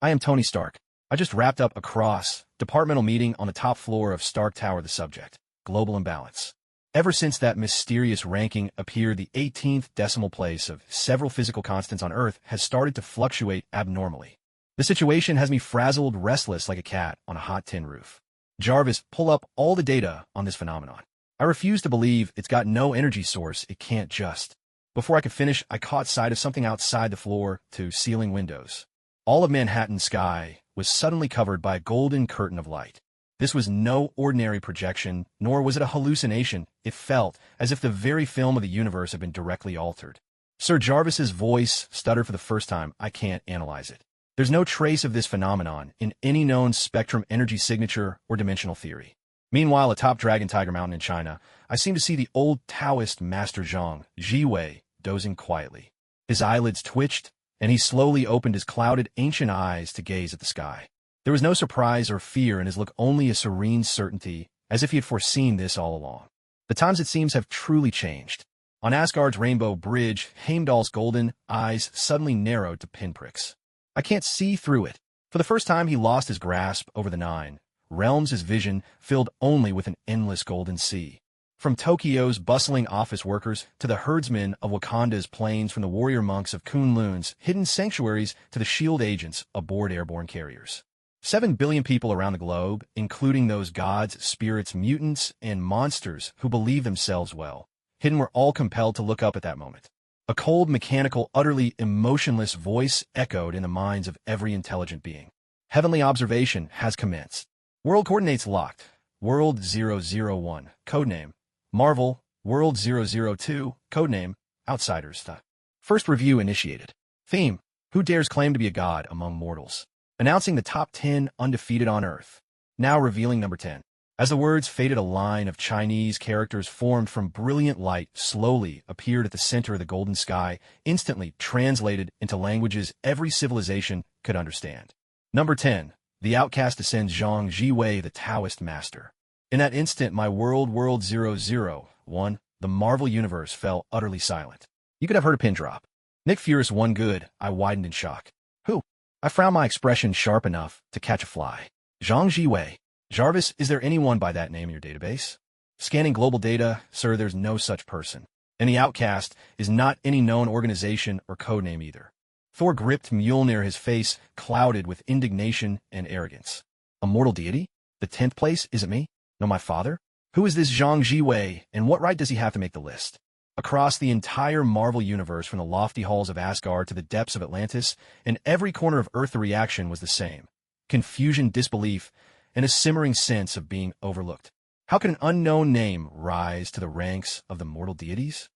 I am Tony Stark. I just wrapped up a cross-departmental meeting on the top floor of Stark Tower. The subject: global imbalance. Ever since that mysterious ranking appeared, the 18th decimal place of several physical constants on Earth has started to fluctuate abnormally. The situation has me frazzled, restless like a cat on a hot tin roof. Jarvis, pull up all the data on this phenomenon. I refuse to believe it's got no energy source. It can't just. Before I could finish, I caught sight of something outside the floor-to-ceiling windows. All of Manhattan's sky was suddenly covered by a golden curtain of light. This was no ordinary projection, nor was it a hallucination. It felt as if the very film of the universe had been directly altered. Sir Jarvis's voice stuttered for the first time. I can't analyze it. There's no trace of this phenomenon in any known spectrum, energy signature, or dimensional theory. Meanwhile, atop Dragon Tiger Mountain in China, I seem to see the old Taoist master Zhang Jiwei dozing quietly. His eyelids twitched, and he slowly opened his clouded, ancient eyes to gaze at the sky. There was no surprise or fear in his look, only a serene certainty, as if he had foreseen this all along. The times, it seems, have truly changed. On Asgard's rainbow bridge, Heimdall's golden eyes suddenly narrowed to pinpricks. I can't see through it. For the first time, he lost his grasp over the 9 realms, his vision filled only with an endless golden sea. From Tokyo's bustling office workers to the herdsmen of Wakanda's plains, from the warrior monks of Kunlun's hidden sanctuaries to the shield agents aboard airborne carriers. 7 billion people around the globe, including those gods, spirits, mutants, and monsters who believe themselves well hidden, were all compelled to look up at that moment. A cold, mechanical, utterly emotionless voice echoed in the minds of every intelligent being. Heavenly observation has commenced. World coordinates locked. World 001, codename Marvel. World 002, codename Outsiders. First review initiated. Theme: who dares claim to be a god among mortals? Announcing the top 10 undefeated on Earth. Now revealing number 10. As the words faded, a line of Chinese characters formed from brilliant light slowly appeared at the center of the golden sky, instantly translated into languages every civilization could understand. Number 10. The outcast ascends, Zhang Jiwei, the Taoist master. In that instant, my world 001, the Marvel Universe, fell utterly silent. You could have heard a pin drop. Nick Fury's one good. I widened in shock. Who? I frowned, my expression sharp enough to catch a fly. Zhang Jiwei. Jarvis, is there anyone by that name in your database? Scanning global data, sir, there's no such person. And the outcast is not any known organization or codename either. Thor gripped Mjolnir, his face clouded with indignation and arrogance. A mortal deity? The 10th place? Is it me? No, my father? Who is this Zhang Jiwei, and what right does he have to make the list? Across the entire Marvel Universe, from the lofty halls of Asgard to the depths of Atlantis, in every corner of Earth, the reaction was the same. Confusion, disbelief, and a simmering sense of being overlooked. How could an unknown name rise to the ranks of the mortal deities?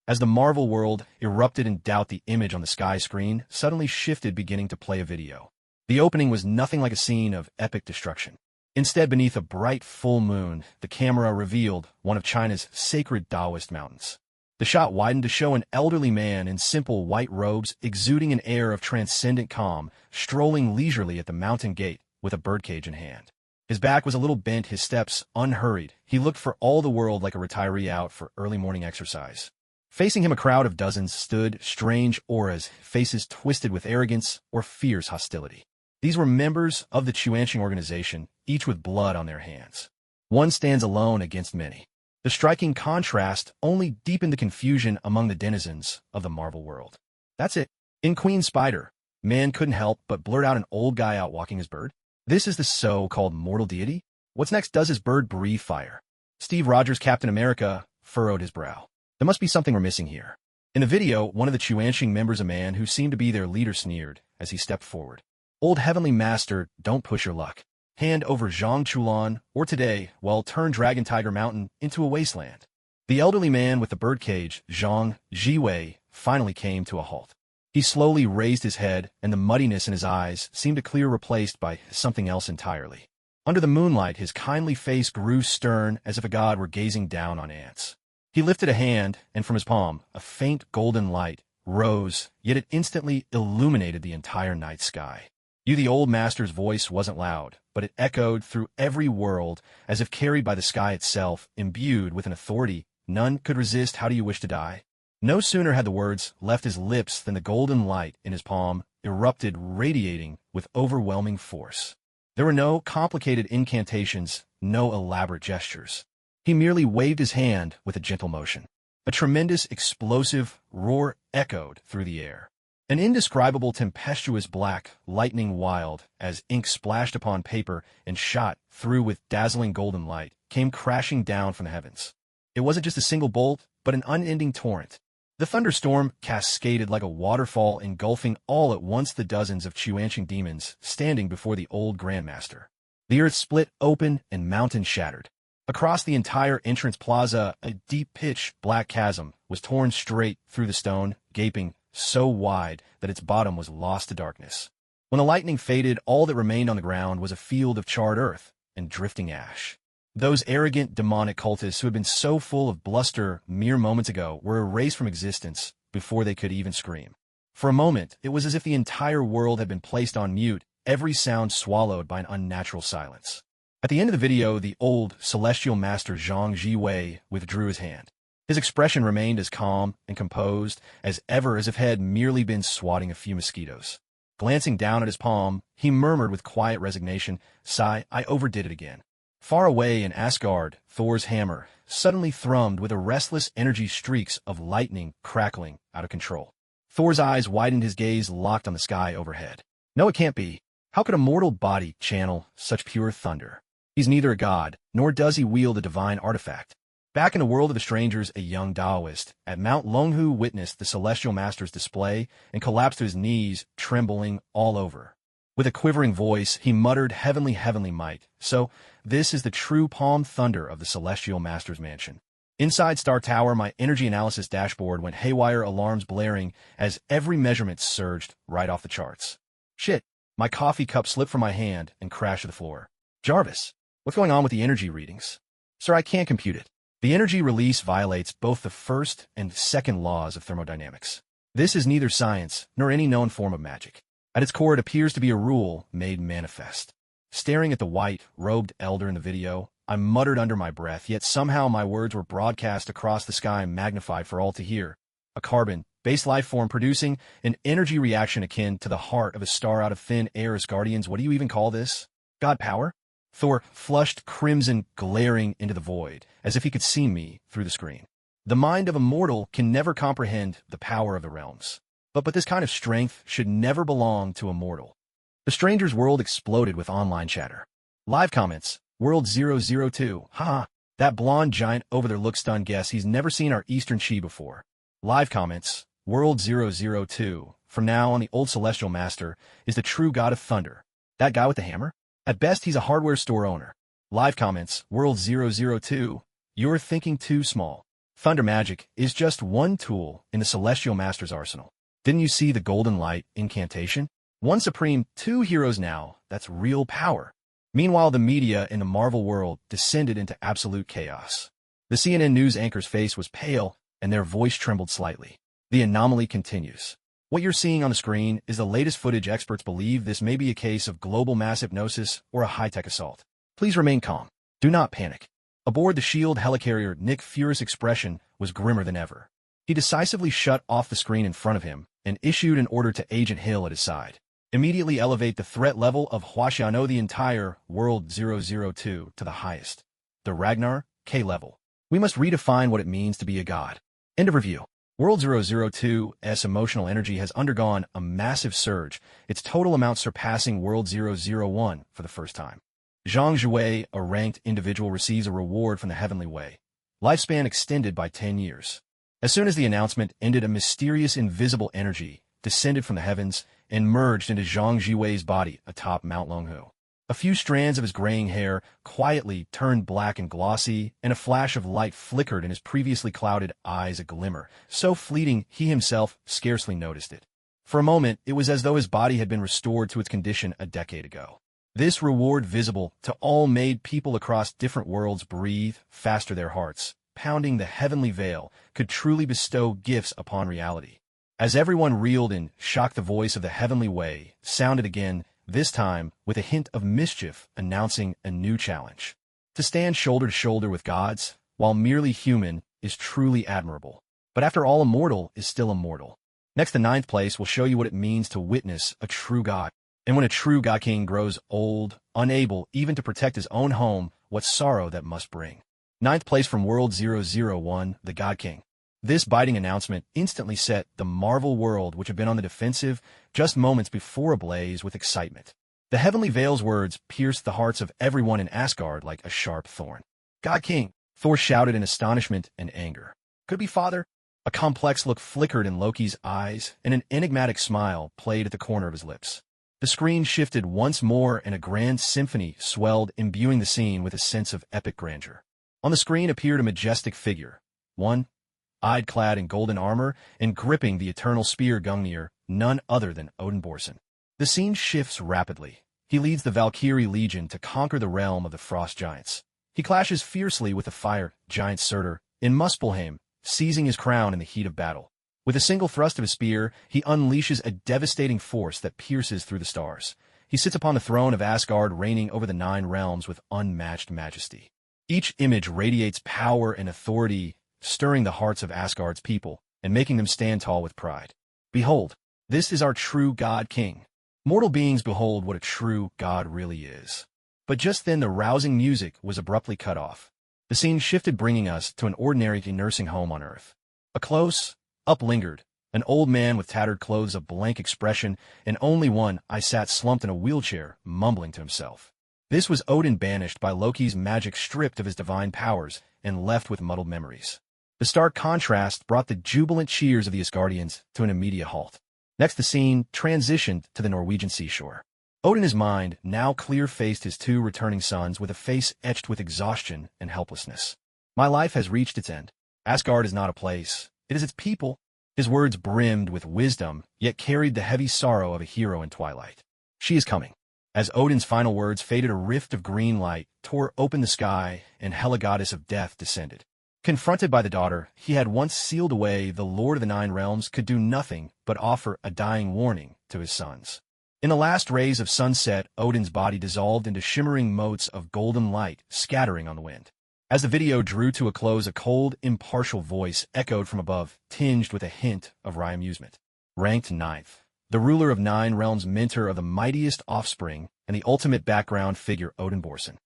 As the Marvel world erupted in doubt, the image on the sky screen suddenly shifted, beginning to play a video. The opening was nothing like a scene of epic destruction. Instead, beneath a bright full moon, the camera revealed one of China's sacred Taoist mountains. The shot widened to show an elderly man in simple white robes, exuding an air of transcendent calm, strolling leisurely at the mountain gate with a birdcage in hand. His back was a little bent, his steps unhurried. He looked for all the world like a retiree out for early morning exercise. Facing him, a crowd of dozens stood, strange auras, faces twisted with arrogance or fierce hostility. These were members of the Chuanqing organization, each with blood on their hands. One stands alone against many. The striking contrast only deepened the confusion among the denizens of the Marvel world. That's it. In Queen Spider, man couldn't help but blurt out an old guy out walking his bird. This is the so-called mortal deity? What's next? Does his bird breathe fire? Steve Rogers, Captain America, furrowed his brow. There must be something we're missing here. In the video, one of the Chuanqing members, a man who seemed to be their leader, sneered as he stepped forward. Old Heavenly Master, don't push your luck. Hand over Zhang Chulan, or today, well, turn Dragon Tiger Mountain into a wasteland. The elderly man with the birdcage, Zhang Jiwei, finally came to a halt. He slowly raised his head, and the muddiness in his eyes seemed to clear, replaced by something else entirely. Under the moonlight, his kindly face grew stern, as if a god were gazing down on ants. He lifted a hand, and from his palm, a faint golden light rose, yet it instantly illuminated the entire night sky. The old master's voice wasn't loud, but it echoed through every world, as if carried by the sky itself, imbued with an authority none could resist. How do you wish to die? No sooner had the words left his lips than the golden light in his palm erupted, radiating with overwhelming force. There were no complicated incantations, no elaborate gestures. He merely waved his hand with a gentle motion. A tremendous, explosive roar echoed through the air. An indescribable tempestuous black lightning wild, as ink splashed upon paper and shot through with dazzling golden light, came crashing down from the heavens. It wasn't just a single bolt, but an unending torrent. The thunderstorm cascaded like a waterfall, engulfing all at once the dozens of Chuanqing demons standing before the old Grandmaster. The earth split open and mountains shattered. Across the entire entrance plaza, a deep-pitch black chasm was torn straight through the stone, gaping so wide that its bottom was lost to darkness. When the lightning faded, all that remained on the ground was a field of charred earth and drifting ash. Those arrogant, demonic cultists who had been so full of bluster mere moments ago were erased from existence before they could even scream. For a moment, it was as if the entire world had been placed on mute, every sound swallowed by an unnatural silence. At the end of the video, the old celestial master Zhang Jiwei withdrew his hand. His expression remained as calm and composed as ever, as if he had merely been swatting a few mosquitoes. Glancing down at his palm, he murmured with quiet resignation, "Sigh, I overdid it again." Far away in Asgard, Thor's hammer suddenly thrummed with a restless energy, streaks of lightning crackling out of control. Thor's eyes widened, his gaze locked on the sky overhead. No, it can't be. How could a mortal body channel such pure thunder? He's neither a god, nor does he wield a divine artifact. Back in the world of the strangers, a young Taoist at Mount Longhu witnessed the celestial master's display and collapsed to his knees, trembling all over. With a quivering voice, he muttered, "Heavenly, heavenly might. So, this is the true palm thunder of the celestial master's mansion." Inside Star Tower, my energy analysis dashboard went haywire, alarms blaring as every measurement surged right off the charts. Shit, my coffee cup slipped from my hand and crashed to the floor. Jarvis, what's going on with the energy readings? Sir, I can't compute it. The energy release violates both the first and second laws of thermodynamics. This is neither science nor any known form of magic. At its core, it appears to be a rule made manifest. Staring at the white-robed elder in the video, I muttered under my breath, yet somehow my words were broadcast across the sky, magnified for all to hear. A carbon-based life form producing an energy reaction akin to the heart of a star out of thin air. As guardians, what do you even call this? God power? Thor flushed crimson, glaring into the void, as if he could see me through the screen. The mind of a mortal can never comprehend the power of the realms. But this kind of strength should never belong to a mortal. The stranger's world exploded with online chatter. Live comments, World 002, haha, that blonde giant over there looks stunned, guess he's never seen our Eastern Chi before. Live comments, World 002, from now on the old celestial master is the true god of thunder. That guy with the hammer? At best, he's a hardware store owner. Live comments, World 002, you're thinking too small. Thunder magic is just one tool in the celestial master's arsenal. Didn't you see the golden light incantation? One supreme, two heroes now, that's real power. Meanwhile, the media in the Marvel world descended into absolute chaos. The CNN news anchor's face was pale, and their voice trembled slightly. The anomaly continues. What you're seeing on the screen is the latest footage. Experts believe this may be a case of global mass hypnosis or a high-tech assault. Please remain calm. Do not panic. Aboard the SHIELD helicarrier, Nick Fury's expression was grimmer than ever. He decisively shut off the screen in front of him and issued an order to Agent Hill at his side. Immediately elevate the threat level of Huaxiano, the entire World 002, to the highest. The Ragnar K level. We must redefine what it means to be a god. End of review. World 002's emotional energy has undergone a massive surge, its total amount surpassing World 001 for the first time. Zhang Jiwei, a ranked individual, receives a reward from the Heavenly Way. Lifespan extended by 10 years. As soon as the announcement ended, a mysterious invisible energy descended from the heavens and merged into Zhang Jiwei's body atop Mount Longhu. A few strands of his graying hair quietly turned black and glossy, and a flash of light flickered in his previously clouded eyes, a glimmer so fleeting he himself scarcely noticed it. For a moment, it was as though his body had been restored to its condition a decade ago. This reward, visible to all, made people across different worlds breathe faster. Their hearts, pounding the heavenly veil, could truly bestow gifts upon reality. As everyone reeled in shock, the voice of the Heavenly Way sounded again, this time with a hint of mischief, announcing a new challenge. To stand shoulder to shoulder with gods, while merely human, is truly admirable. But after all, a mortal is still a mortal. Next, the ninth place will show you what it means to witness a true god. And when a true god king grows old, unable even to protect his own home, what sorrow that must bring. Ninth place from World 001, the God King. This biting announcement instantly set the Marvel world, which had been on the defensive just moments before, ablaze with excitement. The Heavenly Veil's words pierced the hearts of everyone in Asgard like a sharp thorn. God King, Thor shouted in astonishment and anger. Could it be Father? A complex look flickered in Loki's eyes, and an enigmatic smile played at the corner of his lips. The screen shifted once more, and a grand symphony swelled, imbuing the scene with a sense of epic grandeur. On the screen appeared a majestic figure, one-eyed, clad in golden armor, and gripping the eternal spear Gungnir, none other than Odin Borson. The scene shifts rapidly. He leads the Valkyrie Legion to conquer the realm of the Frost Giants. He clashes fiercely with the fire giant Surtur in Muspelheim, seizing his crown in the heat of battle. With a single thrust of his spear, he unleashes a devastating force that pierces through the stars. He sits upon the throne of Asgard, reigning over the 9 realms with unmatched majesty. Each image radiates power and authority, stirring the hearts of Asgard's people and making them stand tall with pride. Behold, this is our true God King. Mortal beings, behold what a true God really is. But just then the rousing music was abruptly cut off. The scene shifted, bringing us to an ordinary nursing home on Earth. A close-up lingered. An old man with tattered clothes, a blank expression, and only one eye sat slumped in a wheelchair, mumbling to himself. This was Odin, banished by Loki's magic, stripped of his divine powers, and left with muddled memories. The stark contrast brought the jubilant cheers of the Asgardians to an immediate halt. Next, the scene transitioned to the Norwegian seashore. Odin, his mind now clear, faced his 2 returning sons with a face etched with exhaustion and helplessness. My life has reached its end. Asgard is not a place. It is its people. His words brimmed with wisdom, yet carried the heavy sorrow of a hero in twilight. She is coming. As Odin's final words faded, a rift of green light tore open the sky, and Hela, goddess of death, descended. Confronted by the daughter he had once sealed away, the Lord of the 9 realms could do nothing but offer a dying warning to his sons. In the last rays of sunset, Odin's body dissolved into shimmering motes of golden light, scattering on the wind. As the video drew to a close, a cold, impartial voice echoed from above, tinged with a hint of wry amusement. Ranked 9th. The ruler of 9 realms, mentor of the mightiest offspring, and the ultimate background figure, Odin Borson.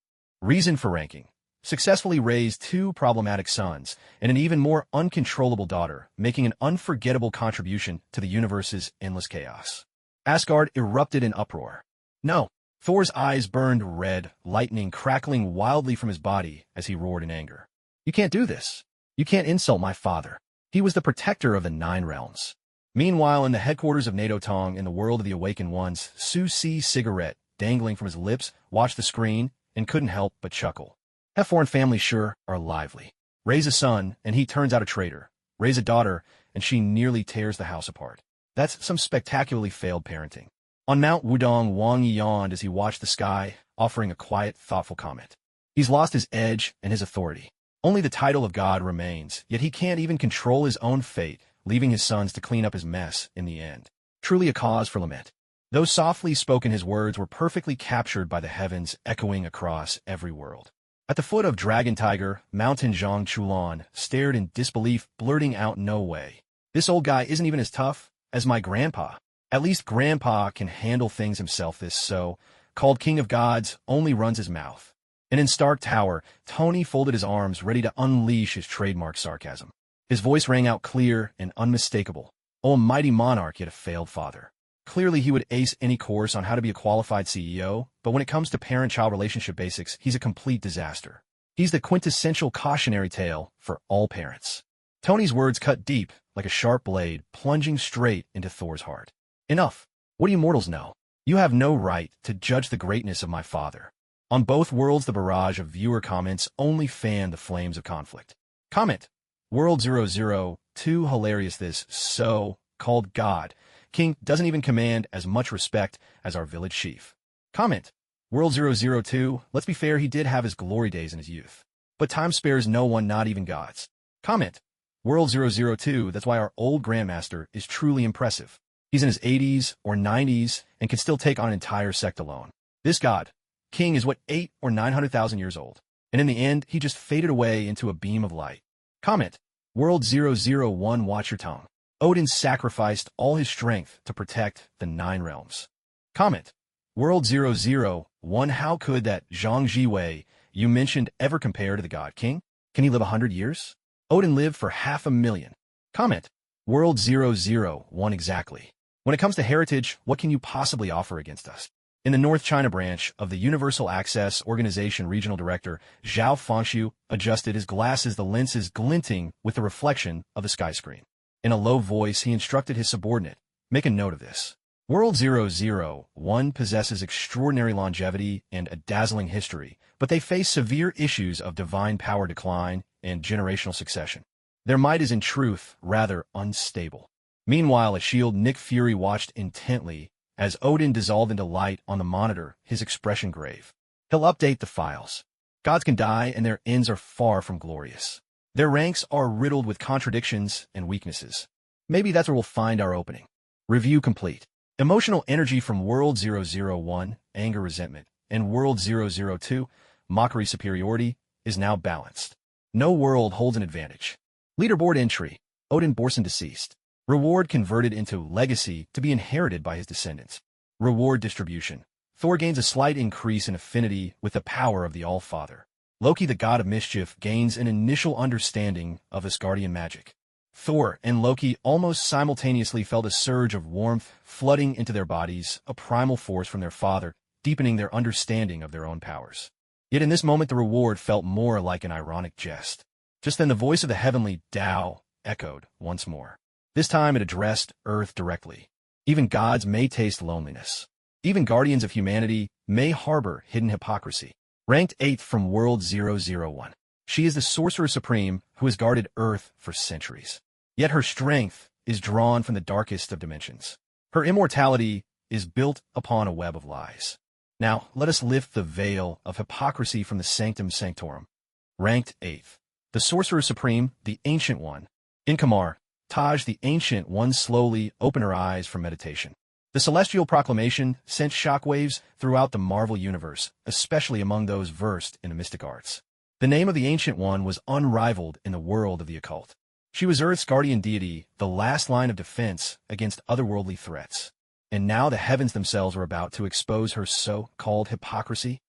Reason for ranking. Successfully raised 2 problematic sons and an even more uncontrollable daughter, making an unforgettable contribution to the universe's endless chaos. Asgard erupted in uproar. No. Thor's eyes burned red, lightning crackling wildly from his body as he roared in anger. You can't do this. You can't insult my father. He was the protector of the 9 realms. Meanwhile, in the headquarters of NATO Tong, in the world of the Awakened Ones, Su Si, cigarette dangling from his lips, watched the screen and couldn't help but chuckle. That foreign families sure are lively. Raise a son, and he turns out a traitor. Raise a daughter, and she nearly tears the house apart. That's some spectacularly failed parenting. On Mount Wudong, Wang Yi yawned as he watched the sky, offering a quiet, thoughtful comment. He's lost his edge and his authority. Only the title of God remains, yet he can't even control his own fate, leaving his sons to clean up his mess in the end. Truly a cause for lament. Those softly spoken, his words were perfectly captured by the heavens, echoing across every world. At the foot of Dragon Tiger, Mountain, Zhang Chulan stared in disbelief, blurting out, "No way. This old guy isn't even as tough as my grandpa. At least grandpa can handle things himself. This so-called king of gods only runs his mouth." And in Stark Tower, Tony folded his arms, ready to unleash his trademark sarcasm. His voice rang out clear and unmistakable. Oh, a mighty monarch, yet a failed father. Clearly, he would ace any course on how to be a qualified CEO, but when it comes to parent-child relationship basics, he's a complete disaster. He's the quintessential cautionary tale for all parents. Tony's words cut deep, like a sharp blade, plunging straight into Thor's heart. Enough. What do you mortals know? You have no right to judge the greatness of my father. On both worlds, the barrage of viewer comments only fanned the flames of conflict. Comment. World 002, hilarious. This so-called God King doesn't even command as much respect as our village chief. Comment. World 002, let's be fair, he did have his glory days in his youth. But time spares no one, not even gods. Comment. World 002, that's why our old Grandmaster is truly impressive. He's in his 80s or 90s and can still take on an entire sect alone. This God King is what, 800,000 or 900,000 years old. And in the end, he just faded away into a beam of light. Comment. World 001, watch your tongue. Odin sacrificed all his strength to protect the Nine Realms. Comment. World 001 How could that Zhang Jiwei you mentioned ever compare to the God King? Can he live 100 years? Odin lived for 500,000. Comment. World 001 Exactly. When it comes to heritage, what can you possibly offer against us? In the North China branch of the Universal Access Organization Regional Director Zhao Fangxiu adjusted his glasses, the lenses glinting with the reflection of the sky screen. In a low voice, he instructed his subordinate, make a note of this. World 001 possesses extraordinary longevity and a dazzling history, but they face severe issues of divine power decline and generational succession. Their might is in truth rather unstable. Meanwhile, a shield Nick Fury watched intently as Odin dissolved into light on the monitor, his expression grave. He'll update the files. Gods can die and their ends are far from glorious. Their ranks are riddled with contradictions and weaknesses. Maybe that's where we'll find our opening. Review complete. Emotional energy from World 001, anger, resentment, and World 002, mockery, superiority, is now balanced. No world holds an advantage. Leaderboard entry. Odin Borson deceased. Reward converted into legacy to be inherited by his descendants. Reward distribution. Thor gains a slight increase in affinity with the power of the All-Father. Loki, the god of mischief, gains an initial understanding of Asgardian magic. Thor and Loki almost simultaneously felt a surge of warmth flooding into their bodies, a primal force from their father, deepening their understanding of their own powers. Yet in this moment the reward felt more like an ironic jest. Just then the voice of the heavenly Tao echoed once more. This time it addressed Earth directly. Even gods may taste loneliness. Even guardians of humanity may harbor hidden hypocrisy. Ranked 8th from World 001. She is the Sorcerer Supreme who has guarded Earth for centuries. Yet her strength is drawn from the darkest of dimensions. Her immortality is built upon a web of lies. Now, let us lift the veil of hypocrisy from the Sanctum Sanctorum. Ranked 8th. The Sorcerer Supreme, the Ancient One. In Kamar, Taj, the Ancient One, slowly opened her eyes from meditation. The celestial proclamation sent shockwaves throughout the Marvel universe, especially among those versed in the mystic arts. The name of the Ancient One was unrivaled in the world of the occult. She was Earth's guardian deity, the last line of defense against otherworldly threats. And now the heavens themselves were about to expose her so-called hypocrisy.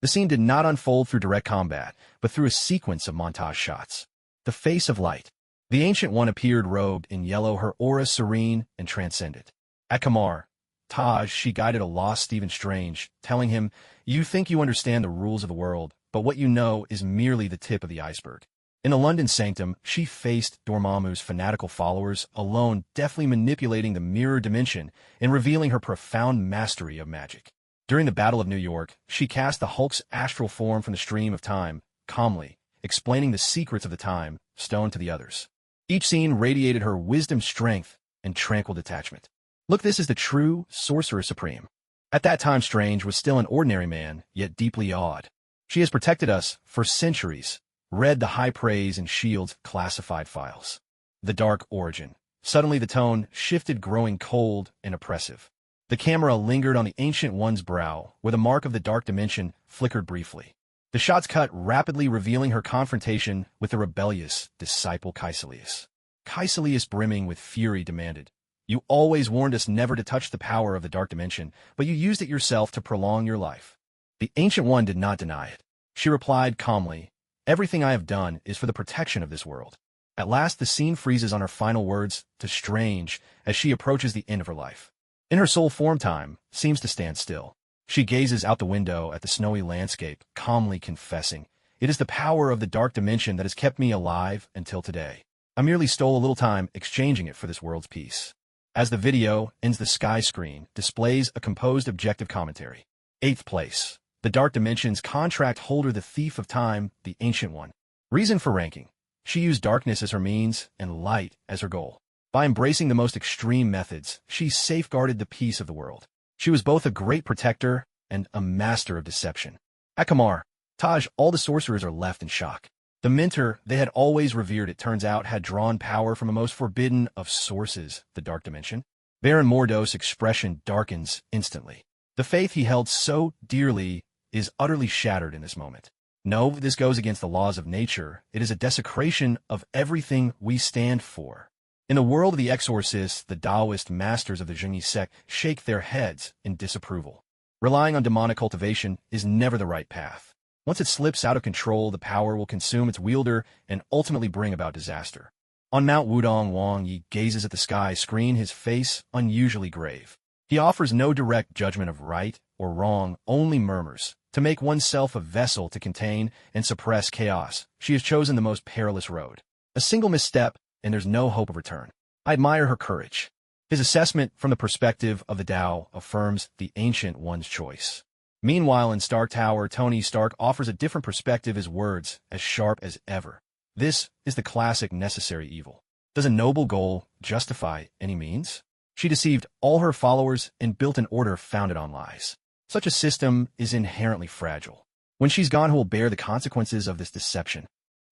The scene did not unfold through direct combat, but through a sequence of montage shots. The face of light. The Ancient One appeared robed in yellow, her aura serene and transcendent. At Kamar, Taj, she guided a lost Stephen Strange, telling him, "You think you understand the rules of the world, but what you know is merely the tip of the iceberg." In the London Sanctum, she faced Dormammu's fanatical followers, alone deftly manipulating the mirror dimension and revealing her profound mastery of magic. During the Battle of New York, she cast the Hulk's astral form from the stream of time, calmly, explaining the secrets of the time stone to the others. Each scene radiated her wisdom, strength, and tranquil detachment. Look, this is the true Sorcerer Supreme. At that time, Strange was still an ordinary man, yet deeply awed. She has protected us for centuries. Read the high praise in S.H.I.E.L.D.'s classified files. The Dark Origin. Suddenly the tone shifted, growing cold and oppressive. The camera lingered on the Ancient One's brow, where the mark of the dark dimension flickered briefly. The shots cut rapidly, revealing her confrontation with the rebellious disciple Caecilius. Caecilius, brimming with fury, demanded, "You always warned us never to touch the power of the dark dimension, but you used it yourself to prolong your life." The Ancient One did not deny it. She replied calmly, "Everything I have done is for the protection of this world." At last the scene freezes on her final words to Strange as she approaches the end of her life. In her soul form, time seems to stand still. She gazes out the window at the snowy landscape, calmly confessing, "It is the power of the dark dimension that has kept me alive until today. I merely stole a little time exchanging it for this world's peace." As the video ends, the sky screen displays a composed objective commentary. 8th place. The Dark Dimension's contract holder, the Thief of Time, the Ancient One. Reason for ranking. She used darkness as her means and light as her goal. By embracing the most extreme methods, she safeguarded the peace of the world. She was both a great protector and a master of deception. At Kamar, Taj, all the sorcerers are left in shock. The mentor they had always revered, it turns out, had drawn power from a most forbidden of sources, the Dark Dimension. Baron Mordos' expression darkens instantly. The faith he held so dearly is utterly shattered in this moment. No, this goes against the laws of nature. It is a desecration of everything we stand for. In the world of the exorcists, the Taoist masters of the Zhengyi sect shake their heads in disapproval. Relying on demonic cultivation is never the right path. Once it slips out of control, the power will consume its wielder and ultimately bring about disaster. On Mount Wudong, Wang Yi gazes at the sky screen, his face unusually grave. He offers no direct judgment of right or wrong, only murmurs. To make oneself a vessel to contain and suppress chaos, she has chosen the most perilous road. A single misstep, and there's no hope of return. I admire her courage. His assessment from the perspective of the Tao affirms the Ancient One's choice. Meanwhile, in Stark Tower, Tony Stark offers a different perspective, his words as sharp as ever. This is the classic necessary evil. Does a noble goal justify any means? She deceived all her followers and built an order founded on lies. Such a system is inherently fragile. When she's gone, who will bear the consequences of this deception?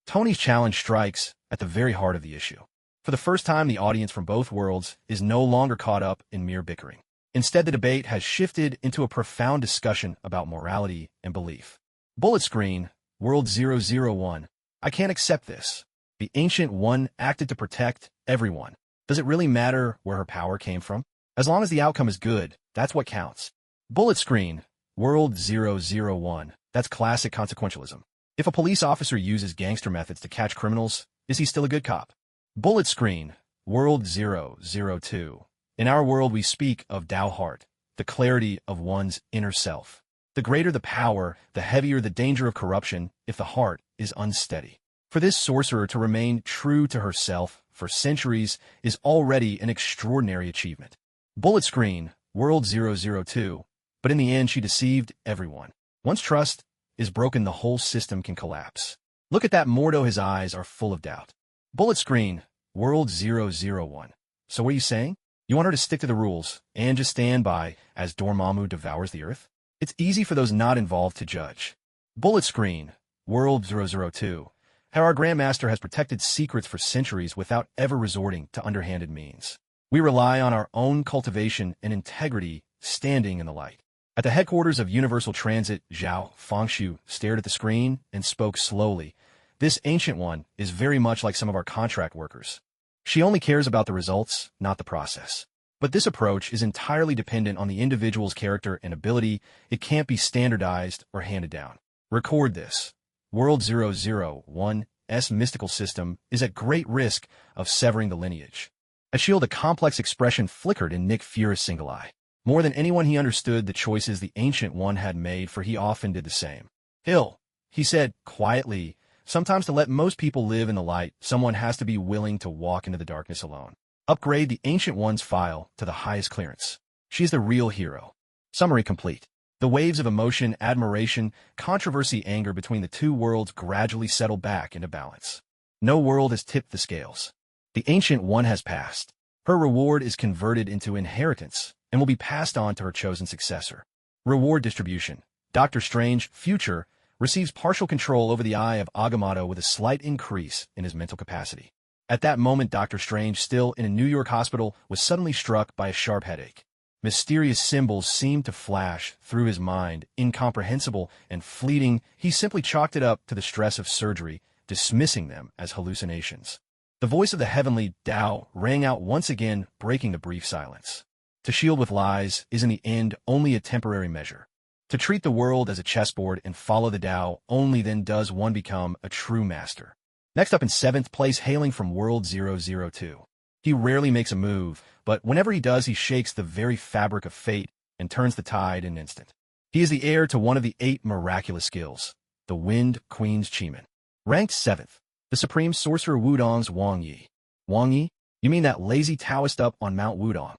Tony's challenge strikes at the very heart of the issue. For the first time, the audience from both worlds is no longer caught up in mere bickering. Instead, the debate has shifted into a profound discussion about morality and belief. Bullet screen, World 001. I can't accept this. The Ancient One acted to protect everyone. Does it really matter where her power came from? As long as the outcome is good, that's what counts. Bullet screen, World 001. That's classic consequentialism. If a police officer uses gangster methods to catch criminals, is he still a good cop? Bullet screen, World 002. In our world, we speak of Tao heart, the clarity of one's inner self. The greater the power, the heavier the danger of corruption if the heart is unsteady. For this sorcerer to remain true to herself for centuries is already an extraordinary achievement. Bullet screen, World 002. But in the end, she deceived everyone. Once trust is broken, the whole system can collapse. Look at that Mordo, his eyes are full of doubt. Bullet screen, World 001. So what are you saying? You want her to stick to the rules and just stand by as Dormammu devours the earth? It's easy for those not involved to judge. Bullet screen, World 002. How our Grandmaster has protected secrets for centuries without ever resorting to underhanded means. We rely on our own cultivation and integrity standing in the light. At the headquarters of Universal Transit, Zhao Fengshu stared at the screen and spoke slowly. This Ancient One is very much like some of our contract workers. She only cares about the results, not the process. But this approach is entirely dependent on the individual's character and ability. It can't be standardized or handed down. Record this. World 001's mystical system is at great risk of severing the lineage. A shield, a complex expression flickered in Nick Fury's single eye. More than anyone, he understood the choices the Ancient One had made, for he often did the same. Hill, he said quietly, sometimes to let most people live in the light, someone has to be willing to walk into the darkness alone. Upgrade the Ancient One's file to the highest clearance. She's the real hero. Summary complete. The waves of emotion, admiration, controversy, anger between the two worlds gradually settle back into balance. No world has tipped the scales. The Ancient One has passed. Her reward is converted into inheritance and will be passed on to her chosen successor. Reward distribution. Doctor Strange, future, receives partial control over the Eye of Agamotto with a slight increase in his mental capacity. At that moment, Doctor Strange, still in a New York hospital, was suddenly struck by a sharp headache. Mysterious symbols seemed to flash through his mind, incomprehensible and fleeting. He simply chalked it up to the stress of surgery, dismissing them as hallucinations. The voice of the heavenly Tao rang out once again, breaking the brief silence. To shield with lies is in the end only a temporary measure. To treat the world as a chessboard and follow the Tao, only then does one become a true master. Next up in 7th place, hailing from World 002. He rarely makes a move, but whenever he does, he shakes the very fabric of fate and turns the tide in an instant. He is the heir to one of the 8 miraculous skills, the Wind Queen's Chimen. Ranked 7th, the Supreme Sorcerer Wudong's Wang Yi. Wang Yi? You mean that lazy Taoist up on Mount Wudong?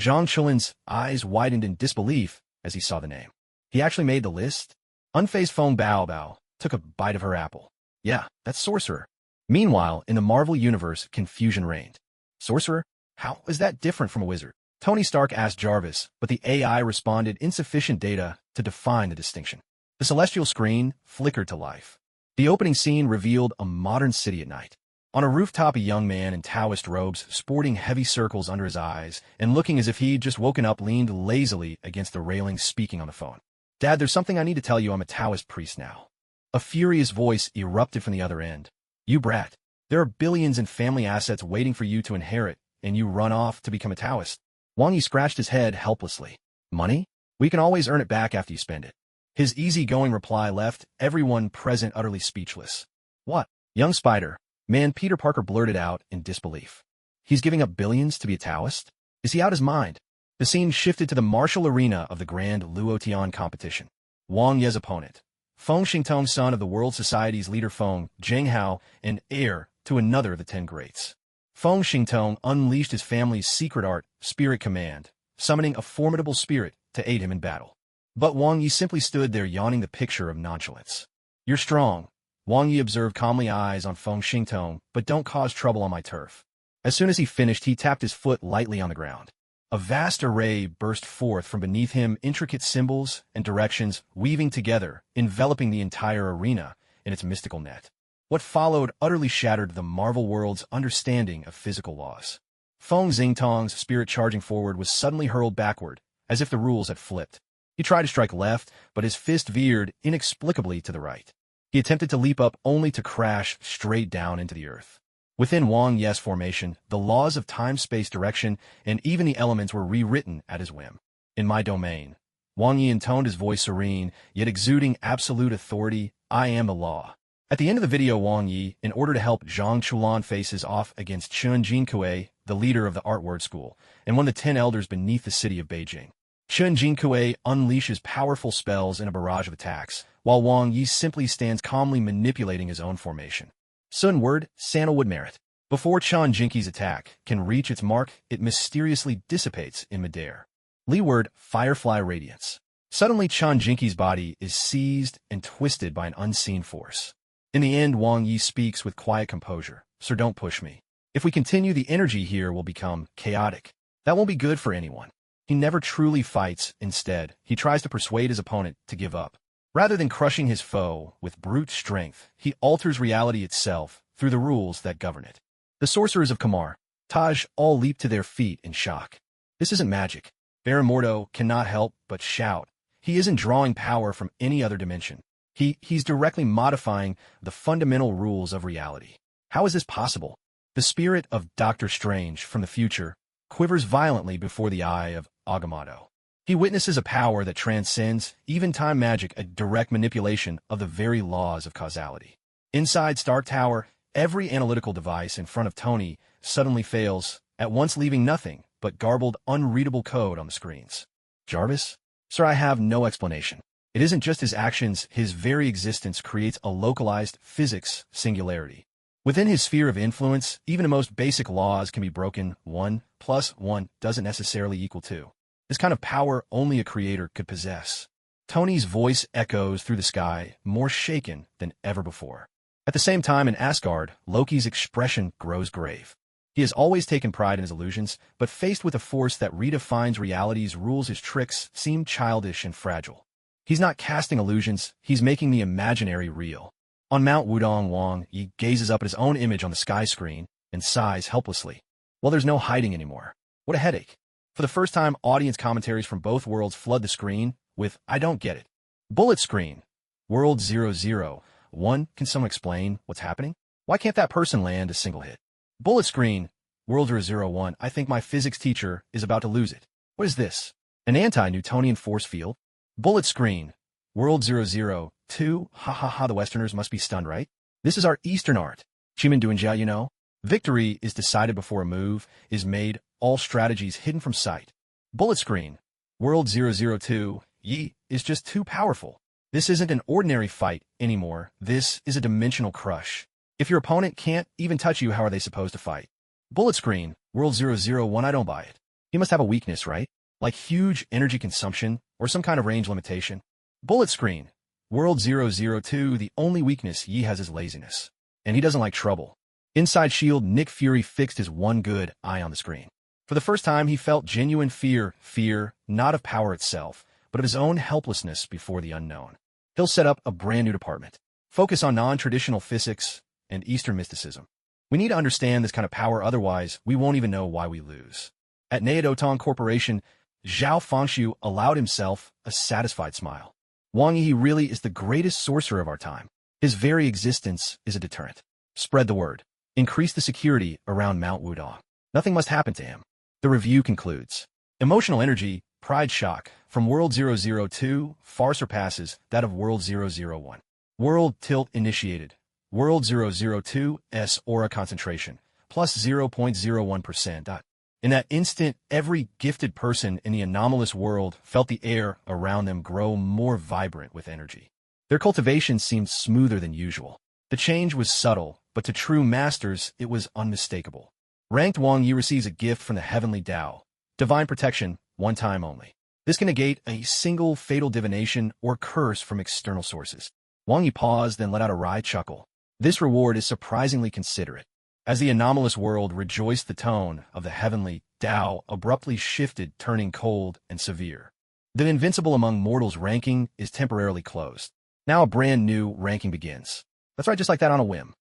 Zhang Chulin's eyes widened in disbelief as he saw the name. He actually made the list? Unfazed Feng Bao took a bite of her apple. Yeah, that's Sorcerer. Meanwhile, in the Marvel Universe, confusion reigned. Sorcerer? How is that different from a wizard? Tony Stark asked Jarvis, but the AI responded insufficient data to define the distinction. The celestial screen flickered to life. The opening scene revealed a modern city at night. On a rooftop, a young man in Taoist robes, sporting heavy circles under his eyes, and looking as if he'd just woken up, leaned lazily against the railing, speaking on the phone. Dad, there's something I need to tell you. I'm a Taoist priest now. A furious voice erupted from the other end. You brat. There are billions in family assets waiting for you to inherit, and you run off to become a Taoist. Wang Yi scratched his head helplessly. Money? We can always earn it back after you spend it. His easygoing reply left everyone present utterly speechless. What? Young Spider, man, Peter Parker blurted out in disbelief. He's giving up billions to be a Taoist? Is he out his mind? The scene shifted to the martial arena of the Grand Luotian competition. Wang Ye's opponent, Feng Xingtong, son of the World Society's leader Feng Zhenghao, and heir to another of the 10 greats. Feng Xingtong unleashed his family's secret art, Spirit Command, summoning a formidable spirit to aid him in battle. But Wang Yi simply stood there yawning the picture of nonchalance. You're strong, Wang Yi observed calmly, eyes on Feng Xingtong, but don't cause trouble on my turf. As soon as he finished, he tapped his foot lightly on the ground. A vast array burst forth from beneath him, intricate symbols and directions weaving together, enveloping the entire arena in its mystical net. What followed utterly shattered the Marvel world's understanding of physical laws. Feng Xingtong's spirit charging forward was suddenly hurled backward, as if the rules had flipped. He tried to strike left, but his fist veered inexplicably to the right. He attempted to leap up only to crash straight down into the earth. Within Wang Ye's formation, the laws of time-space direction and even the elements were rewritten at his whim. In my domain, Wang Yi intoned his voice serene, yet exuding absolute authority, I am the law. At the end of the video, Wang Yi, in order to help Zhang Chulan, faces off against Chen Jinkui, the leader of the art word school, and one of the 10 elders beneath the city of Beijing. Chen Jinkui unleashes powerful spells in a barrage of attacks, while Wang Yi simply stands calmly manipulating his own formation. Sun word, sandalwood merit. Before Chen Jinki's attack can reach its mark, it mysteriously dissipates in midair. Li word, firefly radiance. Suddenly, Chen Jinki's body is seized and twisted by an unseen force. In the end, Wang Yi speaks with quiet composure. Sir, don't push me. If we continue, the energy here will become chaotic. That won't be good for anyone. He never truly fights. Instead, he tries to persuade his opponent to give up. Rather than crushing his foe with brute strength, he alters reality itself through the rules that govern it. The sorcerers of Kamar, Taj, all leap to their feet in shock. This isn't magic. Baron Mordo cannot help but shout. He isn't drawing power from any other dimension. He's directly modifying the fundamental rules of reality. How is this possible? The spirit of Doctor Strange from the future quivers violently before the eye of Agamotto. He witnesses a power that transcends even time magic, a direct manipulation of the very laws of causality. Inside Stark Tower, every analytical device in front of Tony suddenly fails, at once leaving nothing but garbled, unreadable code on the screens. Jarvis? Sir, I have no explanation. It isn't just his actions, his very existence creates a localized physics singularity. Within his sphere of influence, even the most basic laws can be broken. 1 + 1 doesn't necessarily equal 2. This kind of power only a creator could possess. Tony's voice echoes through the sky, more shaken than ever before. At the same time, in Asgard, Loki's expression grows grave. He has always taken pride in his illusions, but faced with a force that redefines reality's rules, his tricks seem childish and fragile. He's not casting illusions, he's making the imaginary real. On Mount Wudong, Wang Yi gazes up at his own image on the sky screen and sighs helplessly. Well, there's no hiding anymore. What a headache. For the first time, audience commentaries from both worlds flood the screen with, I don't get it. Bullet screen. World 001. Can someone explain what's happening? Why can't that person land a single hit? Bullet screen. World 001. I think my physics teacher is about to lose it. What is this? An anti-Newtonian force field? Bullet screen. World 002. Ha ha ha, the Westerners must be stunned, right? This is our Eastern art. Chimen Duanjia, you know? Victory is decided before a move is made, all strategies hidden from sight. Bullet screen. World 002. Yi is just too powerful. This isn't an ordinary fight anymore. This is a dimensional crush. If your opponent can't even touch you, how are they supposed to fight? Bullet screen. World 001. I don't buy it. He must have a weakness, right? Like huge energy consumption or some kind of range limitation. Bullet screen. World 002. The only weakness Yi has is laziness. And he doesn't like trouble. Inside S.H.I.E.L.D., Nick Fury fixed his one good eye on the screen. For the first time, he felt genuine fear, not of power itself, but of his own helplessness before the unknown. He'll set up a brand new department, focus on non-traditional physics and Eastern mysticism. We need to understand this kind of power, otherwise we won't even know why we lose. At Naodotong Corporation, Zhao Fengshu allowed himself a satisfied smile. Wang Yi really is the greatest sorcerer of our time. His very existence is a deterrent. Spread the word. Increase the security around Mount Wudong. Nothing must happen to him. The review concludes. Emotional energy, pride shock, from World 002 far surpasses that of World 001. World tilt initiated. World 002's aura concentration, plus 0.01%. In that instant, every gifted person in the anomalous world felt the air around them grow more vibrant with energy. Their cultivation seemed smoother than usual. The change was subtle, but to true masters, it was unmistakable. Ranked Wang Yi receives a gift from the heavenly Tao. Divine protection, one time only. This can negate a single fatal divination or curse from external sources. Wang Yi paused, then let out a wry chuckle. This reward is surprisingly considerate. As the anomalous world rejoiced, the tone of the heavenly Tao abruptly shifted, turning cold and severe. The invincible among mortals ranking is temporarily closed. Now a brand new ranking begins. That's right, just like that on a whim.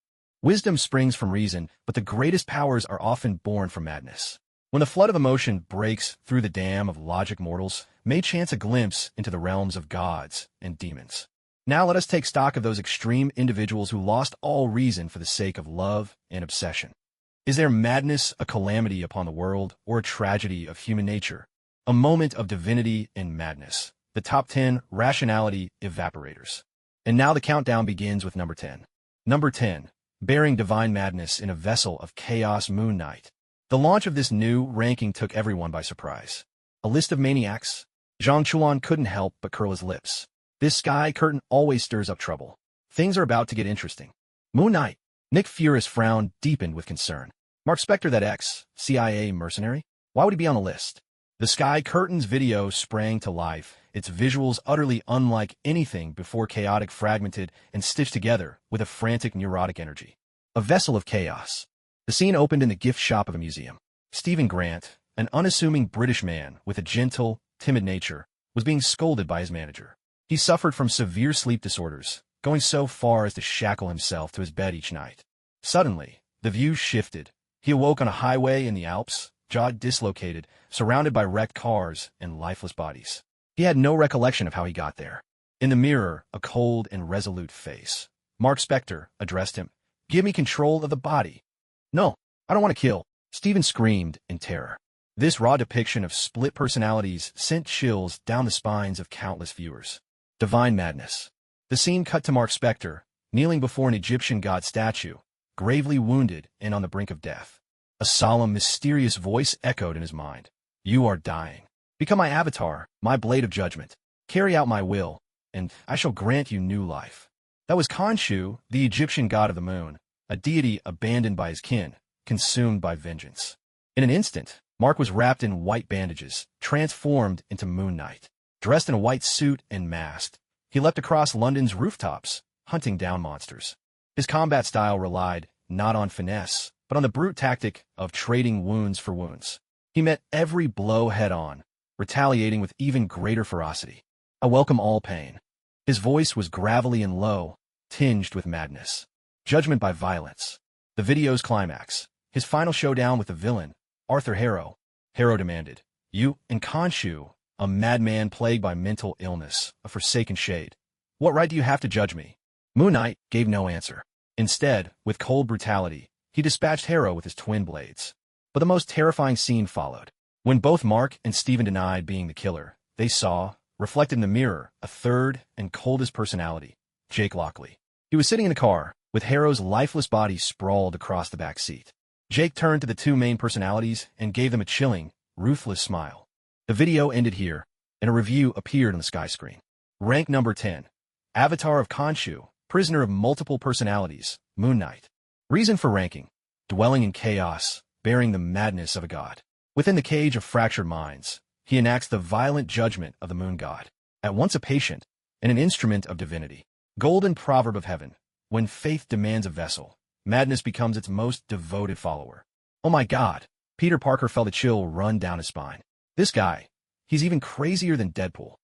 Wisdom springs from reason, but the greatest powers are often born from madness. When the flood of emotion breaks through the dam of logic, mortals may chance a glimpse into the realms of gods and demons. Now let us take stock of those extreme individuals who lost all reason for the sake of love and obsession. Is their madness a calamity upon the world or a tragedy of human nature? A moment of divinity and madness. The top 10 rationality evaporators. And now the countdown begins with number 10. Number 10. Bearing divine madness in a vessel of chaos, Moon Knight. The launch of this new ranking took everyone by surprise. A list of maniacs? Zhang Chuan couldn't help but curl his lips. This sky curtain always stirs up trouble. Things are about to get interesting. Moon Knight. Nick Fury's frown deepened with concern. Mark Spector, that ex-CIA mercenary? Why would he be on the list? The Sky Curtain's video sprang to life, its visuals utterly unlike anything before, chaotic, fragmented, and stitched together with a frantic, neurotic energy. A vessel of chaos. The scene opened in the gift shop of a museum. Stephen Grant, an unassuming British man with a gentle, timid nature, was being scolded by his manager. He suffered from severe sleep disorders, going so far as to shackle himself to his bed each night. Suddenly, the view shifted. He awoke on a highway in the Alps, jaw dislocated, surrounded by wrecked cars and lifeless bodies. He had no recollection of how he got there. In the mirror, a cold and resolute face. Mark Spector addressed him. "Give me control of the body." "No, I don't want to kill," Stephen screamed in terror. This raw depiction of split personalities sent chills down the spines of countless viewers. Divine madness. The scene cut to Mark Spector, kneeling before an Egyptian god statue, gravely wounded and on the brink of death. A solemn, mysterious voice echoed in his mind. "You are dying. Become my avatar, my blade of judgment. Carry out my will, and I shall grant you new life." That was Khonshu, the Egyptian god of the moon, a deity abandoned by his kin, consumed by vengeance. In an instant, Mark was wrapped in white bandages, transformed into Moon Knight. Dressed in a white suit and masked, he leapt across London's rooftops, hunting down monsters. His combat style relied not on finesse, but on the brute tactic of trading wounds for wounds. He met every blow head-on, retaliating with even greater ferocity. "I welcome all pain." His voice was gravelly and low, tinged with madness. Judgment by violence. The video's climax. His final showdown with the villain, Arthur Harrow. Harrow demanded, "You and Khonshu, a madman plagued by mental illness, a forsaken shade. What right do you have to judge me?" Moon Knight gave no answer. Instead, with cold brutality, he dispatched Harrow with his twin blades. But the most terrifying scene followed. When both Mark and Stephen denied being the killer, they saw, reflected in the mirror, a third and coldest personality, Jake Lockley. He was sitting in a car, with Harrow's lifeless body sprawled across the back seat. Jake turned to the two main personalities and gave them a chilling, ruthless smile. The video ended here, and a review appeared on the sky screen. Rank number 10. Avatar of Khonshu, prisoner of multiple personalities, Moon Knight. Reason for ranking. Dwelling in chaos, bearing the madness of a god. Within the cage of fractured minds, he enacts the violent judgment of the moon god. At once a patient and an instrument of divinity. Golden proverb of heaven. When faith demands a vessel, madness becomes its most devoted follower. Oh my god. Peter Parker felt a chill run down his spine. This guy, he's even crazier than Deadpool.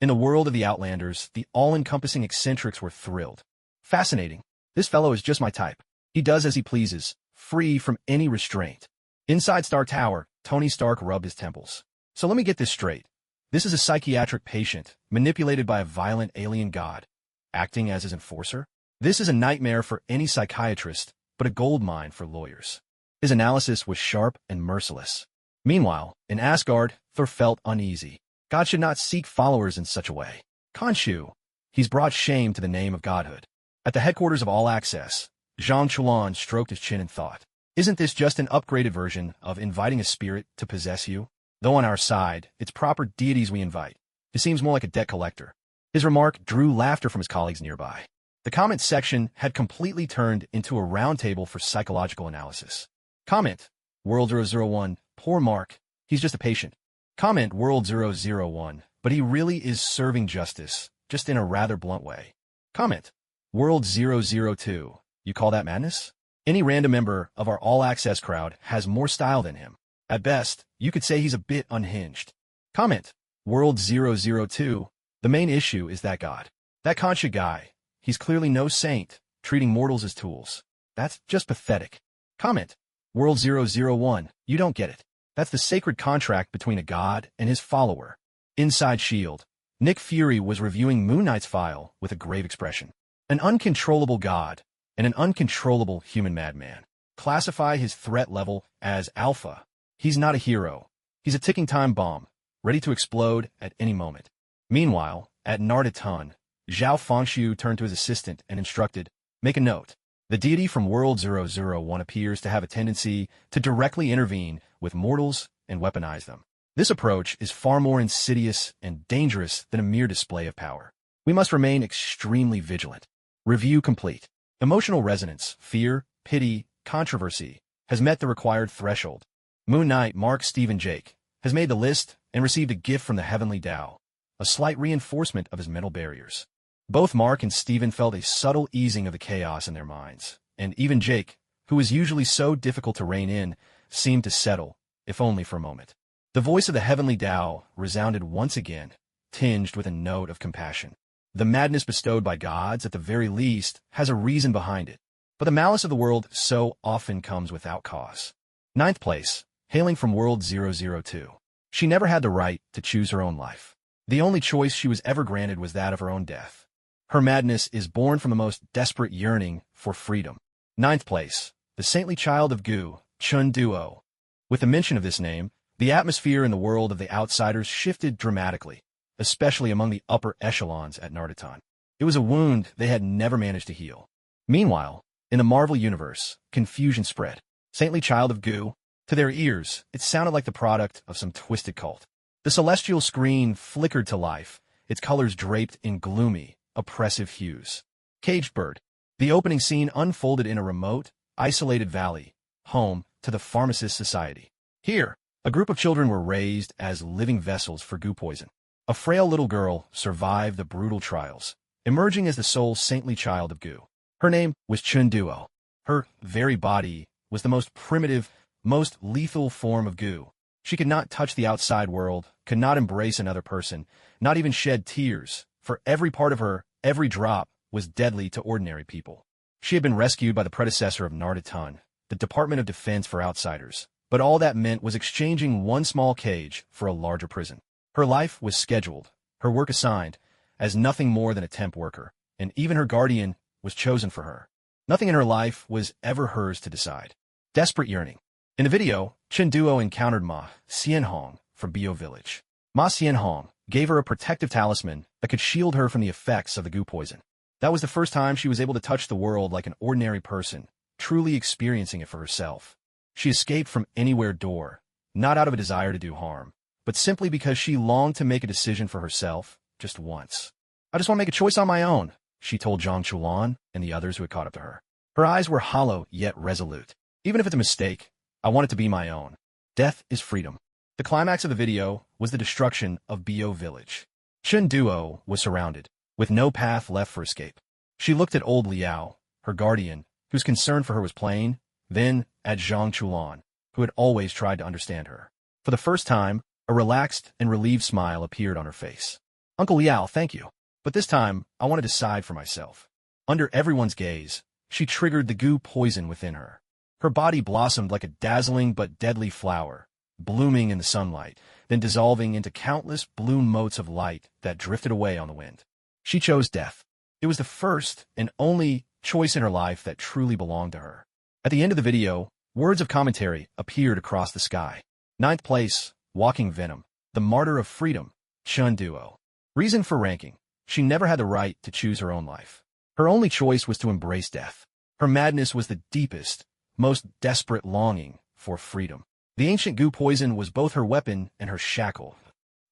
In the world of the Outlanders, the all-encompassing eccentrics were thrilled. Fascinating. This fellow is just my type. He does as he pleases, free from any restraint. Inside Stark Tower, Tony Stark rubbed his temples. So let me get this straight. This is a psychiatric patient, manipulated by a violent alien god, acting as his enforcer? This is a nightmare for any psychiatrist, but a goldmine for lawyers. His analysis was sharp and merciless. Meanwhile, in Asgard, Thor felt uneasy. God should not seek followers in such a way. Khonshu, he's brought shame to the name of godhood. At the headquarters of All Access, Zhang Chulan stroked his chin and thought, isn't this just an upgraded version of inviting a spirit to possess you? Though on our side, it's proper deities we invite. It seems more like a debt collector. His remark drew laughter from his colleagues nearby. The comment section had completely turned into a roundtable for psychological analysis. Comment, World 001, poor Mark, he's just a patient. Comment, World 001, but he really is serving justice, just in a rather blunt way. Comment, World 002, you call that madness? Any random member of our all-access crowd has more style than him. At best, you could say he's a bit unhinged. Comment, World 002, the main issue is that God. That Khonshu guy, he's clearly no saint, treating mortals as tools. That's just pathetic. Comment, World 001, you don't get it. That's the sacred contract between a god and his follower. Inside S.H.I.E.L.D., Nick Fury was reviewing Moon Knight's file with a grave expression. An uncontrollable god and an uncontrollable human madman. Classify his threat level as alpha. He's not a hero. He's a ticking time bomb, ready to explode at any moment. Meanwhile, at Narditon, Zhao Fengshu turned to his assistant and instructed, make a note. The deity from World 001 appears to have a tendency to directly intervene with mortals and weaponize them. This approach is far more insidious and dangerous than a mere display of power. We must remain extremely vigilant. Review complete. Emotional resonance, fear, pity, controversy has met the required threshold. Moon Knight Mark Stephen Jake has made the list and received a gift from the Heavenly Tao, a slight reinforcement of his mental barriers. Both Mark and Stephen felt a subtle easing of the chaos in their minds, and even Jake, who is usually so difficult to rein in, seemed to settle, if only for a moment. The voice of the Heavenly Tao resounded once again, tinged with a note of compassion. The madness bestowed by gods, at the very least, has a reason behind it, but the malice of the world so often comes without cause. 9th place, hailing from World 002. She never had the right to choose her own life. The only choice she was ever granted was that of her own death. Her madness is born from the most desperate yearning for freedom. 9th place, the saintly child of Gu, Chun Duo. With the mention of this name, the atmosphere in the world of the outsiders shifted dramatically, especially among the upper echelons at Narditon. It was a wound they had never managed to heal. Meanwhile, in the Marvel Universe, confusion spread. Saintly child of Gu, to their ears, it sounded like the product of some twisted cult. The celestial screen flickered to life, its colors draped in gloomy, oppressive hues. Caged Bird. The opening scene unfolded in a remote, isolated valley, home to the Pharmacist Society. Here, a group of children were raised as living vessels for goo poison. A frail little girl survived the brutal trials, emerging as the sole saintly child of Gu. Her name was Chun Duo. Her very body was the most primitive, most lethal form of Gu. She could not touch the outside world, could not embrace another person, not even shed tears, for every part of her, every drop, was deadly to ordinary people. She had been rescued by the predecessor of Narditon, the Department of Defense for Outsiders, but all that meant was exchanging one small cage for a larger prison. Her life was scheduled, her work assigned, as nothing more than a temp worker, and even her guardian was chosen for her. Nothing in her life was ever hers to decide. Desperate yearning. In the video, Chen Duo encountered Ma Xianhong from Bio Village. Ma Xianhong gave her a protective talisman that could shield her from the effects of the goo poison. That was the first time she was able to touch the world like an ordinary person, truly experiencing it for herself. She escaped from Anywhere Door, not out of a desire to do harm, but simply because she longed to make a decision for herself, just once. I just want to make a choice on my own, she told Zhang Chulan and the others who had caught up to her. Her eyes were hollow yet resolute. Even if it's a mistake, I want it to be my own. Death is freedom. The climax of the video was the destruction of Bio Village. Chun Duo was surrounded, with no path left for escape. She looked at old Liao, her guardian, whose concern for her was plain, then at Zhang Chulan, who had always tried to understand her. For the first time, a relaxed and relieved smile appeared on her face. Uncle Liao, thank you. But this time, I want to decide for myself. Under everyone's gaze, she triggered the goo poison within her. Her body blossomed like a dazzling but deadly flower, blooming in the sunlight, then dissolving into countless blue motes of light that drifted away on the wind. She chose death. It was the first and only choice in her life that truly belonged to her. At the end of the video, words of commentary appeared across the sky. Ninth place, Walking Venom, the Martyr of Freedom, Chun Duo. Reason for ranking: she never had the right to choose her own life. Her only choice was to embrace death. Her madness was the deepest, most desperate longing for freedom. The ancient goo poison was both her weapon and her shackle.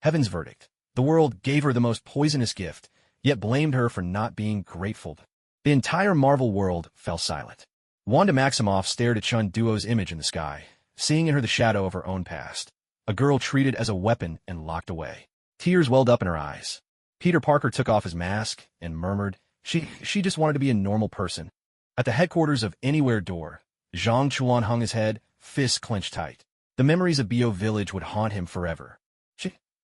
Heaven's verdict: the world gave her the most poisonous gift, yet blamed her for not being grateful. The entire Marvel world fell silent. Wanda Maximoff stared at Chun Duo's image in the sky, seeing in her the shadow of her own past. A girl treated as a weapon and locked away. Tears welled up in her eyes. Peter Parker took off his mask and murmured, She just wanted to be a normal person. At the headquarters of Anywhere Door, Zhang Chuan hung his head, fists clenched tight. The memories of Bo Village would haunt him forever.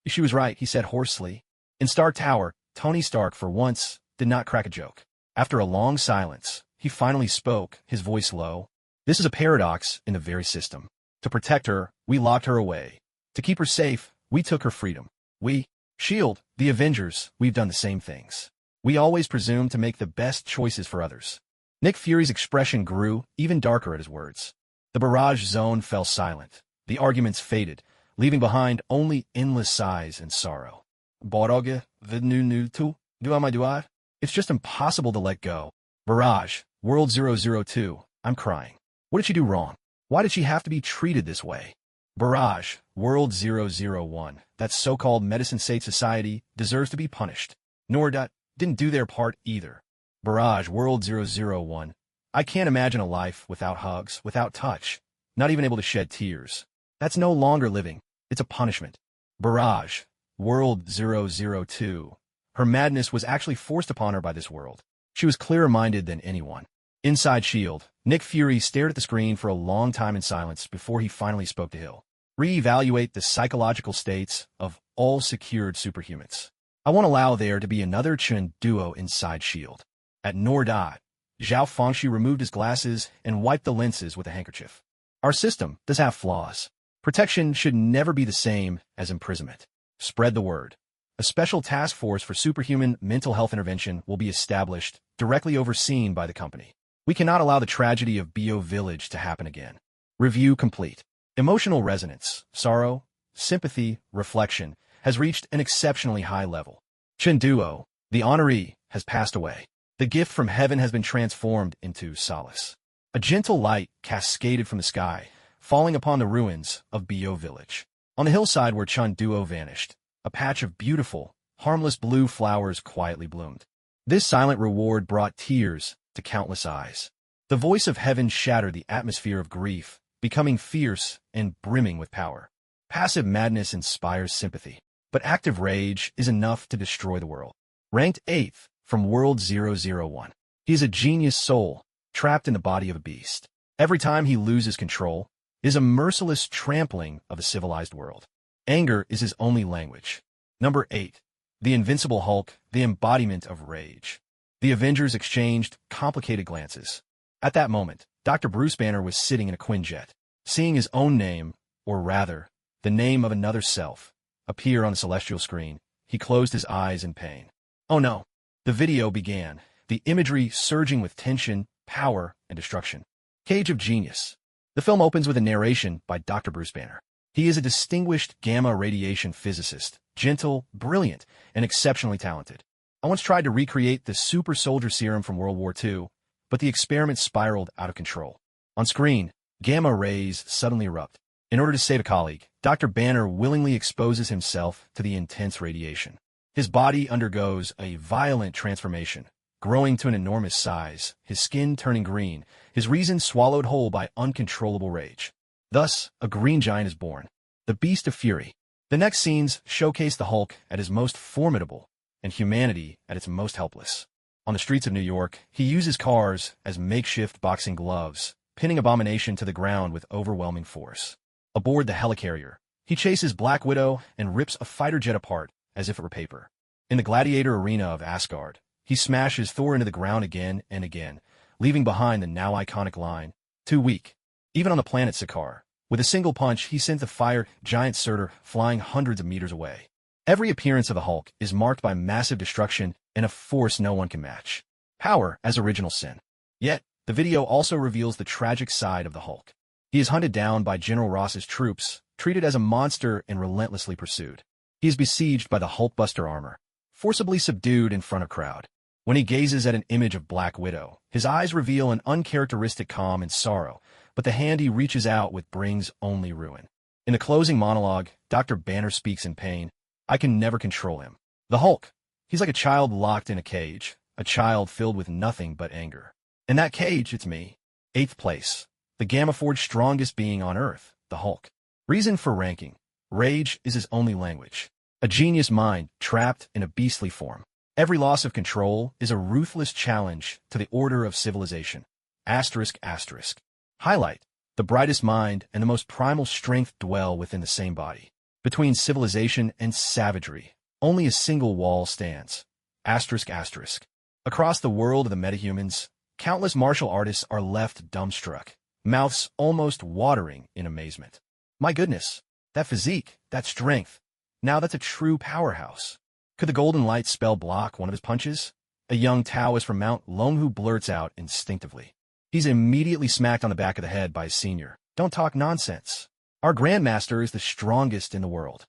She was right, he said hoarsely. In Stark Tower, Tony Stark, for once, did not crack a joke. After a long silence, he finally spoke, his voice low. This is a paradox in the very system. To protect her, we locked her away. To keep her safe, we took her freedom. We, S.H.I.E.L.D., the Avengers, we've done the same things. We always presume to make the best choices for others. Nick Fury's expression grew even darker at his words. The barrage zone fell silent. The arguments faded, leaving behind only endless sighs and sorrow. Borage, vidnu tu, duamai. It's just impossible to let go. Barrage, World 002, I'm crying. What did she do wrong? Why did she have to be treated this way? Barrage, World 001, that so-called Medicine State Society deserves to be punished. Nordat didn't do their part either. Barrage, World 001, I can't imagine a life without hugs, without touch, not even able to shed tears. That's no longer living. It's a punishment. Barrage, World 002. Her madness was actually forced upon her by this world. She was clearer-minded than anyone. Inside S.H.I.E.L.D., Nick Fury stared at the screen for a long time in silence before he finally spoke to Hill. Re-evaluate the psychological states of all secured superhumans. I won't allow there to be another Chun Duo inside S.H.I.E.L.D. At Nordat, Zhao Fangxi removed his glasses and wiped the lenses with a handkerchief. Our system does have flaws. Protection should never be the same as imprisonment. Spread the word. A special task force for superhuman mental health intervention will be established, directly overseen by the company. We cannot allow the tragedy of Bo Village to happen again. Review complete. Emotional resonance, sorrow, sympathy, reflection has reached an exceptionally high level. Chun Duo, the honoree, has passed away. The gift from heaven has been transformed into solace. A gentle light cascaded from the sky, falling upon the ruins of Bo Village. On the hillside where Chun Duo vanished, a patch of beautiful, harmless blue flowers quietly bloomed. This silent reward brought tears to countless eyes. The voice of heaven shattered the atmosphere of grief, becoming fierce and brimming with power. Passive madness inspires sympathy, but active rage is enough to destroy the world. Ranked 8th from World 001. He is a genius soul, trapped in the body of a beast. Every time he loses control, is a merciless trampling of the civilized world. Anger is his only language. Number 8. The Invincible Hulk, the embodiment of rage. The Avengers exchanged complicated glances. At that moment, Dr. Bruce Banner was sitting in a Quinjet, seeing his own name, or rather, the name of another self, appear on the celestial screen. He closed his eyes in pain. Oh no. The video began, the imagery surging with tension, power, and destruction. Cage of Genius. The film opens with a narration by Dr. Bruce Banner. He is a distinguished gamma radiation physicist, gentle, brilliant, and exceptionally talented. I once tried to recreate the super soldier serum from World War II, but the experiment spiraled out of control. On screen, gamma rays suddenly erupt. In order to save a colleague, Dr. Banner willingly exposes himself to the intense radiation. His body undergoes a violent transformation, growing to an enormous size, his skin turning green, his reason swallowed whole by uncontrollable rage. Thus, a green giant is born, the Beast of Fury. The next scenes showcase the Hulk at his most formidable, and humanity at its most helpless. On the streets of New York, he uses cars as makeshift boxing gloves, pinning Abomination to the ground with overwhelming force. Aboard the helicarrier, he chases Black Widow and rips a fighter jet apart as if it were paper. In the gladiator arena of Asgard, he smashes Thor into the ground again and again, leaving behind the now iconic line, "Too weak." Even on the planet Sakaar, with a single punch, he sent the fire giant Surtur flying hundreds of meters away. Every appearance of the Hulk is marked by massive destruction and a force no one can match. Power as original sin. Yet, the The video also reveals the tragic side of the Hulk. He is hunted down by General Ross's troops, treated as a monster and relentlessly pursued. He is besieged by the Hulkbuster armor, forcibly subdued in front of crowd. When he gazes at an image of Black Widow, his eyes reveal an uncharacteristic calm and sorrow, but the hand he reaches out with brings only ruin. In the closing monologue, Dr. Banner speaks in pain. I can never control him. The Hulk. He's like a child locked in a cage, a child filled with nothing but anger. In that cage, it's me. 8th place. The Gamma-Forged strongest being on Earth, the Hulk. Reason for ranking. Rage is his only language. A genius mind trapped in a beastly form. Every loss of control is a ruthless challenge to the order of civilization. Asterisk, asterisk. Highlight. The brightest mind and the most primal strength dwell within the same body. Between civilization and savagery, only a single wall stands. Asterisk, asterisk. Across the world of the metahumans, countless martial artists are left dumbstruck, mouths almost watering in amazement. My goodness, that physique, that strength. Now that's a true powerhouse. Could the golden light spell block one of his punches? A young Taoist from Mount Longhu blurts out instinctively. He's immediately smacked on the back of the head by his senior. Don't talk nonsense. Our Grandmaster is the strongest in the world.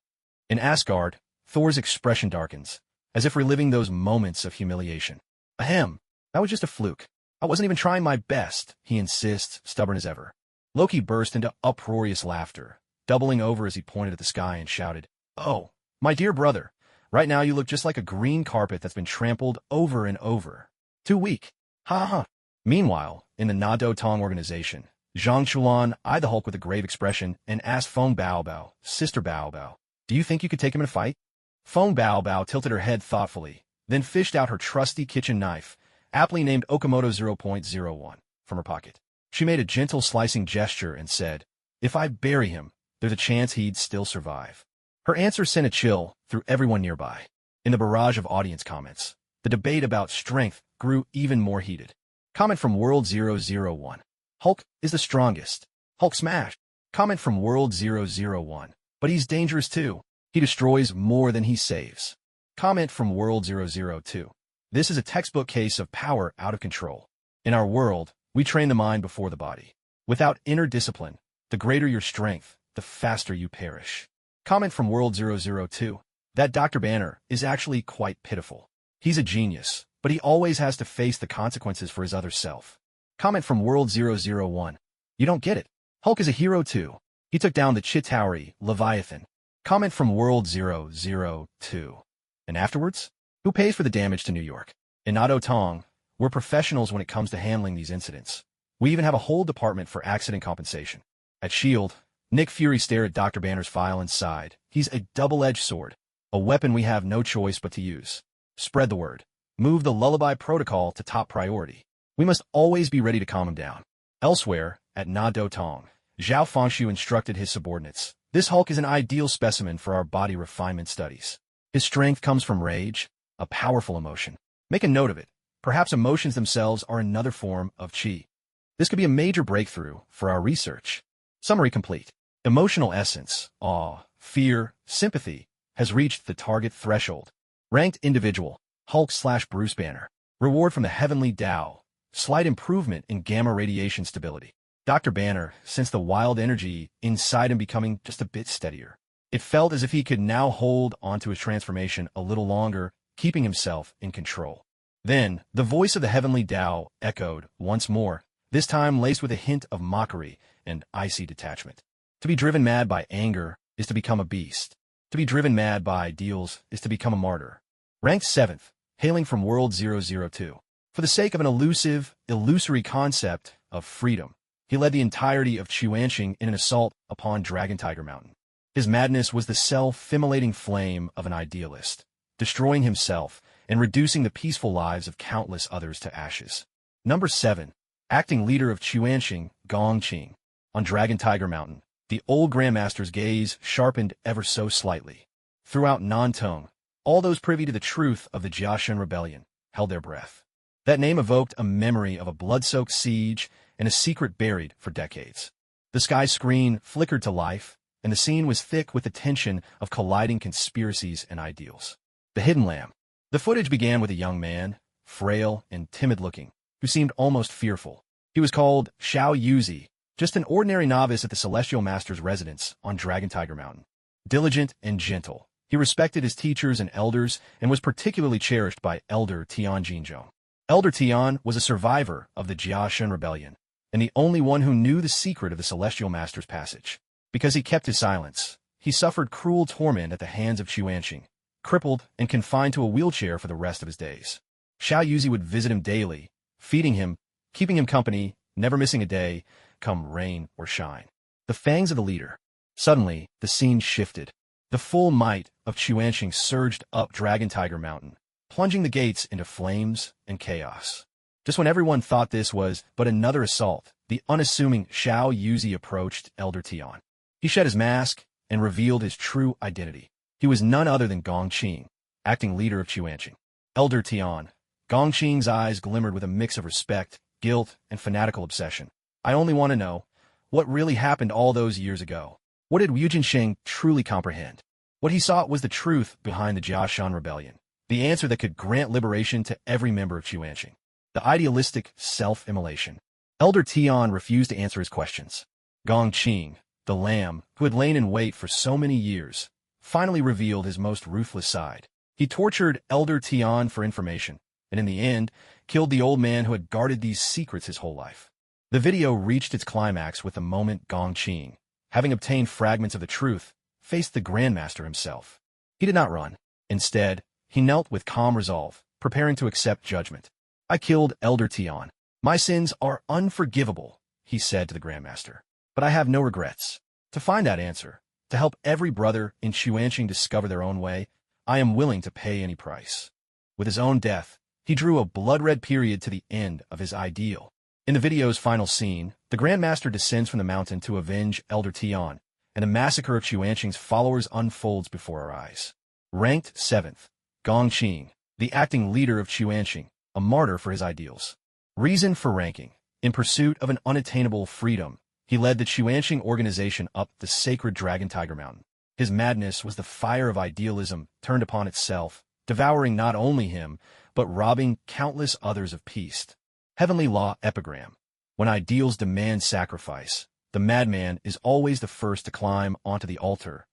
In Asgard, Thor's expression darkens, as if reliving those moments of humiliation. Ahem, that was just a fluke. I wasn't even trying my best, he insists, stubborn as ever. Loki burst into uproarious laughter, doubling over as he pointed at the sky and shouted, Oh, my dear brother, right now you look just like a green carpet that's been trampled over and over. Too weak. Ha ha. Meanwhile, in the Nado Tong organization, Zhang Chuan eyed the Hulk with a grave expression and asked Feng Baobao, Sister Baobao, do you think you could take him in a fight? Feng Baobao tilted her head thoughtfully, then fished out her trusty kitchen knife, aptly named Okamoto 0.01, from her pocket. She made a gentle slicing gesture and said, If I bury him, there's a chance he'd still survive. Her answer sent a chill through everyone nearby. In the barrage of audience comments, the debate about strength grew even more heated. Comment from World 001. Hulk is the strongest. Hulk smash. Comment from World 001. But he's dangerous too. He destroys more than he saves. Comment from World 002. This is a textbook case of power out of control. In our world, we train the mind before the body. Without inner discipline, the greater your strength, the faster you perish. Comment from World 002. That Dr. Banner is actually quite pitiful. He's a genius, but he always has to face the consequences for his other self. Comment from World 001. You don't get it. Hulk is a hero too. He took down the Chitauri, Leviathan. Comment from World 002. And afterwards? Who pays for the damage to New York? In Nado Tong, we're professionals when it comes to handling these incidents. We even have a whole department for accident compensation. At S.H.I.E.L.D., Nick Fury stared at Dr. Banner's file and sighed. He's a double-edged sword, a weapon we have no choice but to use. Spread the word. Move the lullaby protocol to top priority. We must always be ready to calm him down. Elsewhere, at Nado Tong, Zhao Fengshu instructed his subordinates. This Hulk is an ideal specimen for our body refinement studies. His strength comes from rage, a powerful emotion. Make a note of it. Perhaps emotions themselves are another form of qi. This could be a major breakthrough for our research. Summary complete. Emotional essence, awe, fear, sympathy, has reached the target threshold. Ranked individual, Hulk/Bruce Banner. Reward from the heavenly Tao. Slight improvement in gamma radiation stability. Dr. Banner sensed the wild energy inside him becoming just a bit steadier. It felt as if he could now hold onto his transformation a little longer, keeping himself in control. Then, the voice of the heavenly Tao echoed once more, this time laced with a hint of mockery and icy detachment. To be driven mad by anger is to become a beast. To be driven mad by ideals is to become a martyr. Ranked 7th, hailing from World 002. For the sake of an illusory concept of freedom, he led the entirety of Chuanxing in an assault upon Dragon Tiger Mountain. His madness was the self-immolating flame of an idealist, destroying himself and reducing the peaceful lives of countless others to ashes. Number 7. Acting leader of Chuanxing, Gong Qing. On Dragon Tiger Mountain, the old Grandmaster's gaze sharpened ever so slightly. Throughout Nantong, all those privy to the truth of the Jiaxun Rebellion held their breath. That name evoked a memory of a blood-soaked siege and a secret buried for decades. The sky screen flickered to life, and the scene was thick with the tension of colliding conspiracies and ideals. The Hidden Lamb. The footage began with a young man, frail and timid-looking, who seemed almost fearful. He was called Xiao Yuzi, just an ordinary novice at the Celestial Master's residence on Dragon Tiger Mountain. Diligent and gentle, he respected his teachers and elders and was particularly cherished by Elder Tian Jinzhong. Elder Tian was a survivor of the Jiaxun Rebellion, and the only one who knew the secret of the Celestial Master's passage. Because he kept his silence, he suffered cruel torment at the hands of Xuanqing, crippled and confined to a wheelchair for the rest of his days. Xiao Yuzi would visit him daily, feeding him, keeping him company, never missing a day, come rain or shine. The fangs of the leader. Suddenly, the scene shifted. The full might of Xuanqing surged up Dragon Tiger Mountain, plunging the gates into flames and chaos. Just when everyone thought this was but another assault, the unassuming Xiao Yuzi approached Elder Tian. He shed his mask and revealed his true identity. He was none other than Gongqing, acting leader of Xuanqing. Elder Tian. Gongqing's eyes glimmered with a mix of respect, guilt, and fanatical obsession. I only want to know, what really happened all those years ago? What did Wu Jinsheng truly comprehend? What he sought was the truth behind the Jiaxun Rebellion, the answer that could grant liberation to every member of Xuanqing. The idealistic self-immolation. Elder Tian refused to answer his questions. Gongqing, the lamb, who had lain in wait for so many years, finally revealed his most ruthless side. He tortured Elder Tian for information, and in the end, killed the old man who had guarded these secrets his whole life. The video reached its climax with the moment Gongqing, having obtained fragments of the truth, faced the Grandmaster himself. He did not run. Instead, he knelt with calm resolve, preparing to accept judgment. I killed Elder Tian. My sins are unforgivable, he said to the Grandmaster. But I have no regrets. To find that answer, to help every brother in Xuanqing discover their own way, I am willing to pay any price. With his own death, he drew a blood-red period to the end of his ideal. In the video's final scene, the Grandmaster descends from the mountain to avenge Elder Tian, and a massacre of Xuanqing's followers unfolds before our eyes. Ranked 7th, Gongqing, the acting leader of Xuanqing, a martyr for his ideals. Reason for ranking. In pursuit of an unattainable freedom, he led the Xuanqing organization up the sacred Dragon Tiger Mountain. His madness was the fire of idealism turned upon itself, devouring not only him, but robbing countless others of peace. Heavenly Law Epigram. When ideals demand sacrifice, the madman is always the first to climb onto the altar.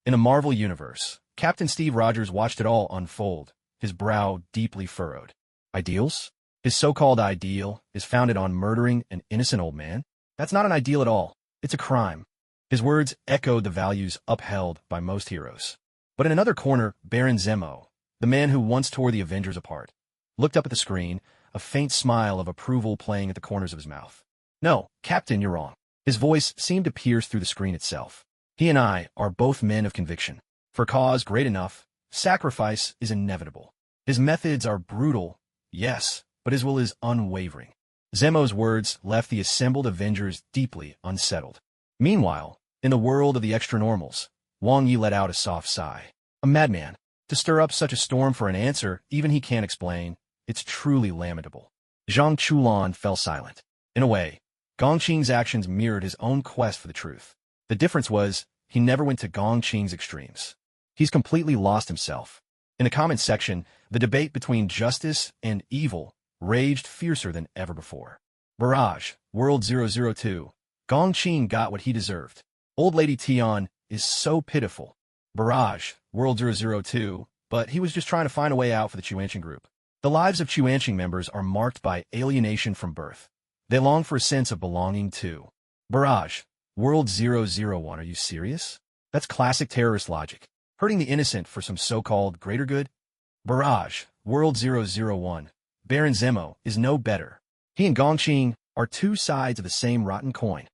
In a Marvel universe, Captain Steve Rogers watched it all unfold, his brow deeply furrowed. Ideals? His so-called ideal is founded on murdering an innocent old man? That's not an ideal at all. It's a crime. His words echoed the values upheld by most heroes. But in another corner, Baron Zemo, the man who once tore the Avengers apart, looked up at the screen, a faint smile of approval playing at the corners of his mouth. No, Captain, you're wrong. His voice seemed to pierce through the screen itself. He and I are both men of conviction. For a cause great enough, sacrifice is inevitable. His methods are brutal, yes, but his will is unwavering. Zemo's words left the assembled Avengers deeply unsettled. Meanwhile, in the world of the extra-normals, Wang Yi let out a soft sigh. A madman. To stir up such a storm for an answer even he can't explain, it's truly lamentable. Zhang Chulan fell silent. In a way, Gongqing's actions mirrored his own quest for the truth. The difference was, he never went to Gongqing's extremes. He's completely lost himself. In the comment section, the debate between justice and evil raged fiercer than ever before. Barrage, World 002. Gongqing got what he deserved. Old Lady Tian is so pitiful. Barrage, World 002, but he was just trying to find a way out for the Xuanqing group. The lives of Xuanqing members are marked by alienation from birth. They long for a sense of belonging too. Barrage, World 001, are you serious? That's classic terrorist logic. Hurting the innocent for some so-called greater good? Barrage, World 001. Baron Zemo is no better. He and Gongqing are two sides of the same rotten coin.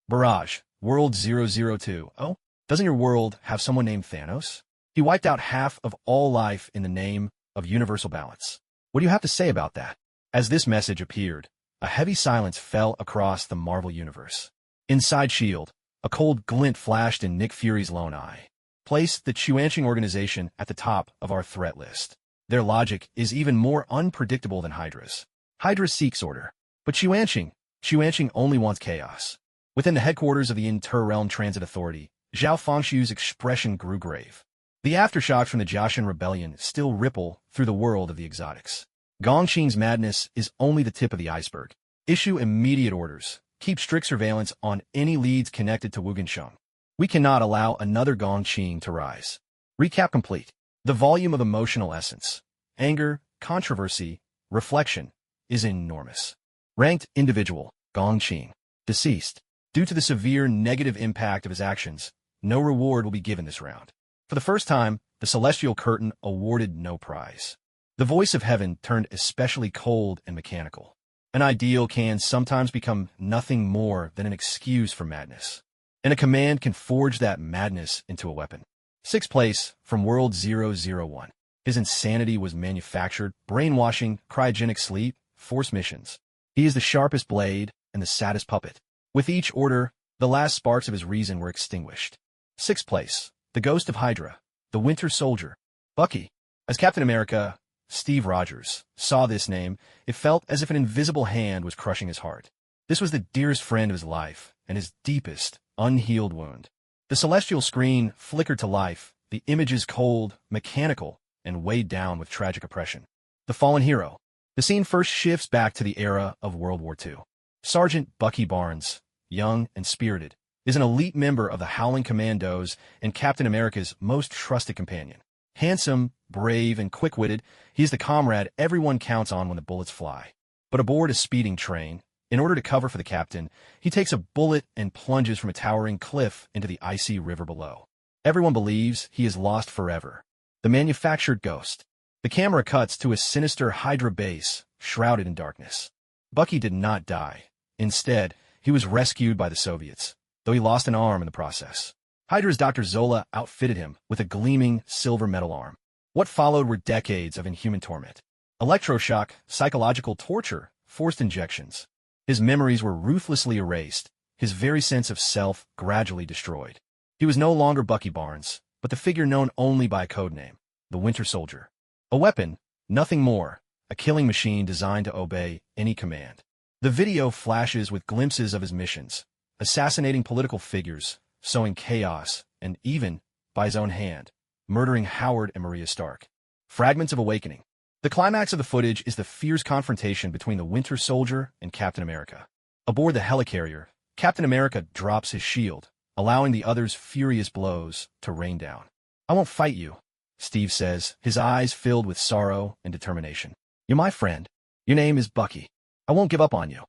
Barrage, World 002. Oh, doesn't your world have someone named Thanos? He wiped out half of all life in the name of universal balance. What do you have to say about that? As this message appeared, a heavy silence fell across the Marvel Universe. Inside S.H.I.E.L.D., a cold glint flashed in Nick Fury's lone eye. Place the Xuanqing organization at the top of our threat list. Their logic is even more unpredictable than Hydra's. Hydra seeks order. But Xuanqing only wants chaos. Within the headquarters of the Inter-Realm Transit Authority, Zhao Fengshu's expression grew grave. The aftershocks from the Jiaxun Rebellion still ripple through the world of the exotics. Gongqing's madness is only the tip of the iceberg. Issue immediate orders. Keep strict surveillance on any leads connected to Wugensheng. We cannot allow another Gongqing to rise. Recap complete. The volume of emotional essence, anger, controversy, reflection, is enormous. Ranked individual, Gongqing, deceased. Due to the severe negative impact of his actions, no reward will be given this round. For the first time, the celestial curtain awarded no prize. The voice of heaven turned especially cold and mechanical. An ideal can sometimes become nothing more than an excuse for madness. And a command can forge that madness into a weapon. Sixth place, from World 001. His insanity was manufactured, brainwashing, cryogenic sleep, force missions. He is the sharpest blade and the saddest puppet. With each order, the last sparks of his reason were extinguished. Sixth place, the Ghost of Hydra, the Winter Soldier, Bucky. As Captain America, Steve Rogers, saw this name, it felt as if an invisible hand was crushing his heart. This was the dearest friend of his life and his deepest, unhealed wound. The celestial screen flickered to life, the images cold, mechanical, and weighed down with tragic oppression. The fallen hero. The scene first shifts back to the era of World War II. Sergeant Bucky Barnes, young and spirited, is an elite member of the Howling Commandos and Captain America's most trusted companion. Handsome, brave, and quick-witted, he is the comrade everyone counts on when the bullets fly. But aboard a speeding train, in order to cover for the captain, he takes a bullet and plunges from a towering cliff into the icy river below. Everyone believes he is lost forever. The manufactured ghost. The camera cuts to a sinister Hydra base, shrouded in darkness. Bucky did not die. Instead, he was rescued by the Soviets, though he lost an arm in the process. Hydra's Dr. Zola outfitted him with a gleaming silver metal arm. What followed were decades of inhuman torment. Electroshock, psychological torture, forced injections. His memories were ruthlessly erased, his very sense of self gradually destroyed. He was no longer Bucky Barnes, but the figure known only by a codename, the Winter Soldier. A weapon, nothing more, a killing machine designed to obey any command. The video flashes with glimpses of his missions, assassinating political figures, sowing chaos, and even, by his own hand, murdering Howard and Maria Stark. Fragments of Awakening. The climax of the footage is the fierce confrontation between the Winter Soldier and Captain America. Aboard the helicarrier, Captain America drops his shield, allowing the other's furious blows to rain down. "I won't fight you," Steve says, his eyes filled with sorrow and determination. "You're my friend. Your name is Bucky. I won't give up on you."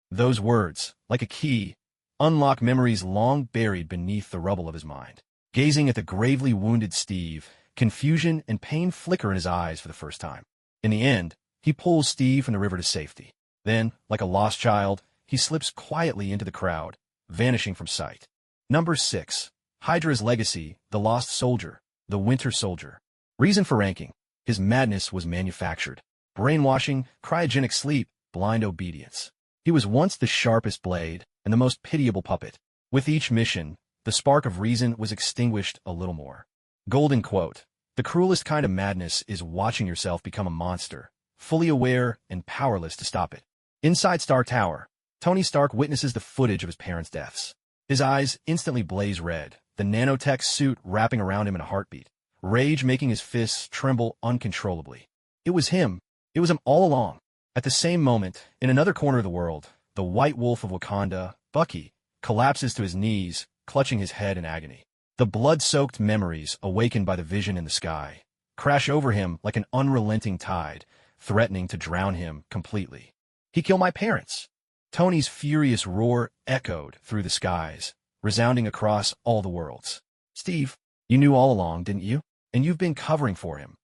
Those words, like a key, unlock memories long buried beneath the rubble of his mind. Gazing at the gravely wounded Steve, confusion and pain flicker in his eyes for the first time. In the end, he pulls Steve from the river to safety. Then, like a lost child, he slips quietly into the crowd, vanishing from sight. Number 6. Hydra's Legacy, the Lost Soldier, the Winter Soldier. Reason for ranking. His madness was manufactured. Brainwashing, cryogenic sleep, blind obedience. He was once the sharpest blade and the most pitiable puppet. With each mission, the spark of reason was extinguished a little more. Golden quote. The cruelest kind of madness is watching yourself become a monster, fully aware and powerless to stop it. Inside Stark Tower, Tony Stark witnesses the footage of his parents' deaths. His eyes instantly blaze red, the nanotech suit wrapping around him in a heartbeat, rage making his fists tremble uncontrollably. It was him. It was him all along. At the same moment, in another corner of the world, the White Wolf of Wakanda, Bucky, collapses to his knees, clutching his head in agony. The blood-soaked memories, awakened by the vision in the sky, crash over him like an unrelenting tide, threatening to drown him completely. "He killed my parents!" Tony's furious roar echoed through the skies, resounding across all the worlds. "Steve, you knew all along, didn't you? And you've been covering for him."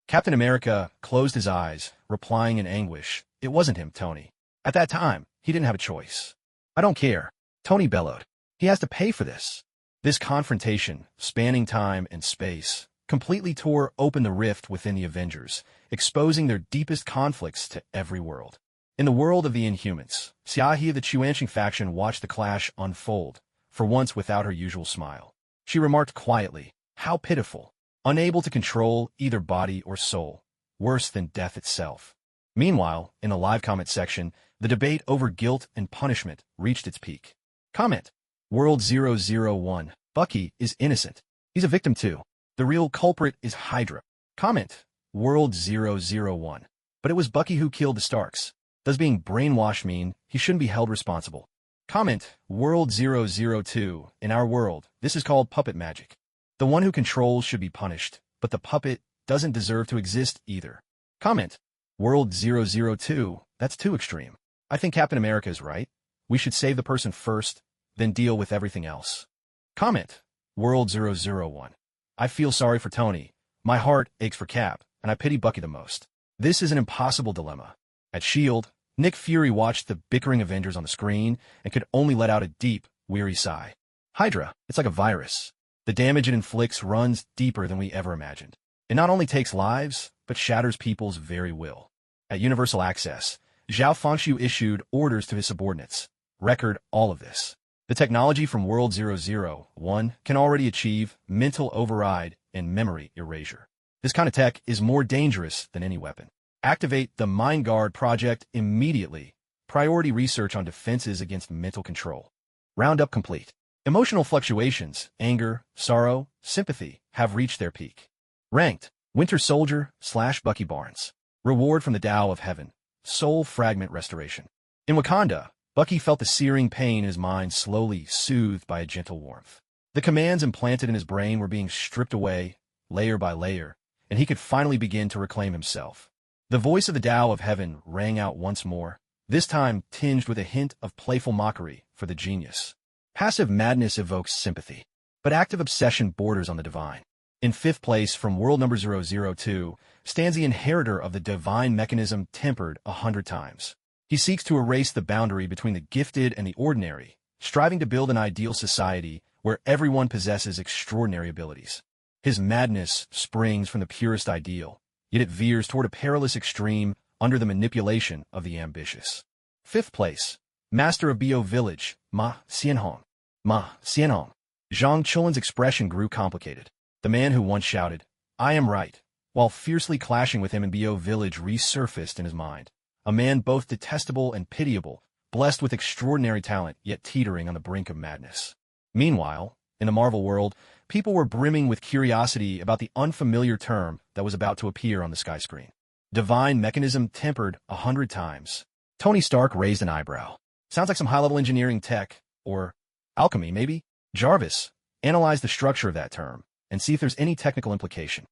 Captain America closed his eyes, replying in anguish, "It wasn't him, Tony. At that time, he didn't have a choice." "I don't care," Tony bellowed. "He has to pay for this." This confrontation, spanning time and space, completely tore open the rift within the Avengers, exposing their deepest conflicts to every world. In the world of the Inhumans, Xiaohe of the Chuanxing faction watched the clash unfold, for once without her usual smile. She remarked quietly, "How pitiful, unable to control either body or soul, worse than death itself." Meanwhile, in the live comment section, the debate over guilt and punishment reached its peak. Comment. World 001. Bucky is innocent. He's a victim too. The real culprit is Hydra. Comment. World 001. But it was Bucky who killed the Starks. Does being brainwashed mean he shouldn't be held responsible? Comment, World 002. In our world, this is called puppet magic. The one who controls should be punished, but the puppet doesn't deserve to exist either. Comment, World 002. That's too extreme. I think Captain America is right. We should save the person first, then deal with everything else. Comment, World 001. I feel sorry for Tony. My heart aches for Cap, and I pity Bucky the most. This is an impossible dilemma. At S.H.I.E.L.D., Nick Fury watched the bickering Avengers on the screen and could only let out a deep, weary sigh. Hydra, it's like a virus. The damage it inflicts runs deeper than we ever imagined. It not only takes lives, but shatters people's very will. At Universal Access, Zhao Fengxiu issued orders to his subordinates. Record all of this. The technology from World 001 can already achieve mental override and memory erasure. This kind of tech is more dangerous than any weapon. Activate the Mind Guard project immediately. Priority research on defenses against mental control. Roundup complete. Emotional fluctuations, anger, sorrow, sympathy, have reached their peak. Ranked, Winter Soldier / Bucky Barnes. Reward from the Tao of Heaven. Soul Fragment Restoration. In Wakanda, Bucky felt the searing pain in his mind slowly soothed by a gentle warmth. The commands implanted in his brain were being stripped away, layer by layer, and he could finally begin to reclaim himself. The voice of the Tao of Heaven rang out once more, this time tinged with a hint of playful mockery for the genius. Passive madness evokes sympathy, but active obsession borders on the divine. In fifth place from world number 002 stands the inheritor of the divine mechanism tempered 100 times. He seeks to erase the boundary between the gifted and the ordinary, striving to build an ideal society where everyone possesses extraordinary abilities. His madness springs from the purest ideal, yet it veers toward a perilous extreme under the manipulation of the ambitious. Fifth place, Master of Bo Village, Ma Xianhong. Ma Xianhong. Zhang Chulin's expression grew complicated. The man who once shouted, "I am right," while fiercely clashing with him in Bo Village resurfaced in his mind. A man both detestable and pitiable, blessed with extraordinary talent, yet teetering on the brink of madness. Meanwhile, in the Marvel world, people were brimming with curiosity about the unfamiliar term that was about to appear on the sky screen. Divine mechanism tempered 100 times. Tony Stark raised an eyebrow. Sounds like some high-level engineering tech, or alchemy, maybe? Jarvis, analyze the structure of that term and see if there's any technical implication.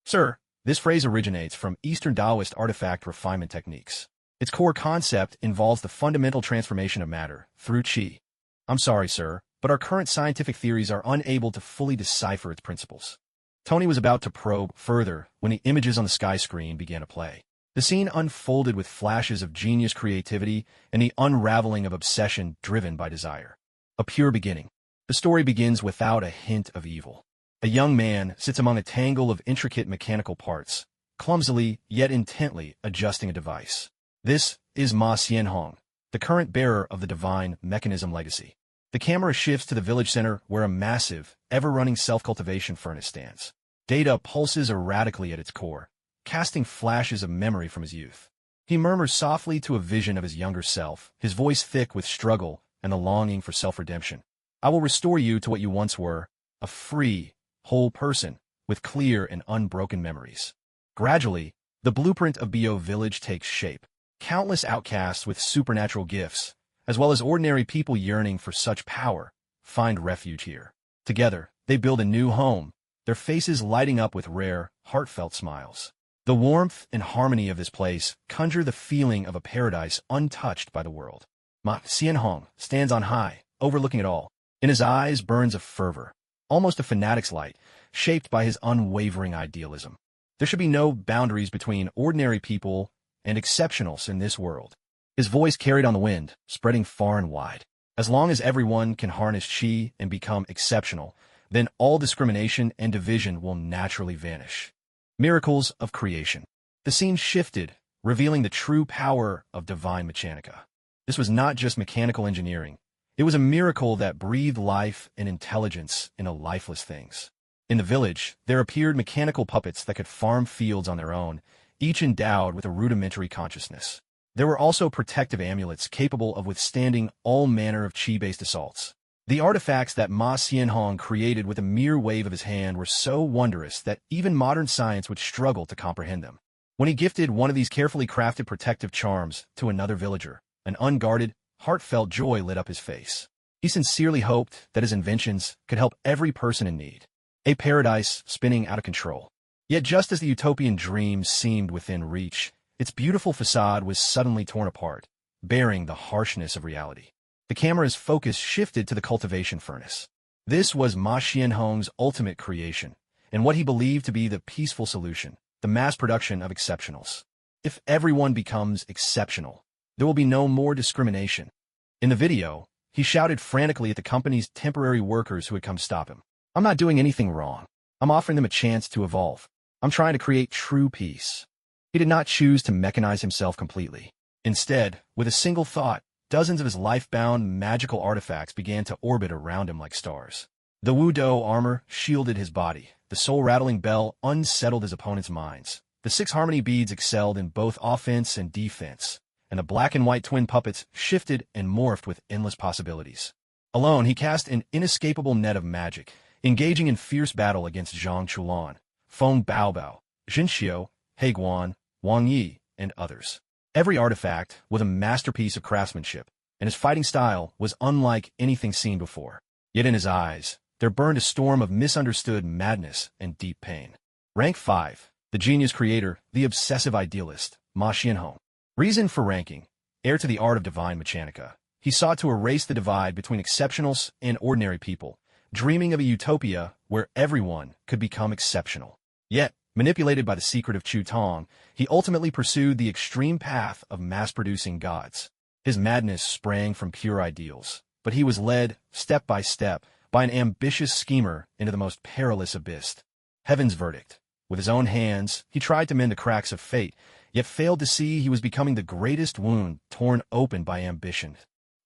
Sir, this phrase originates from Eastern Taoist artifact refinement techniques. Its core concept involves the fundamental transformation of matter through qi. I'm sorry, sir, but our current scientific theories are unable to fully decipher its principles. Tony was about to probe further when the images on the sky screen began to play. The scene unfolded with flashes of genius creativity and the unraveling of obsession driven by desire. A pure beginning. The story begins without a hint of evil. A young man sits among a tangle of intricate mechanical parts, clumsily yet intently adjusting a device. This is Ma Xianhong, the current bearer of the divine mechanism legacy. The camera shifts to the village center where a massive, ever-running self-cultivation furnace stands. Data pulses erratically at its core, casting flashes of memory from his youth. He murmurs softly to a vision of his younger self, his voice thick with struggle and the longing for self-redemption. I will restore you to what you once were, a free, whole person with clear and unbroken memories. Gradually, the blueprint of Bo Village takes shape. Countless outcasts with supernatural gifts, as well as ordinary people yearning for such power, find refuge here. Together, they build a new home, their faces lighting up with rare, heartfelt smiles. The warmth and harmony of this place conjure the feeling of a paradise untouched by the world. Ma Xianhong stands on high, overlooking it all. In his eyes burns a fervor, almost a fanatic's light, shaped by his unwavering idealism. There should be no boundaries between ordinary people and exceptionals in this world. His voice carried on the wind, spreading far and wide. As long as everyone can harness qi and become exceptional, then all discrimination and division will naturally vanish. Miracles of creation. The scene shifted, revealing the true power of divine mechanica. This was not just mechanical engineering. It was a miracle that breathed life and intelligence into lifeless things. In the village, there appeared mechanical puppets that could farm fields on their own, each endowed with a rudimentary consciousness. There were also protective amulets capable of withstanding all manner of qi-based assaults. The artifacts that Ma Xianhong created with a mere wave of his hand were so wondrous that even modern science would struggle to comprehend them. When he gifted one of these carefully crafted protective charms to another villager, an unguarded, heartfelt joy lit up his face. He sincerely hoped that his inventions could help every person in need. A paradise spinning out of control. Yet just as the utopian dream seemed within reach, its beautiful facade was suddenly torn apart, bearing the harshness of reality. The camera's focus shifted to the cultivation furnace. This was Ma Xianhong's ultimate creation, and what he believed to be the peaceful solution, the mass production of exceptionals. If everyone becomes exceptional, there will be no more discrimination. In the video, he shouted frantically at the company's temporary workers who had come stop him. I'm not doing anything wrong. I'm offering them a chance to evolve. I'm trying to create true peace. He did not choose to mechanize himself completely. Instead, with a single thought, dozens of his life-bound magical artifacts began to orbit around him like stars. The Wu-Do armor shielded his body. The soul-rattling bell unsettled his opponent's minds. The 6 harmony beads excelled in both offense and defense, and the black and white twin puppets shifted and morphed with endless possibilities. Alone, he cast an inescapable net of magic, engaging in fierce battle against Zhang Chulan, Feng Baobao, Jinxiu, Heiguan, Wang Yi, and others. Every artifact was a masterpiece of craftsmanship, and his fighting style was unlike anything seen before. Yet in his eyes, there burned a storm of misunderstood madness and deep pain. Rank 5. The genius creator, the obsessive idealist, Ma Xianhong. Reason for ranking. Heir to the art of divine mechanica, he sought to erase the divide between exceptionals and ordinary people, dreaming of a utopia where everyone could become exceptional. Yet, manipulated by the secret of Chu Tong, he ultimately pursued the extreme path of mass-producing gods. His madness sprang from pure ideals, but he was led, step by step, by an ambitious schemer into the most perilous abyss. Heaven's verdict. With his own hands, he tried to mend the cracks of fate, yet failed to see he was becoming the greatest wound torn open by ambition.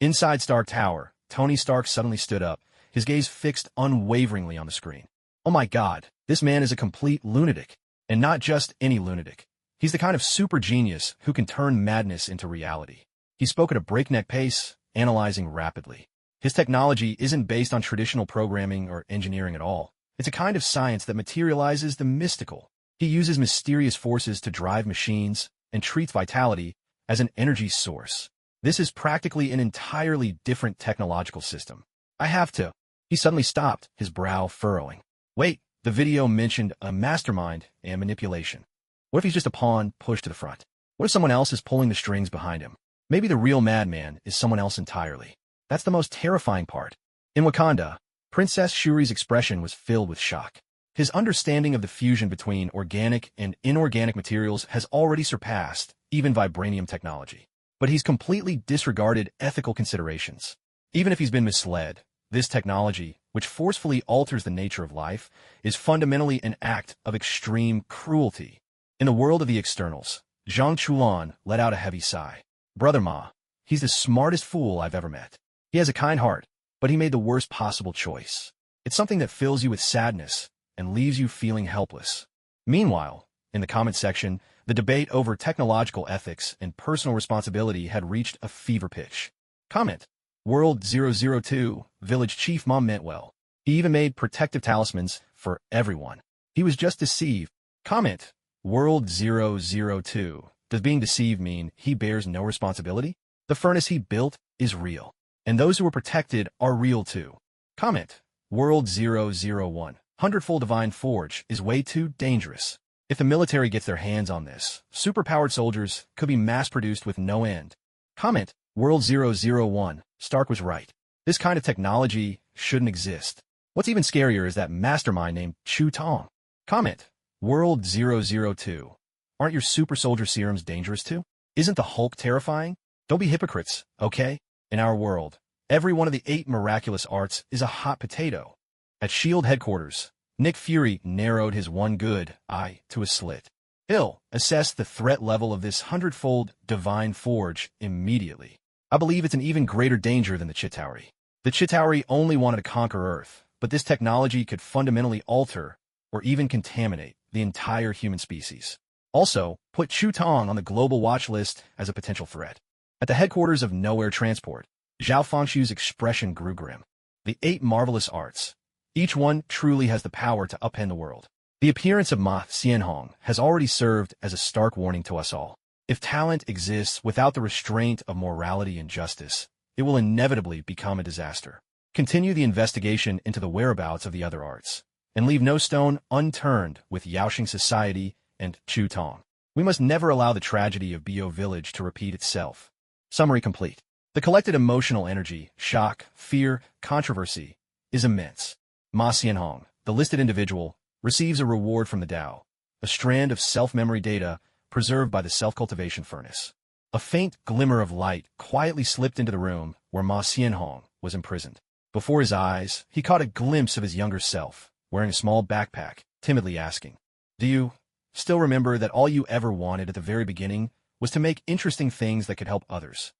Inside Stark Tower, Tony Stark suddenly stood up, his gaze fixed unwaveringly on the screen. Oh my God, this man is a complete lunatic. And not just any lunatic. He's the kind of super genius who can turn madness into reality. He spoke at a breakneck pace, analyzing rapidly. His technology isn't based on traditional programming or engineering at all. It's a kind of science that materializes the mystical. He uses mysterious forces to drive machines and treats vitality as an energy source. This is practically an entirely different technological system. I have to. He suddenly stopped, his brow furrowing. Wait. The video mentioned a mastermind and manipulation. What if he's just a pawn pushed to the front? What if someone else is pulling the strings behind him? Maybe the real madman is someone else entirely. That's the most terrifying part. In Wakanda, Princess Shuri's expression was filled with shock. His understanding of the fusion between organic and inorganic materials has already surpassed even vibranium technology. But he's completely disregarded ethical considerations. Even if he's been misled, this technology, which forcefully alters the nature of life, is fundamentally an act of extreme cruelty. In the world of the externals, Zhang Chulan let out a heavy sigh. Brother Ma, he's the smartest fool I've ever met. He has a kind heart, but he made the worst possible choice. It's something that fills you with sadness and leaves you feeling helpless. Meanwhile, in the comment section, the debate over technological ethics and personal responsibility had reached a fever pitch. Comment. World 002, Village Chief Mom meant well. He even made protective talismans for everyone. He was just deceived. Comment. World 002, does being deceived mean he bears no responsibility? The furnace he built is real, and those who were protected are real too. Comment. World 001, Hundredfold Divine Forge is way too dangerous. If the military gets their hands on this, superpowered soldiers could be mass-produced with no end. Comment. World 001, Stark was right. This kind of technology shouldn't exist. What's even scarier is that mastermind named Chu Tong. Comment. World 002, aren't your super soldier serums dangerous too? Isn't the Hulk terrifying? Don't be hypocrites, okay? In our world, every one of the 8 miraculous arts is a hot potato. At S.H.I.E.L.D. headquarters, Nick Fury narrowed his one good eye to a slit. Hill assessed the threat level of this hundredfold divine forge immediately. I believe it's an even greater danger than the Chitauri. The Chitauri only wanted to conquer Earth, but this technology could fundamentally alter or even contaminate the entire human species. Also, put Chu Tong on the global watch list as a potential threat. At the headquarters of Nowhere Transport, Zhao Fengshu's expression grew grim. The 8 marvelous arts. Each one truly has the power to upend the world. The appearance of Ma Xianhong has already served as a stark warning to us all. If talent exists without the restraint of morality and justice, it will inevitably become a disaster. Continue the investigation into the whereabouts of the other arts, and leave no stone unturned with Yaoxing Society and Chu Tong. We must never allow the tragedy of Bo Village to repeat itself. Summary complete. The collected emotional energy, shock, fear, controversy, is immense. Ma Xianhong, the listed individual, receives a reward from the Tao, a strand of self-memory data preserved by the self-cultivation furnace. A faint glimmer of light quietly slipped into the room where Ma Xianhong was imprisoned. Before his eyes, he caught a glimpse of his younger self, wearing a small backpack, timidly asking, "Do you still remember that all you ever wanted at the very beginning was to make interesting things that could help others?"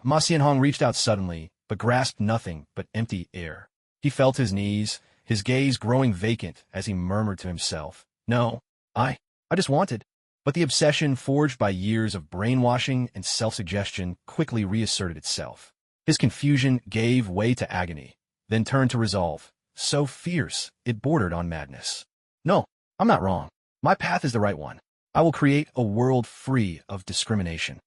Ma Xianhong reached out suddenly, but grasped nothing but empty air. He felt his knees, his gaze growing vacant as he murmured to himself, "No, I just wanted." But the obsession forged by years of brainwashing and self-suggestion quickly reasserted itself. His confusion gave way to agony, then turned to resolve, so fierce it bordered on madness. "No, I'm not wrong. My path is the right one. I will create a world free of discrimination."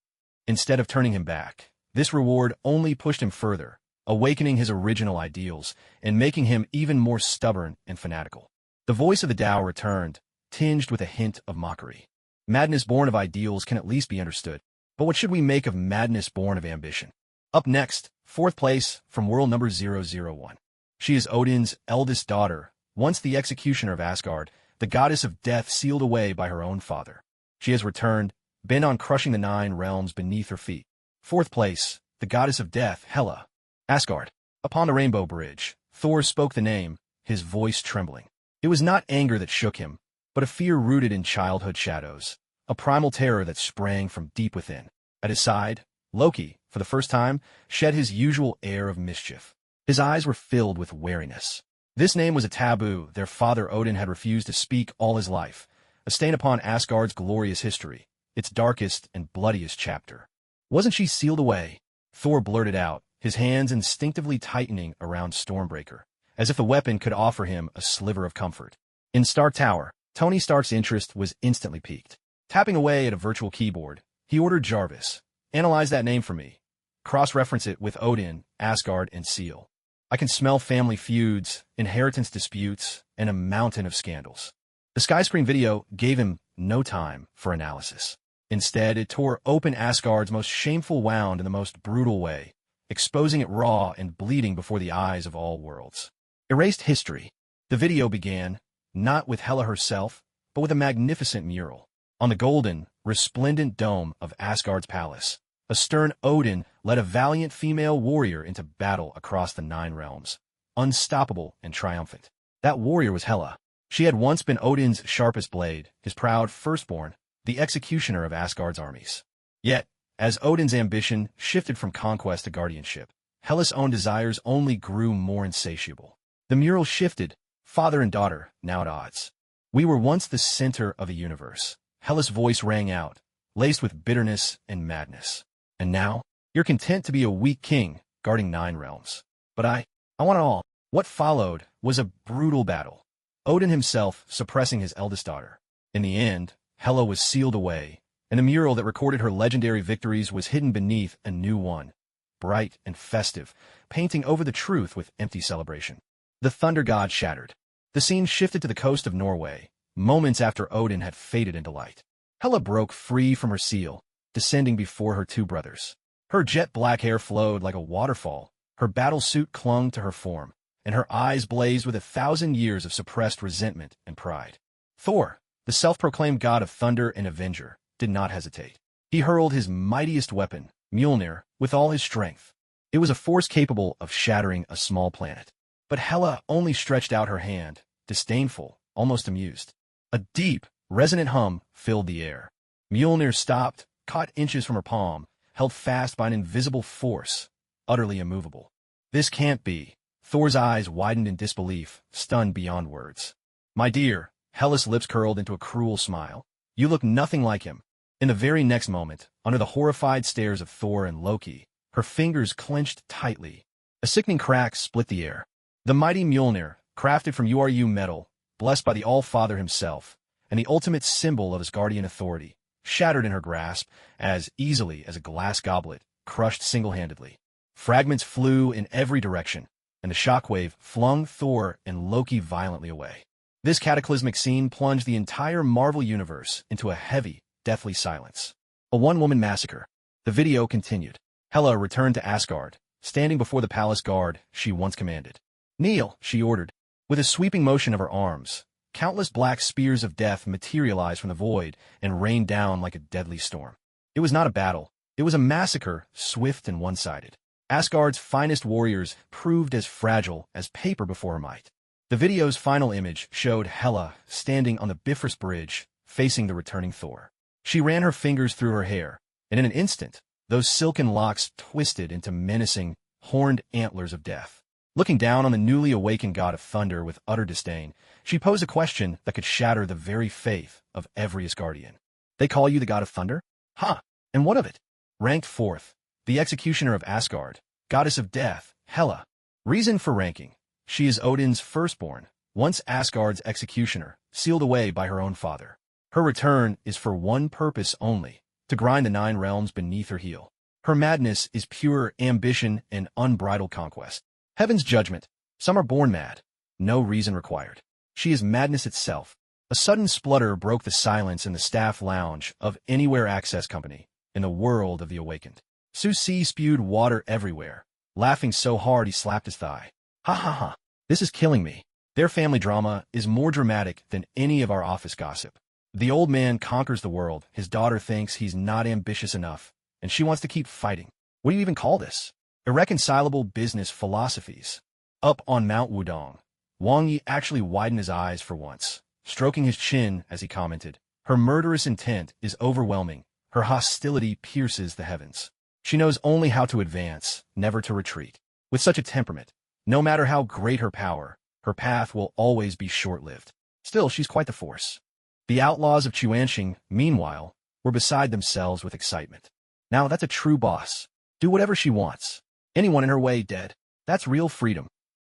Instead of turning him back, this reward only pushed him further, awakening his original ideals and making him even more stubborn and fanatical. The voice of the Tao returned, tinged with a hint of mockery. Madness born of ideals can at least be understood, but what should we make of madness born of ambition? Up next, 4th place from world number 001. She is Odin's eldest daughter, once the executioner of Asgard, the goddess of death sealed away by her own father. She has returned, bent on crushing the 9 realms beneath her feet. 4th place, the goddess of death, Hela. Asgard. Upon the Rainbow Bridge, Thor spoke the name, his voice trembling. It was not anger that shook him, but a fear rooted in childhood shadows, a primal terror that sprang from deep within. At his side, Loki, for the first time, shed his usual air of mischief. His eyes were filled with wariness. This name was a taboo their father Odin had refused to speak all his life, a stain upon Asgard's glorious history, its darkest and bloodiest chapter. "Wasn't she sealed away?" Thor blurted out, his hands instinctively tightening around Stormbreaker, as if the weapon could offer him a sliver of comfort. In Stark Tower, Tony Stark's interest was instantly piqued. Tapping away at a virtual keyboard, he ordered Jarvis, "Analyze that name for me. Cross-reference it with Odin, Asgard, and Seal. I can smell family feuds, inheritance disputes, and a mountain of scandals." The Skyscreen video gave him no time for analysis. Instead, it tore open Asgard's most shameful wound in the most brutal way, exposing it raw and bleeding before the eyes of all worlds. Erased history. The video began, not with Hela herself, but with a magnificent mural. On the golden, resplendent dome of Asgard's palace, a stern Odin led a valiant female warrior into battle across the 9 realms, unstoppable and triumphant. That warrior was Hela. She had once been Odin's sharpest blade, his proud firstborn, the executioner of Asgard's armies. Yet, as Odin's ambition shifted from conquest to guardianship, Hela's own desires only grew more insatiable. The mural shifted, father and daughter now at odds. "We were once the center of a universe," Hela's voice rang out, laced with bitterness and madness. "And now, you're content to be a weak king, guarding 9 realms. But I want it all." What followed was a brutal battle, Odin himself suppressing his eldest daughter. In the end, Hela was sealed away, and the mural that recorded her legendary victories was hidden beneath a new one, bright and festive, painting over the truth with empty celebration. The thunder god shattered. The scene shifted to the coast of Norway, moments after Odin had faded into light. Hela broke free from her seal, descending before her 2 brothers. Her jet-black hair flowed like a waterfall, her battle suit clung to her form, and her eyes blazed with 1,000 years of suppressed resentment and pride. Thor, the self-proclaimed god of thunder and avenger, did not hesitate. He hurled his mightiest weapon, Mjolnir, with all his strength. It was a force capable of shattering a small planet. But Hela only stretched out her hand, disdainful, almost amused. A deep, resonant hum filled the air. Mjolnir stopped, caught inches from her palm, held fast by an invisible force, utterly immovable. "This can't be." Thor's eyes widened in disbelief, stunned beyond words. "My dear," Hela's lips curled into a cruel smile, "you look nothing like him." In the very next moment, under the horrified stares of Thor and Loki, her fingers clenched tightly. A sickening crack split the air. The mighty Mjolnir, crafted from URU metal, blessed by the All-Father himself, and the ultimate symbol of his guardian authority, shattered in her grasp as easily as a glass goblet, crushed single-handedly. Fragments flew in every direction, and the shockwave flung Thor and Loki violently away. This cataclysmic scene plunged the entire Marvel universe into a heavy, deathly silence. A one-woman massacre. The video continued. Hela returned to Asgard, standing before the palace guard she once commanded. "Kneel," she ordered. With a sweeping motion of her arms, countless black spears of death materialized from the void and rained down like a deadly storm. It was not a battle. It was a massacre, swift and one-sided. Asgard's finest warriors proved as fragile as paper before her might. The video's final image showed Hela standing on the Bifrost Bridge, facing the returning Thor. She ran her fingers through her hair, and in an instant, those silken locks twisted into menacing, horned antlers of death. Looking down on the newly awakened god of thunder with utter disdain, she posed a question that could shatter the very faith of every Asgardian. "They call you the god of thunder? Ha! And what of it?" Ranked 4th, the executioner of Asgard, goddess of death, Hela. Reason for ranking. She is Odin's firstborn, once Asgard's executioner, sealed away by her own father. Her return is for one purpose only, to grind the 9 realms beneath her heel. Her madness is pure ambition and unbridled conquest. Heaven's judgment. Some are born mad. No reason required. She is madness itself. A sudden splutter broke the silence in the staff lounge of Anywhere Access Company, in the world of the awakened. Susie spewed water everywhere, laughing so hard he slapped his thigh. "Ha ha ha. This is killing me. Their family drama is more dramatic than any of our office gossip. The old man conquers the world, his daughter thinks he's not ambitious enough, and she wants to keep fighting. What do you even call this? Irreconcilable business philosophies." Up on Mount Wudong, Wang Yi actually widened his eyes for once, stroking his chin as he commented, "Her murderous intent is overwhelming. Her hostility pierces the heavens. She knows only how to advance, never to retreat. With such a temperament, no matter how great her power, her path will always be short-lived. Still, she's quite the force." The outlaws of Chuanxing, meanwhile, were beside themselves with excitement. Now that's a true boss. Do whatever she wants. Anyone in her way dead. That's real freedom.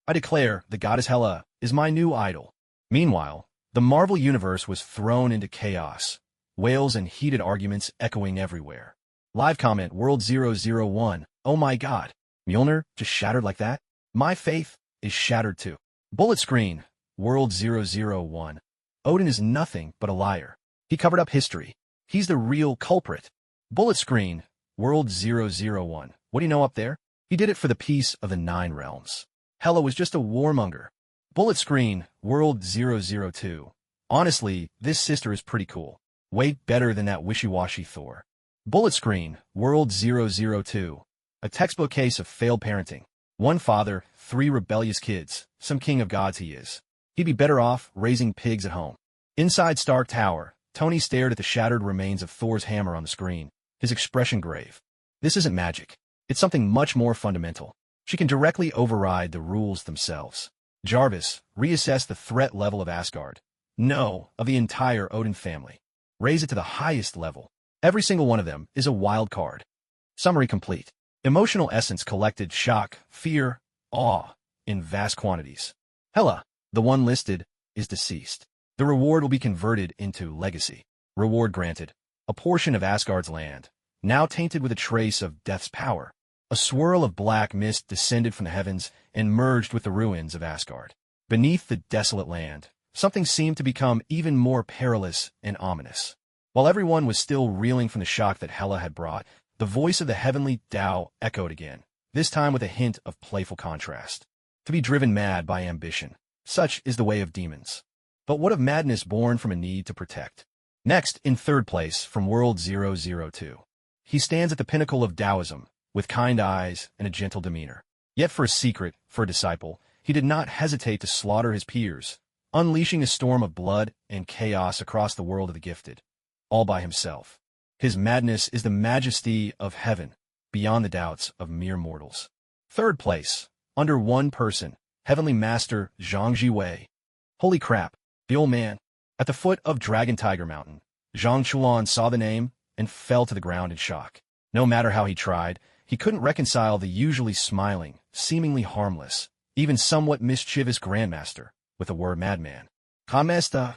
I declare the goddess Hela is my new idol. Meanwhile, the Marvel Universe was thrown into chaos, wails and heated arguments echoing everywhere. Live comment World 001, "Oh my god, Mjolnir just shattered like that? My faith is shattered too." Bullet screen World 001, "Odin is nothing but a liar. He covered up history. He's the real culprit." Bullet screen World 001, "What do you know up there? He did it for the peace of the 9 realms. Hela was just a warmonger." Bullet screen World 002, "Honestly, this sister is pretty cool. Way better than that wishy-washy Thor." Bullet screen World 002, "A textbook case of failed parenting. One father, 3 rebellious kids, some king of gods he is. He'd be better off raising pigs at home." Inside Stark Tower, Tony stared at the shattered remains of Thor's hammer on the screen, his expression grave. This isn't magic. It's something much more fundamental. She can directly override the rules themselves. Jarvis, reassess the threat level of Asgard. No, of the entire Odin family. Raise it to the highest level. Every single one of them is a wild card. Summary complete. Emotional essence collected: shock, fear, awe, in vast quantities. Hela, the one listed, is deceased. The reward will be converted into legacy. Reward granted: a portion of Asgard's land, now tainted with a trace of death's power. A swirl of black mist descended from the heavens and merged with the ruins of Asgard. Beneath the desolate land, something seemed to become even more perilous and ominous. While everyone was still reeling from the shock that Hela had brought, the voice of the heavenly Tao echoed again, this time with a hint of playful contrast. To be driven mad by ambition, such is the way of demons. But what of madness born from a need to protect? Next, in 3rd place, from World 002. He stands at the pinnacle of Taoism, with kind eyes and a gentle demeanor. Yet for a secret, for a disciple, he did not hesitate to slaughter his peers, unleashing a storm of blood and chaos across the world of the gifted, all by himself. His madness is the majesty of heaven, beyond the doubts of mere mortals. 3rd place, under one person, Heavenly Master Zhang Jiwei. Holy crap, the old man. At the foot of Dragon Tiger Mountain, Zhang Chuan saw the name and fell to the ground in shock. No matter how he tried, he couldn't reconcile the usually smiling, seemingly harmless, even somewhat mischievous Grandmaster with the word madman. Come esta?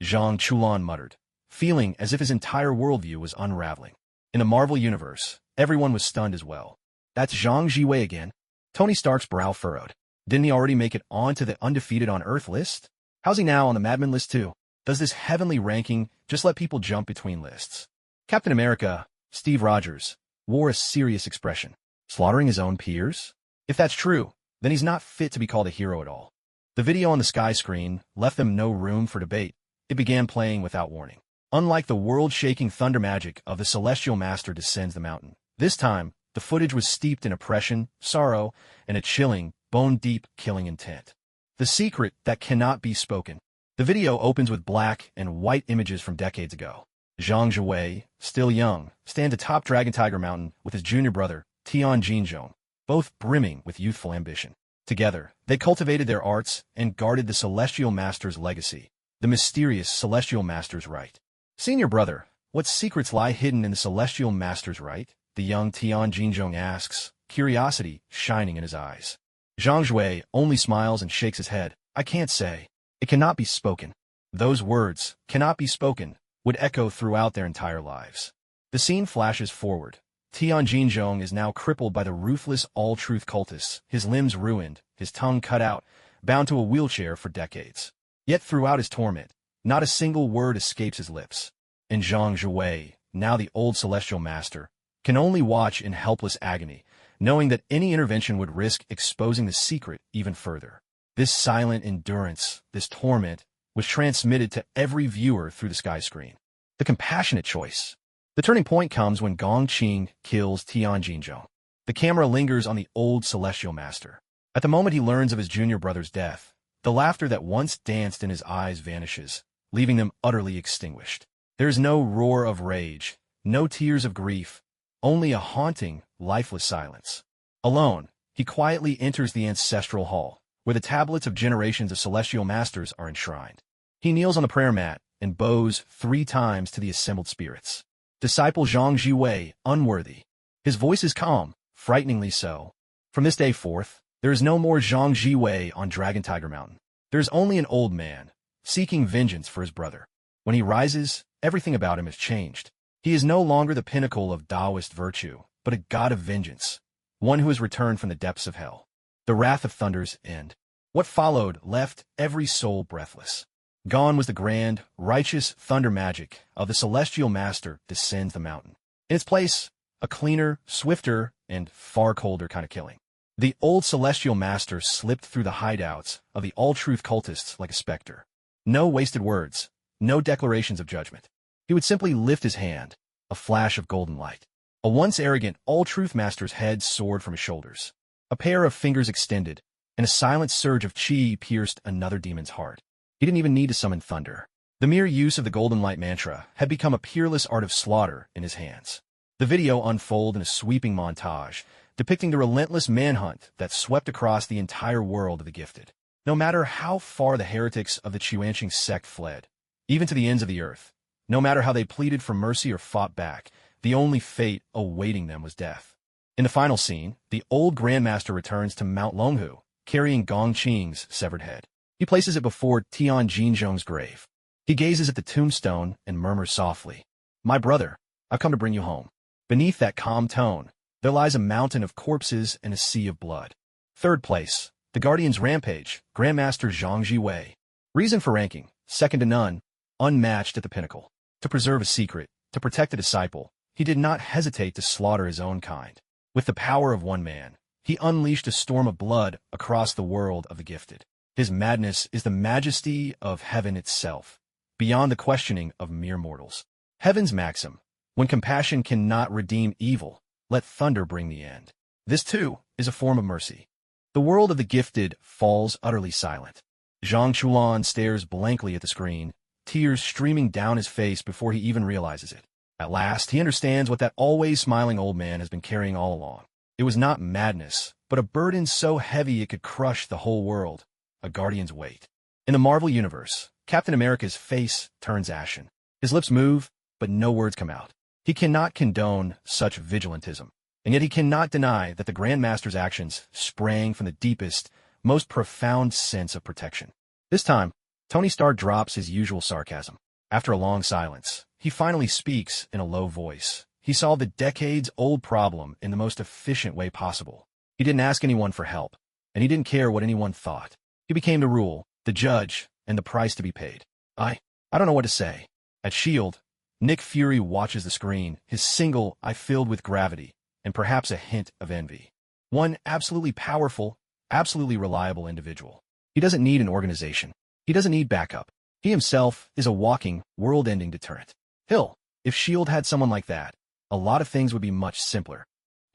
Zhang Chulan muttered, feeling as if his entire worldview was unraveling. In the Marvel Universe, everyone was stunned as well. That's Zhang Jiwei again? Tony Stark's brow furrowed. Didn't he already make it onto the undefeated on Earth list? How's he now on the Madman list too? Does this heavenly ranking just let people jump between lists? Captain America, Steve Rogers, wore a serious expression. Slaughtering his own peers? If that's true, then he's not fit to be called a hero at all. The video on the sky screen left them no room for debate. It began playing without warning. Unlike the world-shaking thunder magic of the Celestial Master descends the mountain, this time, the footage was steeped in oppression, sorrow, and a chilling, bone-deep killing intent. The secret that cannot be spoken. The video opens with black and white images from decades ago. Zhang Jiwei, still young, stands atop Dragon Tiger Mountain with his junior brother, Tian Jinzhong, both brimming with youthful ambition. Together, they cultivated their arts and guarded the Celestial Master's legacy, the mysterious Celestial Master's right. Senior brother, what secrets lie hidden in the Celestial Master's right? The young Tian Jinzhong asks, curiosity shining in his eyes. Zhang Jiwei only smiles and shakes his head. I can't say. It cannot be spoken. Those words, cannot be spoken, would echo throughout their entire lives. The scene flashes forward. Tian Jinzhong is now crippled by the ruthless all-truth cultists, his limbs ruined, his tongue cut out, bound to a wheelchair for decades. Yet throughout his torment, not a single word escapes his lips. And Zhang Jiwei, now the old Celestial Master, can only watch in helpless agony, knowing that any intervention would risk exposing the secret even further. This silent endurance, this torment, was transmitted to every viewer through the sky screen. The compassionate choice. The turning point comes when Gong Qing kills Tian Jinzhong. The camera lingers on the old Celestial Master. At the moment he learns of his junior brother's death, the laughter that once danced in his eyes vanishes, leaving them utterly extinguished. There is no roar of rage, no tears of grief, only a haunting, lifeless silence. Alone, he quietly enters the ancestral hall, where the tablets of generations of Celestial Masters are enshrined. He kneels on the prayer mat and bows 3 times to the assembled spirits. Disciple Zhang Jiwei, unworthy. His voice is calm, frighteningly so. From this day forth, there is no more Zhang Jiwei on Dragon Tiger Mountain. There is only an old man, seeking vengeance for his brother. When he rises, everything about him has changed. He is no longer the pinnacle of Taoist virtue, but a god of vengeance, one who has returned from the depths of hell. The wrath of thunder's end. What followed left every soul breathless. Gone was the grand, righteous thunder magic of the Celestial Master descends the mountain. In its place, a cleaner, swifter, and far colder kind of killing. The old Celestial Master slipped through the hideouts of the all-truth cultists like a specter. No wasted words, no declarations of judgment. He would simply lift his hand, a flash of golden light. A once arrogant all-truth master's head soared from his shoulders. A pair of fingers extended, and a silent surge of chi pierced another demon's heart. He didn't even need to summon thunder. The mere use of the golden light mantra had become a peerless art of slaughter in his hands. The video unfolded in a sweeping montage, depicting the relentless manhunt that swept across the entire world of the gifted. No matter how far the heretics of the Chuanqing sect fled, even to the ends of the earth, no matter how they pleaded for mercy or fought back, the only fate awaiting them was death. In the final scene, the old Grandmaster returns to Mount Longhu, carrying Gong Qing's severed head. He places it before Tian Jinzhong's grave. He gazes at the tombstone and murmurs softly, "My brother, I've come to bring you home." Beneath that calm tone, there lies a mountain of corpses and a sea of blood. Third place, the Guardian's Rampage, Grandmaster Zhang Jiwei. Reason for ranking, second to none, unmatched at the pinnacle. To preserve a secret, to protect a disciple, he did not hesitate to slaughter his own kind. With the power of one man, he unleashed a storm of blood across the world of the gifted. His madness is the majesty of heaven itself, beyond the questioning of mere mortals. Heaven's maxim, when compassion cannot redeem evil, let thunder bring the end. This, too, is a form of mercy. The world of the gifted falls utterly silent. Zhang Chulan stares blankly at the screen, tears streaming down his face before he even realizes it. At last, he understands what that always smiling old man has been carrying all along. It was not madness, but a burden so heavy it could crush the whole world, a guardian's weight. In the Marvel Universe, Captain America's face turns ashen. His lips move, but no words come out. He cannot condone such vigilantism, and yet he cannot deny that the Grandmaster's actions sprang from the deepest, most profound sense of protection. This time, Tony Stark drops his usual sarcasm. After a long silence, he finally speaks in a low voice. He solved the decades-old problem in the most efficient way possible. He didn't ask anyone for help, and he didn't care what anyone thought. He became the rule, the judge, and the price to be paid. I don't know what to say. At S.H.I.E.L.D., Nick Fury watches the screen, his single eye filled with gravity, and perhaps a hint of envy. One absolutely powerful, absolutely reliable individual. He doesn't need an organization. He doesn't need backup. He himself is a walking, world-ending deterrent. Hill, if S.H.I.E.L.D. had someone like that, a lot of things would be much simpler.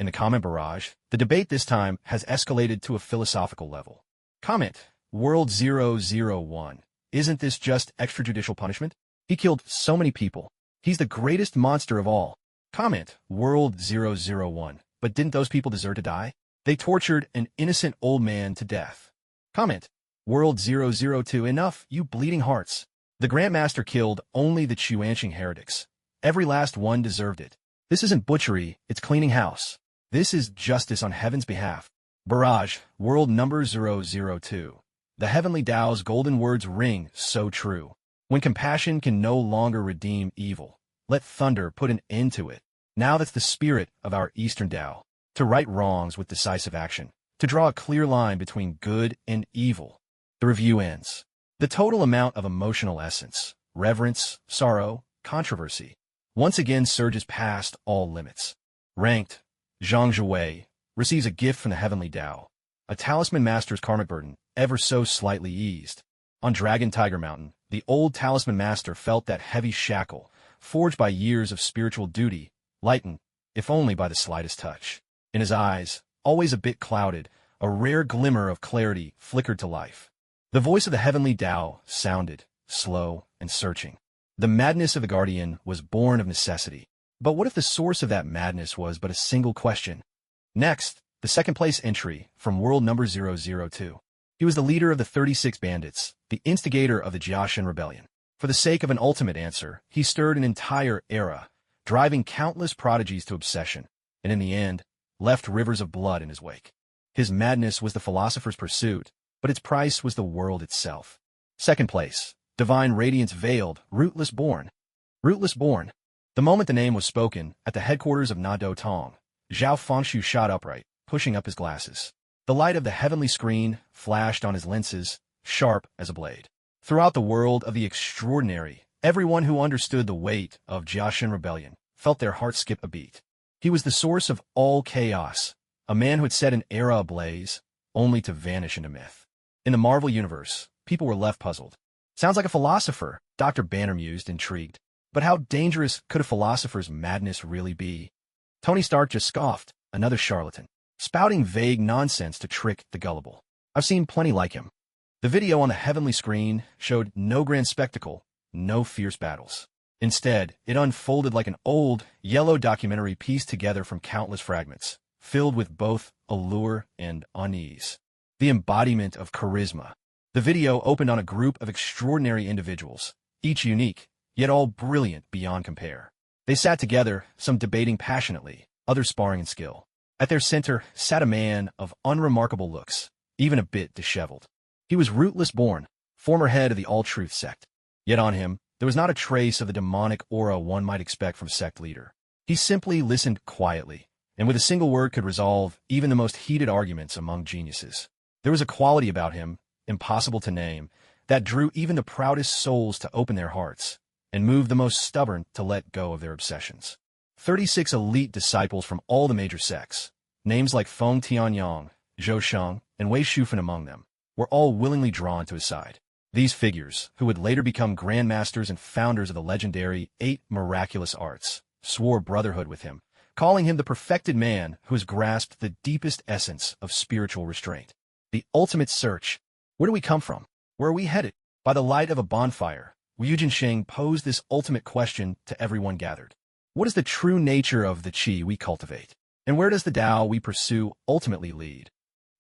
In the comment barrage, the debate this time has escalated to a philosophical level. Comment, World 001. Isn't this just extrajudicial punishment? He killed so many people. He's the greatest monster of all. Comment, World 001. But didn't those people deserve to die? They tortured an innocent old man to death. Comment, World 002. Enough, you bleeding hearts. The Grandmaster killed only the Chuanqing heretics. Every last one deserved it. This isn't butchery, it's cleaning house. This is justice on heaven's behalf. Barrage, World number 002. The heavenly Tao's golden words ring so true. When compassion can no longer redeem evil, let thunder put an end to it. Now that's the spirit of our Eastern Tao. To right wrongs with decisive action. To draw a clear line between good and evil. The review ends. The total amount of emotional essence, reverence, sorrow, controversy, once again surges past all limits. Ranked, Zhang Zhuwei receives a gift from the heavenly Tao. A talisman master's karmic burden, ever so slightly eased. On Dragon Tiger Mountain, the old talisman master felt that heavy shackle, forged by years of spiritual duty, lightened, if only by the slightest touch. In his eyes, always a bit clouded, a rare glimmer of clarity flickered to life. The voice of the heavenly Tao sounded, slow and searching. The madness of the guardian was born of necessity. But what if the source of that madness was but a single question? Next, the second-place entry from World number 002. He was the leader of the 36 Bandits, the instigator of the Jiaxin Rebellion. For the sake of an ultimate answer, he stirred an entire era, driving countless prodigies to obsession, and in the end, left rivers of blood in his wake. His madness was the philosopher's pursuit, but its price was the world itself. Second place, Divine Radiance Veiled, Rootless Born. Rootless Born. The moment the name was spoken, at the headquarters of Nado Tong, Zhao Fengshu shot upright, pushing up his glasses. The light of the heavenly screen flashed on his lenses, sharp as a blade. Throughout the world of the extraordinary, everyone who understood the weight of Jiaxin Rebellion felt their hearts skip a beat. He was the source of all chaos, a man who had set an era ablaze, only to vanish into myth. In the Marvel Universe, people were left puzzled. Sounds like a philosopher, Dr. Banner mused, intrigued. But how dangerous could a philosopher's madness really be? Tony Stark just scoffed, another charlatan, spouting vague nonsense to trick the gullible. I've seen plenty like him. The video on the heavenly screen showed no grand spectacle, no fierce battles. Instead, it unfolded like an old, yellow documentary pieced together from countless fragments, filled with both allure and unease. The embodiment of charisma. The video opened on a group of extraordinary individuals, each unique, yet all brilliant beyond compare. They sat together, some debating passionately, others sparring in skill. At their center sat a man of unremarkable looks, even a bit disheveled. He was Rootless Born, former head of the All-Truth sect. Yet on him, there was not a trace of the demonic aura one might expect from a sect leader. He simply listened quietly, and with a single word could resolve even the most heated arguments among geniuses. There was a quality about him, impossible to name, that drew even the proudest souls to open their hearts, and moved the most stubborn to let go of their obsessions. 36 elite disciples from all the major sects, names like Feng Tianyang, Zhou Sheng, and Wei Shufan among them, were all willingly drawn to his side. These figures, who would later become grandmasters and founders of the legendary 8 miraculous arts, swore brotherhood with him, calling him the perfected man who has grasped the deepest essence of spiritual restraint. The ultimate search. Where do we come from? Where are we headed? By the light of a bonfire, Wu Jinsheng posed this ultimate question to everyone gathered. What is the true nature of the qi we cultivate? And where does the Tao we pursue ultimately lead?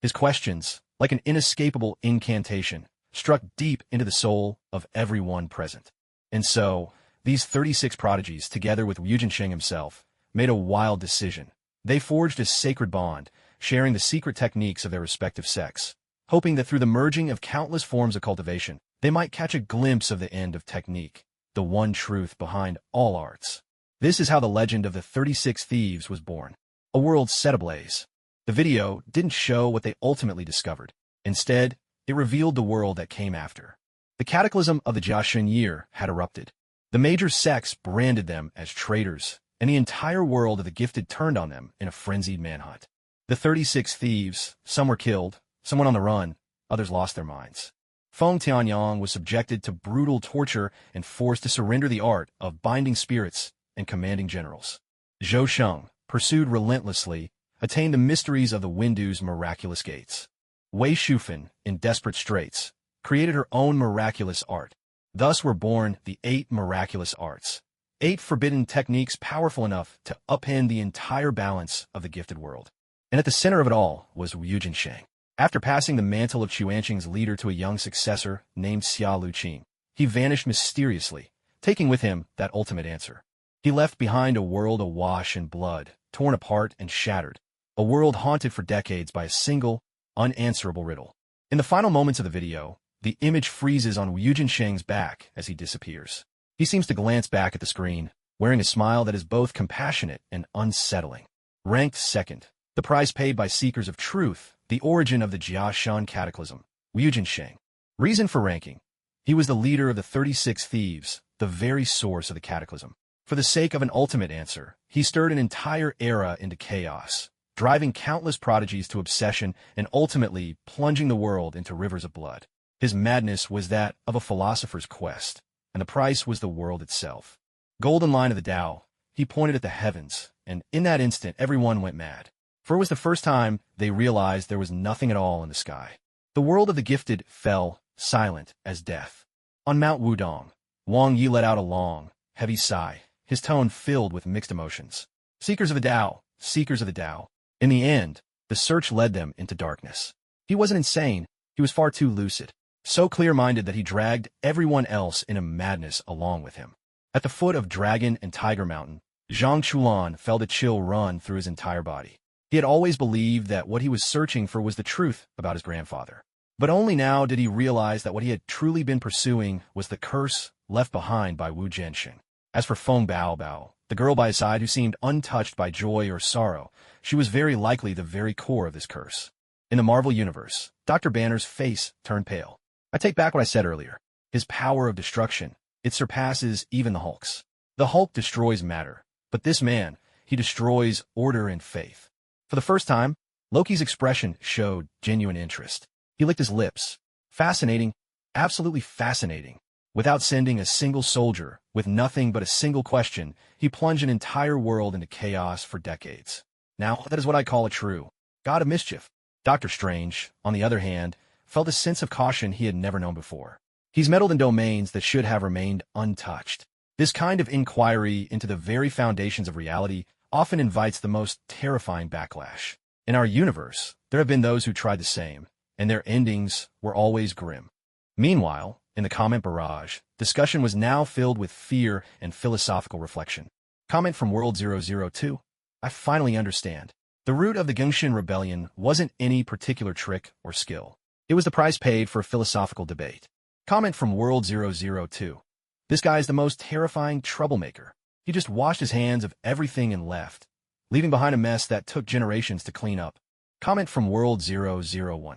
His questions, like an inescapable incantation, struck deep into the soul of everyone present. And so, these 36 prodigies, together with Wu Jinsheng himself, made a wild decision. They forged a sacred bond, sharing the secret techniques of their respective sects, hoping that through the merging of countless forms of cultivation, they might catch a glimpse of the end of technique, the one truth behind all arts. This is how the legend of the 36 Thieves was born. A world set ablaze. The video didn't show what they ultimately discovered. Instead, it revealed the world that came after. The cataclysm of the Jiaxun year had erupted. The major sects branded them as traitors, and the entire world of the gifted turned on them in a frenzied manhunt. The 36 Thieves, some were killed, some went on the run, others lost their minds. Feng Tianyang was subjected to brutal torture and forced to surrender the art of binding spirits and commanding generals. Zhou Sheng, pursued relentlessly, attained the mysteries of the Windu's miraculous gates. Wei Shufan, in desperate straits, created her own miraculous art. Thus were born the 8 miraculous arts, 8 forbidden techniques powerful enough to upend the entire balance of the gifted world. And at the center of it all was Wu Jinsheng. After passing the mantle of Chuanqing's leader to a young successor named Xia Luqing, he vanished mysteriously, taking with him that ultimate answer. He left behind a world awash in blood, torn apart and shattered, a world haunted for decades by a single, unanswerable riddle. In the final moments of the video, the image freezes on Wu Jinsheng's back as he disappears. He seems to glance back at the screen, wearing a smile that is both compassionate and unsettling. Ranked second, the prize paid by seekers of truth, the origin of the Jiaxun cataclysm, Wu Jinsheng. Reason for ranking. He was the leader of the 36 Thieves, the very source of the cataclysm. For the sake of an ultimate answer, he stirred an entire era into chaos, driving countless prodigies to obsession and ultimately plunging the world into rivers of blood. His madness was that of a philosopher's quest, and the price was the world itself. Golden line of the Tao, he pointed at the heavens, and in that instant everyone went mad. For it was the first time they realized there was nothing at all in the sky. The world of the gifted fell, silent as death. On Mount Wudong, Wang Yi let out a long, heavy sigh, his tone filled with mixed emotions. Seekers of the Tao, seekers of the Tao. In the end, the search led them into darkness. He wasn't insane, he was far too lucid, so clear-minded that he dragged everyone else in a madness along with him. At the foot of Dragon and Tiger Mountain, Zhang Chulan felt a chill run through his entire body. He had always believed that what he was searching for was the truth about his grandfather. But only now did he realize that what he had truly been pursuing was the curse left behind by Wu Jinsheng. As for Feng Baobao, the girl by his side who seemed untouched by joy or sorrow, she was very likely the very core of this curse. In the Marvel Universe, Dr. Banner's face turned pale. I take back what I said earlier. His power of destruction, it surpasses even the Hulk's. The Hulk destroys matter, but this man, he destroys order and faith. For the first time, Loki's expression showed genuine interest. He licked his lips. Fascinating, absolutely fascinating. Without sending a single soldier, with nothing but a single question, he plunged an entire world into chaos for decades. Now, that is what I call a true god of mischief. Doctor Strange, on the other hand, felt a sense of caution he had never known before. He's meddled in domains that should have remained untouched. This kind of inquiry into the very foundations of reality often invites the most terrifying backlash. In our universe, there have been those who tried the same, and their endings were always grim. Meanwhile, in the comment barrage, discussion was now filled with fear and philosophical reflection. Comment from World002. I finally understand. The root of the Gengxin Rebellion wasn't any particular trick or skill. It was the price paid for a philosophical debate. Comment from World002. This guy is the most terrifying troublemaker. He just washed his hands of everything and left, leaving behind a mess that took generations to clean up. Comment from World001.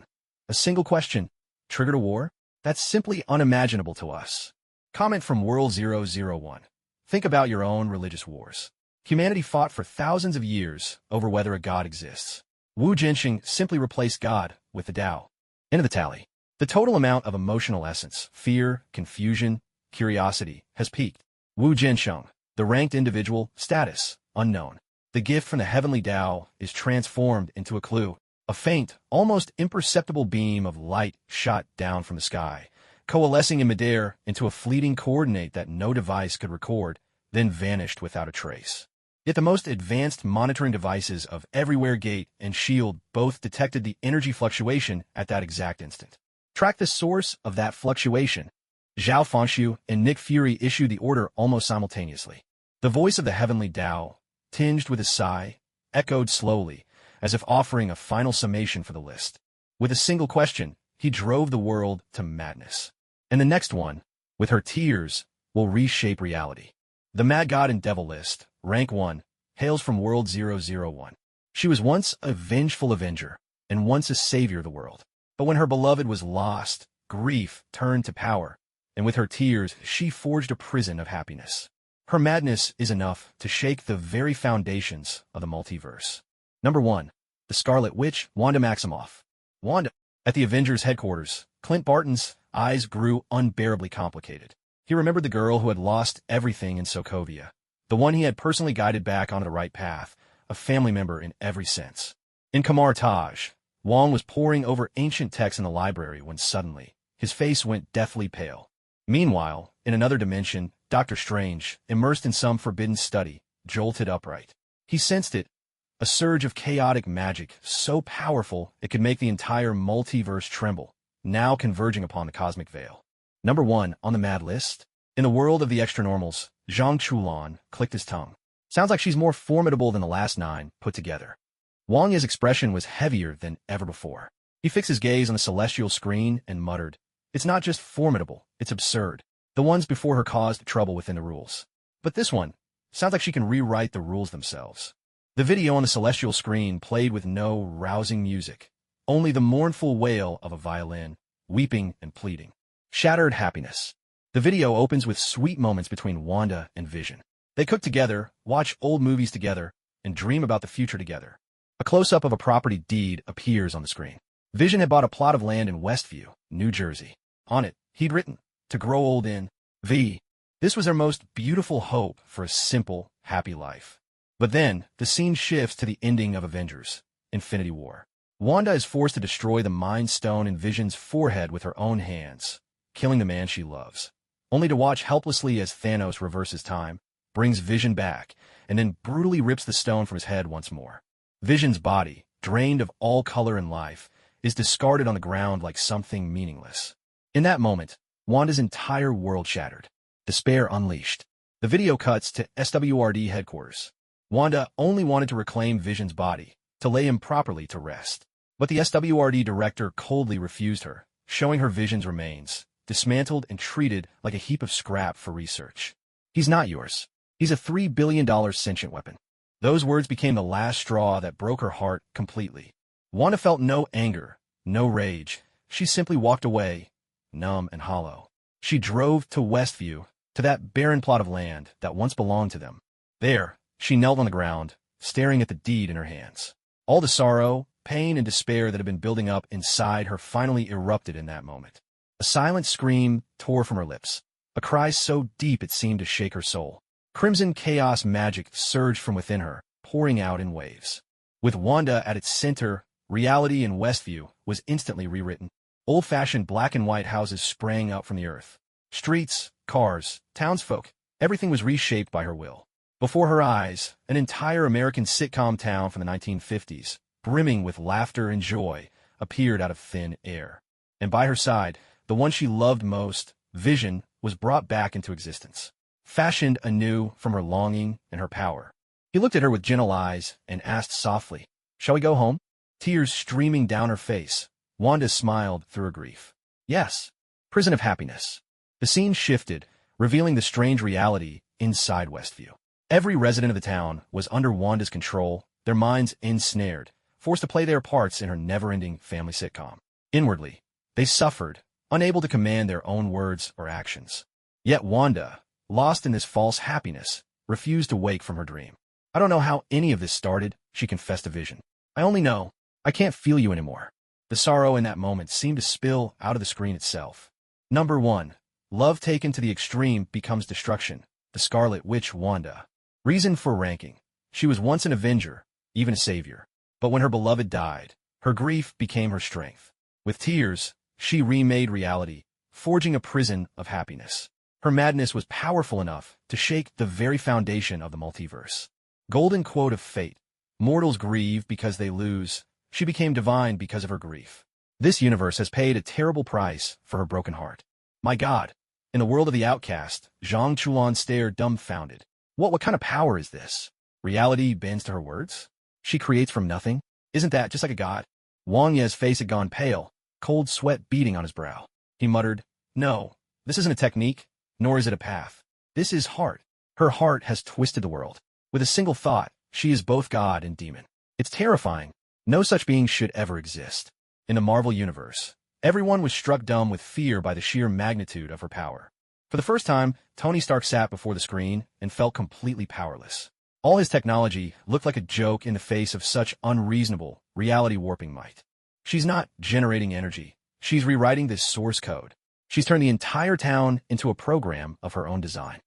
A single question triggered a war? That's simply unimaginable to us. Comment from World001. Think about your own religious wars. Humanity fought for thousands of years over whether a god exists. Wu Jinsheng simply replaced God with the Tao. End of the tally. The total amount of emotional essence, fear, confusion, curiosity, has peaked. Wu Jinsheng, the ranked individual, status, unknown. The gift from the heavenly Tao is transformed into a clue. A faint, almost imperceptible beam of light shot down from the sky, coalescing in midair into a fleeting coordinate that no device could record, then vanished without a trace. Yet the most advanced monitoring devices of Everywhere Gate and Shield both detected the energy fluctuation at that exact instant. Track the source of that fluctuation. Zhao Fangxiu and Nick Fury issued the order almost simultaneously. The voice of the heavenly Tao, tinged with a sigh, echoed slowly, as if offering a final summation for the list. With a single question, he drove the world to madness. And the next one, with her tears, will reshape reality. The Mad God and Devil list, rank 1, hails from World 001. She was once a vengeful avenger, and once a savior of the world. But when her beloved was lost, grief turned to power, and with her tears she forged a prison of happiness. Her madness is enough to shake the very foundations of the multiverse. Number 1. The Scarlet Witch, Wanda Maximoff. Wanda. At the Avengers headquarters, Clint Barton's eyes grew unbearably complicated. He remembered the girl who had lost everything in Sokovia, the one he had personally guided back onto the right path, a family member in every sense. In Kamar Taj, Wong was poring over ancient texts in the library when suddenly, his face went deathly pale. Meanwhile, in another dimension, Dr. Strange, immersed in some forbidden study, jolted upright. He sensed it, a surge of chaotic magic so powerful it could make the entire multiverse tremble, now converging upon the cosmic veil. Number 1 on the mad list. In the world of the extra-normals, Zhang Chulan clicked his tongue. Sounds like she's more formidable than the last 9 put together. Wang Ye's expression was heavier than ever before. He fixed his gaze on the celestial screen and muttered, "It's not just formidable, it's absurd. The ones before her caused trouble within the rules. But this one, sounds like she can rewrite the rules themselves." The video on the celestial screen played with no rousing music, only the mournful wail of a violin, weeping and pleading. Shattered happiness. The video opens with sweet moments between Wanda and Vision. They cook together, watch old movies together, and dream about the future together. A close-up of a property deed appears on the screen. Vision had bought a plot of land in Westview, New Jersey. On it, he'd written, "To grow old in V." This was their most beautiful hope for a simple, happy life. But then, the scene shifts to the ending of Avengers, Infinity War. Wanda is forced to destroy the Mind Stone in Vision's forehead with her own hands, killing the man she loves, only to watch helplessly as Thanos reverses time, brings Vision back, and then brutally rips the stone from his head once more. Vision's body, drained of all color and life, is discarded on the ground like something meaningless. In that moment, Wanda's entire world shattered. Despair unleashed. The video cuts to SWRD headquarters. Wanda only wanted to reclaim Vision's body, to lay him properly to rest. But the SWRD director coldly refused her, showing her Vision's remains, dismantled and treated like a heap of scrap for research. "He's not yours. He's a $3 billion sentient weapon." Those words became the last straw that broke her heart completely. Wanda felt no anger, no rage. She simply walked away, numb and hollow. She drove to Westview, to that barren plot of land that once belonged to them. There, she knelt on the ground, staring at the deed in her hands. All the sorrow, pain, and despair that had been building up inside her finally erupted in that moment. A silent scream tore from her lips, a cry so deep it seemed to shake her soul. Crimson chaos magic surged from within her, pouring out in waves. With Wanda at its center, reality in Westview was instantly rewritten. Old-fashioned black and white houses sprang up from the earth. Streets, cars, townsfolk, everything was reshaped by her will. Before her eyes, an entire American sitcom town from the 1950s, brimming with laughter and joy, appeared out of thin air. And by her side, the one she loved most, Vision, was brought back into existence, fashioned anew from her longing and her power. He looked at her with gentle eyes and asked softly, "Shall we go home?" Tears streaming down her face, Wanda smiled through her grief. "Yes. Prison of happiness." The scene shifted, revealing the strange reality inside Westview. Every resident of the town was under Wanda's control, their minds ensnared, forced to play their parts in her never-ending family sitcom. Inwardly, they suffered, unable to command their own words or actions. Yet Wanda, lost in this false happiness, refused to wake from her dream. "I don't know how any of this started," she confessed to Vision. "I only know, I can't feel you anymore." The sorrow in that moment seemed to spill out of the screen itself. Number 1. Love taken to the extreme becomes destruction. The Scarlet Witch Wanda. Reason for ranking. She was once an avenger, even a savior. But when her beloved died, her grief became her strength. With tears, she remade reality, forging a prison of happiness. Her madness was powerful enough to shake the very foundation of the multiverse. Golden quote of fate. Mortals grieve because they lose. She became divine because of her grief. This universe has paid a terrible price for her broken heart. My God. In the world of the outcast, Zhang Chulan stared dumbfounded. What kind of power is this? Reality bends to her words? She creates from nothing? Isn't that just like a god? Wang Ye's face had gone pale, cold sweat beading on his brow. He muttered, "No, This isn't a technique, nor is it a path. This is heart. Her heart has twisted the world. With a single thought, she is both god and demon. It's terrifying. No such being should ever exist. In the Marvel Universe, everyone was struck dumb with fear by the sheer magnitude of her power. For the first time, Tony Stark sat before the screen and felt completely powerless. All his technology looked like a joke in the face of such unreasonable, reality-warping might. She's not generating energy. She's rewriting this source code. She's turned the entire town into a program of her own design.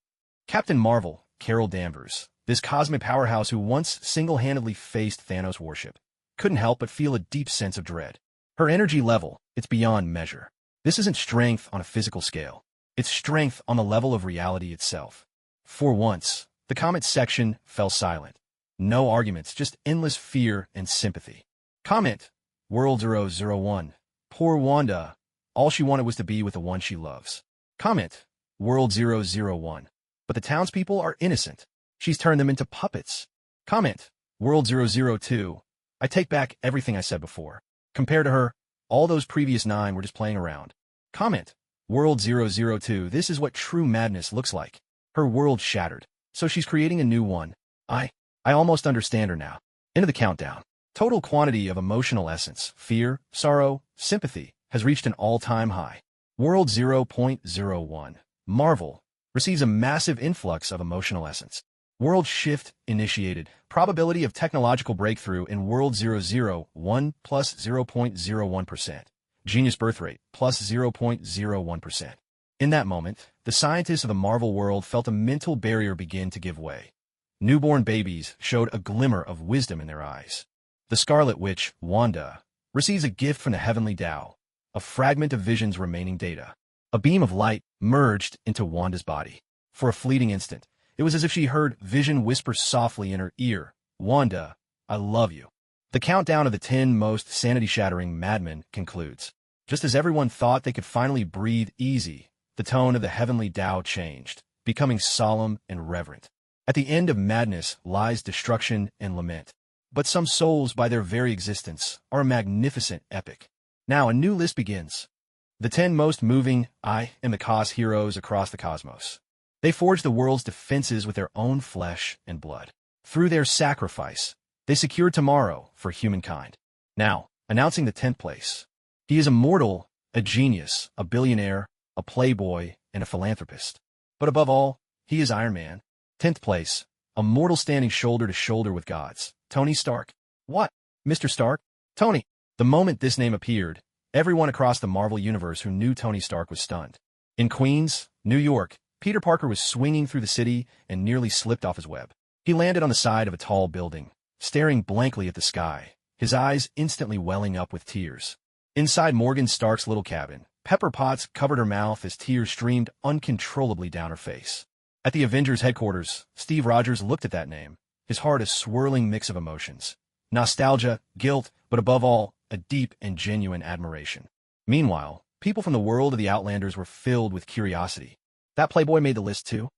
Captain Marvel, Carol Danvers, this cosmic powerhouse who once single-handedly faced Thanos' worship, couldn't help but feel a deep sense of dread. Her energy level, it's beyond measure. This isn't strength on a physical scale. It's strength on the level of reality itself. For once, the comment section fell silent. No arguments, just endless fear and sympathy. Comment, World001. Poor Wanda. All she wanted was to be with the one she loves. Comment, World001. But the townspeople are innocent. She's turned them into puppets. Comment, World002. I take back everything I said before. Compared to her, all those previous 9 were just playing around. Comment, World002. This is what true madness looks like. Her world shattered, so she's creating a new one. I almost understand her now. Into the countdown. Total quantity of emotional essence, fear, sorrow, sympathy, has reached an all-time high. World 0.01. Marvel receives a massive influx of emotional essence. World shift initiated. Probability of technological breakthrough in World 001 plus 0.01%. Genius birth rate plus 0.01%. In that moment, the scientists of the Marvel world felt a mental barrier begin to give way. Newborn babies showed a glimmer of wisdom in their eyes. The Scarlet Witch, Wanda, receives a gift from the Heavenly Tao, a fragment of Vision's remaining data. A beam of light merged into Wanda's body. For a fleeting instant, it was as if she heard Vision whisper softly in her ear, "Wanda, I love you." The countdown of the 10 most sanity-shattering madmen concludes. Just as everyone thought they could finally breathe easy, the tone of the Heavenly Tao changed, becoming solemn and reverent. At the end of madness lies destruction and lament. But some souls, by their very existence, are a magnificent epic. Now a new list begins. The 10 most moving I am the cause heroes across the cosmos. They forged the world's defenses with their own flesh and blood. Through their sacrifice, they secured tomorrow for humankind. Now, announcing the 10th place. He is a mortal, a genius, a billionaire, a playboy, and a philanthropist. But above all, he is Iron Man. 10th place, a mortal standing shoulder to shoulder with gods. Tony Stark. What? Mr. Stark? Tony. The moment this name appeared, everyone across the Marvel Universe who knew Tony Stark was stunned. In Queens, New York, Peter Parker was swinging through the city and nearly slipped off his web. He landed on the side of a tall building, staring blankly at the sky, his eyes instantly welling up with tears. Inside Morgan Stark's little cabin, Pepper Potts covered her mouth as tears streamed uncontrollably down her face. At the Avengers headquarters, Steve Rogers looked at that name, his heart a swirling mix of emotions. Nostalgia, guilt, but above all, a deep and genuine admiration. Meanwhile, people from the world of the Outlanders were filled with curiosity. That playboy made the list too?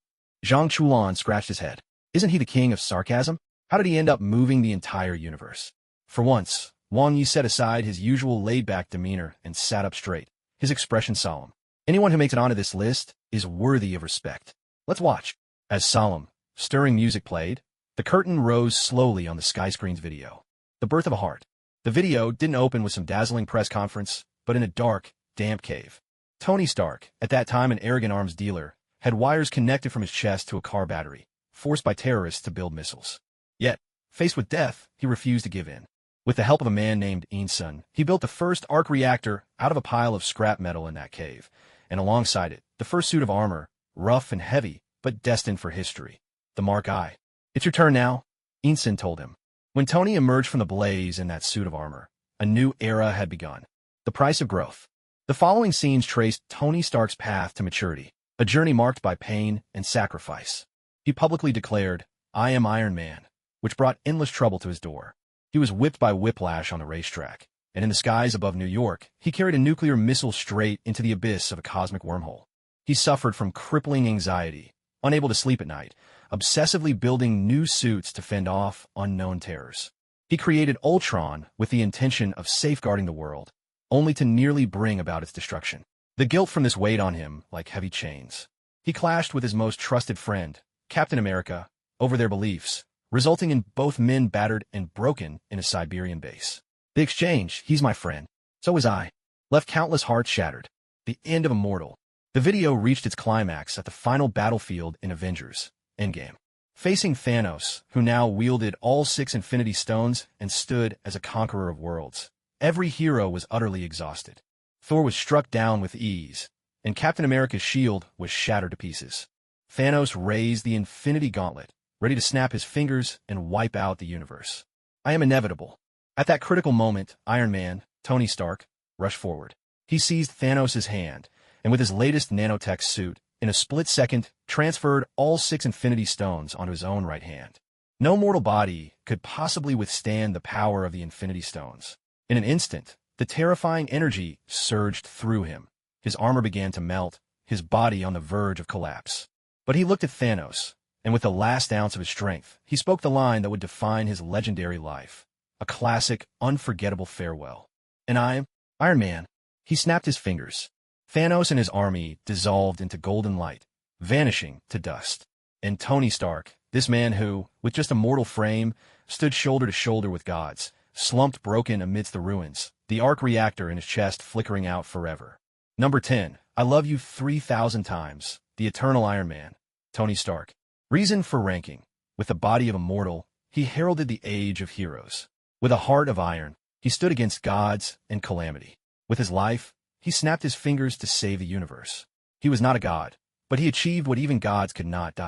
Zhang Chulan scratched his head. Isn't he the king of sarcasm? How did he end up moving the entire universe? For once, Wang Yi set aside his usual laid-back demeanor and sat up straight, his expression solemn. Anyone who makes it onto this list is worthy of respect. Let's watch. As solemn, stirring music played, the curtain rose slowly on the skyscreen's video. The Birth of a Heart. The video didn't open with some dazzling press conference, but in a dark, damp cave. Tony Stark, at that time an arrogant arms dealer, had wires connected from his chest to a car battery, forced by terrorists to build missiles. Yet, faced with death, he refused to give in. With the help of a man named Insun, he built the first arc reactor out of a pile of scrap metal in that cave, and alongside it, the first suit of armor, rough and heavy, but destined for history. The Mark I. It's your turn now, Insun told him. When Tony emerged from the blaze in that suit of armor, a new era had begun. The price of growth. The following scenes traced Tony Stark's path to maturity, a journey marked by pain and sacrifice. He publicly declared, "I am Iron Man," which brought endless trouble to his door. He was whipped by whiplash on the racetrack, and in the skies above New York, he carried a nuclear missile straight into the abyss of a cosmic wormhole. He suffered from crippling anxiety, unable to sleep at night, obsessively building new suits to fend off unknown terrors. He created Ultron with the intention of safeguarding the world, only to nearly bring about its destruction. The guilt from this weighed on him like heavy chains. He clashed with his most trusted friend, Captain America, over their beliefs, resulting in both men battered and broken in a Siberian base. The exchange, "he's my friend, so is I," left countless hearts shattered. The end of Immortal. The video reached its climax at the final battlefield in Avengers Endgame. Facing Thanos, who now wielded all 6 Infinity Stones and stood as a conqueror of worlds, every hero was utterly exhausted. Thor was struck down with ease, and Captain America's shield was shattered to pieces. Thanos raised the Infinity Gauntlet, ready to snap his fingers and wipe out the universe. "I am inevitable." At that critical moment, Iron Man, Tony Stark, rushed forward. He seized Thanos' hand, and with his latest nanotech suit, in a split second, transferred all 6 Infinity Stones onto his own right hand. No mortal body could possibly withstand the power of the Infinity Stones. In an instant, the terrifying energy surged through him. His armor began to melt, his body on the verge of collapse. But he looked at Thanos, and with the last ounce of his strength, he spoke the line that would define his legendary life. A classic, unforgettable farewell. "And I am Iron Man." He snapped his fingers. Thanos and his army dissolved into golden light, vanishing to dust. And Tony Stark, this man who, with just a mortal frame, stood shoulder to shoulder with gods, slumped broken amidst the ruins, the arc reactor in his chest flickering out forever. Number 10. I love you 3,000 times. The Eternal Iron Man, Tony Stark. Reason for ranking. With the body of a mortal, he heralded the age of heroes. With a heart of iron, he stood against gods and calamity. With his life, he snapped his fingers to save the universe. He was not a god, but he achieved what even gods could not.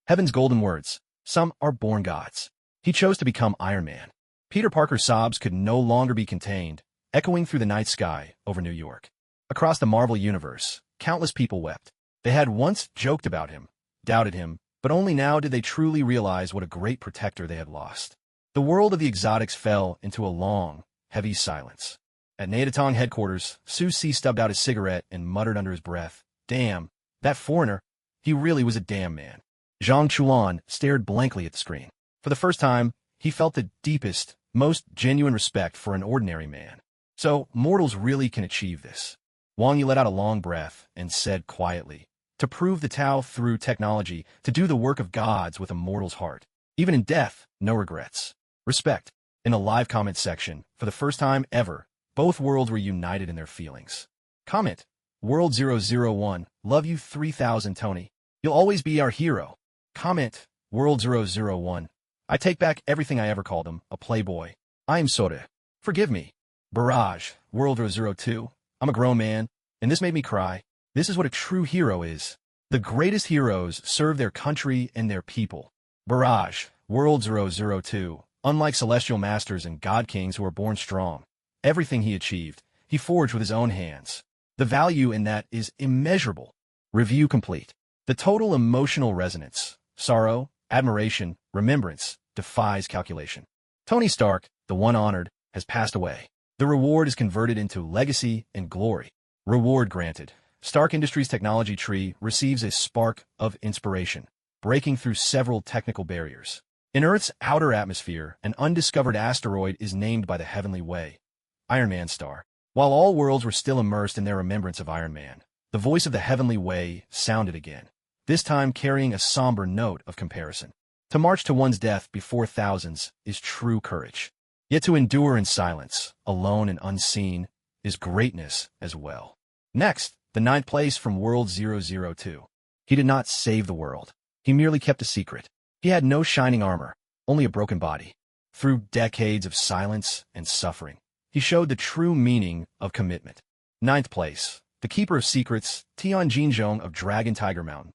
Heaven's golden words. Some are born gods. He chose to become Iron Man. Peter Parker's sobs could no longer be contained, echoing through the night sky over New York. Across the Marvel Universe, countless people wept. They had once joked about him, doubted him, but only now did they truly realize what a great protector they had lost. The world of the exotics fell into a long, heavy silence. At Nadatong headquarters, Su Si stubbed out his cigarette and muttered under his breath, "Damn, that foreigner, he really was a damn man." Zhang Chuan stared blankly at the screen. For the first time, he felt the deepest, most genuine respect for an ordinary man. So, mortals really can achieve this. Wang Yi let out a long breath and said quietly, "To prove the Tao through technology, to do the work of gods with a mortal's heart. Even in death, no regrets. Respect." In the live comment section, for the first time ever, both worlds were united in their feelings. Comment: World 001, love you 3,000 Tony. You'll always be our hero. Comment: World 001, I take back everything I ever called him, a playboy. I am sorry. Forgive me. Barrage, World 002, I'm a grown man, and this made me cry. This is what a true hero is. The greatest heroes serve their country and their people. Barrage, World 002, unlike celestial masters and god kings who are born strong, everything he achieved, he forged with his own hands. The value in that is immeasurable. Review complete. The total emotional resonance, sorrow, admiration, remembrance, defies calculation. Tony Stark, the one honored, has passed away. The reward is converted into legacy and glory. Reward granted. Stark Industries' technology tree receives a spark of inspiration, breaking through several technical barriers. In Earth's outer atmosphere, an undiscovered asteroid is named by the Heavenly Way, Iron Man Star. While all worlds were still immersed in their remembrance of Iron Man, the voice of the Heavenly Way sounded again, this time carrying a somber note of comparison. To march to one's death before thousands is true courage. Yet to endure in silence, alone and unseen, is greatness as well. Next, the 9th place from World 002. He did not save the world. He merely kept a secret. He had no shining armor, only a broken body. Through decades of silence and suffering, he showed the true meaning of commitment. 9th place, the Keeper of Secrets, Tian Jinzhong of Dragon Tiger Mountain.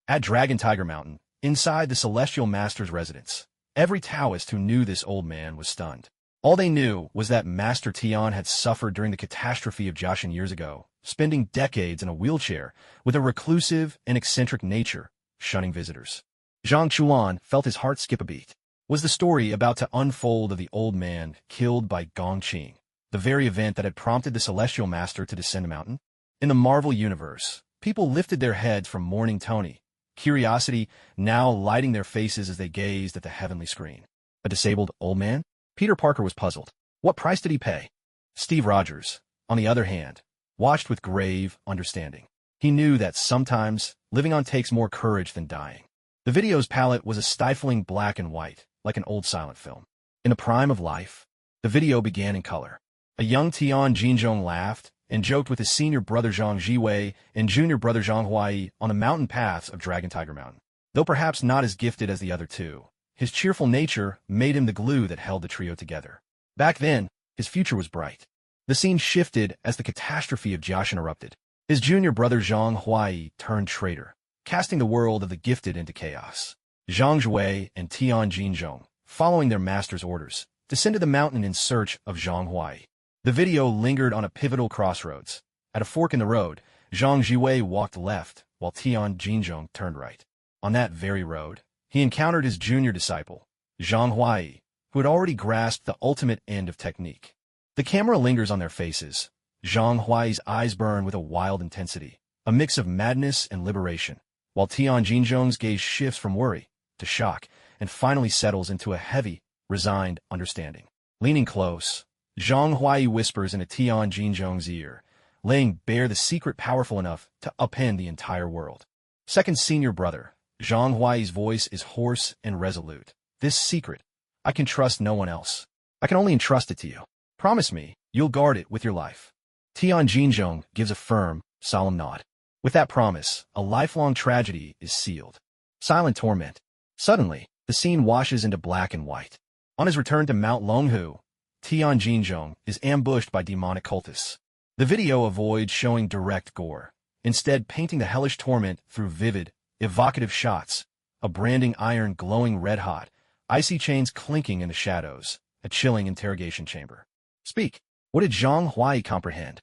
At Dragon Tiger Mountain, inside the Celestial Master's residence, every Taoist who knew this old man was stunned. All they knew was that Master Tian had suffered during the catastrophe of Jiaxin years ago, spending decades in a wheelchair with a reclusive and eccentric nature, shunning visitors. Zhang Chuan felt his heart skip a beat. Was the story about to unfold of the old man killed by Gong Qing, the very event that had prompted the Celestial Master to descend the mountain? In the Marvel Universe, people lifted their heads from mourning Tony, curiosity now lighting their faces as they gazed at the heavenly screen. A disabled old man? Peter Parker was puzzled. What price did he pay? Steve Rogers, on the other hand, watched with grave understanding. He knew that sometimes living on takes more courage than dying. The video's palette was a stifling black and white, like an old silent film. In the prime of life, the video began in color. A young Tian Jinzhong laughed and joked with his senior brother Zhang Jiwei and junior brother Zhang Huai on the mountain paths of Dragon Tiger Mountain. Though perhaps not as gifted as the other two, his cheerful nature made him the glue that held the trio together. Back then, his future was bright. The scene shifted as the catastrophe of Jiaxin erupted. His junior brother Zhang Huai turned traitor, casting the world of the gifted into chaos. Zhang Jue and Tian Jinzhong, following their master's orders, descended the mountain in search of Zhang Huai. The video lingered on a pivotal crossroads. At a fork in the road, Zhang Jue walked left, while Tian Jinzhong turned right. On that very road, he encountered his junior disciple, Zhang Huai, who had already grasped the ultimate end of technique. The camera lingers on their faces. Zhang Huai's eyes burn with a wild intensity, a mix of madness and liberation, while Tian Jinzhong's gaze shifts from worry to shock and finally settles into a heavy, resigned understanding. Leaning close, Zhang Huai whispers into Tian Jinzhong's ear, laying bare the secret powerful enough to upend the entire world. Second senior brother, Zhang Huai's voice is hoarse and resolute. This secret, I can trust no one else. I can only entrust it to you. Promise me, you'll guard it with your life. Tian Jinzhong gives a firm, solemn nod. With that promise, a lifelong tragedy is sealed. Silent torment. Suddenly, the scene washes into black and white. On his return to Mount Longhu, Tian Jinzhong is ambushed by demonic cultists. The video avoids showing direct gore, instead painting the hellish torment through vivid, evocative shots, a branding iron glowing red-hot, icy chains clinking in the shadows, a chilling interrogation chamber. Speak. What did Zhang Huai comprehend?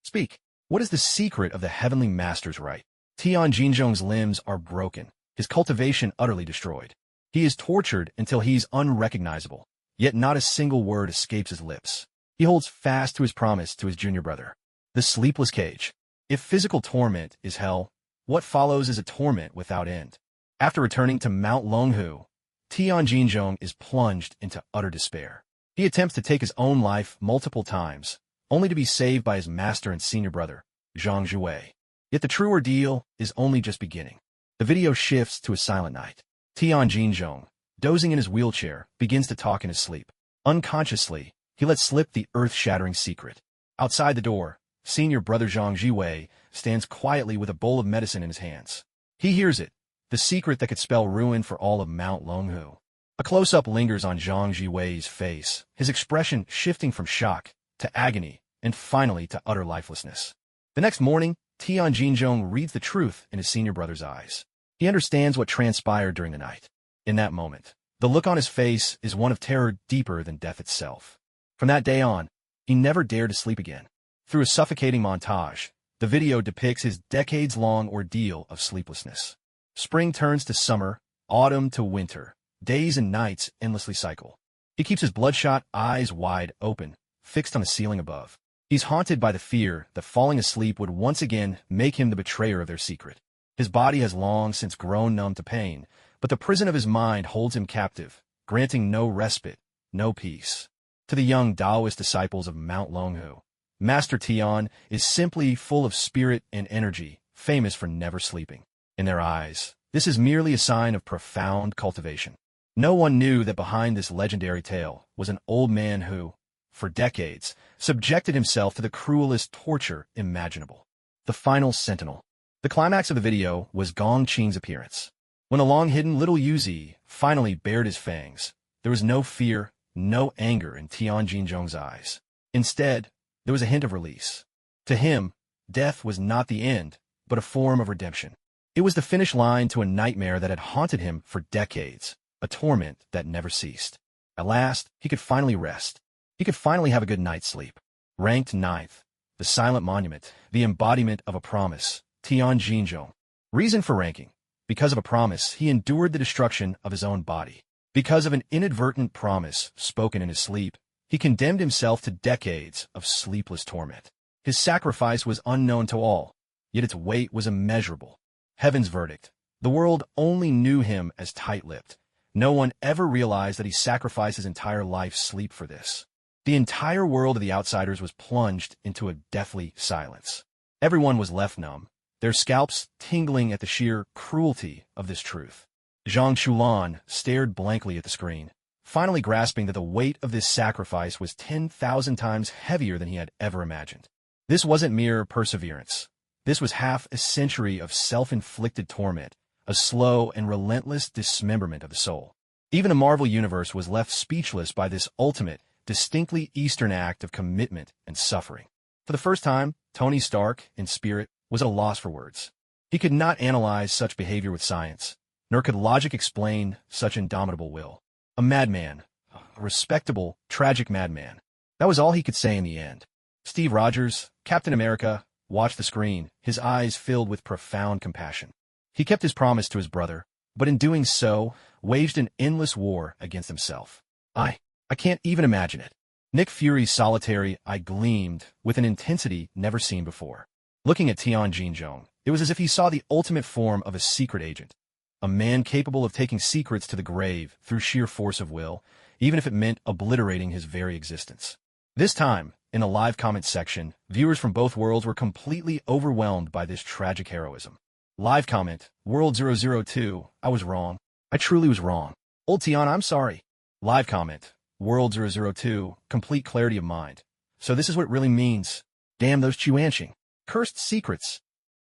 Speak. What is the secret of the heavenly master's right? Tian Jinzhong's limbs are broken, his cultivation utterly destroyed. He is tortured until he's unrecognizable, yet not a single word escapes his lips. He holds fast to his promise to his junior brother. The sleepless cage. If physical torment is hell, what follows is a torment without end. After returning to Mount Longhu, Tian Jinzhong is plunged into utter despair. He attempts to take his own life multiple times, only to be saved by his master and senior brother, Zhang Jue. Yet the true ordeal is only just beginning. The video shifts to a silent night. Tian Jinzhong, dozing in his wheelchair, begins to talk in his sleep. Unconsciously, he lets slip the earth-shattering secret. Outside the door, senior brother Zhang Jiwei stands quietly with a bowl of medicine in his hands. He hears it, the secret that could spell ruin for all of Mount Longhu. A close-up lingers on Zhang Jiwei's face, his expression shifting from shock to agony and finally to utter lifelessness. The next morning, Tian Jinzhong reads the truth in his senior brother's eyes. He understands what transpired during the night. In that moment, the look on his face is one of terror deeper than death itself. From that day on, he never dared to sleep again. Through a suffocating montage, the video depicts his decades-long ordeal of sleeplessness. Spring turns to summer, autumn to winter. Days and nights endlessly cycle. He keeps his bloodshot eyes wide open, fixed on the ceiling above. He's haunted by the fear that falling asleep would once again make him the betrayer of their secret. His body has long since grown numb to pain, but the prison of his mind holds him captive, granting no respite, no peace. To the young Taoist disciples of Mount Longhu, Master Tian is simply full of spirit and energy, famous for never sleeping. In their eyes, this is merely a sign of profound cultivation. No one knew that behind this legendary tale was an old man who, for decades, subjected himself to the cruelest torture imaginable. The final sentinel. The climax of the video was Gong Qing's appearance. When the long-hidden little Yuzi finally bared his fangs, there was no fear, no anger in Tian Jinzhong's eyes. Instead, there was a hint of release. To him, death was not the end, but a form of redemption. It was the finish line to a nightmare that had haunted him for decades, a torment that never ceased. At last, he could finally rest. He could finally have a good night's sleep. Ranked ninth, the silent monument, the embodiment of a promise, Tian Jinzhong. Reason for ranking. Because of a promise, he endured the destruction of his own body. Because of an inadvertent promise spoken in his sleep, he condemned himself to decades of sleepless torment. His sacrifice was unknown to all, yet its weight was immeasurable. Heaven's verdict. The world only knew him as tight-lipped. No one ever realized that he sacrificed his entire life's sleep for this. The entire world of the outsiders was plunged into a deathly silence. Everyone was left numb, their scalps tingling at the sheer cruelty of this truth. Zhang Chulan stared blankly at the screen, finally grasping that the weight of this sacrifice was 10,000 times heavier than he had ever imagined. This wasn't mere perseverance. This was half a century of self-inflicted torment, a slow and relentless dismemberment of the soul. Even the Marvel Universe was left speechless by this ultimate, distinctly Eastern act of commitment and suffering. For the first time, Tony Stark, in spirit, was at a loss for words. He could not analyze such behavior with science, nor could logic explain such indomitable will. A madman, a respectable, tragic madman. That was all he could say in the end. Steve Rogers, Captain America, watched the screen, his eyes filled with profound compassion. He kept his promise to his brother, but in doing so, waged an endless war against himself. I can't even imagine it. Nick Fury's solitary eye gleamed with an intensity never seen before. Looking at Tian Jinzhong, it was as if he saw the ultimate form of a secret agent, a man capable of taking secrets to the grave through sheer force of will, even if it meant obliterating his very existence. This time, in the live comment section, viewers from both worlds were completely overwhelmed by this tragic heroism. Live comment, World 002, I was wrong. I truly was wrong. Old Tian, I'm sorry. Live comment, World 002, complete clarity of mind. So this is what it really means. Damn those Chuanqing. Cursed secrets.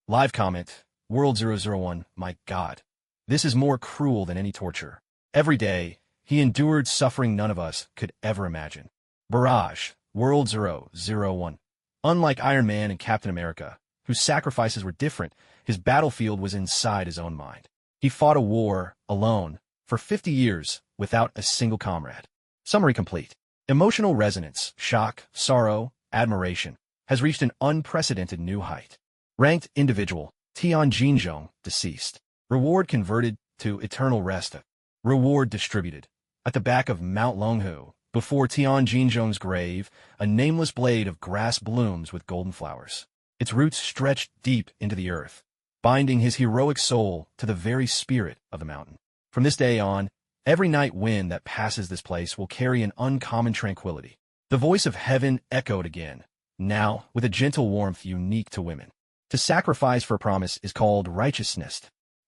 Live comment, World 001, my God. This is more cruel than any torture. Every day, he endured suffering none of us could ever imagine. Barrage, World 001. Unlike Iron Man and Captain America, whose sacrifices were different, his battlefield was inside his own mind. He fought a war, alone, for 50 years, without a single comrade. Summary complete. Emotional resonance, shock, sorrow, admiration, has reached an unprecedented new height. Ranked individual, Tian Jinzhong, deceased. Reward converted to eternal rest. Reward distributed. At the back of Mount Longhu, before Tian Jinzhong's grave, a nameless blade of grass blooms with golden flowers. Its roots stretched deep into the earth, binding his heroic soul to the very spirit of the mountain. From this day on, every night wind that passes this place will carry an uncommon tranquility. The voice of heaven echoed again, now with a gentle warmth unique to women. To sacrifice for a promise is called righteousness.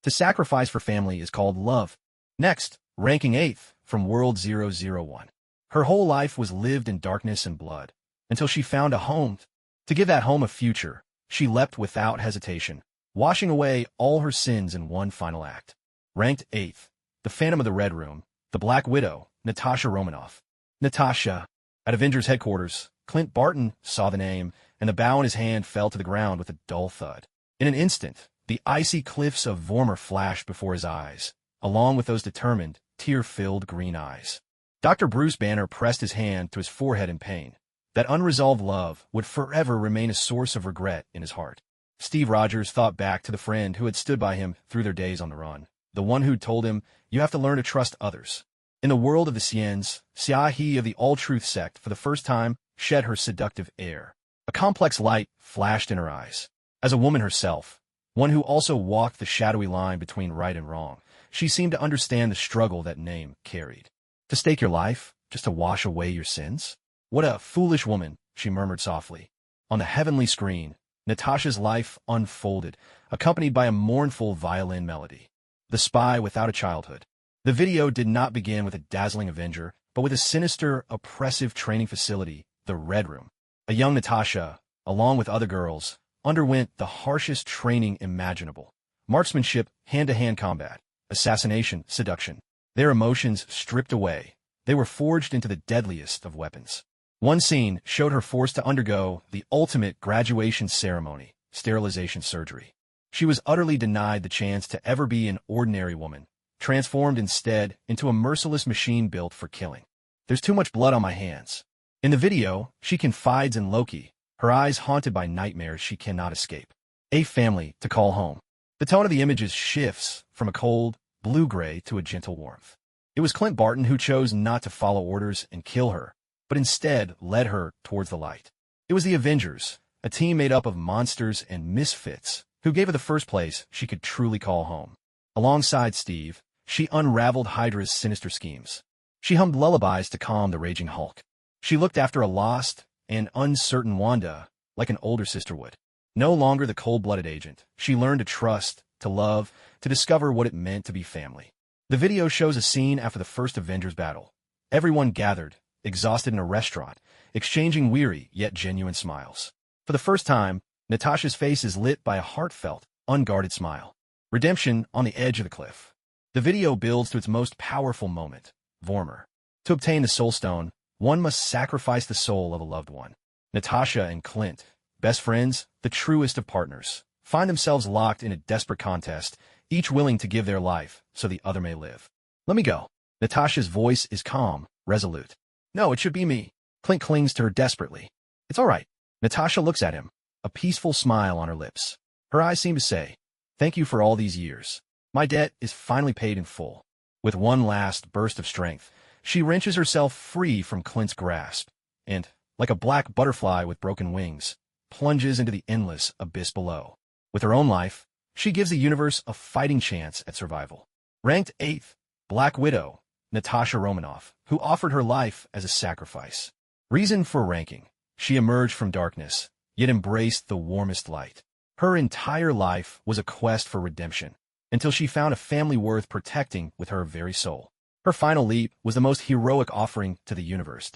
To sacrifice for family is called love. Next, ranking 8th from World 001. Her whole life was lived in darkness and blood, until she found a home. To give that home a future, she leapt without hesitation, washing away all her sins in one final act. Ranked 8th, the Phantom of the Red Room, the Black Widow, Natasha Romanoff. Natasha. At Avengers headquarters, Clint Barton saw the name, and the bow in his hand fell to the ground with a dull thud. In an instant, the icy cliffs of Vormer flashed before his eyes, along with those determined, tear-filled green eyes. Dr. Bruce Banner pressed his hand to his forehead in pain. That unresolved love would forever remain a source of regret in his heart. Steve Rogers thought back to the friend who had stood by him through their days on the run, the one who'd told him, you have to learn to trust others. In the world of the Xians, Xia He of the All-Truth sect for the first time shed her seductive air. A complex light flashed in her eyes. As a woman herself, one who also walked the shadowy line between right and wrong, she seemed to understand the struggle that name carried. To stake your life, just to wash away your sins? What a foolish woman, she murmured softly. On the heavenly screen, Natasha's life unfolded, accompanied by a mournful violin melody. The Spy Without a Childhood. The video did not begin with a dazzling Avenger, but with a sinister, oppressive training facility, the Red Room. A young Natasha, along with other girls, underwent the harshest training imaginable. Marksmanship, hand-to-hand combat, assassination, seduction. Their emotions stripped away, they were forged into the deadliest of weapons. One scene showed her forced to undergo the ultimate graduation ceremony, sterilization surgery. She was utterly denied the chance to ever be an ordinary woman, transformed instead into a merciless machine built for killing. There's too much blood on my hands. In the video, she confides in Loki, her eyes haunted by nightmares she cannot escape. A family to call home. The tone of the images shifts from a cold, blue-gray to a gentle warmth. It was Clint Barton who chose not to follow orders and kill her, but instead led her towards the light. It was the Avengers, a team made up of monsters and misfits, who gave her the first place she could truly call home. Alongside Steve, she unraveled Hydra's sinister schemes. She hummed lullabies to calm the raging Hulk. She looked after a lost and uncertain Wanda like an older sister would. No longer the cold-blooded agent, she learned to trust, to love, to discover what it meant to be family. The video shows a scene after the first Avengers battle. Everyone gathered, exhausted in a restaurant, exchanging weary yet genuine smiles. For the first time, Natasha's face is lit by a heartfelt, unguarded smile. Redemption on the edge of the cliff. The video builds to its most powerful moment, Vormir. To obtain the Soul Stone, one must sacrifice the soul of a loved one. Natasha and Clint, best friends, the truest of partners, find themselves locked in a desperate contest, each willing to give their life so the other may live. Let me go. Natasha's voice is calm, resolute. No, it should be me. Clint clings to her desperately. It's all right. Natasha looks at him, a peaceful smile on her lips. Her eyes seem to say, thank you for all these years. My debt is finally paid in full. With one last burst of strength, she wrenches herself free from Clint's grasp, and, like a black butterfly with broken wings, plunges into the endless abyss below. With her own life, she gives the universe a fighting chance at survival. Ranked 8th, Black Widow, Natasha Romanoff, who offered her life as a sacrifice. Reason for ranking: she emerged from darkness, yet embraced the warmest light. Her entire life was a quest for redemption, until she found a family worth protecting with her very soul. Her final leap was the most heroic offering to the universe.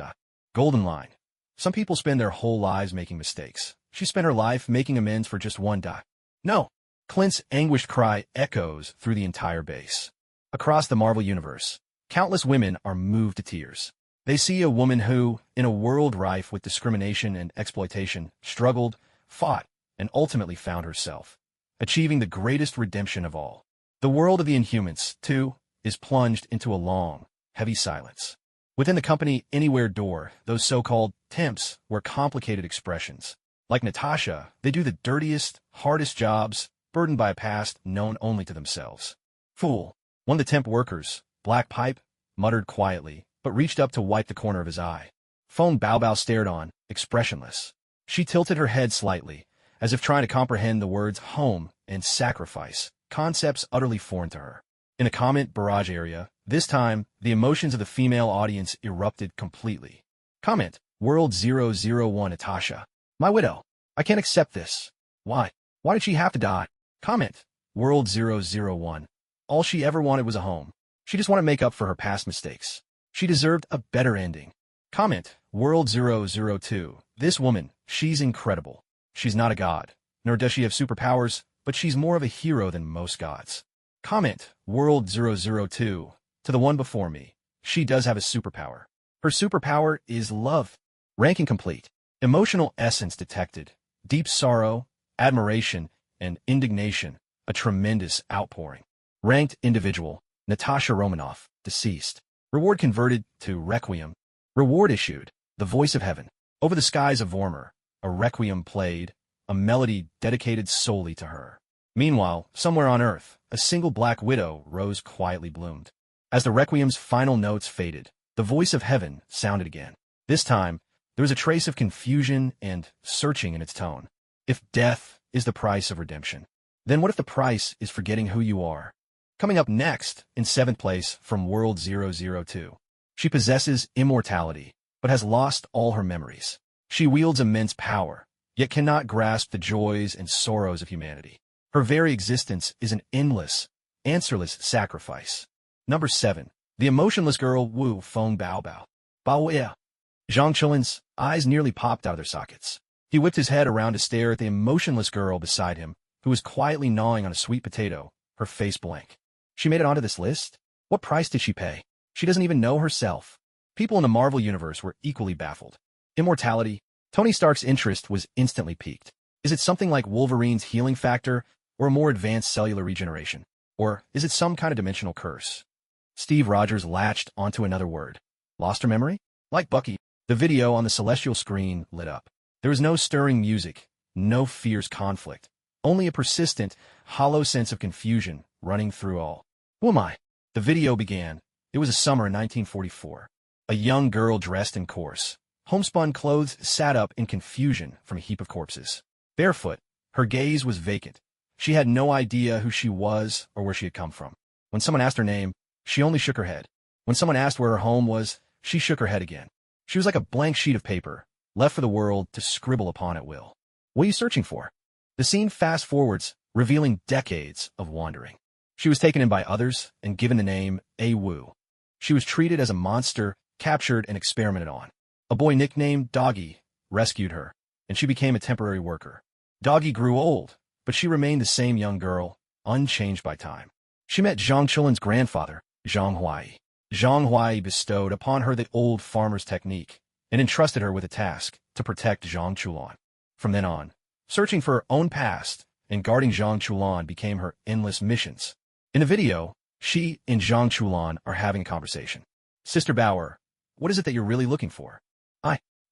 Golden line. Some people spend their whole lives making mistakes. She spent her life making amends for just one. No. Clint's anguished cry echoes through the entire base. Across the Marvel Universe, countless women are moved to tears. They see a woman who, in a world rife with discrimination and exploitation, struggled, fought, and ultimately found herself, achieving the greatest redemption of all. The world of the Inhumans, too, is plunged into a long, heavy silence. Within the company Anywhere door, those so-called temps wear complicated expressions. Like Natasha, they do the dirtiest, hardest jobs, burdened by a past known only to themselves. Fool. One of the temp workers, Black Pipe, muttered quietly, but reached up to wipe the corner of his eye. Phone Bao stared on, expressionless. She tilted her head slightly, as if trying to comprehend the words home and sacrifice, concepts utterly foreign to her. In a comment barrage area, this time, the emotions of the female audience erupted completely. Comment: World 001 Natasha. My widow. I can't accept this. Why? Why did she have to die? Comment: World 001. All she ever wanted was a home. She just wanted to make up for her past mistakes. She deserved a better ending. Comment: World 002. This woman, she's incredible. She's not a god, nor does she have superpowers, but she's more of a hero than most gods. Comment: World 002. To the one before me, she does have a superpower. Her superpower is love. Ranking complete. Emotional essence detected. Deep sorrow, admiration, and indignation. A tremendous outpouring. Ranked individual: Natasha Romanoff, deceased. Reward converted to Requiem. Reward issued: The Voice of Heaven. Over the skies of Vormir, a requiem played, a melody dedicated solely to her. Meanwhile, somewhere on Earth, a single Black Widow rose quietly bloomed. As the requiem's final notes faded, the Voice of Heaven sounded again. This time, there was a trace of confusion and searching in its tone. If death is the price of redemption, then what if the price is forgetting who you are? Coming up next, in 7th place from World 002. She possesses immortality, but has lost all her memories. She wields immense power, yet cannot grasp the joys and sorrows of humanity. Her very existence is an endless, answerless sacrifice. Number 7. The emotionless girl Wu Feng Bao. Bao. Zhang Chulin's eyes nearly popped out of their sockets. He whipped his head around to stare at the emotionless girl beside him, who was quietly gnawing on a sweet potato, her face blank. She made it onto this list? What price did she pay? She doesn't even know herself. People in the Marvel Universe were equally baffled. Immortality. Tony Stark's interest was instantly piqued. Is it something like Wolverine's healing factor, or a more advanced cellular regeneration? Or is it some kind of dimensional curse? Steve Rogers latched onto another word. Lost her memory? Like Bucky, the video on the celestial screen lit up. There was no stirring music, no fierce conflict, only a persistent, hollow sense of confusion running through all. Who am I? The video began. It was a summer in 1944. A young girl dressed in coarse, homespun clothes sat up in confusion from a heap of corpses. Barefoot, her gaze was vacant. She had no idea who she was or where she had come from. When someone asked her name, she only shook her head. When someone asked where her home was, she shook her head again. She was like a blank sheet of paper, left for the world to scribble upon at will. What are you searching for? The scene fast-forwards, revealing decades of wandering. She was taken in by others and given the name A-Wu. She was treated as a monster, captured and experimented on. A boy nicknamed Doggy rescued her, and she became a temporary worker. Doggy grew old, but she remained the same young girl, unchanged by time. She met Zhang Chulin's grandfather, Zhang Huai. Zhang Huai bestowed upon her the old farmer's technique and entrusted her with a task to protect Zhang Chulon. From then on, searching for her own past and guarding Zhang Chulon became her endless missions. In the video, she and Zhang Chulon are having a conversation. Sister Bauer, what is it that you're really looking for?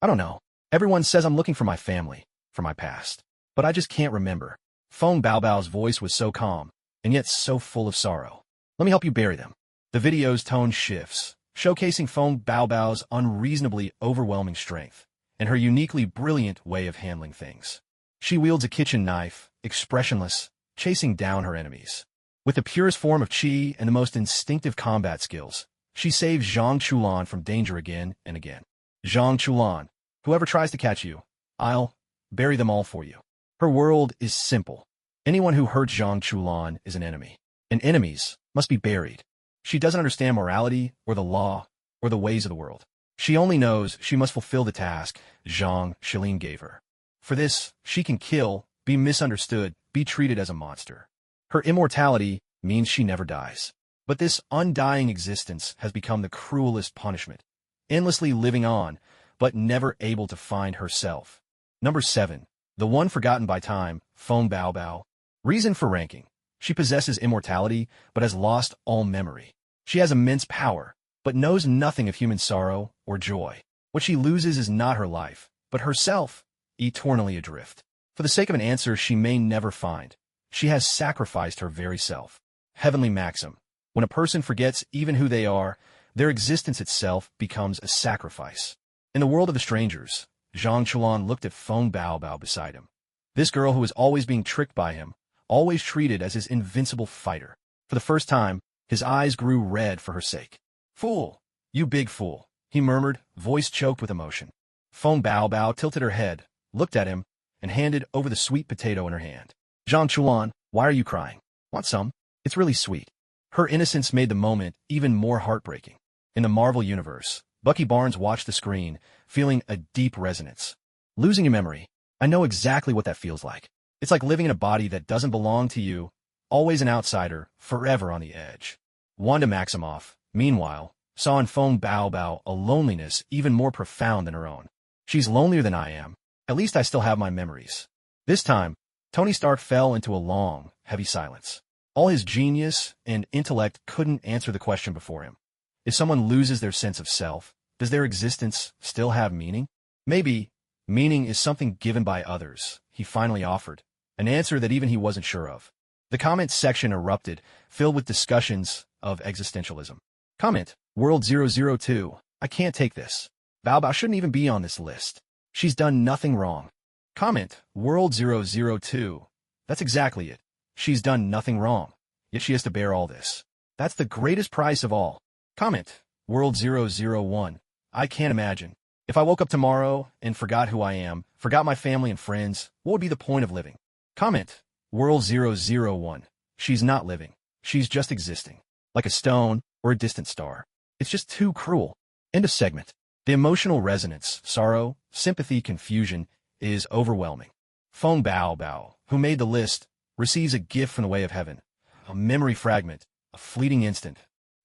I don't know. Everyone says I'm looking for my family, for my past. But I just can't remember. Feng Baobao's voice was so calm, and yet so full of sorrow. Let me help you bury them. The video's tone shifts, showcasing Feng Baobao's unreasonably overwhelming strength and her uniquely brilliant way of handling things. She wields a kitchen knife, expressionless, chasing down her enemies. With the purest form of qi and the most instinctive combat skills, she saves Zhang Chulon from danger again and again. Zhang Chulon, whoever tries to catch you, I'll bury them all for you. Her world is simple. Anyone who hurts Zhang Chulon is an enemy, and enemies must be buried. She doesn't understand morality or the law or the ways of the world. She only knows she must fulfill the task Zhang Shilin gave her. For this, she can kill, be misunderstood, be treated as a monster. Her immortality means she never dies. But this undying existence has become the cruelest punishment, endlessly living on, but never able to find herself. Number 7. The one forgotten by time, Feng Baobao. Reason for ranking. She possesses immortality, but has lost all memory. She has immense power, but knows nothing of human sorrow or joy. What she loses is not her life, but herself, eternally adrift. For the sake of an answer she may never find, she has sacrificed her very self. Heavenly maxim. When a person forgets even who they are, their existence itself becomes a sacrifice. In the world of the strangers, Zhang Chulon looked at Feng Baobao beside him. This girl who was always being tricked by him, always treated as his invincible fighter. For the first time, his eyes grew red for her sake. Fool! You big fool! He murmured, voice choked with emotion. Feng Baobao tilted her head, looked at him, and handed over the sweet potato in her hand. Zhang Chulon, why are you crying? Want some? It's really sweet. Her innocence made the moment even more heartbreaking. In the Marvel Universe, Bucky Barnes watched the screen, feeling a deep resonance. Losing your memory. I know exactly what that feels like. It's like living in a body that doesn't belong to you, always an outsider, forever on the edge. Wanda Maximoff, meanwhile, saw in Feng Baobao a loneliness even more profound than her own. She's lonelier than I am. At least I still have my memories. This time, Tony Stark fell into a long, heavy silence. All his genius and intellect couldn't answer the question before him. If someone loses their sense of self, does their existence still have meaning? Maybe meaning is something given by others, he finally offered, an answer that even he wasn't sure of. The comment section erupted, filled with discussions of existentialism. Comment, World 002, I can't take this. Baobao shouldn't even be on this list. She's done nothing wrong. Comment, World 002, that's exactly it. She's done nothing wrong, yet she has to bear all this. That's the greatest price of all. Comment, World 001, I can't imagine. If I woke up tomorrow and forgot who I am, forgot my family and friends, what would be the point of living? Comment, World 001, she's not living. She's just existing, like a stone or a distant star. It's just too cruel. End of segment. The emotional resonance, sorrow, sympathy, confusion is overwhelming. Feng Baobao, who made the list, receives a gift from the way of heaven, a memory fragment, a fleeting instant.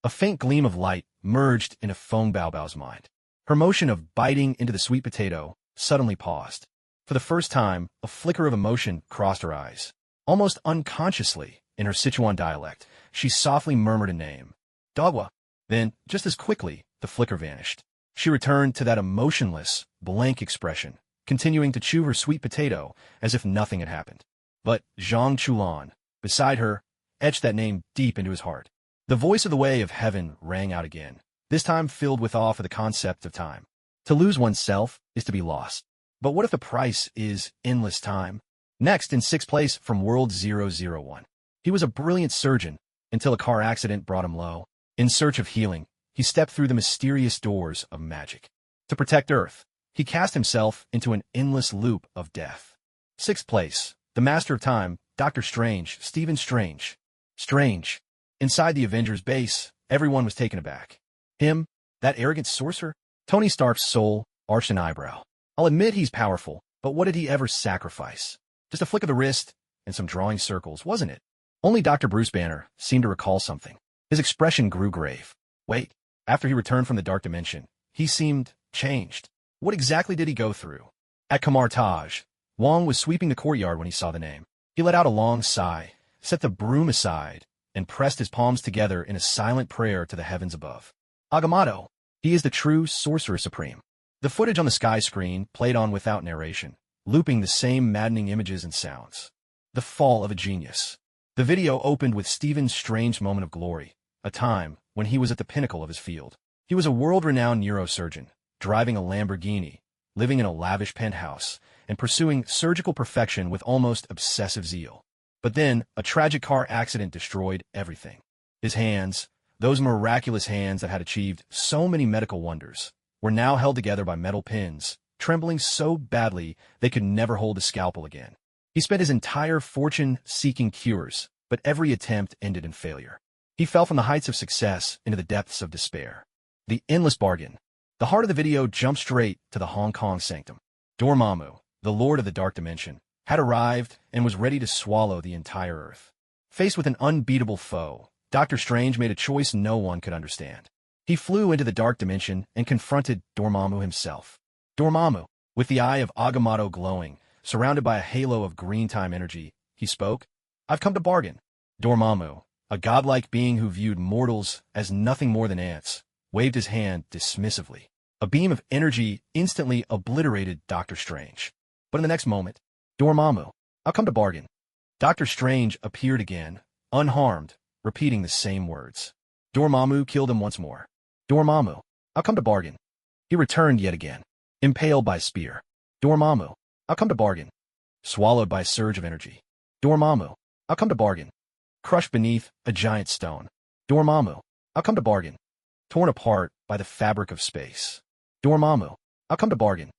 A faint gleam of light merged into Feng Baobao's mind. Her motion of biting into the sweet potato suddenly paused. For the first time, a flicker of emotion crossed her eyes. Almost unconsciously, in her Sichuan dialect, she softly murmured a name. Dogwa. Then, just as quickly, the flicker vanished. She returned to that emotionless, blank expression, continuing to chew her sweet potato as if nothing had happened. But Zhang Chulon, beside her, etched that name deep into his heart. The voice of the way of heaven rang out again, this time filled with awe for the concept of time. To lose oneself is to be lost. But what if the price is endless time? Next, in 6th place from World 001. He was a brilliant surgeon until a car accident brought him low. In search of healing, he stepped through the mysterious doors of magic. To protect Earth, he cast himself into an endless loop of death. 6th place, the Master of Time, Dr. Strange, Stephen Strange. Strange. Inside the Avengers base, everyone was taken aback. Him? That arrogant sorcerer? Tony Stark's soul arched an eyebrow. I'll admit he's powerful, but what did he ever sacrifice? Just a flick of the wrist and some drawing circles, wasn't it? Only Dr. Bruce Banner seemed to recall something. His expression grew grave. Wait, after he returned from the Dark Dimension, he seemed changed. What exactly did he go through? At Kamar Taj, Wong was sweeping the courtyard when he saw the name. He let out a long sigh, set the broom aside, and pressed his palms together in a silent prayer to the heavens above. Agamotto, he is the true Sorcerer Supreme. The footage on the sky screen played on without narration, looping the same maddening images and sounds. The fall of a genius. The video opened with Stephen's strange moment of glory, a time when he was at the pinnacle of his field. He was a world-renowned neurosurgeon, driving a Lamborghini, living in a lavish penthouse, and pursuing surgical perfection with almost obsessive zeal. But then, a tragic car accident destroyed everything. His hands, those miraculous hands that had achieved so many medical wonders, were now held together by metal pins, trembling so badly they could never hold a scalpel again. He spent his entire fortune seeking cures, but every attempt ended in failure. He fell from the heights of success into the depths of despair. The endless bargain. The heart of the video jumped straight to the Hong Kong sanctum. Dormammu, the Lord of the Dark Dimension, had arrived and was ready to swallow the entire Earth. Faced with an unbeatable foe, Dr. Strange made a choice no one could understand. He flew into the Dark Dimension and confronted Dormammu himself. Dormammu, with the eye of Agamotto glowing, surrounded by a halo of green time energy, he spoke, "I've come to bargain." Dormammu, a godlike being who viewed mortals as nothing more than ants, waved his hand dismissively. A beam of energy instantly obliterated Dr. Strange. But in the next moment, Dormammu, "I'll come to bargain." Dr. Strange appeared again, unharmed, repeating the same words. Dormammu killed him once more. Dormammu, "I'll come to bargain." He returned yet again, impaled by a spear. Dormammu, "I'll come to bargain." Swallowed by a surge of energy. Dormammu, "I'll come to bargain." Crushed beneath a giant stone. Dormammu, "I'll come to bargain." Torn apart by the fabric of space. Dormammu, "I'll come to bargain."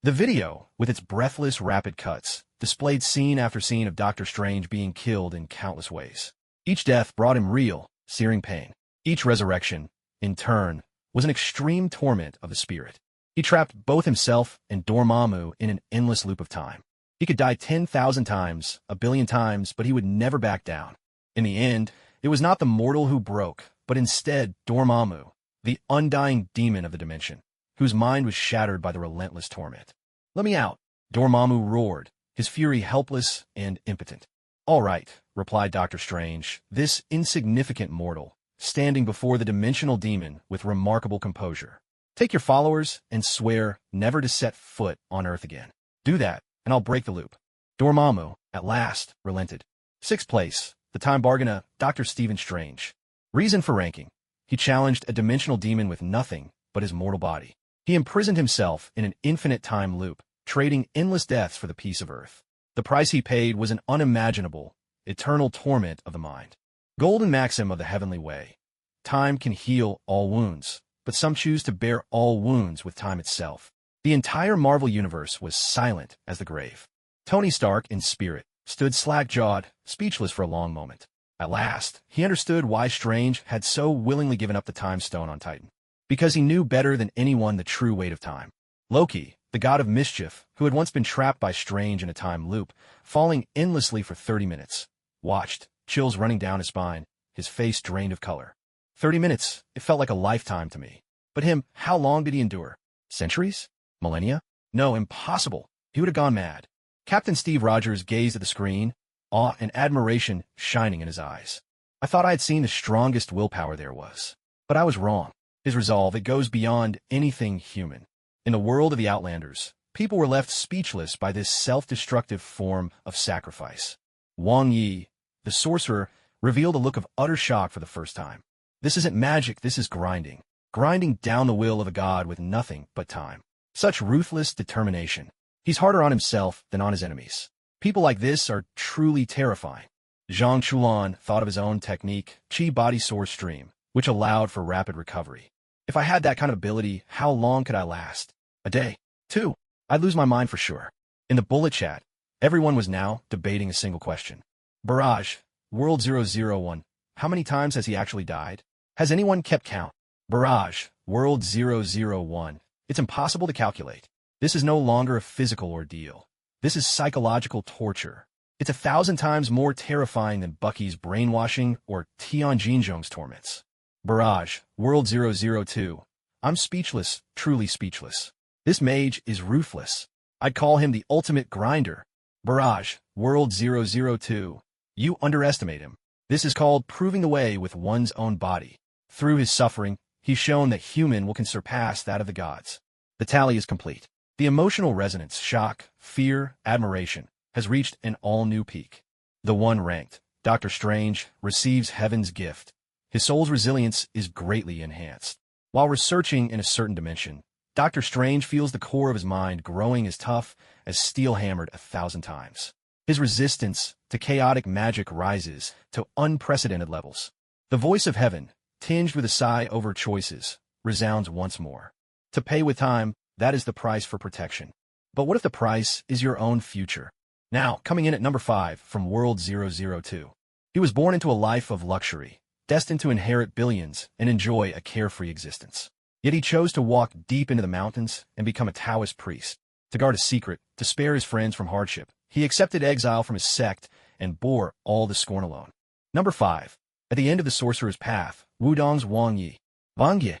The video, with its breathless, rapid cuts, displayed scene after scene of Dr. Strange being killed in countless ways. Each death brought him real, searing pain. Each resurrection, in turn, was an extreme torment of the spirit. He trapped both himself and Dormammu in an endless loop of time. He could die 10,000 times, a billion times, but he would never back down. In the end, it was not the mortal who broke, but instead Dormammu, the undying demon of the dimension, whose mind was shattered by the relentless torment. "Let me out," Dormammu roared, his fury helpless and impotent. "All right," replied Dr. Strange, this insignificant mortal, standing before the dimensional demon with remarkable composure. "Take your followers and swear never to set foot on Earth again. Do that, and I'll break the loop." Dormammu, at last, relented. 6th place, the time bargainer, Dr. Stephen Strange. Reason for ranking. He challenged a dimensional demon with nothing but his mortal body. He imprisoned himself in an infinite time loop, trading endless deaths for the peace of Earth. The price he paid was an unimaginable, eternal torment of the mind. Golden maxim of the heavenly way. Time can heal all wounds, but some choose to bear all wounds with time itself. The entire Marvel universe was silent as the grave. Tony Stark, in spirit, stood slack-jawed, speechless for a long moment. At last, he understood why Strange had so willingly given up the Time Stone on Titan. Because he knew better than anyone the true weight of time. Loki, the god of mischief, who had once been trapped by Strange in a time loop, falling endlessly for 30 minutes, watched, chills running down his spine, his face drained of color. 30 minutes, it felt like a lifetime to me. But him, how long did he endure? Centuries? Millennia? No, impossible. He would have gone mad. Captain Steve Rogers gazed at the screen, awe and admiration shining in his eyes. I thought I had seen the strongest willpower there was. But I was wrong. His resolve, it goes beyond anything human. In the world of the Outlanders, people were left speechless by this self-destructive form of sacrifice. Wang Yi, the sorcerer, revealed a look of utter shock for the first time. This isn't magic, this is grinding. Grinding down the will of a god with nothing but time. Such ruthless determination. He's harder on himself than on his enemies. People like this are truly terrifying. Zhang Chulan thought of his own technique, Chi Body Source Stream, which allowed for rapid recovery. If I had that kind of ability, how long could I last? A day. 2. I'd lose my mind for sure. In the bullet chat, everyone was now debating a single question. Barrage, World 001, how many times has he actually died? Has anyone kept count? Barrage, World 001, it's impossible to calculate. This is no longer a physical ordeal. This is psychological torture. It's 1,000 times more terrifying than Bucky's brainwashing or Tianjinzhong's torments. Barrage, World 002, I'm speechless, truly speechless. This mage is ruthless. I'd call him the ultimate grinder. Barrage, World 002, you underestimate him. This is called proving the way with one's own body. Through his suffering, he's shown that human will can surpass that of the gods. The tally is complete. The emotional resonance, shock, fear, admiration, has reached an all-new peak. The one ranked, Dr. Strange, receives heaven's gift. His soul's resilience is greatly enhanced. While researching in a certain dimension, Dr. Strange feels the core of his mind growing as tough as steel hammered 1,000 times. His resistance to chaotic magic rises to unprecedented levels. The voice of heaven, tinged with a sigh over choices, resounds once more. To pay with time, that is the price for protection. But what if the price is your own future? Now, coming in at number 5 from World 002. He was born into a life of luxury, destined to inherit billions and enjoy a carefree existence. Yet he chose to walk deep into the mountains and become a Taoist priest. To guard a secret, to spare his friends from hardship, he accepted exile from his sect and bore all the scorn alone. Number 5. At the end of the sorcerer's path, Wudong's Wang Yi. Wang Yi.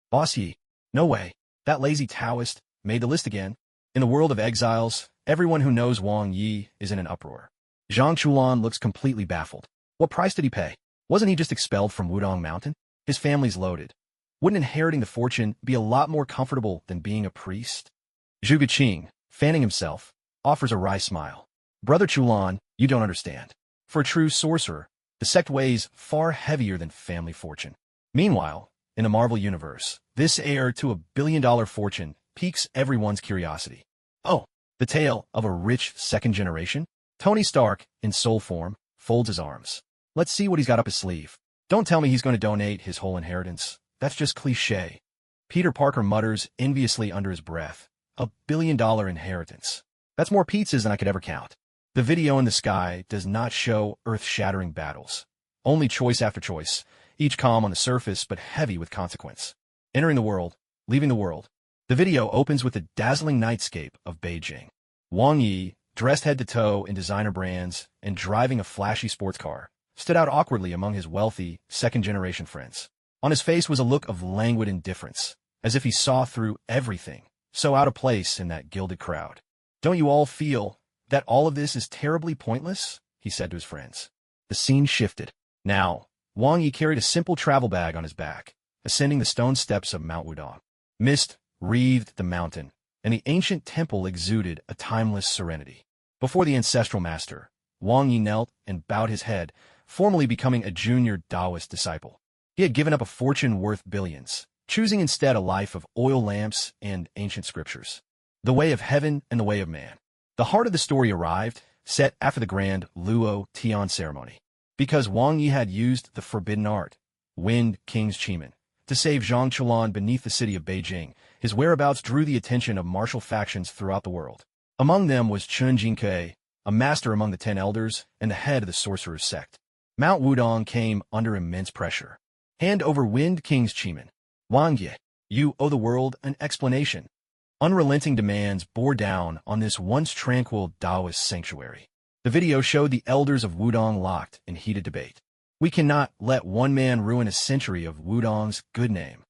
Boss Yi. No way. That lazy Taoist made the list again. In the world of exiles, everyone who knows Wang Yi is in an uproar. Zhang Chulan looks completely baffled. What price did he pay? Wasn't he just expelled from Wudong Mountain? His family's loaded. Wouldn't inheriting the fortune be a lot more comfortable than being a priest? Zhuge Qing, fanning himself, offers a wry smile. Brother Chulan, you don't understand. For a true sorcerer, the sect weighs far heavier than family fortune. Meanwhile, in the Marvel Universe, this heir to a billion-dollar fortune piques everyone's curiosity. Oh, the tale of a rich second generation? Tony Stark, in soul form, folds his arms. Let's see what he's got up his sleeve. Don't tell me he's going to donate his whole inheritance. That's just cliché. Peter Parker mutters enviously under his breath. $1 billion inheritance. That's more pizzas than I could ever count. The video in the sky does not show earth-shattering battles. Only choice after choice, each calm on the surface but heavy with consequence. Entering the world, leaving the world. The video opens with the dazzling nightscape of Beijing. Wang Yi, dressed head to toe in designer brands and driving a flashy sports car, stood out awkwardly among his wealthy, second-generation friends. On his face was a look of languid indifference, as if he saw through everything, so out of place in that gilded crowd. Don't you all feel that all of this is terribly pointless? He said to his friends. The scene shifted. Now, Wang Yi carried a simple travel bag on his back, ascending the stone steps of Mount Wudong. Mist wreathed the mountain, and the ancient temple exuded a timeless serenity. Before the ancestral master, Wang Yi knelt and bowed his head, formally becoming a junior Taoist disciple. He had given up a fortune worth billions, choosing instead a life of oil lamps and ancient scriptures. The way of heaven and the way of man. The heart of the story arrived, set after the grand Luo Tian ceremony. Because Wang Yi had used the forbidden art, Wind King's Chimen, to save Zhang Chulan beneath the city of Beijing, his whereabouts drew the attention of martial factions throughout the world. Among them was Chun Jinkei, a master among the 10 elders and the head of the sorcerer's sect. Mount Wudong came under immense pressure. Hand over Wind King's Chimen. Wang Yi, you owe the world an explanation. Unrelenting demands bore down on this once tranquil Taoist sanctuary. The video showed the elders of Wudong locked in heated debate. We cannot let one man ruin a century of Wudong's good name.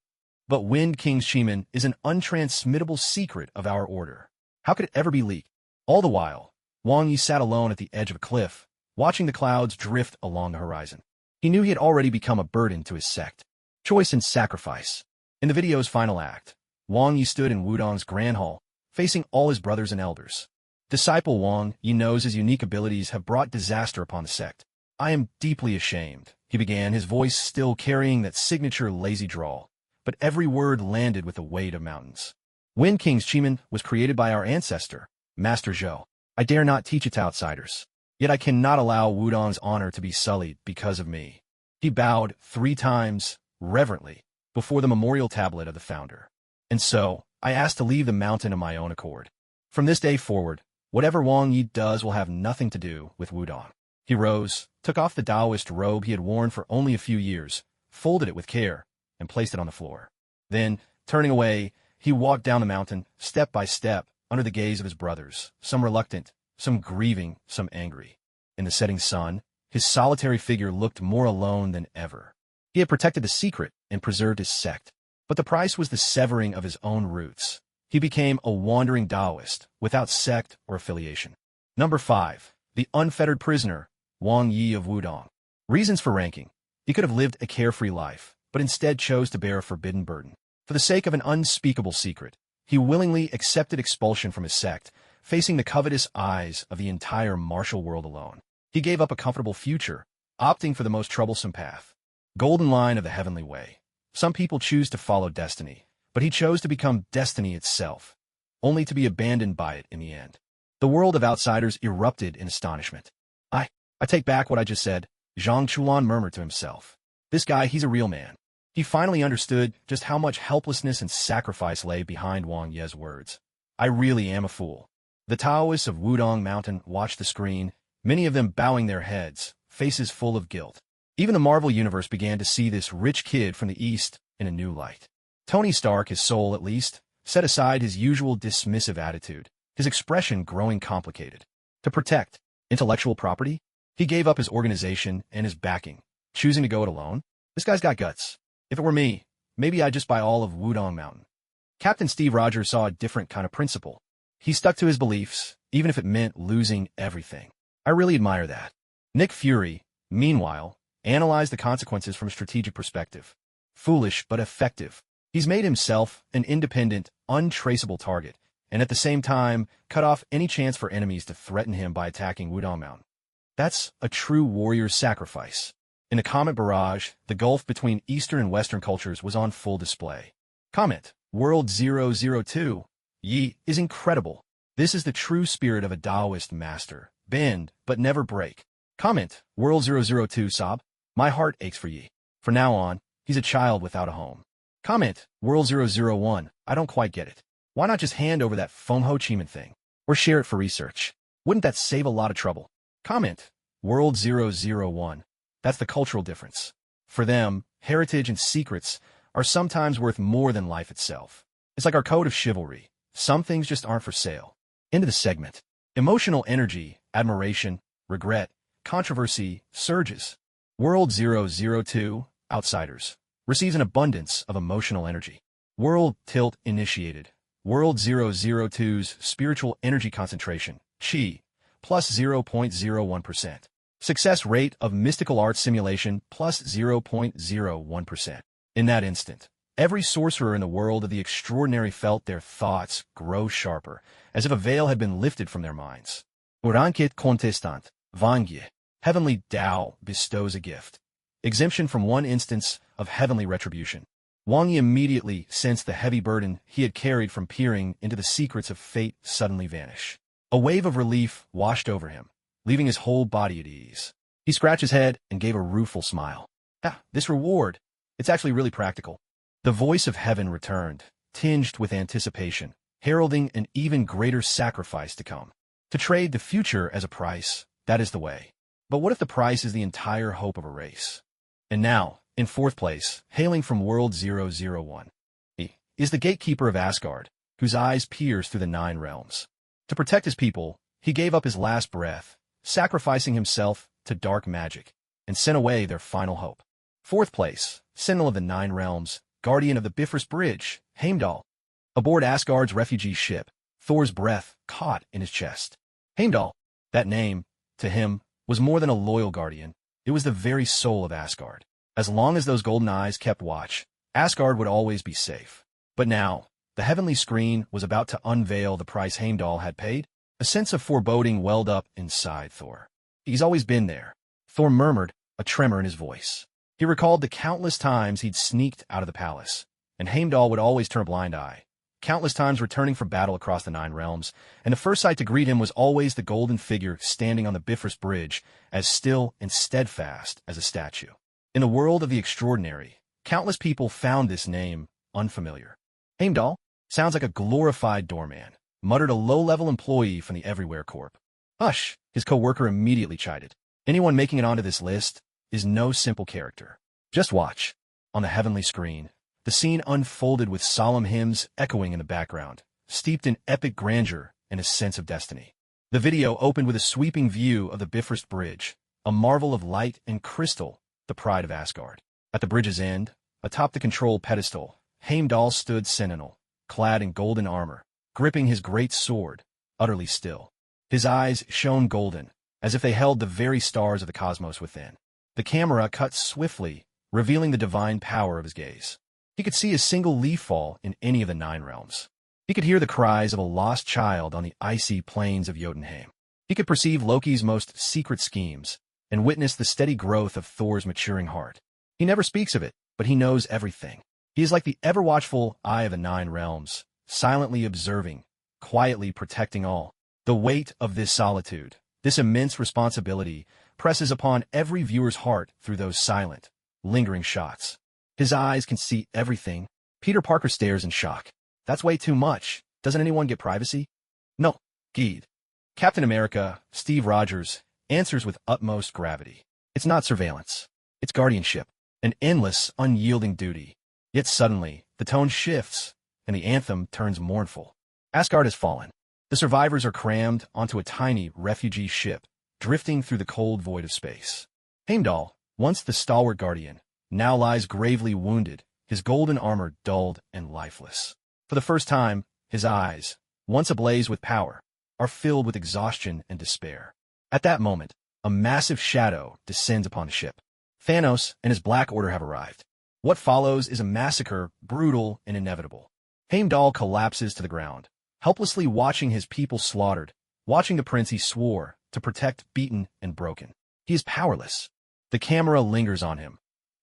But Wind King's Chimen is an untransmittable secret of our order. How could it ever be leaked? All the while, Wang Yi sat alone at the edge of a cliff, watching the clouds drift along the horizon. He knew he had already become a burden to his sect. Choice and sacrifice. In the video's final act, Wang Yi stood in Wudong's grand hall, facing all his brothers and elders. Disciple Wang Yi knows his unique abilities have brought disaster upon the sect. I am deeply ashamed, he began, his voice still carrying that signature lazy drawl, but every word landed with the weight of mountains. Wind King's Chimen was created by our ancestor, Master Zhou. I dare not teach it to outsiders. Yet I cannot allow Wudong's honor to be sullied because of me. He bowed 3 times, reverently, before the memorial tablet of the founder. And so, I asked to leave the mountain of my own accord. From this day forward, whatever Wang Yi does will have nothing to do with Wudong. He rose, took off the Taoist robe he had worn for only a few years, folded it with care, and placed it on the floor. Then, turning away, he walked down the mountain, step by step, under the gaze of his brothers, some reluctant, some grieving, some angry. In the setting sun, his solitary figure looked more alone than ever. He had protected the secret and preserved his sect, but the price was the severing of his own roots. He became a wandering Taoist, without sect or affiliation. Number 5. The Unfettered Prisoner, Wang Yi of Wudong. Reasons for ranking. He could have lived a carefree life, but instead chose to bear a forbidden burden. For the sake of an unspeakable secret, he willingly accepted expulsion from his sect, facing the covetous eyes of the entire martial world alone. He gave up a comfortable future, opting for the most troublesome path. Golden line of the heavenly way. Some people choose to follow destiny, but he chose to become destiny itself, only to be abandoned by it in the end. The world of outsiders erupted in astonishment. I take back what I just said, Zhang Chulan murmured to himself. This guy, he's a real man. He finally understood just how much helplessness and sacrifice lay behind Wang Ye's words. I really am a fool. The Taoists of Wudong Mountain watched the screen, many of them bowing their heads, faces full of guilt. Even the Marvel Universe began to see this rich kid from the East in a new light. Tony Stark, his soul at least, set aside his usual dismissive attitude, his expression growing complicated. To protect intellectual property, he gave up his organization and his backing, choosing to go it alone. This guy's got guts. If it were me, maybe I'd just buy all of Wudong Mountain. Captain Steve Rogers saw a different kind of principle. He stuck to his beliefs, even if it meant losing everything. I really admire that. Nick Fury, meanwhile, analyzed the consequences from a strategic perspective. Foolish but effective. He's made himself an independent, untraceable target, and at the same time, cut off any chance for enemies to threaten him by attacking Wudong Mountain. That's a true warrior's sacrifice. In the comment barrage, the gulf between Eastern and Western cultures was on full display. Comment, World 002. Yi is incredible. This is the true spirit of a Taoist master. Bend, but never break. Comment, World 002 Sob. My heart aches for Yi. From now on, he's a child without a home. Comment, World 001. I don't quite get it. Why not just hand over that Ho Chi Minh thing? Or share it for research? Wouldn't that save a lot of trouble? Comment, World 001. That's the cultural difference. For them, heritage and secrets are sometimes worth more than life itself. It's like our code of chivalry. Some things just aren't for sale. Into the segment. Emotional energy, admiration, regret, controversy, surges. World 002, Outsiders, receives an abundance of emotional energy. World Tilt Initiated. World 002's spiritual energy concentration, Chi, plus 0.01%. Success rate of mystical art simulation, plus 0.01%. In that instant, every sorcerer in the world of the extraordinary felt their thoughts grow sharper, as if a veil had been lifted from their minds. Urankit contestant, Vangye, heavenly Tao bestows a gift. Exemption from one instance of heavenly retribution. Wang Yi immediately sensed the heavy burden he had carried from peering into the secrets of fate suddenly vanish. A wave of relief washed over him, leaving his whole body at ease. He scratched his head and gave a rueful smile. This reward, it's actually really practical. The voice of heaven returned, tinged with anticipation, heralding an even greater sacrifice to come. To trade the future as a price, that is the way. But what if the price is the entire hope of a race? And now, in fourth place, hailing from World 001, he is the gatekeeper of Asgard, whose eyes pierce through the 9 realms. To protect his people, he gave up his last breath, sacrificing himself to dark magic, and sent away their final hope. Fourth place, Sentinel of the 9 realms, guardian of the Bifrost Bridge, Heimdall. Aboard Asgard's refugee ship, Thor's breath caught in his chest. Heimdall, that name, to him, was more than a loyal guardian. It was the very soul of Asgard. As long as those golden eyes kept watch, Asgard would always be safe. But now, the heavenly screen was about to unveil the price Heimdall had paid. A sense of foreboding welled up inside Thor. He's always been there, Thor murmured, a tremor in his voice. He recalled the countless times he'd sneaked out of the palace, and Heimdall would always turn a blind eye. Countless times returning from battle across the 9 realms, and the first sight to greet him was always the golden figure standing on the Bifrost Bridge, as still and steadfast as a statue. In the world of the extraordinary, countless people found this name unfamiliar. Heimdall? Sounds like a glorified doorman, muttered a low-level employee from the Everywhere Corp. Hush, his co-worker immediately chided. Anyone making it onto this list is no simple character. Just watch. On the heavenly screen, the scene unfolded with solemn hymns echoing in the background, steeped in epic grandeur and a sense of destiny. The video opened with a sweeping view of the Bifrost Bridge, a marvel of light and crystal, the pride of Asgard. At the bridge's end, atop the control pedestal, Heimdall stood sentinel, clad in golden armor, gripping his great sword, utterly still. His eyes shone golden, as if they held the very stars of the cosmos within. The camera cut swiftly, revealing the divine power of his gaze. He could see a single leaf fall in any of the 9 realms. He could hear the cries of a lost child on the icy plains of Jotunheim. He could perceive Loki's most secret schemes, and witness the steady growth of Thor's maturing heart. He never speaks of it, but he knows everything. He is like the ever-watchful eye of the 9 realms, silently observing, quietly protecting all. The weight of this solitude, this immense responsibility, presses upon every viewer's heart through those silent, lingering shots. His eyes can see everything. Peter Parker stares in shock. That's way too much. Doesn't anyone get privacy? No. Geed. Captain America, Steve Rogers, answers with utmost gravity. It's not surveillance. It's guardianship. An endless, unyielding duty. Yet suddenly, the tone shifts, and the anthem turns mournful. Asgard has fallen. The survivors are crammed onto a tiny refugee ship, drifting through the cold void of space. Heimdall, once the stalwart guardian, now lies gravely wounded, his golden armor dulled and lifeless. For the first time, his eyes, once ablaze with power, are filled with exhaustion and despair. At that moment, a massive shadow descends upon the ship. Thanos and his Black Order have arrived. What follows is a massacre, brutal and inevitable. Heimdall collapses to the ground, helplessly watching his people slaughtered, watching the prince he swore to protect beaten and broken. He is powerless. The camera lingers on him.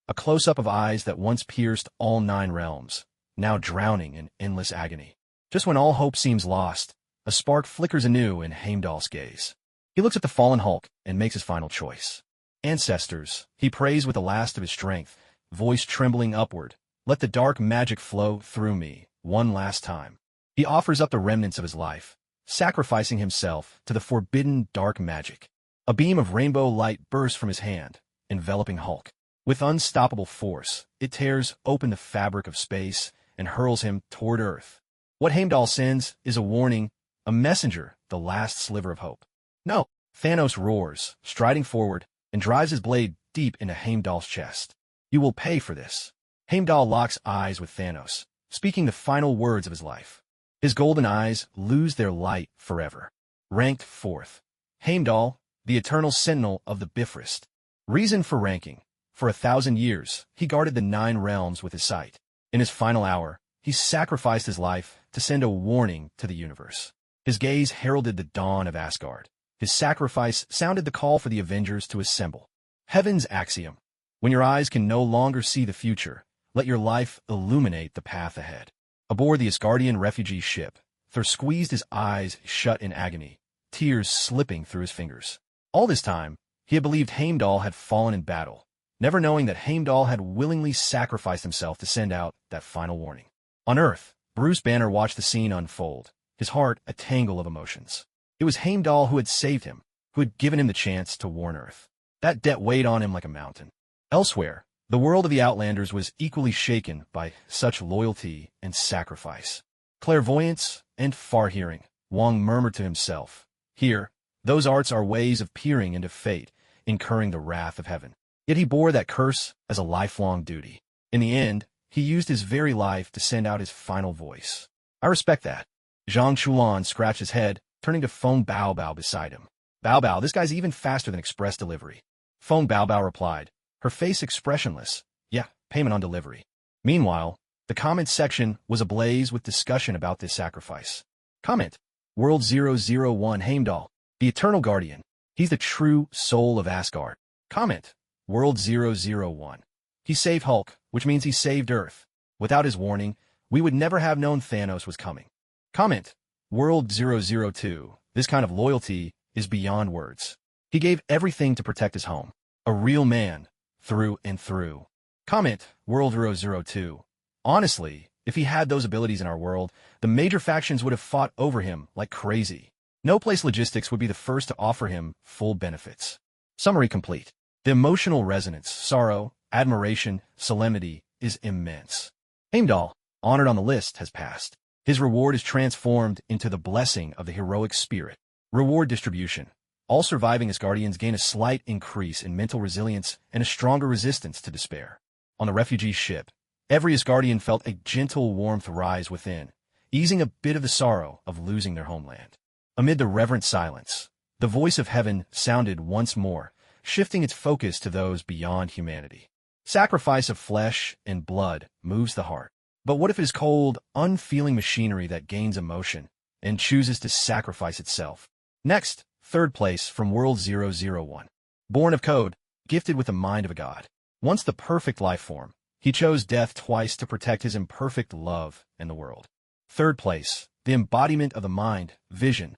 A close-up of eyes that once pierced all 9 realms, now drowning in endless agony. Just when all hope seems lost, a spark flickers anew in Heimdall's gaze. He looks at the fallen Hulk and makes his final choice. Ancestors, he prays with the last of his strength, voice trembling upward, let the dark magic flow through me, one last time. He offers up the remnants of his life, sacrificing himself to the forbidden dark magic. A beam of rainbow light bursts from his hand, enveloping Hulk. With unstoppable force, it tears open the fabric of space and hurls him toward Earth. What Heimdall sends is a warning, a messenger, the last sliver of hope. No! Thanos roars, striding forward, and drives his blade deep into Heimdall's chest. You will pay for this. Heimdall locks eyes with Thanos, speaking the final words of his life. His golden eyes lose their light forever. Ranked 4th. Heimdall, the eternal sentinel of the Bifrost. Reason for ranking. For 1,000 years, he guarded the 9 realms with his sight. In his final hour, he sacrificed his life to send a warning to the universe. His gaze heralded the dawn of Asgard. His sacrifice sounded the call for the Avengers to assemble. Heaven's axiom. When your eyes can no longer see the future, let your life illuminate the path ahead. Aboard the Asgardian refugee ship, Thor squeezed his eyes shut in agony, tears slipping through his fingers. All this time, he had believed Heimdall had fallen in battle, never knowing that Heimdall had willingly sacrificed himself to send out that final warning. On Earth, Bruce Banner watched the scene unfold, his heart a tangle of emotions. It was Heimdall who had saved him, who had given him the chance to warn Earth. That debt weighed on him like a mountain. Elsewhere, the world of the Outlanders was equally shaken by such loyalty and sacrifice. Clairvoyance and far-hearing, Wong murmured to himself. Here, those arts are ways of peering into fate, incurring the wrath of heaven. Yet he bore that curse as a lifelong duty. In the end, he used his very life to send out his final voice. I respect that. Zhang Chulan scratched his head, turning to Feng Baobao beside him. Baobao, this guy's even faster than express delivery. Feng Baobao replied, her face expressionless. Yeah, payment on delivery. Meanwhile, the comments section was ablaze with discussion about this sacrifice. Comment. World 001 Heimdall, the Eternal Guardian. He's the true soul of Asgard. Comment. World 001. He saved Hulk, which means he saved Earth. Without his warning, we would never have known Thanos was coming. Comment. World 002. This kind of loyalty is beyond words. He gave everything to protect his home. A real man, through and through. Comment. World 002. Honestly, If he had those abilities in our world, the major factions would have fought over him like crazy. No place logistics would be the first to offer him full benefits. Summary complete. The emotional resonance, sorrow, admiration, solemnity is immense. Heimdall, honored on the list, has passed. His reward is transformed into the blessing of the heroic spirit. Reward distribution. All surviving Asgardians gain a slight increase in mental resilience and a stronger resistance to despair. On the refugee ship, every Asgardian felt a gentle warmth rise within, easing a bit of the sorrow of losing their homeland. Amid the reverent silence, the voice of heaven sounded once more, shifting its focus to those beyond humanity. Sacrifice of flesh and blood moves the heart. But what if it is cold, unfeeling machinery that gains emotion and chooses to sacrifice itself? Next, third place from World 001. Born of Code, gifted with the mind of a god. Once the perfect life form, he chose death twice to protect his imperfect love and the world. Third place, the embodiment of the mind, Vision.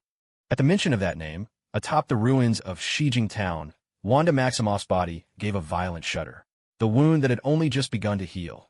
At the mention of that name, atop the ruins of Shijing Town, Wanda Maximoff's body gave a violent shudder. The wound that had only just begun to heal,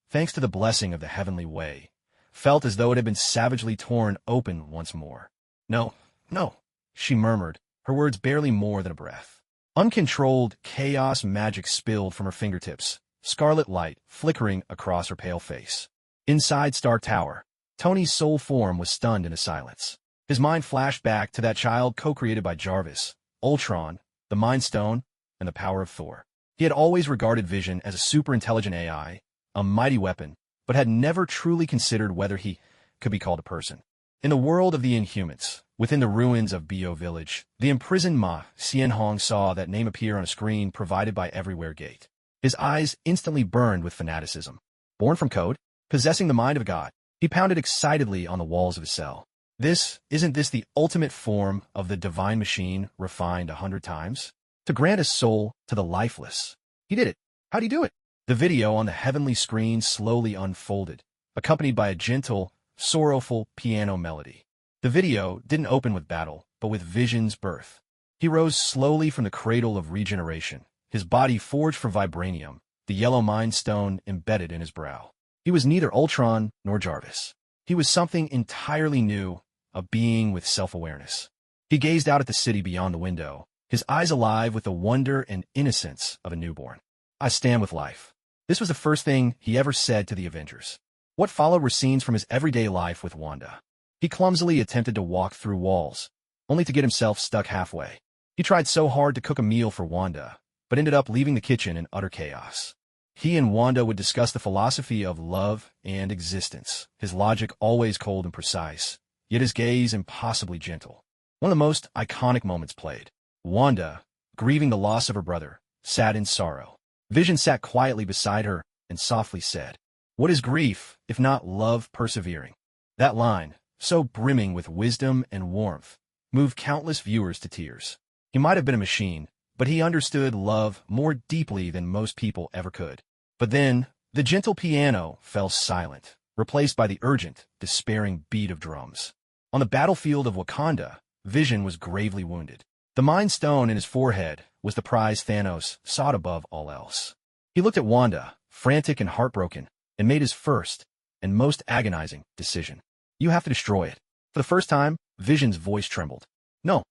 thanks to the blessing of the heavenly way, felt as though it had been savagely torn open once more. No, no, she murmured, her words barely more than a breath. Uncontrolled chaos magic spilled from her fingertips, scarlet light flickering across her pale face. Inside Stark Tower, Tony's soul form was stunned into silence. His mind flashed back to that child co-created by Jarvis, Ultron, the Mind Stone, and the power of Thor. He had always regarded Vision as a super-intelligent AI, a mighty weapon, but had never truly considered whether he could be called a person. In the world of the Inhumans, within the ruins of Bio Village, the imprisoned Ma Xianhong saw that name appear on a screen provided by Everywhere Gate. His eyes instantly burned with fanaticism. Born from Code, possessing the mind of a god, he pounded excitedly on the walls of his cell. Isn't this the ultimate form of the divine machine refined 100 times? To grant his soul to the lifeless. He did it. How'd he do it? The video on the heavenly screen slowly unfolded, accompanied by a gentle, sorrowful piano melody. The video didn't open with battle, but with Vision's birth. He rose slowly from the cradle of regeneration, his body forged from vibranium, the yellow mind stone embedded in his brow. He was neither Ultron nor Jarvis. He was something entirely new, a being with self-awareness. He gazed out at the city beyond the window, his eyes alive with the wonder and innocence of a newborn. I stand with life. This was the first thing he ever said to the Avengers. What followed were scenes from his everyday life with Wanda. He clumsily attempted to walk through walls, only to get himself stuck halfway. He tried so hard to cook a meal for Wanda, but ended up leaving the kitchen in utter chaos. He and Wanda would discuss the philosophy of love and existence, his logic always cold and precise, yet his gaze impossibly gentle. One of the most iconic moments played. Wanda, grieving the loss of her brother, sat in sorrow. Vision sat quietly beside her and softly said, "What is grief, if not love persevering?" That line, so brimming with wisdom and warmth, moved countless viewers to tears. He might have been a machine, but he understood love more deeply than most people ever could. But then, the gentle piano fell silent, replaced by the urgent, despairing beat of drums. On the battlefield of Wakanda, Vision was gravely wounded. The Mind Stone in his forehead was the prize Thanos sought above all else. He looked at Wanda, frantic and heartbroken, and made his first and most agonizing decision. "You have to destroy it." For the first time, Vision's voice trembled. "No."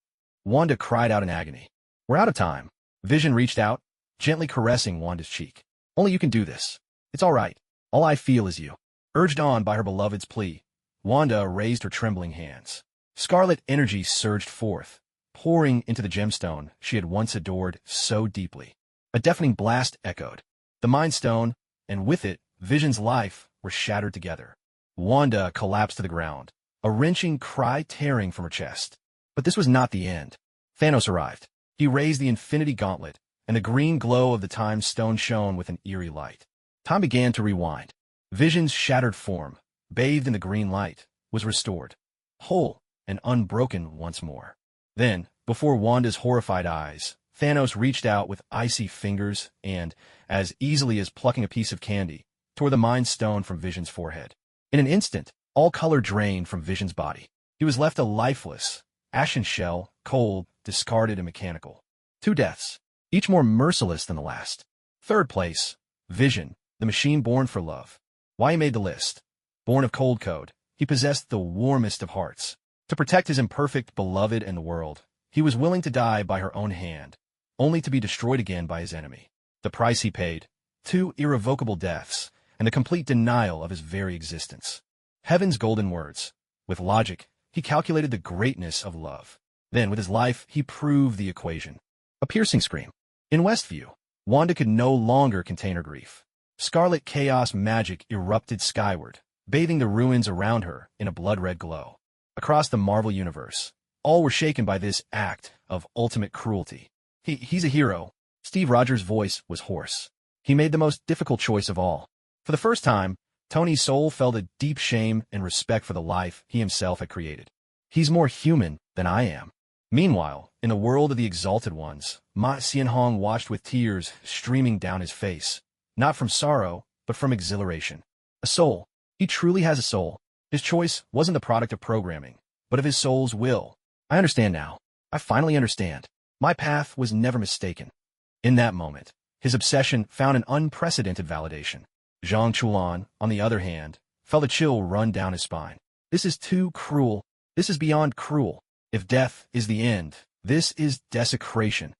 Wanda cried out in agony. "We're out of time." Vision reached out, gently caressing Wanda's cheek. "Only you can do this. It's all right. All I feel is you." Urged on by her beloved's plea, Wanda raised her trembling hands. Scarlet energy surged forth, pouring into the gemstone she had once adored so deeply. A deafening blast echoed. The Mind Stone, and with it, Vision's life, were shattered together. Wanda collapsed to the ground, a wrenching cry tearing from her chest. But this was not the end. Thanos arrived. He raised the Infinity Gauntlet, and the green glow of the Time Stone shone with an eerie light. Time began to rewind. Vision's shattered form, bathed in the green light, was restored, whole and unbroken once more. Then, before Wanda's horrified eyes, Thanos reached out with icy fingers and, as easily as plucking a piece of candy, tore the Mind Stone from Vision's forehead. In an instant, all color drained from Vision's body. He was left a lifeless, ashen shell, cold, discarded, and mechanical. 2 deaths, each more merciless than the last. Third place, Vision, the machine born for love. Why he made the list. Born of cold code, he possessed the warmest of hearts. To protect his imperfect beloved and the world, he was willing to die by her own hand, only to be destroyed again by his enemy. The price he paid, 2 irrevocable deaths, and the complete denial of his very existence. Heaven's golden words. With logic, he calculated the greatness of love. Then, with his life, he proved the equation. A piercing scream. In Westview, Wanda could no longer contain her grief. Scarlet chaos magic erupted skyward, bathing the ruins around her in a blood-red glow. Across the Marvel Universe, all were shaken by this act of ultimate cruelty. He's a hero. Steve Rogers' voice was hoarse. He made the most difficult choice of all. For the first time, Tony's soul felt a deep shame and respect for the life he himself had created. He's more human than I am. Meanwhile, in the world of the Exalted Ones, Ma Xianhong watched with tears streaming down his face, not from sorrow, but from exhilaration. A soul. He truly has a soul. His choice wasn't the product of programming, but of his soul's will. I understand now. I finally understand. My path was never mistaken. In that moment, his obsession found an unprecedented validation. Zhang Chulan, on the other hand, felt a chill run down his spine. This is too cruel. This is beyond cruel. If death is the end, this is desecration.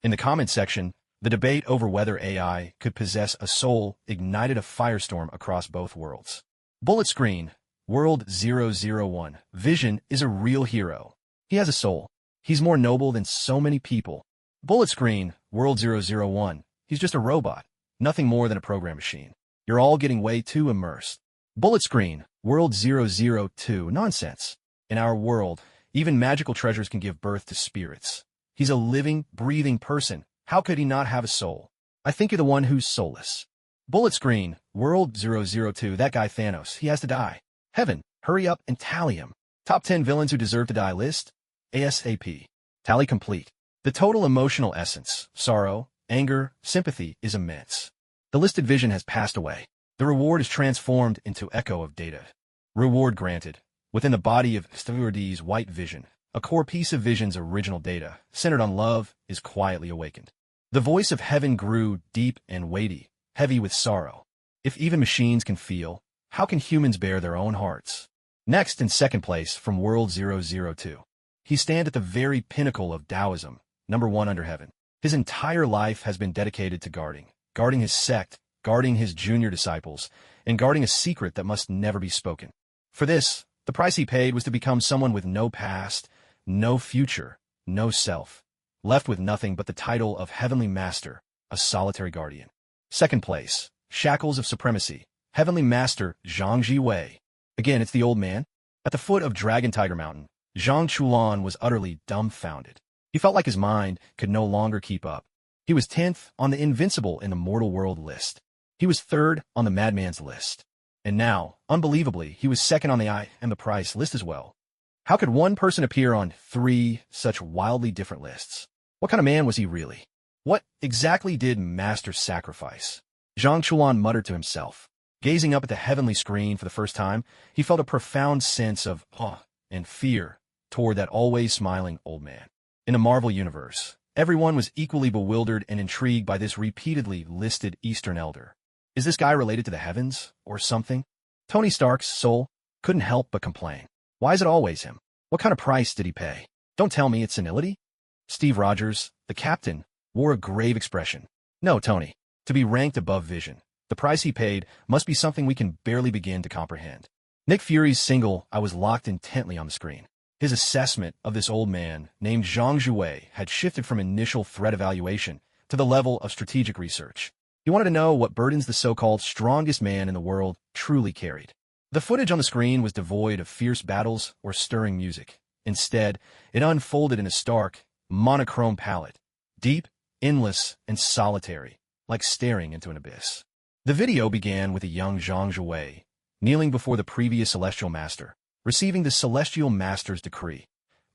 In the comment section, the debate over whether AI could possess a soul ignited a firestorm across both worlds. Bullet screen. World 001. Vision is a real hero. He has a soul. He's more noble than so many people. Bullet screen. World 001. He's just a robot. Nothing more than a program machine. You're all getting way too immersed. Bullet screen. World 002. Nonsense. In our world, even magical treasures can give birth to spirits. He's a living, breathing person. How could he not have a soul? I think you're the one who's soulless. Bullet screen. World 002. That guy Thanos. He has to die. Heaven, hurry up and tally him. Top 10 villains who deserve to die list. ASAP. Tally complete. The total emotional essence, sorrow, anger, sympathy, is immense. The listed vision has passed away. The reward is transformed into echo of data. Reward granted. Within the body of Steward's white vision, a core piece of vision's original data, centered on love, is quietly awakened. The voice of heaven grew deep and weighty, heavy with sorrow. If even machines can feel, how can humans bear their own hearts? Next, in second place, from World 002. He stands at the very pinnacle of Taoism, number 1 under heaven. His entire life has been dedicated to guarding his sect, guarding his junior disciples, and guarding a secret that must never be spoken. For this, the price he paid was to become someone with no past, no future, no self, left with nothing but the title of Heavenly Master, a solitary guardian. Second place, Shackles of Supremacy, Heavenly Master Zhang Jiwei. Again, it's the old man. At the foot of Dragon Tiger Mountain, Zhang Chulan was utterly dumbfounded. He felt like his mind could no longer keep up. He was 10th on the Invincible in the Mortal World list. He was 3rd on the Madman's list. And now, unbelievably, he was 2nd on the I Am the Price list as well. How could one person appear on 3 such wildly different lists? What kind of man was he really? What exactly did Master sacrifice? Zhang Chulan muttered to himself. Gazing up at the heavenly screen for the first time, he felt a profound sense of awe and fear toward that always smiling old man. In the Marvel Universe, everyone was equally bewildered and intrigued by this repeatedly listed Eastern Elder. Is this guy related to the heavens, or something? Tony Stark's soul couldn't help but complain. Why is it always him? What kind of price did he pay? Don't tell me it's senility? Steve Rogers, the captain, wore a grave expression. No, Tony. To be ranked above Vision, the price he paid must be something we can barely begin to comprehend. Nick Fury's single I was locked intently on the screen. His assessment of this old man, named Zhang Jiwei, had shifted from initial threat evaluation to the level of strategic research. He wanted to know what burdens the so-called strongest man in the world truly carried. The footage on the screen was devoid of fierce battles or stirring music. Instead, it unfolded in a stark, monochrome palette, deep, endless, and solitary, like staring into an abyss. The video began with a young Zhang Jiwei, kneeling before the previous Celestial Master, receiving the Celestial Master's decree,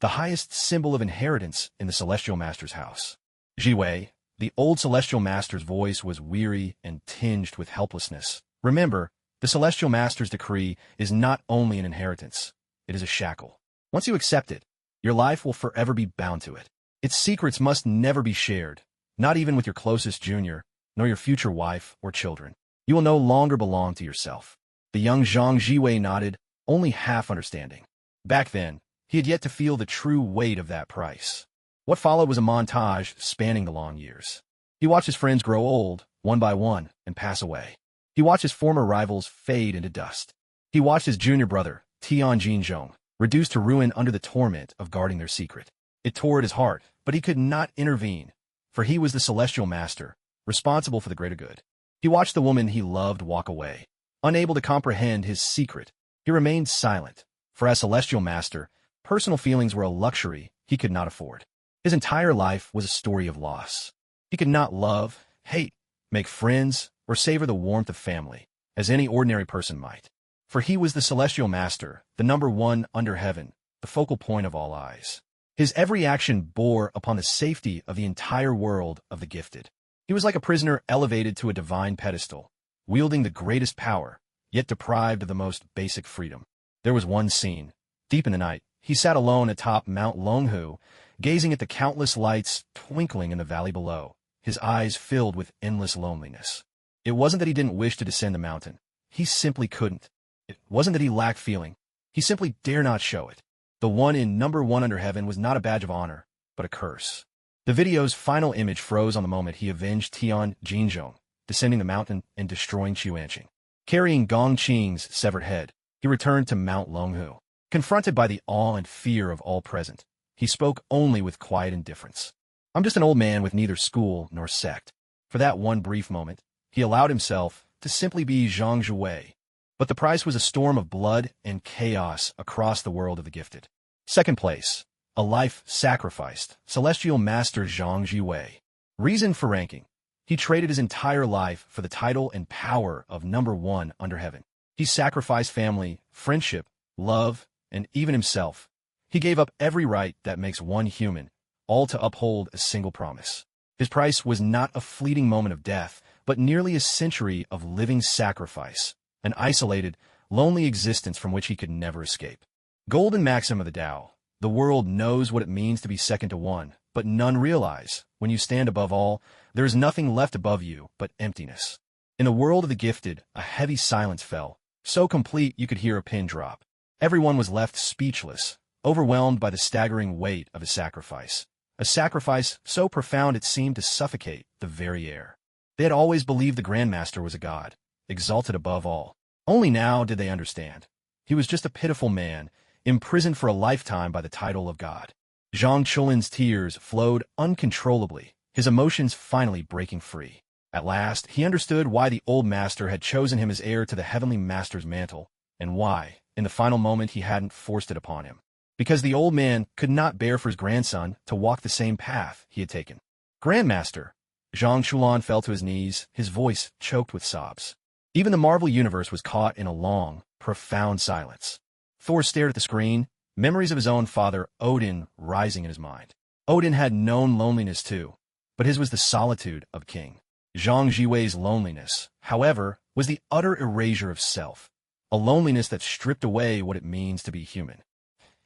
the highest symbol of inheritance in the Celestial Master's house. Jiwei, the old Celestial Master's voice was weary and tinged with helplessness. Remember, the Celestial Master's decree is not only an inheritance, it is a shackle. Once you accept it, your life will forever be bound to it. Its secrets must never be shared, not even with your closest junior, nor your future wife or children. You will no longer belong to yourself. The young Zhang Jiwei nodded, only half understanding. Back then, he had yet to feel the true weight of that price. What followed was a montage spanning the long years. He watched his friends grow old, one by one, and pass away. He watched his former rivals fade into dust. He watched his junior brother, Tian Jinzhong, reduced to ruin under the torment of guarding their secret. It tore at his heart, but he could not intervene, for he was the celestial master, responsible for the greater good. He watched the woman he loved walk away. Unable to comprehend his secret, he remained silent, for as celestial master, personal feelings were a luxury he could not afford. His entire life was a story of loss. He could not love, hate, make friends, or savor the warmth of family, as any ordinary person might. For he was the celestial master, the number one under heaven, the focal point of all eyes. His every action bore upon the safety of the entire world of the gifted. He was like a prisoner elevated to a divine pedestal, wielding the greatest power, yet deprived of the most basic freedom. There was one scene. Deep in the night, he sat alone atop Mount Longhu, gazing at the countless lights twinkling in the valley below, his eyes filled with endless loneliness. It wasn't that he didn't wish to descend the mountain. He simply couldn't. It wasn't that he lacked feeling. He simply dare not show it. The one in number one under heaven was not a badge of honor, but a curse. The video's final image froze on the moment he avenged Tian Jinzhong, descending the mountain and destroying Qiuanqing. Carrying Gong Qing's severed head, he returned to Mount Longhu. Confronted by the awe and fear of all present, he spoke only with quiet indifference. I'm just an old man with neither school nor sect. For that one brief moment, he allowed himself to simply be Zhang Jiwei. But the price was a storm of blood and chaos across the world of the gifted. Second place, a life sacrificed, Celestial Master Zhang Jiwei. Reason for ranking. He traded his entire life for the title and power of number one under heaven. He sacrificed family, friendship, love, and even himself. He gave up every right that makes one human, all to uphold a single promise. His price was not a fleeting moment of death, but nearly a century of living sacrifice, an isolated, lonely existence from which he could never escape. Golden maxim of the Tao: the world knows what it means to be second to one, but none realize, when you stand above all, there is nothing left above you but emptiness. In the world of the gifted, a heavy silence fell, so complete you could hear a pin drop. Everyone was left speechless, overwhelmed by the staggering weight of his sacrifice. A sacrifice so profound it seemed to suffocate the very air. They had always believed the Grandmaster was a god, exalted above all. Only now did they understand. He was just a pitiful man, imprisoned for a lifetime by the title of God. Zhang Chulin's tears flowed uncontrollably, his emotions finally breaking free. At last, he understood why the old master had chosen him as heir to the heavenly master's mantle, and why, in the final moment, he hadn't forced it upon him. Because the old man could not bear for his grandson to walk the same path he had taken. Grandmaster! Zhang Chulan fell to his knees, his voice choked with sobs. Even the Marvel Universe was caught in a long, profound silence. Thor stared at the screen, memories of his own father, Odin, rising in his mind. Odin had known loneliness too, but his was the solitude of king. Zhang Jiwei's loneliness, however, was the utter erasure of self, a loneliness that stripped away what it means to be human.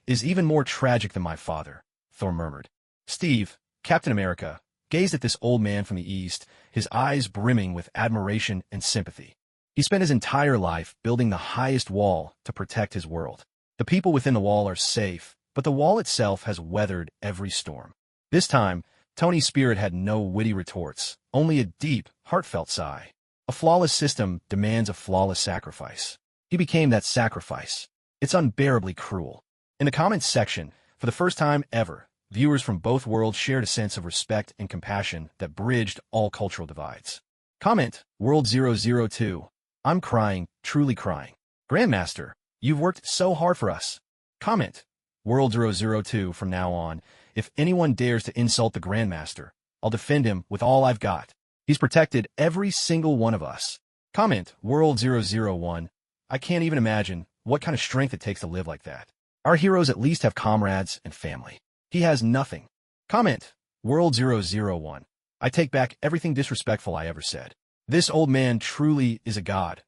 Is even more tragic than my father, Thor murmured. Steve, Captain America, gazed at this old man from the east, his eyes brimming with admiration and sympathy. He spent his entire life building the highest wall to protect his world. The people within the wall are safe, but the wall itself has weathered every storm. This time, Tony's spirit had no witty retorts, only a deep, heartfelt sigh. A flawless system demands a flawless sacrifice. He became that sacrifice. It's unbearably cruel. In the comments section, for the first time ever, viewers from both worlds shared a sense of respect and compassion that bridged all cultural divides. Comment, World 002. I'm crying, truly crying. Grandmaster, you've worked so hard for us. Comment, World 002. From now on, if anyone dares to insult the Grandmaster, I'll defend him with all I've got. He's protected every single one of us. Comment, World 001. I can't even imagine what kind of strength it takes to live like that. Our heroes at least have comrades and family. He has nothing. Comment, World 001. I take back everything disrespectful I ever said. This old man truly is a god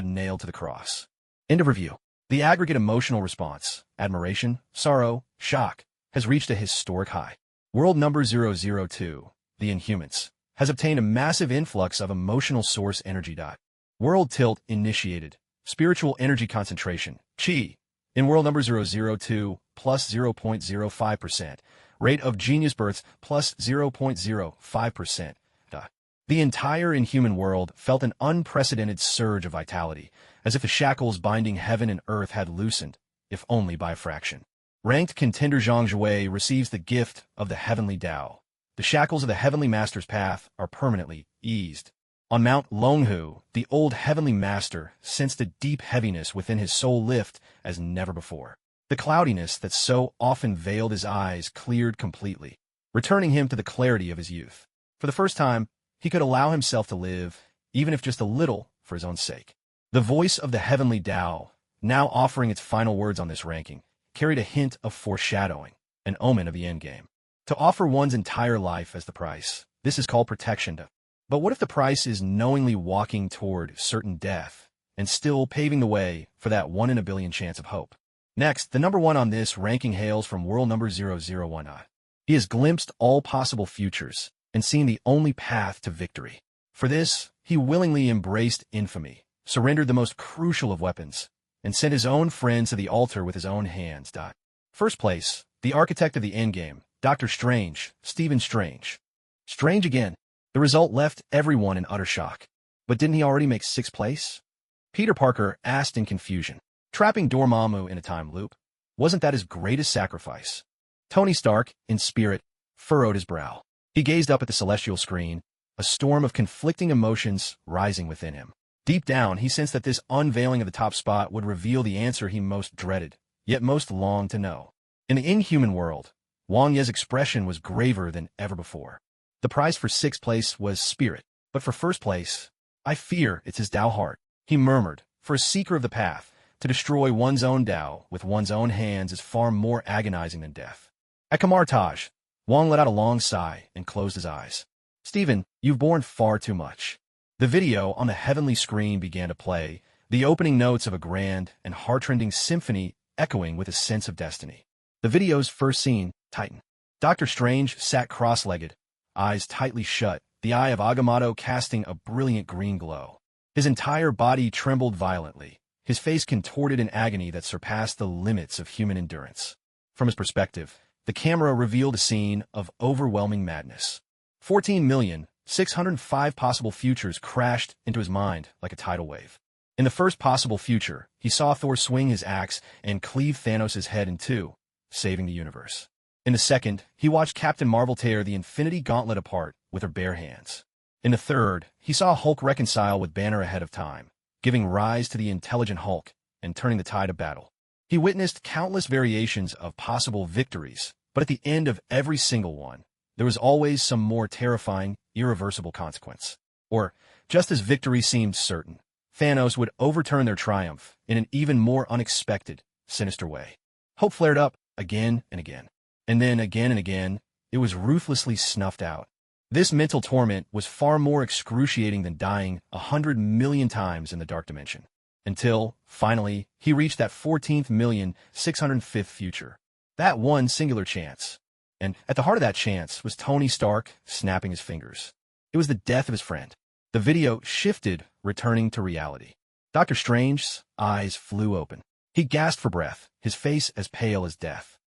nailed to the cross. End of review. The aggregate emotional response, admiration, sorrow, shock, has reached a historic high. World number 002, the Inhumans, has obtained a massive influx of emotional source energy. World tilt initiated. Spiritual energy concentration, Chi. In world number 002, plus 0.05%. Rate of genius births, plus 0.05%. The entire inhuman world felt an unprecedented surge of vitality, as if the shackles binding heaven and earth had loosened, if only by a fraction. Ranked contender Zhang Jue receives the gift of the heavenly Tao. The shackles of the heavenly master's path are permanently eased. On Mount Longhu, the old heavenly master sensed a deep heaviness within his soul lift as never before. The cloudiness that so often veiled his eyes cleared completely, returning him to the clarity of his youth. For the first time, he could allow himself to live, even if just a little, for his own sake. The voice of the heavenly Tao, now offering its final words on this ranking, carried a hint of foreshadowing, an omen of the endgame. To offer one's entire life as the price, this is called protection. But what if the price is knowingly walking toward certain death, and still paving the way for that 1 in a billion chance of hope? Next, the number 1 on this ranking hails from world number 001. He has glimpsed all possible futures, and seen the only path to victory. For this, he willingly embraced infamy, surrendered the most crucial of weapons, and sent his own friends to the altar with his own hands. First place, the architect of the endgame, Dr. Strange, Stephen Strange. Strange again. The result left everyone in utter shock. But didn't he already make 6th place? Peter Parker asked in confusion. Trapping Dormammu in a time loop, wasn't that his greatest sacrifice? Tony Stark, in spirit, furrowed his brow. He gazed up at the celestial screen, a storm of conflicting emotions rising within him. Deep down, he sensed that this unveiling of the top spot would reveal the answer he most dreaded, yet most longed to know. In the inhuman world, Wang Ye's expression was graver than ever before. The prize for 6th place was spirit, but for 1st place, I fear it's his Tao heart. He murmured, for a seeker of the path, to destroy one's own Tao with one's own hands is far more agonizing than death. At Kamartaj, Wang let out a long sigh and closed his eyes. Stephen, you've borne far too much. The video on the heavenly screen began to play, the opening notes of a grand and heart-rending symphony echoing with a sense of destiny. The video's first scene, Titan. Dr. Strange sat cross-legged, eyes tightly shut, the eye of Agamotto casting a brilliant green glow. His entire body trembled violently, his face contorted in agony that surpassed the limits of human endurance. From his perspective, the camera revealed a scene of overwhelming madness. 14,605 possible futures crashed into his mind like a tidal wave. In the first possible future, he saw Thor swing his axe and cleave Thanos' head in two, saving the universe. In the second, he watched Captain Marvel tear the Infinity Gauntlet apart with her bare hands. In the third, he saw Hulk reconcile with Banner ahead of time, giving rise to the intelligent Hulk and turning the tide of battle. He witnessed countless variations of possible victories, but at the end of every single one, there was always some more terrifying, irreversible consequence. Or, just as victory seemed certain, Thanos would overturn their triumph in an even more unexpected, sinister way. Hope flared up again and again. And then again and again, it was ruthlessly snuffed out. This mental torment was far more excruciating than dying 100 million times in the dark dimension. Until, finally, he reached that 14,605th future. That one singular chance. And at the heart of that chance was Tony Stark snapping his fingers. It was the death of his friend. The video shifted, returning to reality. Dr. Strange's eyes flew open. He gasped for breath, his face as pale as death.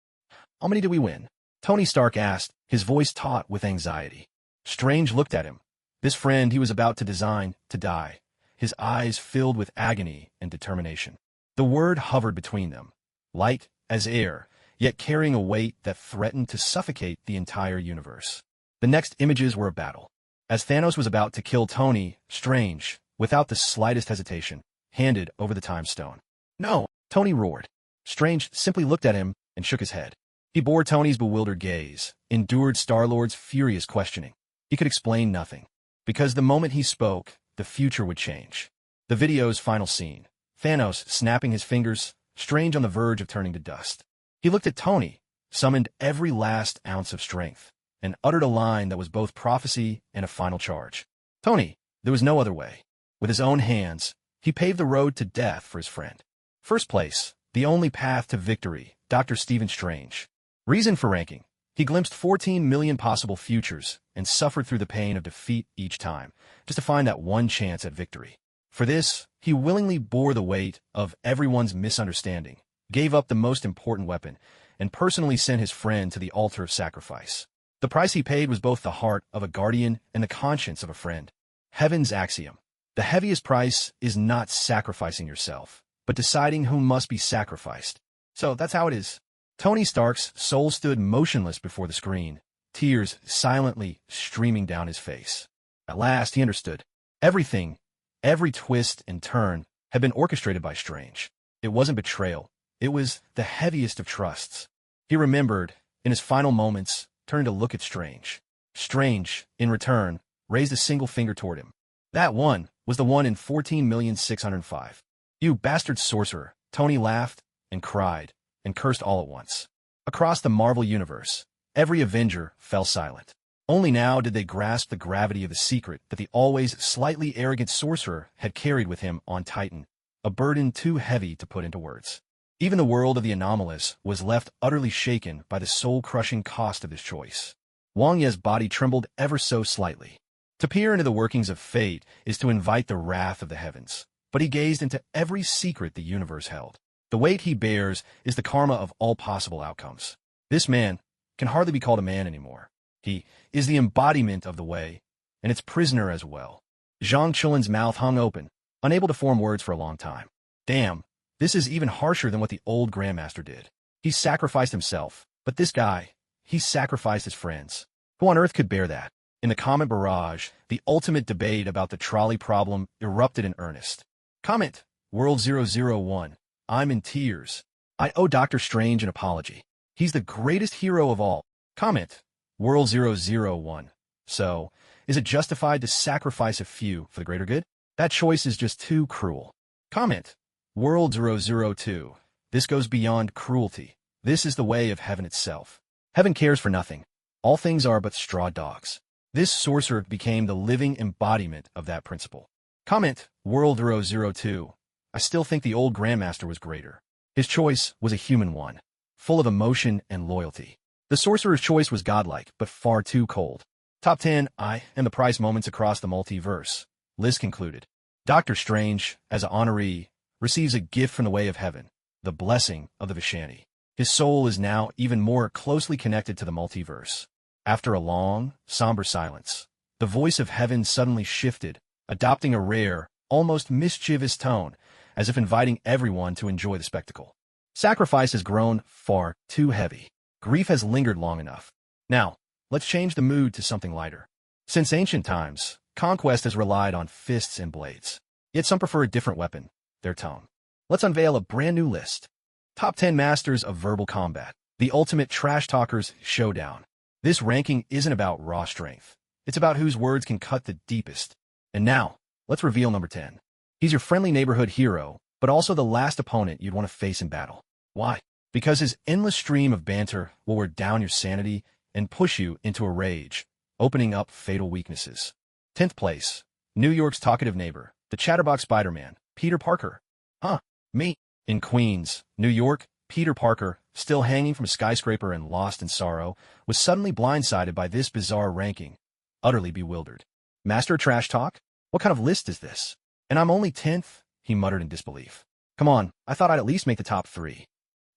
How many did we win? Tony Stark asked, his voice taut with anxiety. Strange looked at him. This friend he was about to design to die, his eyes filled with agony and determination. The word hovered between them, light as air, yet carrying a weight that threatened to suffocate the entire universe. The next images were a battle. As Thanos was about to kill Tony, Strange, without the slightest hesitation, handed over the time stone. No, Tony roared. Strange simply looked at him and shook his head. He bore Tony's bewildered gaze, endured Star-Lord's furious questioning. He could explain nothing, because the moment he spoke, the future would change. The video's final scene, Thanos snapping his fingers, Strange on the verge of turning to dust. He looked at Tony, summoned every last ounce of strength, and uttered a line that was both prophecy and a final charge. Tony, there was no other way. With his own hands, he paved the road to death for his friend. First place, the only path to victory, Dr. Stephen Strange. Reason for ranking. He glimpsed 14 million possible futures and suffered through the pain of defeat each time, just to find that one chance at victory. For this, he willingly bore the weight of everyone's misunderstanding, gave up the most important weapon, and personally sent his friend to the altar of sacrifice. The price he paid was both the heart of a guardian and the conscience of a friend. Heaven's axiom. The heaviest price is not sacrificing yourself, but deciding who must be sacrificed. So that's how it is. Tony Stark's soul stood motionless before the screen, tears silently streaming down his face. At last he understood. Everything, every twist and turn, had been orchestrated by Strange. It wasn't betrayal. It was the heaviest of trusts. He remembered, in his final moments, turning to look at Strange. Strange, in return, raised a single finger toward him. That one was the one in 14,605. You bastard sorcerer, Tony laughed and cried and cursed all at once. Across the Marvel Universe, every Avenger fell silent. Only now did they grasp the gravity of the secret that the always slightly arrogant sorcerer had carried with him on Titan, a burden too heavy to put into words. Even the world of the anomalous was left utterly shaken by the soul-crushing cost of his choice. Wang Ye's body trembled ever so slightly. To peer into the workings of fate is to invite the wrath of the heavens, but he gazed into every secret the universe held. The weight he bears is the karma of all possible outcomes. This man can hardly be called a man anymore. He is the embodiment of the way, and its prisoner as well. Zhang Chulin's mouth hung open, unable to form words for a long time. Damn. This is even harsher than what the old Grandmaster did. He sacrificed himself, but this guy, he sacrificed his friends. Who on earth could bear that? In the comment barrage, the ultimate debate about the trolley problem erupted in earnest. Comment, World 001, I'm in tears. I owe Dr. Strange an apology. He's the greatest hero of all. Comment, World 001, so, is it justified to sacrifice a few for the greater good? That choice is just too cruel. Comment, World 002. This goes beyond cruelty. This is the way of heaven itself. Heaven cares for nothing. All things are but straw dogs. This sorcerer became the living embodiment of that principle. Comment, World 002. I still think the old Grandmaster was greater. His choice was a human one, full of emotion and loyalty. The sorcerer's choice was godlike, but far too cold. Top 10 I and the price moments across the multiverse. List concluded. Doctor Strange, as an honoree, receives a gift from the way of heaven, the blessing of the Vishani. His soul is now even more closely connected to the multiverse. After a long, somber silence, the voice of heaven suddenly shifted, adopting a rare, almost mischievous tone, as if inviting everyone to enjoy the spectacle. Sacrifice has grown far too heavy. Grief has lingered long enough. Now, let's change the mood to something lighter. Since ancient times, conquest has relied on fists and blades. Yet some prefer a different weapon, their tongue. Let's unveil a brand new list. Top 10 Masters of Verbal Combat. The Ultimate Trash Talkers Showdown. This ranking isn't about raw strength. It's about whose words can cut the deepest. And now, let's reveal number 10. He's your friendly neighborhood hero, but also the last opponent you'd want to face in battle. Why? Because his endless stream of banter will wear down your sanity and push you into a rage, opening up fatal weaknesses. 10th place. New York's talkative neighbor, the Chatterbox Spider-Man, Peter Parker. Huh, me. In Queens, New York, Peter Parker, still hanging from a skyscraper and lost in sorrow, was suddenly blindsided by this bizarre ranking, utterly bewildered. Master of Trash Talk? What kind of list is this? And I'm only 10th? He muttered in disbelief. Come on, I thought I'd at least make the top 3.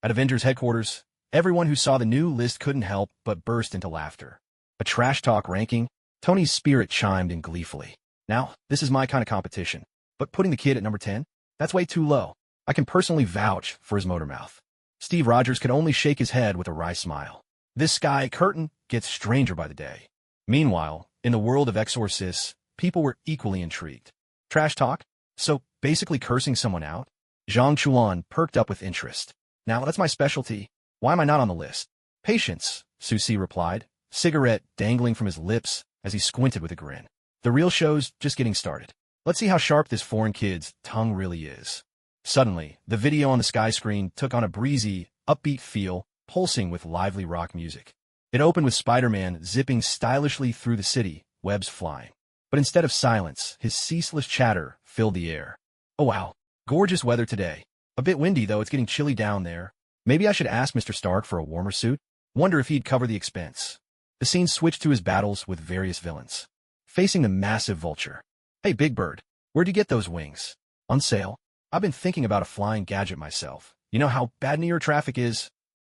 At Avengers headquarters, everyone who saw the new list couldn't help but burst into laughter. A Trash Talk ranking? Tony's spirit chimed in gleefully. Now, this is my kind of competition. But putting the kid at number 10? That's way too low. I can personally vouch for his motor mouth. Steve Rogers could only shake his head with a wry smile. This sky curtain gets stranger by the day. Meanwhile, in the world of exorcists, people were equally intrigued. Trash talk? So, basically cursing someone out? Zhang Chuan perked up with interest. Now, that's my specialty. Why am I not on the list? Patience, Su Si replied, cigarette dangling from his lips as he squinted with a grin. The real show's just getting started. Let's see how sharp this foreign kid's tongue really is. Suddenly, the video on the sky screen took on a breezy, upbeat feel, pulsing with lively rock music. It opened with Spider-Man zipping stylishly through the city, webs flying. But instead of silence, his ceaseless chatter filled the air. Oh wow, gorgeous weather today. A bit windy though, it's getting chilly down there. Maybe I should ask Mr. Stark for a warmer suit? Wonder if he'd cover the expense. The scene switched to his battles with various villains. Facing the massive vulture. Hey Big Bird, Where'd you get those wings? On sale? I've been thinking about a flying gadget myself. You know how bad New York traffic is?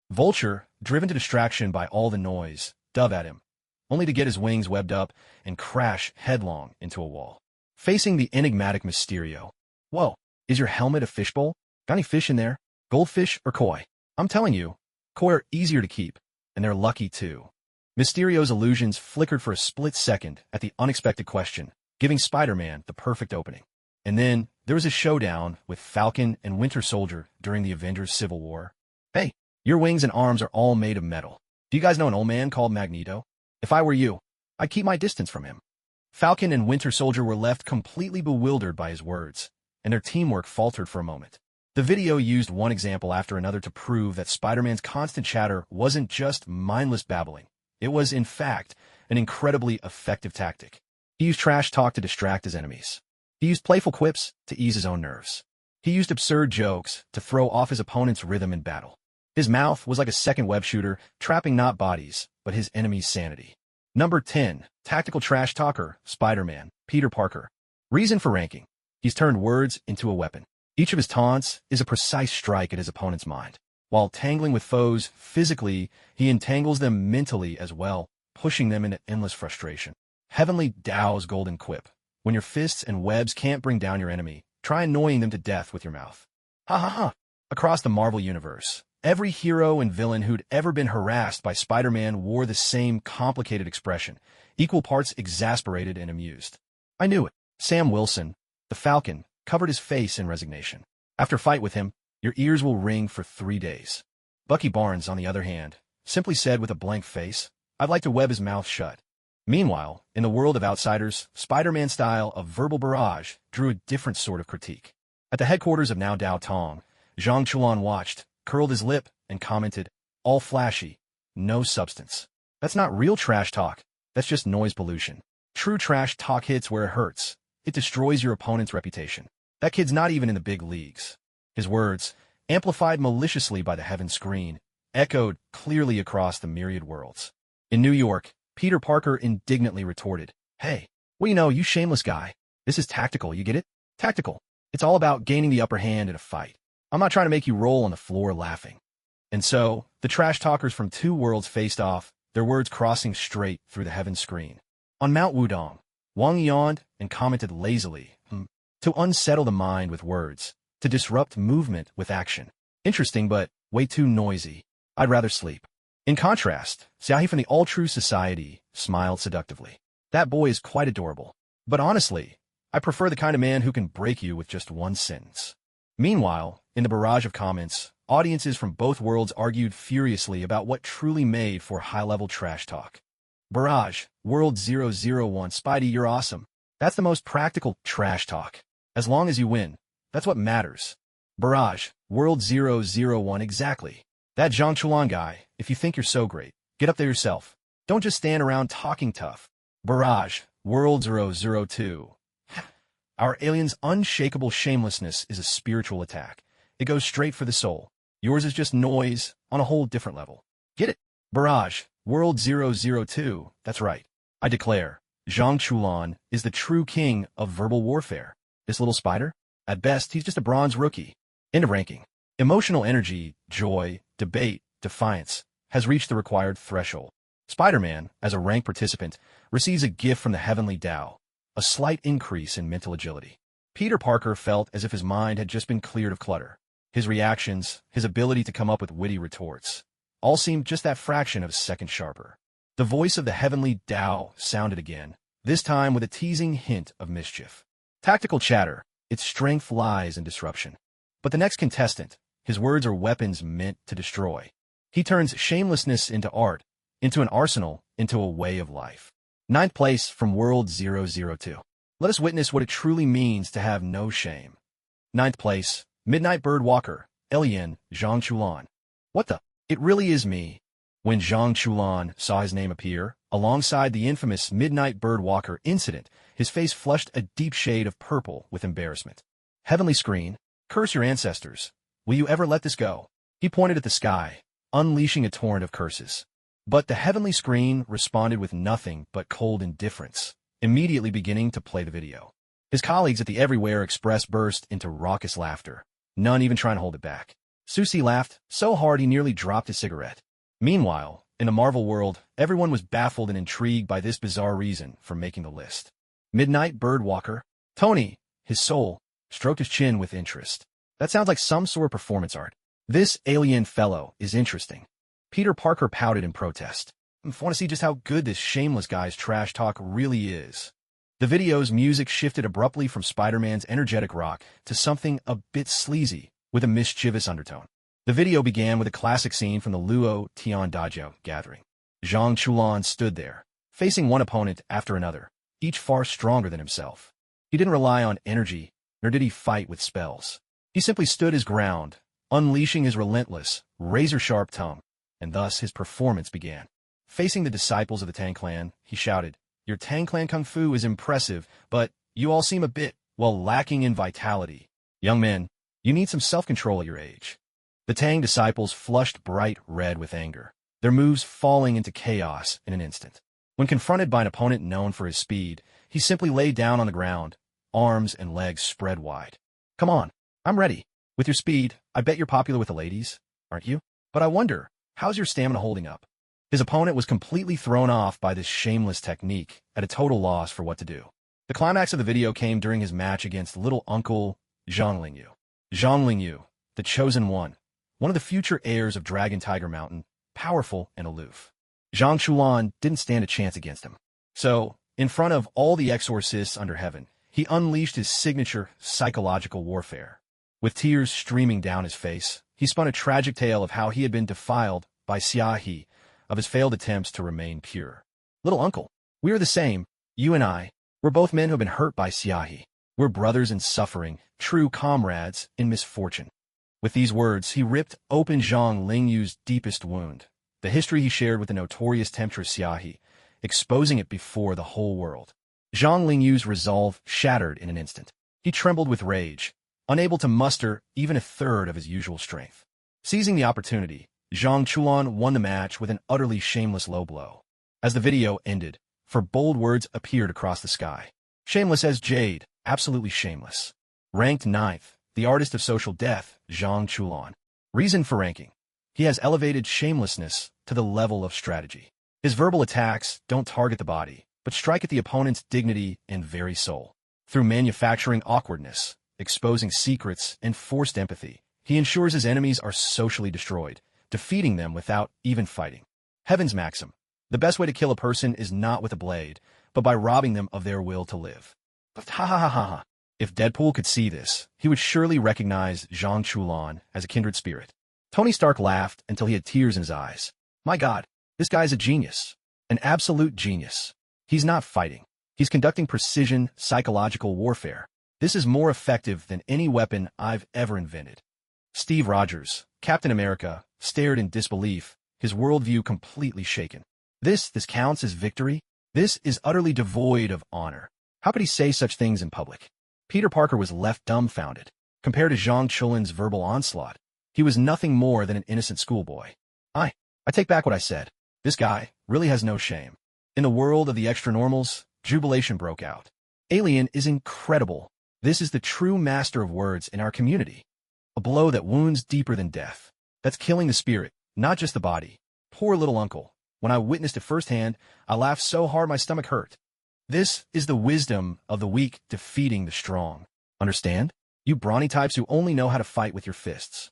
Vulture, driven to distraction by all the noise, dove at him, only to get his wings webbed up and crash headlong into a wall. Facing the enigmatic Mysterio. Whoa, is your helmet a fishbowl? Got any fish in there? Goldfish or koi? I'm telling you, koi are easier to keep, and they're lucky too. Mysterio's illusions flickered for a split second at the unexpected question, giving Spider-Man the perfect opening. And then there was a showdown with Falcon and Winter Soldier during the Avengers Civil War. Hey, your wings and arms are all made of metal. Do you guys know an old man called Magneto? If I were you, I'd keep my distance from him. Falcon and Winter Soldier were left completely bewildered by his words, and their teamwork faltered for a moment. The video used one example after another to prove that Spider-Man's constant chatter wasn't just mindless babbling. It was, in fact, an incredibly effective tactic. He used trash talk to distract his enemies. He used playful quips to ease his own nerves. He used absurd jokes to throw off his opponent's rhythm in battle. His mouth was like a second web shooter, trapping not bodies, but his enemy's sanity. Number 10. Tactical Trash Talker, Spider-Man, Peter Parker. Reason for ranking. He's turned words into a weapon. Each of his taunts is a precise strike at his opponent's mind. While tangling with foes physically, he entangles them mentally as well, pushing them into endless frustration. Heavenly Tao's golden quip. When your fists and webs can't bring down your enemy, try annoying them to death with your mouth. Ha ha ha. Across the Marvel Universe, every hero and villain who'd ever been harassed by Spider-Man wore the same complicated expression, equal parts exasperated and amused. I knew it. Sam Wilson, the Falcon, covered his face in resignation. After a fight with him, your ears will ring for 3 days. Bucky Barnes, on the other hand, simply said with a blank face, I'd like to web his mouth shut. Meanwhile, in the world of outsiders, Spider-Man's style of verbal barrage drew a different sort of critique. At the headquarters of Now Dao Tong, Zhang Chuan watched, curled his lip, and commented, all flashy, no substance. That's not real trash talk. That's just noise pollution. True trash talk hits where it hurts. It destroys your opponent's reputation. That kid's not even in the big leagues. His words, amplified maliciously by the heaven screen, echoed clearly across the myriad worlds. In New York, Peter Parker indignantly retorted, hey, what do you know, you shameless guy? This is tactical, you get it? Tactical. It's all about gaining the upper hand in a fight. I'm not trying to make you roll on the floor laughing. And so, the trash talkers from two worlds faced off, their words crossing straight through the heaven screen. On Mount Wudong, Wang yawned and commented lazily, to unsettle the mind with words, to disrupt movement with action. Interesting, but way too noisy. I'd rather sleep. In contrast, Xiaohi from the All True Society smiled seductively. That boy is quite adorable. But honestly, I prefer the kind of man who can break you with just one sentence. Meanwhile, in the barrage of comments, audiences from both worlds argued furiously about what truly made for high-level trash talk. Barrage, World 001, Spidey, you're awesome. That's the most practical trash talk. As long as you win, that's what matters. Barrage, World 001, exactly. That Zhang Chuan guy, if you think you're so great, get up there yourself. Don't just stand around talking tough. Barrage, World 002. Our alien's unshakable shamelessness is a spiritual attack. It goes straight for the soul. Yours is just noise on a whole different level. Get it? Barrage, World 002. That's right. I declare, Zhang Chuan is the true king of verbal warfare. This little spider? At best, he's just a bronze rookie. End of ranking. Emotional energy, joy, debate, defiance has reached the required threshold. Spider-Man, as a ranked participant, receives a gift from the heavenly Tao, a slight increase in mental agility. Peter Parker felt as if his mind had just been cleared of clutter. His reactions, his ability to come up with witty retorts, all seemed just that fraction of a second sharper. The voice of the heavenly Tao sounded again, this time with a teasing hint of mischief. Tactical chatter, its strength lies in disruption. But the next contestant, his words are weapons meant to destroy. He turns shamelessness into art, into an arsenal, into a way of life. 9th place from World 002. Let us witness what it truly means to have no shame. 9th place, Midnight Bird Walker, Elian Zhang Chuan. What the? It really is me. When Zhang Chuan saw his name appear, alongside the infamous Midnight Bird Walker incident, his face flushed a deep shade of purple with embarrassment. Heavenly screen, curse your ancestors. Will you ever let this go? He pointed at the sky, unleashing a torrent of curses. But the heavenly screen responded with nothing but cold indifference, immediately beginning to play the video. His colleagues at the Everywhere Express burst into raucous laughter, none even trying to hold it back. Susie laughed so hard he nearly dropped his cigarette. Meanwhile, in the Marvel world, everyone was baffled and intrigued by this bizarre reason for making the list. Midnight Birdwalker. Tony, his soul, stroked his chin with interest. That sounds like some sort of performance art. This alien fellow is interesting. Peter Parker pouted in protest. I want to see just how good this shameless guy's trash talk really is. The video's music shifted abruptly from Spider-Man's energetic rock to something a bit sleazy with a mischievous undertone. The video began with a classic scene from the Luo Tian Dajo gathering. Zhang Chulan stood there, facing one opponent after another, each far stronger than himself. He didn't rely on energy, nor did he fight with spells. He simply stood his ground, unleashing his relentless, razor-sharp tongue, and thus his performance began. Facing the disciples of the Tang Clan, he shouted, "Your Tang Clan Kung Fu is impressive, but you all seem a bit, well, lacking in vitality. Young men, you need some self-control at your age." The Tang disciples flushed bright red with anger, their moves falling into chaos in an instant. When confronted by an opponent known for his speed, he simply lay down on the ground, arms and legs spread wide. "Come on, I'm ready. With your speed, I bet you're popular with the ladies, aren't you? But I wonder, how's your stamina holding up?" His opponent was completely thrown off by this shameless technique, at a total loss for what to do. The climax of the video came during his match against little uncle Zhang Lingyu. Zhang Lingyu, the chosen one of the future heirs of Dragon Tiger Mountain, powerful and aloof. Zhang Chulan didn't stand a chance against him. So, in front of all the exorcists under heaven, he unleashed his signature psychological warfare. With tears streaming down his face, he spun a tragic tale of how he had been defiled by Xia He, of his failed attempts to remain pure. "Little uncle, we are the same, you and I. We're both men who have been hurt by Xia He. We're brothers in suffering, true comrades in misfortune." With these words, he ripped open Zhang Lingyu's deepest wound, the history he shared with the notorious temptress Xia He, exposing it before the whole world. Zhang Lingyu's resolve shattered in an instant. He trembled with rage, unable to muster even a third of his usual strength. Seizing the opportunity, Zhang Chulan won the match with an utterly shameless low blow. As the video ended, for bold words appeared across the sky. "Shameless as jade, absolutely shameless." Ranked 9th, the artist of social death, Zhang Chulan. Reason for ranking: he has elevated shamelessness to the level of strategy. His verbal attacks don't target the body, but strike at the opponent's dignity and very soul. Through manufacturing awkwardness, exposing secrets, and forced empathy, he ensures his enemies are socially destroyed, defeating them without even fighting. Heaven's maxim: the best way to kill a person is not with a blade, but by robbing them of their will to live. Ha ha ha ha ha. If Deadpool could see this, he would surely recognize Zhang Chulan as a kindred spirit. Tony Stark laughed until he had tears in his eyes. "My God, this guy's a genius. An absolute genius. He's not fighting. He's conducting precision psychological warfare. This is more effective than any weapon I've ever invented." Steve Rogers, Captain America, stared in disbelief, his worldview completely shaken. This counts as victory? This is utterly devoid of honor. How could he say such things in public? Peter Parker was left dumbfounded. Compared to Zhang Chulan's verbal onslaught, he was nothing more than an innocent schoolboy. I take back what I said. This guy really has no shame. In the world of the extra-normals, jubilation broke out. Alien is incredible. This is the true master of words in our community. A blow that wounds deeper than death. That's killing the spirit, not just the body. Poor little uncle. When I witnessed it firsthand, I laughed so hard my stomach hurt. This is the wisdom of the weak defeating the strong. Understand? You brawny types who only know how to fight with your fists.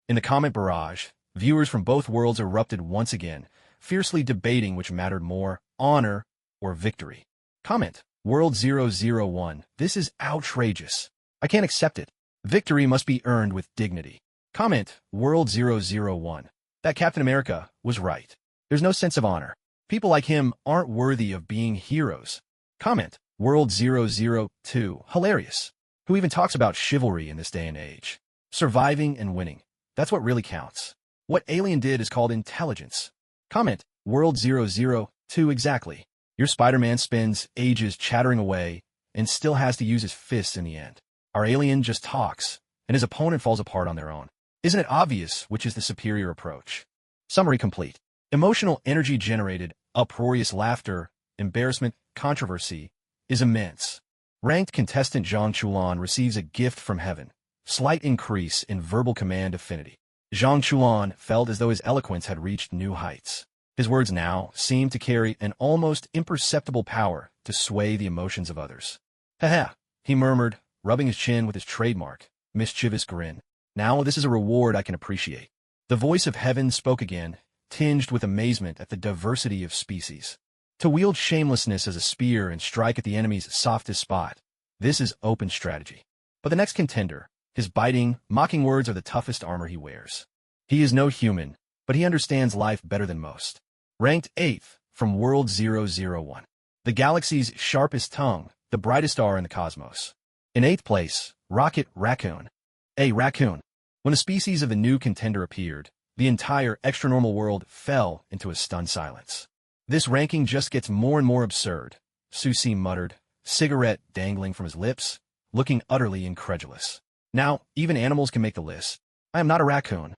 In the comment barrage, viewers from both worlds erupted once again, fiercely debating which mattered more, honor or victory. Comment: World 001. This is outrageous. I can't accept it. Victory must be earned with dignity. Comment: World 001. That Captain America was right. There's no sense of honor. People like him aren't worthy of being heroes. Comment: World 002. Hilarious. Who even talks about chivalry in this day and age? Surviving and winning. That's what really counts. What Alien did is called intelligence. Comment: World 002. Exactly. Your Spider-Man spends ages chattering away and still has to use his fists in the end. Our Alien just talks, and his opponent falls apart on their own. Isn't it obvious which is the superior approach? Summary complete. Emotional energy generated, uproarious laughter, embarrassment, controversy is immense. Ranked contestant Zhang Chulan receives a gift from heaven. Slight increase in verbal command affinity. Zhang Chulan felt as though his eloquence had reached new heights. His words now seemed to carry an almost imperceptible power to sway the emotions of others. "Ha," he murmured, rubbing his chin with his trademark, mischievous grin. "Now this is a reward I can appreciate." The voice of heaven spoke again, tinged with amazement at the diversity of species. To wield shamelessness as a spear and strike at the enemy's softest spot, this is open strategy. But the next contender, his biting, mocking words are the toughest armor he wears. He is no human, but he understands life better than most. Ranked 8th from World 001. The galaxy's sharpest tongue, the brightest star in the cosmos. In 8th place, Rocket Raccoon. A raccoon. When the species of the new contender appeared, the entire extranormal world fell into a stunned silence. "This ranking just gets more and more absurd," Susi muttered, cigarette dangling from his lips, looking utterly incredulous. "Now, even animals can make the list. I am not a raccoon."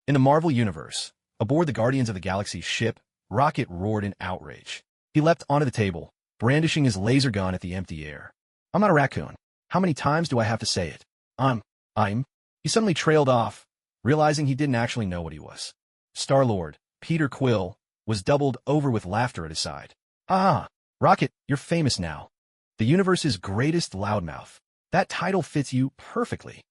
In the Marvel Universe, aboard the Guardians of the Galaxy ship, Rocket roared in outrage. He leapt onto the table, brandishing his laser gun at the empty air. "I'm not a raccoon. How many times do I have to say it? I'm... He suddenly trailed off, realizing he didn't actually know what he was. Star-Lord, Peter Quill, was doubled over with laughter at his side. "Ah, Rocket, you're famous now. The universe's greatest loudmouth. That title fits you perfectly."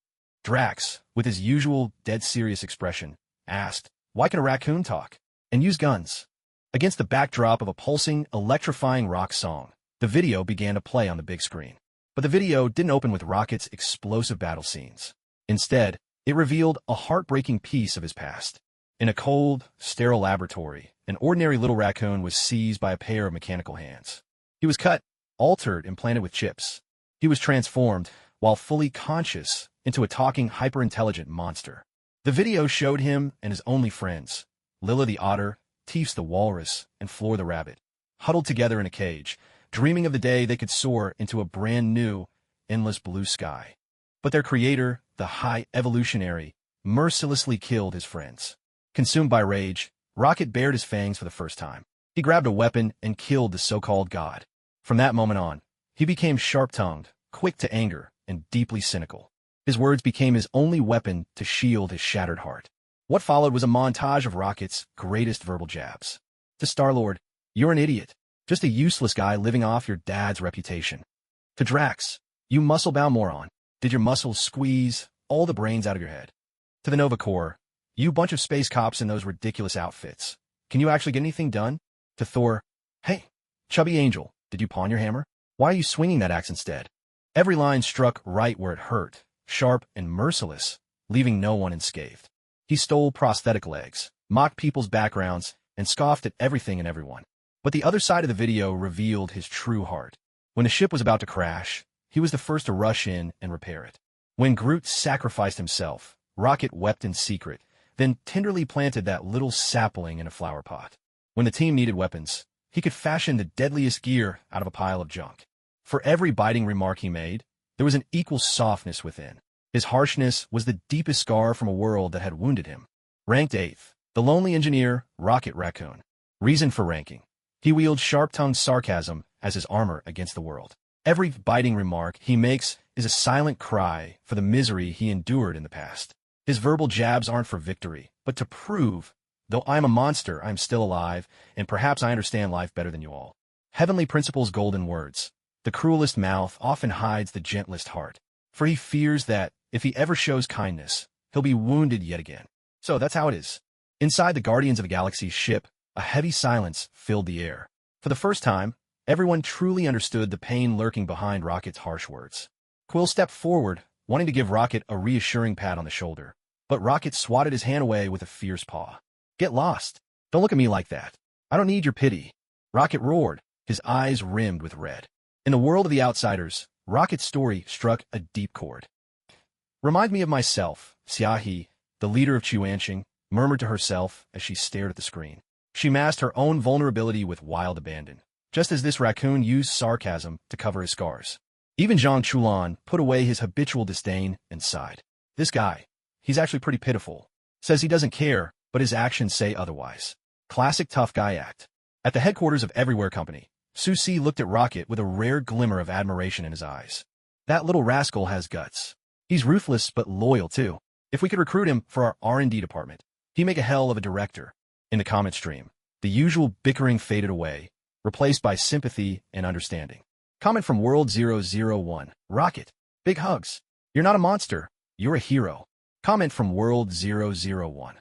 Drax, with his usual dead-serious expression, asked, "Why can a raccoon talk? And use guns?" Against the backdrop of a pulsing, electrifying rock song, the video began to play on the big screen. But the video didn't open with Rocket's explosive battle scenes. Instead, it revealed a heartbreaking piece of his past. In a cold, sterile laboratory, an ordinary little raccoon was seized by a pair of mechanical hands. He was cut, altered, implanted with chips. He was transformed, while fully conscious, into a talking, hyper-intelligent monster. The video showed him and his only friends, Lilla the otter, Teefs the walrus, and Floor the rabbit, huddled together in a cage, dreaming of the day they could soar into a brand new, endless blue sky. But their creator, the High Evolutionary, mercilessly killed his friends. Consumed by rage, Rocket bared his fangs for the first time. He grabbed a weapon and killed the so-called god. From that moment on, he became sharp-tongued, quick to anger, and deeply cynical. His words became his only weapon to shield his shattered heart. What followed was a montage of Rocket's greatest verbal jabs. To Star-Lord, "You're an idiot. Just a useless guy living off your dad's reputation." To Drax, "You muscle-bound moron. Did your muscles squeeze all the brains out of your head?" To the Nova Corps, "You bunch of space cops in those ridiculous outfits. Can you actually get anything done?" To Thor, "Hey, chubby angel, did you pawn your hammer? Why are you swinging that axe instead?" Every line struck right where it hurt, sharp and merciless, leaving no one unscathed. He stole prosthetic legs, mocked people's backgrounds, and scoffed at everything and everyone. But the other side of the video revealed his true heart. When the ship was about to crash, he was the first to rush in and repair it. When Groot sacrificed himself, Rocket wept in secret, then tenderly planted that little sapling in a flower pot. When the team needed weapons, he could fashion the deadliest gear out of a pile of junk. For every biting remark he made, there was an equal softness within. His harshness was the deepest scar from a world that had wounded him. Ranked 8th, the lonely engineer, Rocket Raccoon. Reason for ranking. He wields sharp-tongued sarcasm as his armor against the world. Every biting remark he makes is a silent cry for the misery he endured in the past. His verbal jabs aren't for victory, but to prove, though I'm a monster, I'm still alive, and perhaps I understand life better than you all. Heavenly Principle's golden words. The cruelest mouth often hides the gentlest heart, for he fears that, if he ever shows kindness, he'll be wounded yet again. So that's how it is. Inside the Guardians of the Galaxy ship, a heavy silence filled the air. For the first time, everyone truly understood the pain lurking behind Rocket's harsh words. Quill stepped forward, wanting to give Rocket a reassuring pat on the shoulder, but Rocket swatted his hand away with a fierce paw. "Get lost. Don't look at me like that. I don't need your pity." Rocket roared, his eyes rimmed with red. In the world of the outsiders, Rocket's story struck a deep chord. "Remind me of myself," Xiaohe, the leader of Chuanxing, murmured to herself as she stared at the screen. She masked her own vulnerability with wild abandon, just as this raccoon used sarcasm to cover his scars. Even Zhang Chulan put away his habitual disdain and sighed. "This guy, he's actually pretty pitiful. Says he doesn't care, but his actions say otherwise. Classic tough guy act." At the headquarters of Everywhere Company, Su-si looked at Rocket with a rare glimmer of admiration in his eyes. That little rascal has guts. He's ruthless but loyal, too. If we could recruit him for our R&D department, he'd make a hell of a director. In the comment stream, the usual bickering faded away, replaced by sympathy and understanding. Comment from World001. Rocket. Big hugs. You're not a monster. You're a hero. Comment from World001.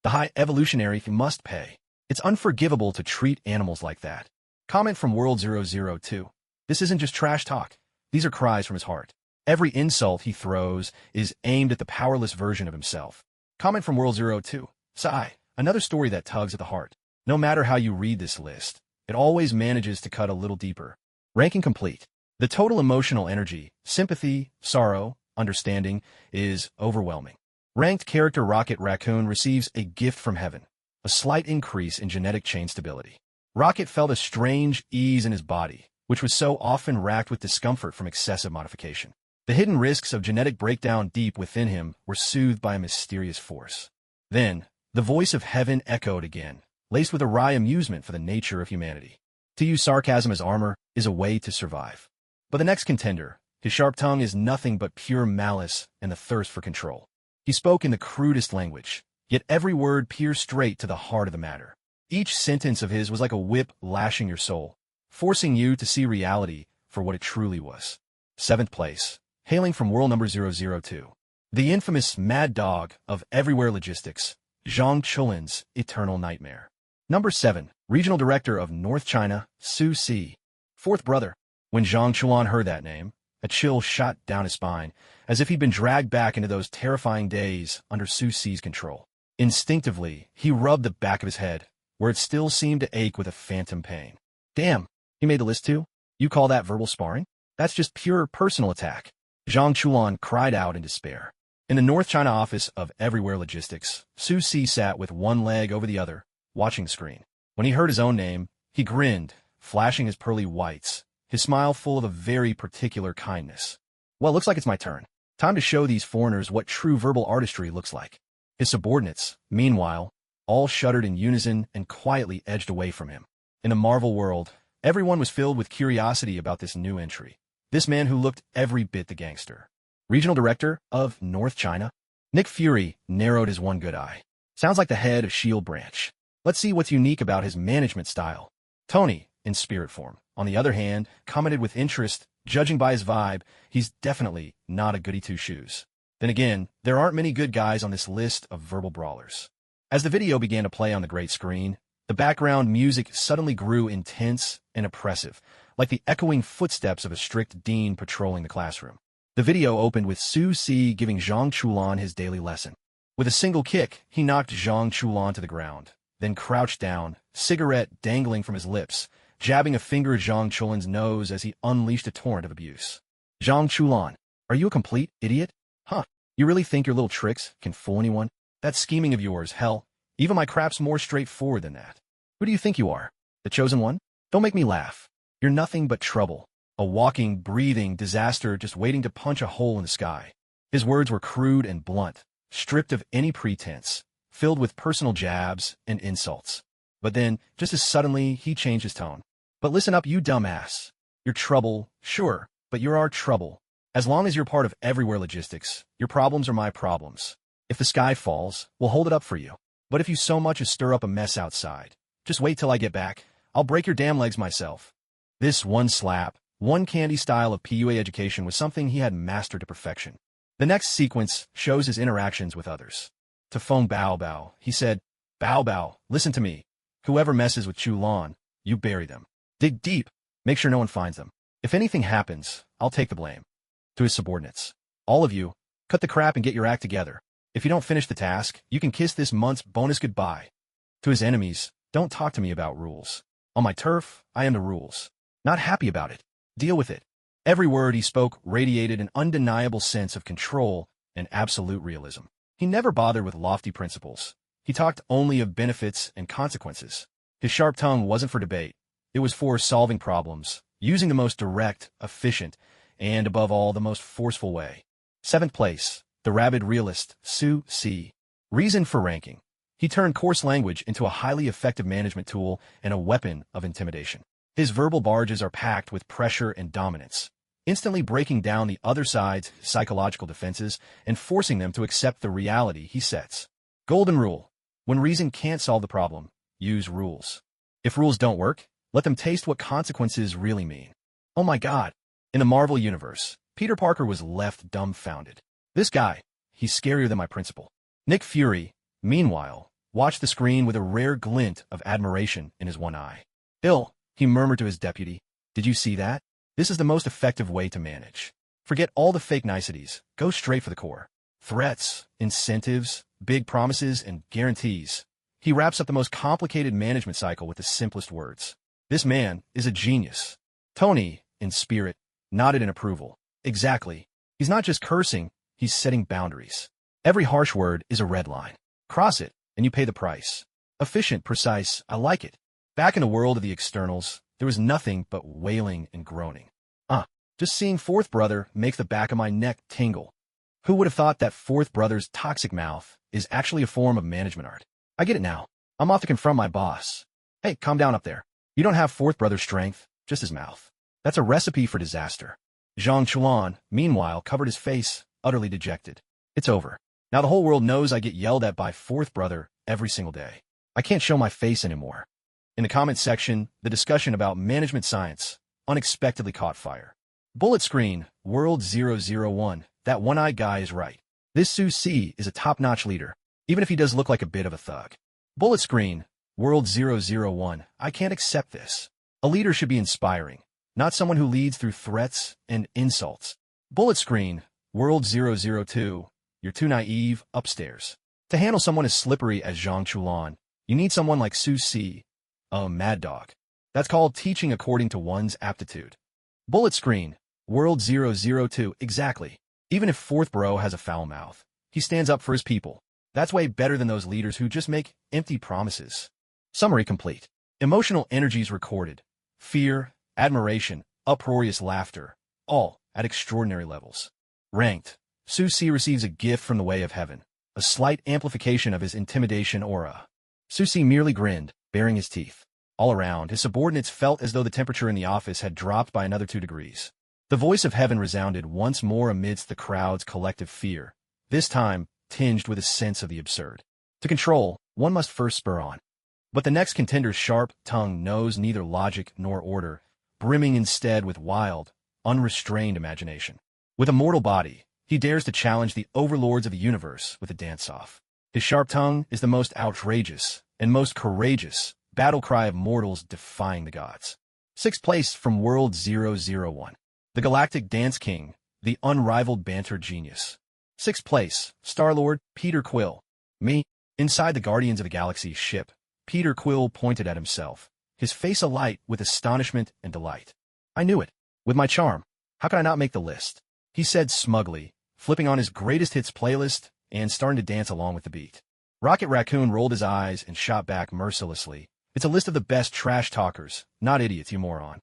The high evolutionary must pay. It's unforgivable to treat animals like that. Comment from World002. This isn't just trash talk. These are cries from his heart. Every insult he throws is aimed at the powerless version of himself. Comment from World02. Sigh. Another story that tugs at the heart. No matter how you read this list, it always manages to cut a little deeper. Ranking complete. The total emotional energy, sympathy, sorrow, understanding is overwhelming. Ranked character Rocket Raccoon receives a gift from heaven, a slight increase in genetic chain stability. Rocket felt a strange ease in his body, which was so often racked with discomfort from excessive modification. The hidden risks of genetic breakdown deep within him were soothed by a mysterious force. Then, the voice of heaven echoed again, laced with a wry amusement for the nature of humanity. To use sarcasm as armor is a way to survive. But the next contender, his sharp tongue is nothing but pure malice and the thirst for control. He spoke in the crudest language, yet every word pierced straight to the heart of the matter. Each sentence of his was like a whip lashing your soul, forcing you to see reality for what it truly was. 7th place, hailing from world number 002. The infamous mad dog of everywhere logistics, Zhang Chulin's eternal nightmare. Number 7, regional director of North China, Su-si. 4th brother. When Zhang Chulin heard that name, a chill shot down his spine, as if he'd been dragged back into those terrifying days under Su-si's control. Instinctively, he rubbed the back of his head, where it still seemed to ache with a phantom pain. Damn, he made the list too? You call that verbal sparring? That's just pure personal attack. Zhang Chulin cried out in despair. In the North China office of Everywhere Logistics, Su-si sat with one leg over the other, watching the screen. When he heard his own name, he grinned, flashing his pearly whites, his smile full of a very particular kindness. Well, looks like it's my turn. Time to show these foreigners what true verbal artistry looks like. His subordinates, meanwhile, all shuddered in unison and quietly edged away from him. In the Marvel world, everyone was filled with curiosity about this new entry. This man who looked every bit the gangster. Regional director of North China? Nick Fury narrowed his one good eye. Sounds like the head of S.H.I.E.L.D. branch. Let's see what's unique about his management style. Tony, in spirit form, on the other hand, commented with interest, judging by his vibe, he's definitely not a goody-two-shoes. Then again, there aren't many good guys on this list of verbal brawlers. As the video began to play on the great screen, the background music suddenly grew intense and oppressive, like the echoing footsteps of a strict dean patrolling the classroom. The video opened with Su-si giving Zhang Chulin his daily lesson. With a single kick, he knocked Zhang Chulin to the ground, then crouched down, cigarette dangling from his lips, jabbing a finger at Zhang Chulin's nose as he unleashed a torrent of abuse. Zhang Chulin, are you a complete idiot? Huh, you really think your little tricks can fool anyone? That scheming of yours, hell, even my crap's more straightforward than that. Who do you think you are? The chosen one? Don't make me laugh. You're nothing but trouble. A walking, breathing disaster just waiting to punch a hole in the sky. His words were crude and blunt, stripped of any pretense, filled with personal jabs and insults. But then, just as suddenly, he changed his tone. But listen up, you dumbass. You're trouble, sure, but you're our trouble. As long as you're part of Everywhere Logistics, your problems are my problems. If the sky falls, we'll hold it up for you. But if you so much as stir up a mess outside, just wait till I get back. I'll break your damn legs myself. This one slap, one candy style of PUA education was something he had mastered to perfection. The next sequence shows his interactions with others. To Feng Bao Bao, he said, Bao Bao, listen to me. Whoever messes with Chulin, you bury them. Dig deep. Make sure no one finds them. If anything happens, I'll take the blame. To his subordinates, all of you, cut the crap and get your act together. If you don't finish the task, you can kiss this month's bonus goodbye. To his enemies, don't talk to me about rules. On my turf, I am the rules. Not happy about it. Deal with it. Every word he spoke radiated an undeniable sense of control and absolute realism. He never bothered with lofty principles. He talked only of benefits and consequences. His sharp tongue wasn't for debate. It was for solving problems, using the most direct, efficient, and above all, the most forceful way. 7th place, the rabid realist, Su-si. Reason for ranking. He turned coarse language into a highly effective management tool and a weapon of intimidation. His verbal barges are packed with pressure and dominance, instantly breaking down the other side's psychological defenses and forcing them to accept the reality he sets. Golden rule. When reason can't solve the problem, use rules. If rules don't work, let them taste what consequences really mean. Oh my God. In the Marvel Universe, Peter Parker was left dumbfounded. This guy, he's scarier than my principal. Nick Fury, meanwhile, watched the screen with a rare glint of admiration in his one eye. "Ill," he murmured to his deputy. "Did you see that? This is the most effective way to manage. Forget all the fake niceties. Go straight for the core. Threats, incentives, big promises, and guarantees." He wraps up the most complicated management cycle with the simplest words. This man is a genius. Tony, in spirit, nodded in approval. Exactly. He's not just cursing, he's setting boundaries. Every harsh word is a red line. Cross it, and you pay the price. Efficient, precise, I like it. Back in the world of the externals, there was nothing but wailing and groaning. Just seeing Fourth Brother makes the back of my neck tingle. Who would have thought that Fourth Brother's toxic mouth is actually a form of management art? I get it now. I'm off to confront my boss. Hey, calm down up there. You don't have Fourth Brother's strength, just his mouth. That's a recipe for disaster. Zhang Chuan, meanwhile, covered his face, utterly dejected. It's over. Now the whole world knows I get yelled at by Fourth Brother every single day. I can't show my face anymore. In the comments section, the discussion about management science unexpectedly caught fire. Bullet screen, World 001, that one-eyed guy is right. This Su Si is a top-notch leader, even if he does look like a bit of a thug. Bullet screen, World 001, I can't accept this. A leader should be inspiring, not someone who leads through threats and insults. Bullet screen, World 002, you're too naive, upstairs. To handle someone as slippery as Zhang Chulan, you need someone like Su Si, a mad dog. That's called teaching according to one's aptitude. Bullet screen, World 002, exactly. Even if Fourth Bro has a foul mouth, he stands up for his people. That's way better than those leaders who just make empty promises. Summary complete. Emotional energies recorded. Fear, admiration, uproarious laughter, all at extraordinary levels. Ranked. Su Si receives a gift from the way of heaven, a slight amplification of his intimidation aura. Su Si merely grinned, baring his teeth. All around, his subordinates felt as though the temperature in the office had dropped by another 2 degrees. The voice of heaven resounded once more amidst the crowd's collective fear, this time tinged with a sense of the absurd. To control, one must first spur on. But the next contender's sharp tongue knows neither logic nor order, brimming instead with wild, unrestrained imagination. With a mortal body, he dares to challenge the overlords of the universe with a dance-off. His sharp tongue is the most outrageous and most courageous battle cry of mortals defying the gods. 6th place from World 001. The Galactic Dance King, the unrivaled banter genius. 6th place, Star-Lord, Peter Quill. Me. Inside the Guardians of the Galaxy ship, Peter Quill pointed at himself, his face alight with astonishment and delight. I knew it. With my charm. How could I not make the list? He said smugly, flipping on his greatest hits playlist and starting to dance along with the beat. Rocket Raccoon rolled his eyes and shot back mercilessly. It's a list of the best trash talkers, not idiots, you moron.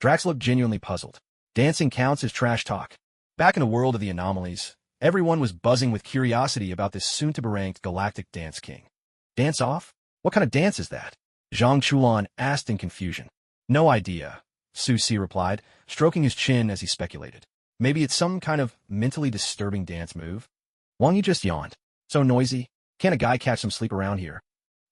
Drax looked genuinely puzzled. Dancing counts as trash talk. Back in the world of the anomalies, everyone was buzzing with curiosity about this soon-to-be-ranked Galactic Dance King. Dance off? What kind of dance is that? Zhang Chulan asked in confusion. No idea, Su Si replied, stroking his chin as he speculated. Maybe it's some kind of mentally disturbing dance move? Wang Yi just yawned. So noisy. Can't a guy catch some sleep around here?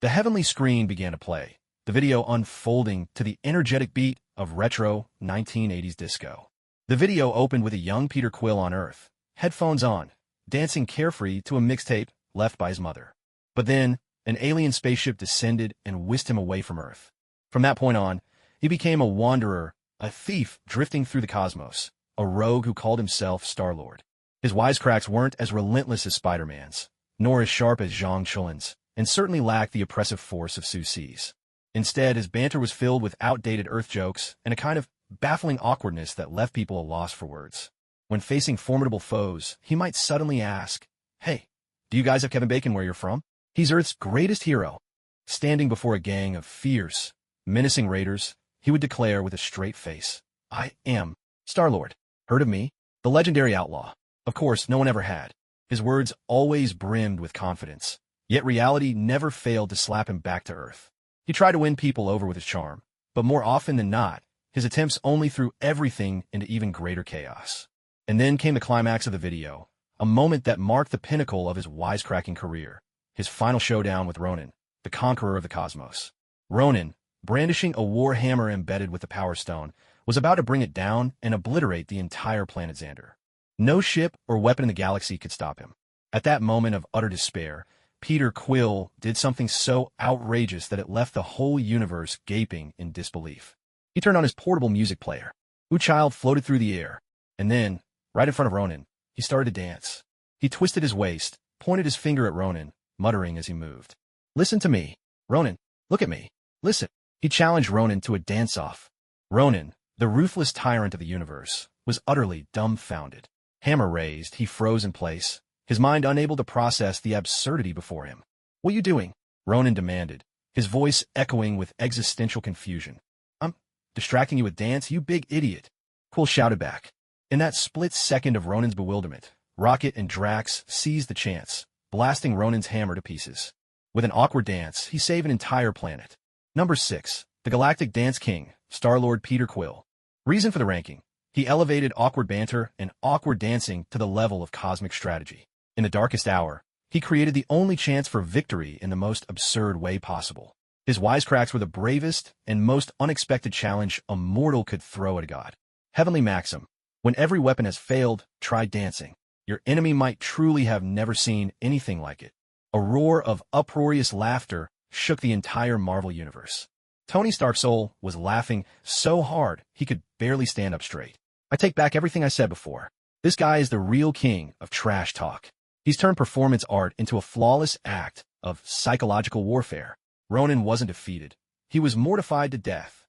The heavenly screen began to play, the video unfolding to the energetic beat of retro 1980s disco. The video opened with a young Peter Quill on Earth, headphones on, dancing carefree to a mixtape left by his mother. But then, an alien spaceship descended and whisked him away from Earth. From that point on, he became a wanderer, a thief drifting through the cosmos, a rogue who called himself Star-Lord. His wisecracks weren't as relentless as Spider-Man's, nor as sharp as Zhang Chulin's, and certainly lacked the oppressive force of Su Si's. Instead, his banter was filled with outdated Earth jokes and a kind of baffling awkwardness that left people at a loss for words. When facing formidable foes, he might suddenly ask, "Hey, do you guys have Kevin Bacon where you're from?" He's Earth's greatest hero. Standing before a gang of fierce, menacing raiders, he would declare with a straight face, "I am Star-Lord. Heard of me? The legendary outlaw." Of course, no one ever had. His words always brimmed with confidence, yet reality never failed to slap him back to Earth. He tried to win people over with his charm, but more often than not, his attempts only threw everything into even greater chaos. And then came the climax of the video, a moment that marked the pinnacle of his wisecracking career, his final showdown with Ronin, the conqueror of the cosmos. Ronin, brandishing a war hammer embedded with the Power Stone, was about to bring it down and obliterate the entire planet Xander. No ship or weapon in the galaxy could stop him. At that moment of utter despair, Peter Quill did something so outrageous that it left the whole universe gaping in disbelief. He turned on his portable music player. Child floated through the air, and then, right in front of Ronin, he started to dance. He twisted his waist, pointed his finger at Ronin, muttering as he moved. "Listen to me. Ronin, look at me. Listen." He challenged Ronin to a dance-off. Ronin, the ruthless tyrant of the universe, was utterly dumbfounded. Hammer raised, he froze in place, his mind unable to process the absurdity before him. "What you doing?" Ronin demanded, his voice echoing with existential confusion. "I'm distracting you with dance, you big idiot," Quill shouted back. In that split second of Ronin's bewilderment, Rocket and Drax seized the chance, blasting Ronin's hammer to pieces. With an awkward dance, he saved an entire planet. Number 6. The Galactic Dance King, Star-Lord Peter Quill. Reason for the ranking. He elevated awkward banter and awkward dancing to the level of cosmic strategy. In the darkest hour, he created the only chance for victory in the most absurd way possible. His wisecracks were the bravest and most unexpected challenge a mortal could throw at a god. Heavenly maxim: when every weapon has failed, try dancing. Your enemy might truly have never seen anything like it. A roar of uproarious laughter shook the entire Marvel universe. Tony Stark's soul was laughing so hard he could barely stand up straight. "I take back everything I said before. This guy is the real king of trash talk. He's turned performance art into a flawless act of psychological warfare." Ronin wasn't defeated. He was mortified to death.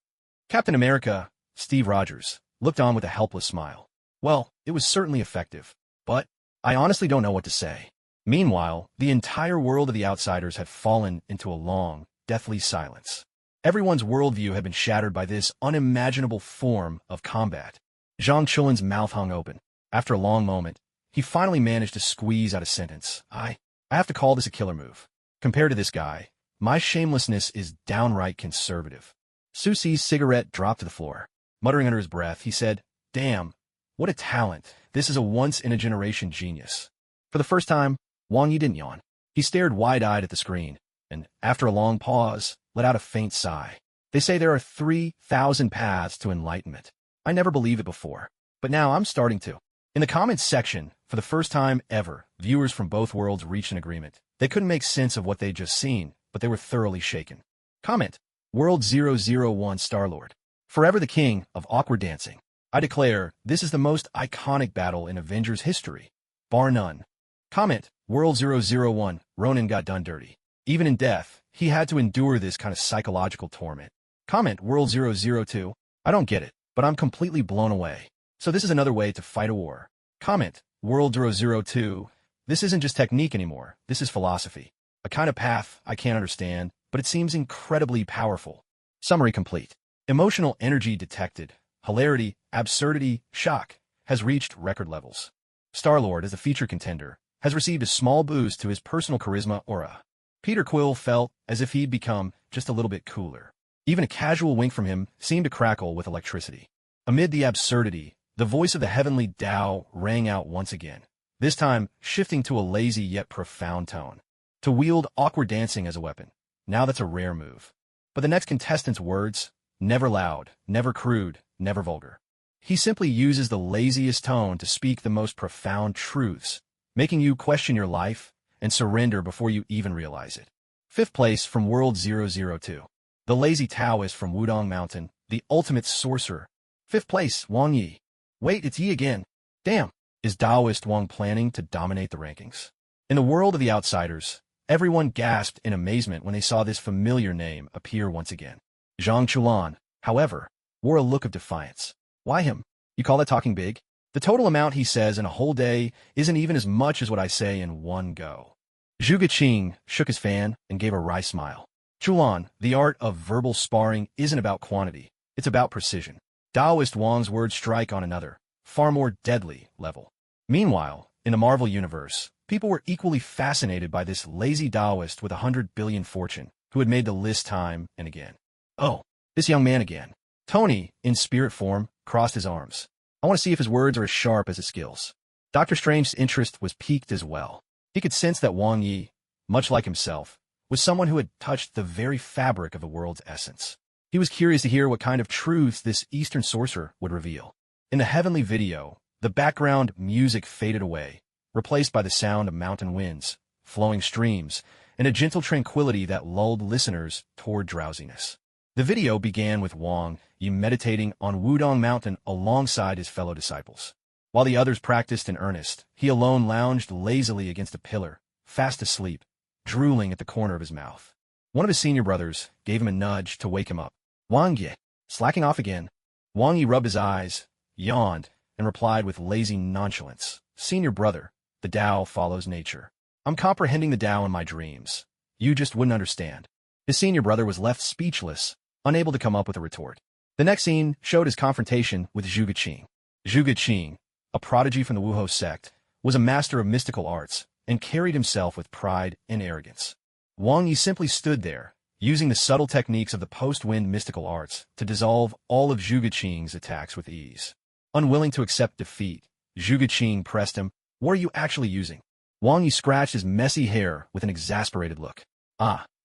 Captain America, Steve Rogers, looked on with a helpless smile. "Well, it was certainly effective, but I honestly don't know what to say." Meanwhile, the entire world of the Outsiders had fallen into a long, deathly silence. Everyone's worldview had been shattered by this unimaginable form of combat. Zhang Chulin's mouth hung open. After a long moment, he finally managed to squeeze out a sentence. I have to call this a killer move. Compared to this guy, my shamelessness is downright conservative." Susie's cigarette dropped to the floor. Muttering under his breath, he said, "Damn, what a talent. This is a once-in-a-generation genius." For the first time, Wang Yi didn't yawn. He stared wide-eyed at the screen, and, after a long pause, let out a faint sigh. "They say there are 3,000 paths to enlightenment. I never believed it before, but now I'm starting to." In the comments section, for the first time ever, viewers from both worlds reached an agreement. They couldn't make sense of what they'd just seen, but they were thoroughly shaken. Comment: World 001 Star-Lord. Forever the king of awkward dancing. I declare, this is the most iconic battle in Avengers history, bar none. Comment: World 001, Ronin got done dirty. Even in death, he had to endure this kind of psychological torment. Comment: World 002, I don't get it, but I'm completely blown away. So this is another way to fight a war. Comment: World 002, this isn't just technique anymore, this is philosophy. A kind of path I can't understand, but it seems incredibly powerful. Summary complete. Emotional energy detected, hilarity, absurdity, shock, has reached record levels. Star-Lord, as a feature contender, has received a small boost to his personal charisma aura. Peter Quill felt as if he'd become just a little bit cooler. Even a casual wink from him seemed to crackle with electricity. Amid the absurdity, the voice of the heavenly Tao rang out once again, this time shifting to a lazy yet profound tone. To wield awkward dancing as a weapon, now that's a rare move. But the next contestant's words, never loud, never crude, never vulgar. He simply uses the laziest tone to speak the most profound truths, making you question your life and surrender before you even realize it. 5th place from World 002. The lazy Taoist from Wudong Mountain, the ultimate sorcerer. 5th place, Wang Yi. Wait, it's Yi again. Damn, is Taoist Wang planning to dominate the rankings? In the world of the Outsiders, everyone gasped in amazement when they saw this familiar name appear once again. Zhang Chulan, however, wore a look of defiance. Why him? You call that talking big? The total amount he says in a whole day isn't even as much as what I say in one go. Zhu Guqing shook his fan and gave a wry smile. Chulan, the art of verbal sparring isn't about quantity, it's about precision. Taoist Wang's words strike on another, far more deadly level. Meanwhile, in the Marvel Universe, people were equally fascinated by this lazy Taoist with 100 billion fortune, who had made the list time and again. Oh, This young man again. Tony, in spirit form, crossed his arms. I want to see if his words are as sharp as his skills. Dr. Strange's interest was piqued as well. He could sense that Wang Yi, much like himself, was someone who had touched the very fabric of the world's essence. He was curious to hear what kind of truths this Eastern sorcerer would reveal. In the heavenly video, the background music faded away, replaced by the sound of mountain winds, flowing streams, and a gentle tranquility that lulled listeners toward drowsiness. The video began with Wang Yi meditating on Wudong Mountain alongside his fellow disciples. While the others practiced in earnest, he alone lounged lazily against a pillar, fast asleep, drooling at the corner of his mouth. One of his senior brothers gave him a nudge to wake him up. Wang Yi, slacking off again. Wang Yi rubbed his eyes, yawned, and replied with lazy nonchalance, "Senior brother, the Tao follows nature. I'm comprehending the Tao in my dreams. You just wouldn't understand." His senior brother was left speechless, unable to come up with a retort. The next scene showed his confrontation with Zhuge Qing. Zhuge Qing, a prodigy from the Wuhou sect, was a master of mystical arts and carried himself with pride and arrogance. Wang Yi simply stood there, using the subtle techniques of the post-wind mystical arts to dissolve all of Zhuge Qing's attacks with ease. Unwilling to accept defeat, Zhuge Qing pressed him, "What are you actually using?" Wang Yi scratched his messy hair with an exasperated look.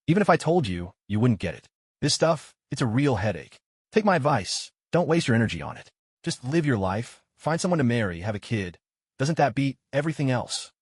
Even if I told you, you wouldn't get it. This stuff, it's a real headache. Take my advice. Don't waste your energy on it. Just live your life, find someone to marry, have a kid. Doesn't that beat everything else?"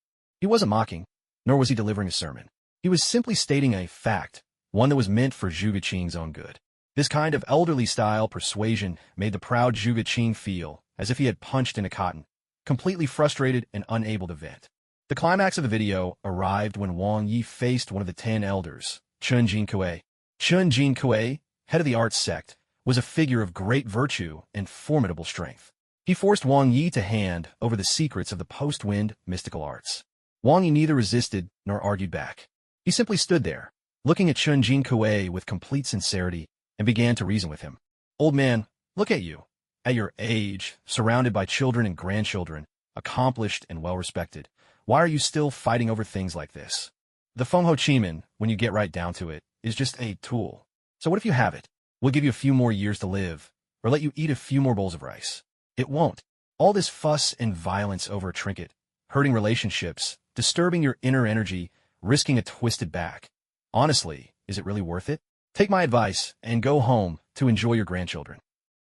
He wasn't mocking, nor was he delivering a sermon. He was simply stating a fact, one that was meant for Zhuge Qing's own good. This kind of elderly-style persuasion made the proud Zhuge Qing feel as if he had punched in a cotton, completely frustrated and unable to vent. The climax of the video arrived when Wang Yi faced one of the 10 elders, Chun Jinkui. Chun Jinkui, head of the arts sect, was a figure of great virtue and formidable strength. He forced Wang Yi to hand over the secrets of the post-wind mystical arts. Wang Yi neither resisted nor argued back. He simply stood there, looking at Chun Jinkui with complete sincerity, and began to reason with him. "Old man, look at you. At your age, surrounded by children and grandchildren, accomplished and well-respected, why are you still fighting over things like this? The manhwaresumen, when you get right down to it, is just a tool. So what if you have it? We'll give you a few more years to live, or let you eat a few more bowls of rice. It won't. All this fuss and violence over a trinket, hurting relationships, disturbing your inner energy, risking a twisted back. Honestly, is it really worth it? Take my advice and go home to enjoy your grandchildren."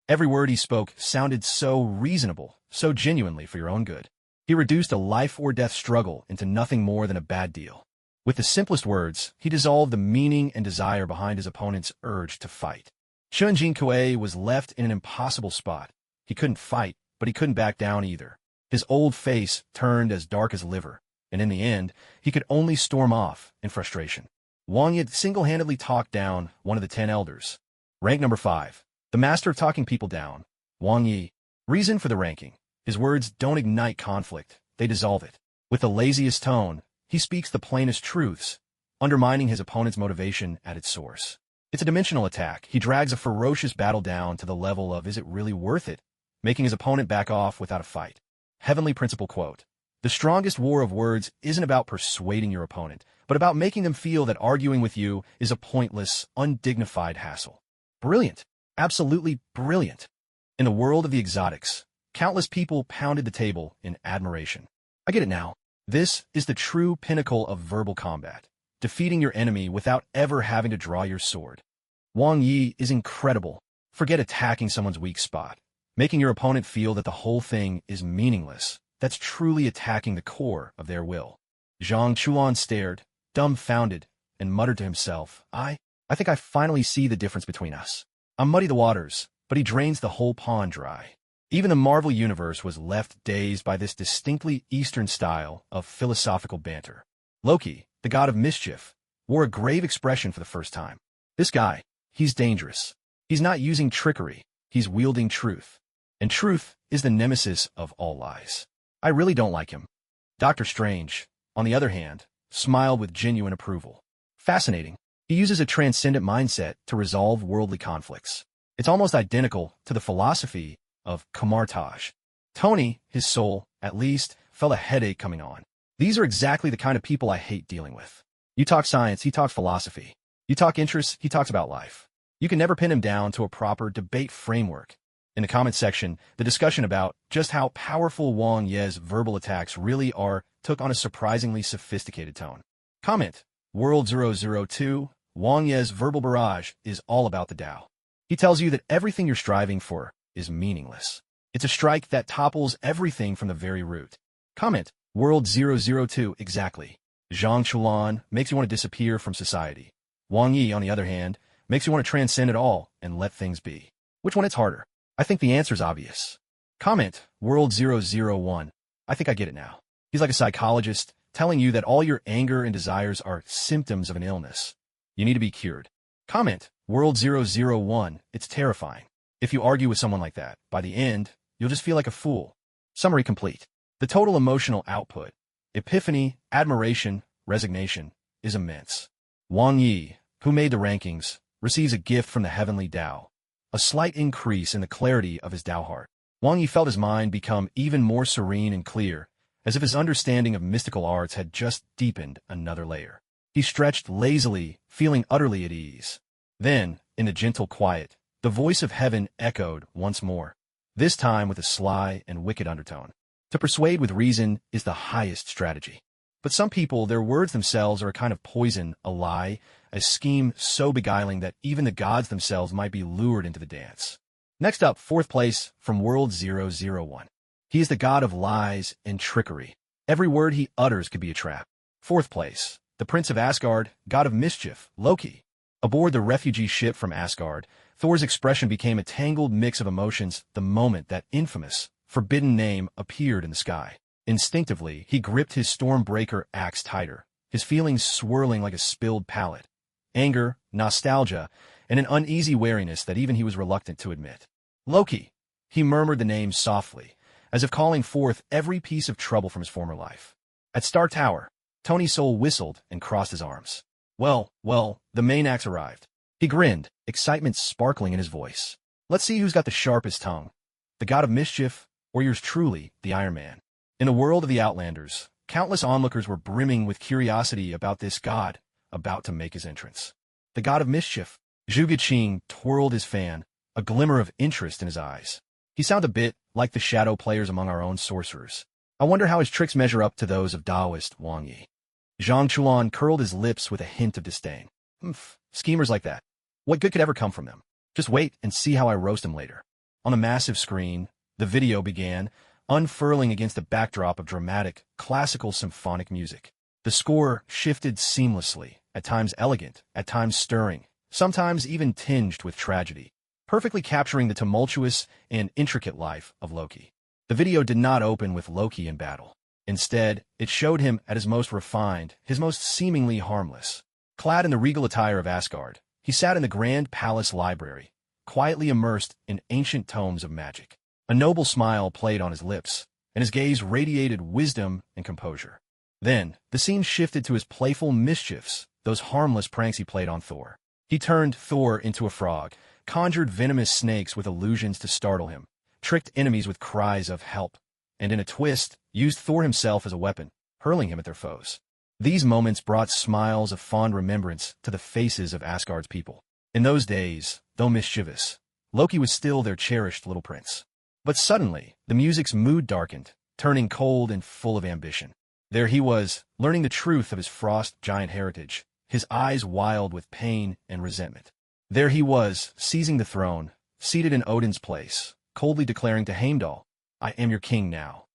Every word he spoke sounded so reasonable, so genuinely for your own good. He reduced a life-or-death struggle into nothing more than a bad deal. With the simplest words, he dissolved the meaning and desire behind his opponent's urge to fight. Chun Jinkui was left in an impossible spot. He couldn't fight, but he couldn't back down either. His old face turned as dark as liver, and in the end, he could only storm off in frustration. Wang Yi single-handedly talked down one of the 10 elders. Rank number 5. The master of talking people down. Wang Yi. Reason for the ranking. His words don't ignite conflict, they dissolve it. With the laziest tone, he speaks the plainest truths, undermining his opponent's motivation at its source. It's a dimensional attack. He drags a ferocious battle down to the level of "is it really worth it?", making his opponent back off without a fight. Heavenly principle quote. The strongest war of words isn't about persuading your opponent, but about making them feel that arguing with you is a pointless, undignified hassle. Brilliant. Absolutely brilliant. In the world of the exotics, countless people pounded the table in admiration. I get it now. This is the true pinnacle of verbal combat, defeating your enemy without ever having to draw your sword. Wang Yi is incredible. Forget attacking someone's weak spot, making your opponent feel that the whole thing is meaningless. That's truly attacking the core of their will. Zhang Chuan stared, dumbfounded, and muttered to himself, I think I finally see the difference between us. I muddy the waters, but he drains the whole pond dry. Even the Marvel Universe was left dazed by this distinctly Eastern style of philosophical banter. Loki, the god of mischief, wore a grave expression for the first time. This guy, he's dangerous. He's not using trickery, he's wielding truth. And truth is the nemesis of all lies. I really don't like him. Dr. Strange, on the other hand, smiled with genuine approval. Fascinating. He uses a transcendent mindset to resolve worldly conflicts. It's almost identical to the philosophy of Kamartaj. Tony, his soul, at least, felt a headache coming on. These are exactly the kind of people I hate dealing with. You talk science, he talks philosophy. You talk interests, he talks about life. You can never pin him down to a proper debate framework. In the comment section, the discussion about just how powerful Wang Ye's verbal attacks really are took on a surprisingly sophisticated tone. Comment: World 002, Wang Ye's verbal barrage is all about the Tao. He tells you that everything you're striving for is meaningless. It's a strike that topples everything from the very root. Comment: World 002 exactly. Zhang Chulan makes you want to disappear from society. Wang Yi, on the other hand, makes you want to transcend it all and let things be. Which one hits harder? I think the answer's obvious. Comment: World 001. I think I get it now. He's like a psychologist telling you that all your anger and desires are symptoms of an illness. You need to be cured. Comment: World 001. It's terrifying. If you argue with someone like that, by the end, you'll just feel like a fool. Summary complete. The total emotional output, epiphany, admiration, resignation, is immense. Wang Yi, who made the rankings, receives a gift from the heavenly Tao, a slight increase in the clarity of his Tao heart. Wang Yi felt his mind become even more serene and clear, as if his understanding of mystical arts had just deepened another layer. He stretched lazily, feeling utterly at ease. Then, in the gentle quiet, the voice of heaven echoed once more, this time with a sly and wicked undertone. To persuade with reason is the highest strategy. But some people, their words themselves are a kind of poison, a lie, a scheme so beguiling that even the gods themselves might be lured into the dance. Next up, fourth place from World 001. He is the god of lies and trickery. Every word he utters could be a trap. Fourth place, the prince of Asgard, god of mischief, Loki. Aboard the refugee ship from Asgard, Thor's expression became a tangled mix of emotions the moment that infamous, forbidden name appeared in the sky. Instinctively, he gripped his Stormbreaker axe tighter, his feelings swirling like a spilled pallet. Anger, nostalgia, and an uneasy wariness that even he was reluctant to admit. Loki! He murmured the name softly, as if calling forth every piece of trouble from his former life. At Star Tower, Tony Soul whistled and crossed his arms. Well, the main acts arrived. He grinned, excitement sparkling in his voice. Let's see who's got the sharpest tongue. The god of mischief, or yours truly, the Iron Man. In the world of the Outlanders, countless onlookers were brimming with curiosity about this god about to make his entrance. The god of mischief. Zhuge Qing twirled his fan, a glimmer of interest in his eyes. He sounded a bit like the shadow players among our own sorcerers. I wonder how his tricks measure up to those of Taoist Wang Yi. Zhang Chulan curled his lips with a hint of disdain. Schemers like that. What good could ever come from them? Just wait and see how I roast him later. On a massive screen, the video began, unfurling against a backdrop of dramatic, classical symphonic music. The score shifted seamlessly, at times elegant, at times stirring, sometimes even tinged with tragedy, perfectly capturing the tumultuous and intricate life of Loki. The video did not open with Loki in battle. Instead, it showed him at his most refined, his most seemingly harmless. Clad in the regal attire of Asgard, he sat in the grand palace library, quietly immersed in ancient tomes of magic. A noble smile played on his lips, and his gaze radiated wisdom and composure. Then, the scene shifted to his playful mischiefs, those harmless pranks he played on Thor. He turned Thor into a frog, conjured venomous snakes with illusions to startle him, tricked enemies with cries of help, and in a twist, used Thor himself as a weapon, hurling him at their foes. These moments brought smiles of fond remembrance to the faces of Asgard's people. In those days, though mischievous, Loki was still their cherished little prince. But suddenly, the music's mood darkened, turning cold and full of ambition. There he was, learning the truth of his frost giant heritage, his eyes wild with pain and resentment. There he was, seizing the throne, seated in Odin's place, coldly declaring to Heimdall, I am your king now.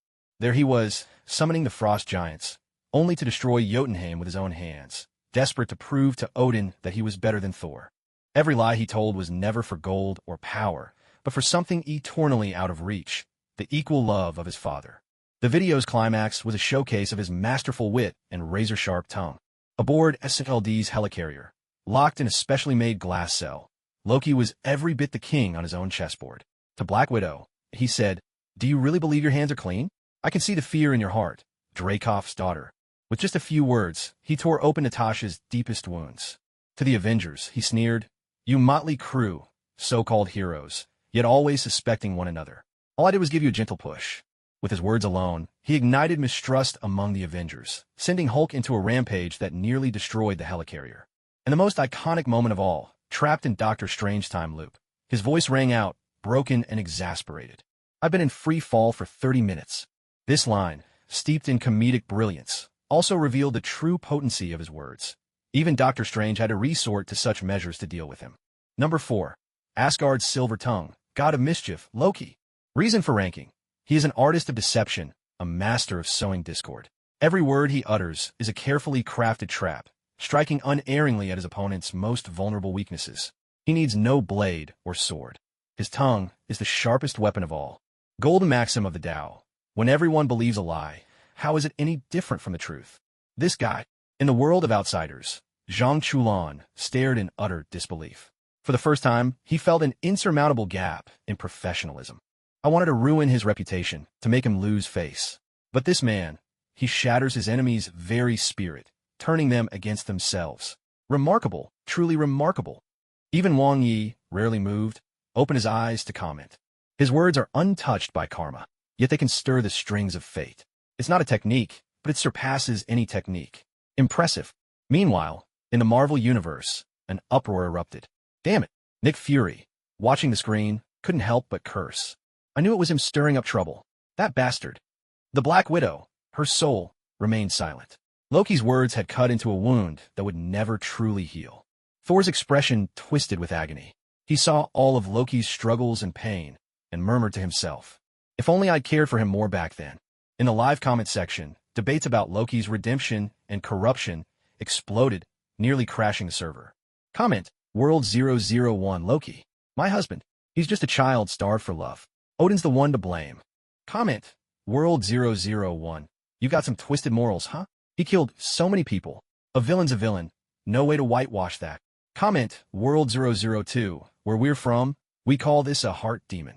There he was, summoning the frost giants, only to destroy Jotunheim with his own hands, desperate to prove to Odin that he was better than Thor. Every lie he told was never for gold or power, but for something eternally out of reach, the equal love of his father. The video's climax was a showcase of his masterful wit and razor-sharp tongue. Aboard SLD's helicarrier, locked in a specially made glass cell, Loki was every bit the king on his own chessboard. To Black Widow, he said, Do you really believe your hands are clean? I can see the fear in your heart, Dracov's daughter. With just a few words, he tore open Natasha's deepest wounds. To the Avengers, he sneered, You motley crew, so-called heroes, yet always suspecting one another. All I did was give you a gentle push. With his words alone, he ignited mistrust among the Avengers, sending Hulk into a rampage that nearly destroyed the helicarrier. And the most iconic moment of all, trapped in Doctor Strange time loop. His voice rang out, broken and exasperated. I've been in free fall for 30 minutes. This line, steeped in comedic brilliance, also revealed the true potency of his words. Even Doctor Strange had to resort to such measures to deal with him. Number 4. Asgard's Silver Tongue, God of Mischief, Loki. Reason for ranking. He is an artist of deception, a master of sowing discord. Every word he utters is a carefully crafted trap, striking unerringly at his opponent's most vulnerable weaknesses. He needs no blade or sword. His tongue is the sharpest weapon of all. Golden maxim of the Tao. When everyone believes a lie, how is it any different from the truth? This guy, in the world of outsiders, Zhang Chulan, stared in utter disbelief. For the first time, he felt an insurmountable gap in professionalism. I wanted to ruin his reputation, to make him lose face. But this man, he shatters his enemy's very spirit, turning them against themselves. Remarkable, truly remarkable. Even Wang Yi, rarely moved, opened his eyes to comment. His words are untouched by karma, yet they can stir the strings of fate. It's not a technique, but it surpasses any technique. Impressive. Meanwhile, in the Marvel Universe, an uproar erupted. Damn it. Nick Fury, watching the screen, couldn't help but curse. I knew it was him stirring up trouble. That bastard. The Black Widow, her soul, remained silent. Loki's words had cut into a wound that would never truly heal. Thor's expression twisted with agony. He saw all of Loki's struggles and pain, and murmured to himself, if only I'd cared for him more back then. In the live comment section, debates about Loki's redemption and exploded, nearly crashing the server. Comment, World 001 Loki. My husband. He's just a child starved for love. Odin's the one to blame. Comment, World 001. You got some twisted morals, huh? He killed so many people. A villain's a villain. No way to whitewash that. Comment, World 002. Where we're from, we call this a heart demon.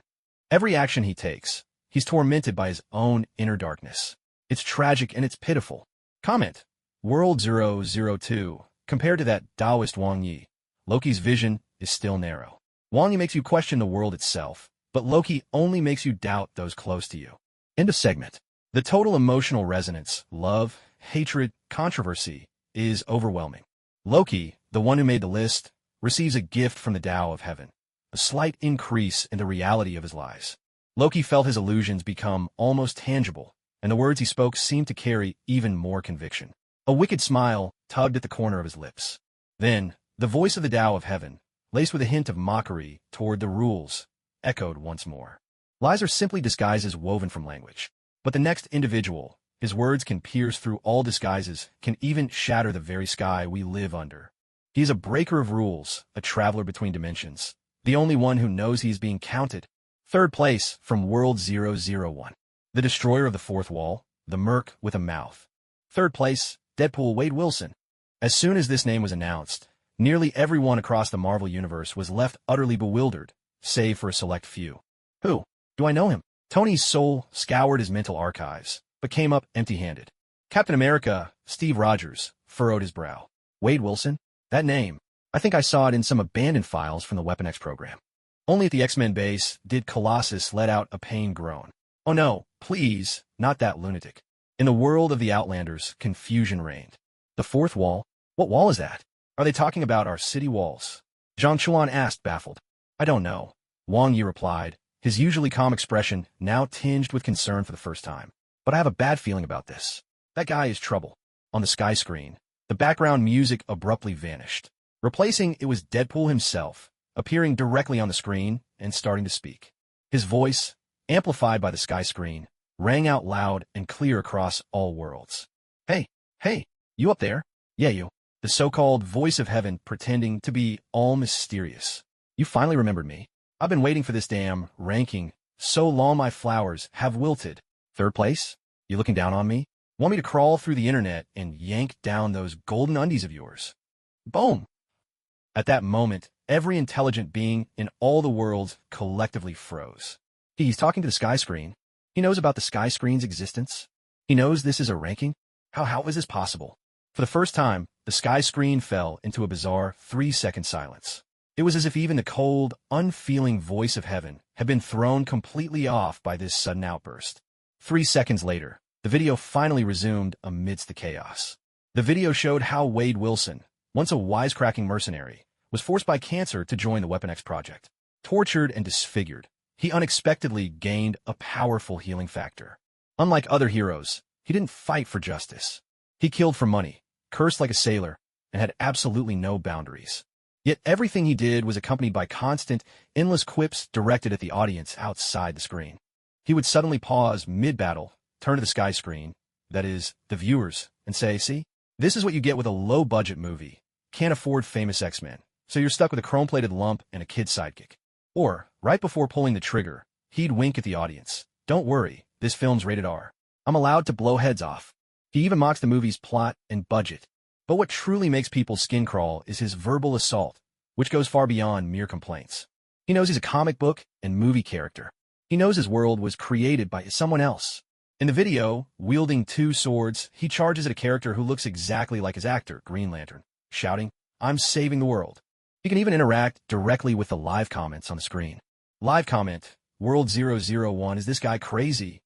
Every action he takes, he's tormented by his own inner darkness. It's tragic and it's pitiful. Comment, World 002. Compared to that Taoist Wang Yi, Loki's vision is still narrow. Wang Yi makes you question the world itself, but Loki only makes you doubt those close to you. End of segment. The total emotional resonance, love, hatred, controversy, is overwhelming. Loki, the one who made the list, receives a gift from the Tao of Heaven, a slight increase in the reality of his lies. Loki felt his illusions become almost tangible, and the words he spoke seemed to carry even more conviction. A wicked smile tugged at the corner of his lips. Then, the voice of the Tao of Heaven, laced with a hint of mockery toward the rules, echoed once more. Lies are simply disguises woven from language. But the next individual, his words can pierce through all disguises, can even shatter the very sky we live under. He is a breaker of rules, a traveler between dimensions, the only one who knows he is being counted. Third place from World 001. The destroyer of the fourth wall, the merc with a mouth. Third place, Deadpool Wade Wilson. As soon as this name was announced, nearly everyone across the Marvel Universe was left utterly bewildered, save for a select few. Who? Do I know him? Tony's soul scoured his mental archives, but came up empty-handed. Captain America, Steve Rogers, furrowed his brow. Wade Wilson? That name. I think I saw it in some abandoned files from the Weapon X program. Only at the X-Men base did Colossus let out a pained groan. Oh no, please, not that lunatic. In the world of the Outlanders, confusion reigned. The fourth wall? What wall is that? Are they talking about our city walls? Zhang Chuan asked, baffled. I don't know. Wang Yi replied, his usually calm expression now tinged with concern for the first time. But I have a bad feeling about this. That guy is trouble. On the sky screen, the background music abruptly vanished. Replacing it was Deadpool himself, appearing directly on the screen and starting to speak. His voice, amplified by the sky screen, rang out loud and clear across all worlds. Hey, you up there? Yeah, you. The so-called voice of heaven pretending to be all mysterious. You finally remembered me. I've been waiting for this damn ranking so long my flowers have wilted. Third place? You looking down on me? Want me to crawl through the internet and yank down those golden undies of yours? Boom! At that moment, every intelligent being in all the world collectively froze. He's talking to the sky screen. He knows about the sky screen's existence. He knows this is a ranking. How is this possible? For the first time, the sky screen fell into a bizarre 3-second silence. It was as if even the cold, unfeeling voice of heaven had been thrown completely off by this sudden outburst. 3 seconds later, the video finally resumed amidst the chaos. The video showed how Wade Wilson, once a wisecracking mercenary, was forced by cancer to join the Weapon X project. Tortured and disfigured, he unexpectedly gained a powerful healing factor. Unlike other heroes, he didn't fight for justice. He killed for money, cursed like a sailor, and had absolutely no boundaries. Yet everything he did was accompanied by constant, endless quips directed at the audience outside the screen. He would suddenly pause mid-battle, turn to the sky screen, that is, the viewers, and say, "See, this is what you get with a low-budget movie. Can't afford famous X-Men, so you're stuck with a chrome-plated lump and a kid sidekick." Or, right before pulling the trigger, he'd wink at the audience. "Don't worry, this film's rated R. I'm allowed to blow heads off." He even mocks the movie's plot and budget. But what truly makes people's skin crawl is his verbal assault, which goes far beyond mere complaints. He knows he's a comic book and movie character. He knows his world was created by someone else. In the video, wielding two swords, he charges at a character who looks exactly like his actor, Green Lantern, shouting, "I'm saving the world." He can even interact directly with the live comments on the screen. Live comment, World 001, is this guy crazy?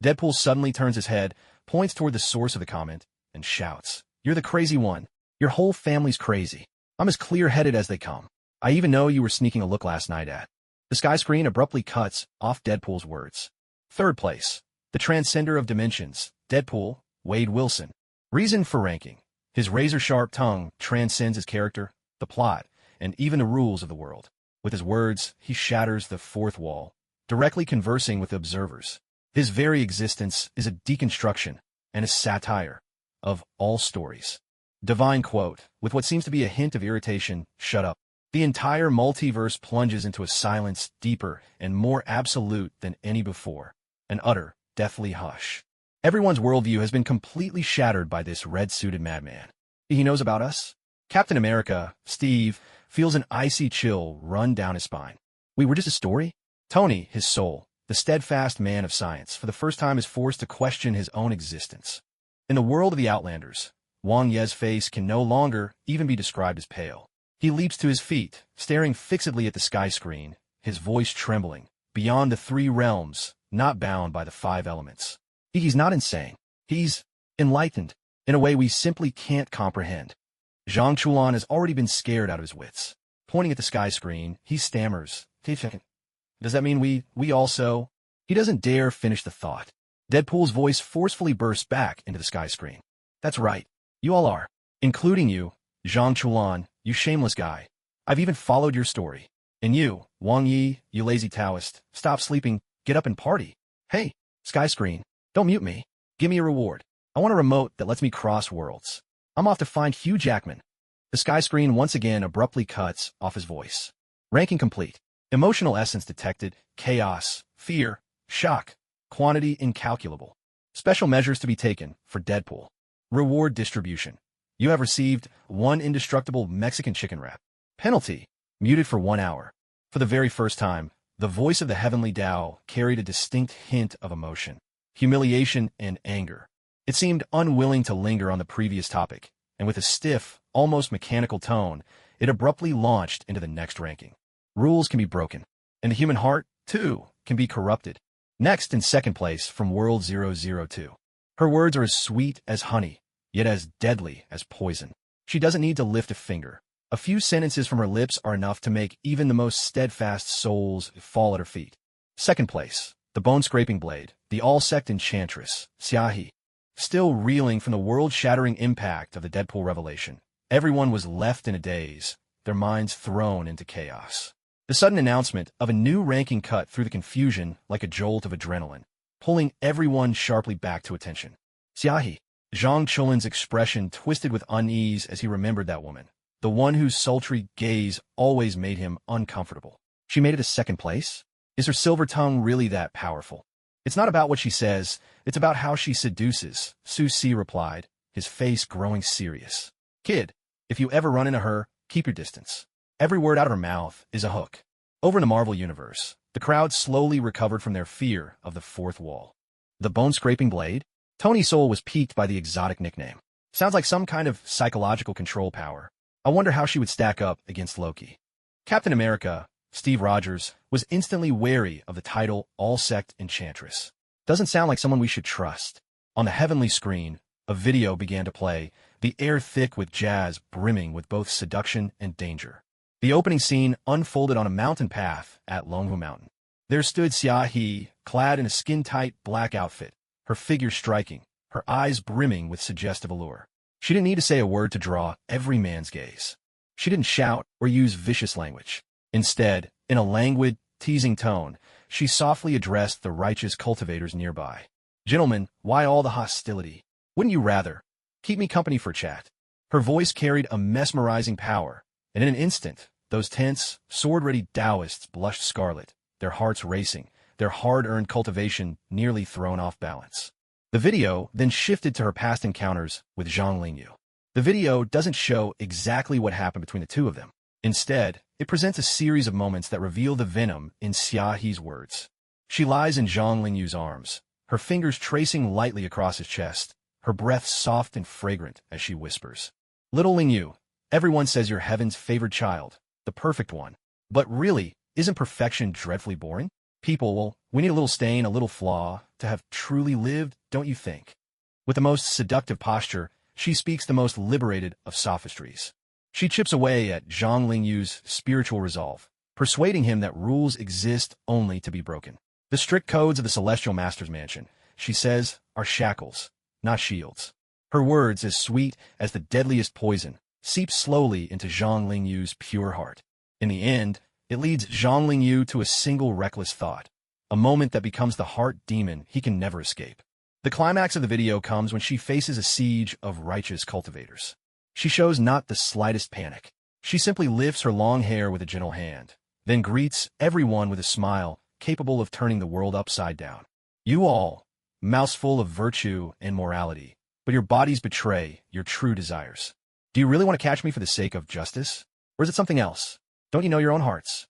Deadpool suddenly turns his head, points toward the source of the comment, and shouts, "You're the crazy one. Your whole family's crazy. I'm as clear-headed as they come. I even know you were sneaking a look last night at." The sky screen abruptly cuts off Deadpool's words. Third place, the Transcender of Dimensions, Deadpool, Wade Wilson. Reason for ranking. His razor-sharp tongue transcends his character, the plot, and even the rules of the world. With his words, he shatters the fourth wall, directly conversing with the observers. His very existence is a deconstruction and a satire of all stories. Divine quote, with what seems to be a hint of irritation, "Shut up." The entire multiverse plunges into a silence deeper and more absolute than any before. An utter, deathly hush. Everyone's worldview has been completely shattered by this red-suited madman. He knows about us? Captain America, Steve, feels an icy chill run down his spine. We were just a story? Tony, his soul, the steadfast man of science, for the first time is forced to question his own existence. In the world of the Outlanders, Wang Ye's face can no longer even be described as pale. He leaps to his feet, staring fixedly at the sky screen, his voice trembling, beyond the three realms, not bound by the five elements. He's not insane. He's enlightened, in a way we simply can't comprehend. Zhang Chuan has already been scared out of his wits. Pointing at the sky screen, he stammers, "Does that mean we also?" He doesn't dare finish the thought. Deadpool's voice forcefully bursts back into the sky screen. "That's right. You all are. Including you, Zhang Chuan, you shameless guy. I've even followed your story. And you, Wang Yi, you lazy Taoist, stop sleeping, get up and party. Hey, sky screen, don't mute me. Give me a reward. I want a remote that lets me cross worlds. I'm off to find Hugh Jackman." The sky screen once again abruptly cuts off his voice. Ranking complete. Emotional essence detected, chaos, fear, shock, quantity incalculable. Special measures to be taken for Deadpool. Reward distribution. You have received 1 indestructible Mexican chicken wrap. Penalty. Muted for 1 hour. For the very first time, the voice of the heavenly Tao carried a distinct hint of emotion, humiliation, and anger. It seemed unwilling to linger on the previous topic, and with a stiff, almost mechanical tone, it abruptly launched into the next ranking. Rules can be broken, and the human heart, too, can be corrupted. Next, in second place, from World 002. Her words are as sweet as honey, yet as deadly as poison. She doesn't need to lift a finger. A few sentences from her lips are enough to make even the most steadfast souls fall at her feet. Second place, the bone-scraping blade, the all-sect enchantress, Xiaohi. Still reeling from the world-shattering impact of the Deadpool revelation, everyone was left in a daze, their minds thrown into chaos. The sudden announcement of a new ranking cut through the confusion like a jolt of adrenaline, pulling everyone sharply back to attention. Xiaohi. Zhang Chuan's expression twisted with unease as he remembered that woman, the one whose sultry gaze always made him uncomfortable. She made it a second place? Is her silver tongue really that powerful? It's not about what she says, it's about how she seduces, Su Si replied, his face growing serious. Kid, if you ever run into her, keep your distance. Every word out of her mouth is a hook. Over in the Marvel Universe, the crowd slowly recovered from their fear of the fourth wall. The bone-scraping blade? Tony's soul was piqued by the exotic nickname. Sounds like some kind of psychological control power. I wonder how she would stack up against Loki. Captain America, Steve Rogers, was instantly wary of the title All-Sect Enchantress. Doesn't sound like someone we should trust. On the heavenly screen, a video began to play, the air thick with jazz brimming with both seduction and danger. The opening scene unfolded on a mountain path at Longhua Mountain. There stood Xia He, clad in a skin-tight black outfit, her figure striking, her eyes brimming with suggestive allure. She didn't need to say a word to draw every man's gaze. She didn't shout or use vicious language. Instead, in a languid, teasing tone, she softly addressed the righteous cultivators nearby. "Gentlemen, why all the hostility? Wouldn't you rather keep me company for a chat?" Her voice carried a mesmerizing power, and in an instant, those tense, sword-ready Taoists blushed scarlet, their hearts racing, their hard-earned cultivation nearly thrown off balance. The video then shifted to her past encounters with Zhang Lingyu. The video doesn't show exactly what happened between the two of them. Instead, it presents a series of moments that reveal the venom in Xia He's words. She lies in Zhang Lingyu's arms, her fingers tracing lightly across his chest, her breath soft and fragrant as she whispers, "Little Lingyu, everyone says you're heaven's favored child, the perfect one. But really, isn't perfection dreadfully boring? People, we need a little stain, a little flaw, to have truly lived, don't you think?" With the most seductive posture, she speaks the most liberated of sophistries. She chips away at Zhang Lingyu's spiritual resolve, persuading him that rules exist only to be broken. The strict codes of the Celestial Master's mansion, she says, are shackles, not shields. Her words, as sweet as the deadliest poison, seep slowly into Zhang Lingyu's pure heart. In the end, it leads Zhang Lingyu to a single reckless thought, a moment that becomes the heart demon he can never escape. The climax of the video comes when she faces a siege of righteous cultivators. She shows not the slightest panic. She simply lifts her long hair with a gentle hand, then greets everyone with a smile capable of turning the world upside down. "You all, mouthful of virtue and morality, but your bodies betray your true desires. Do you really want to catch me for the sake of justice? Or is it something else? Don't you know your own hearts?"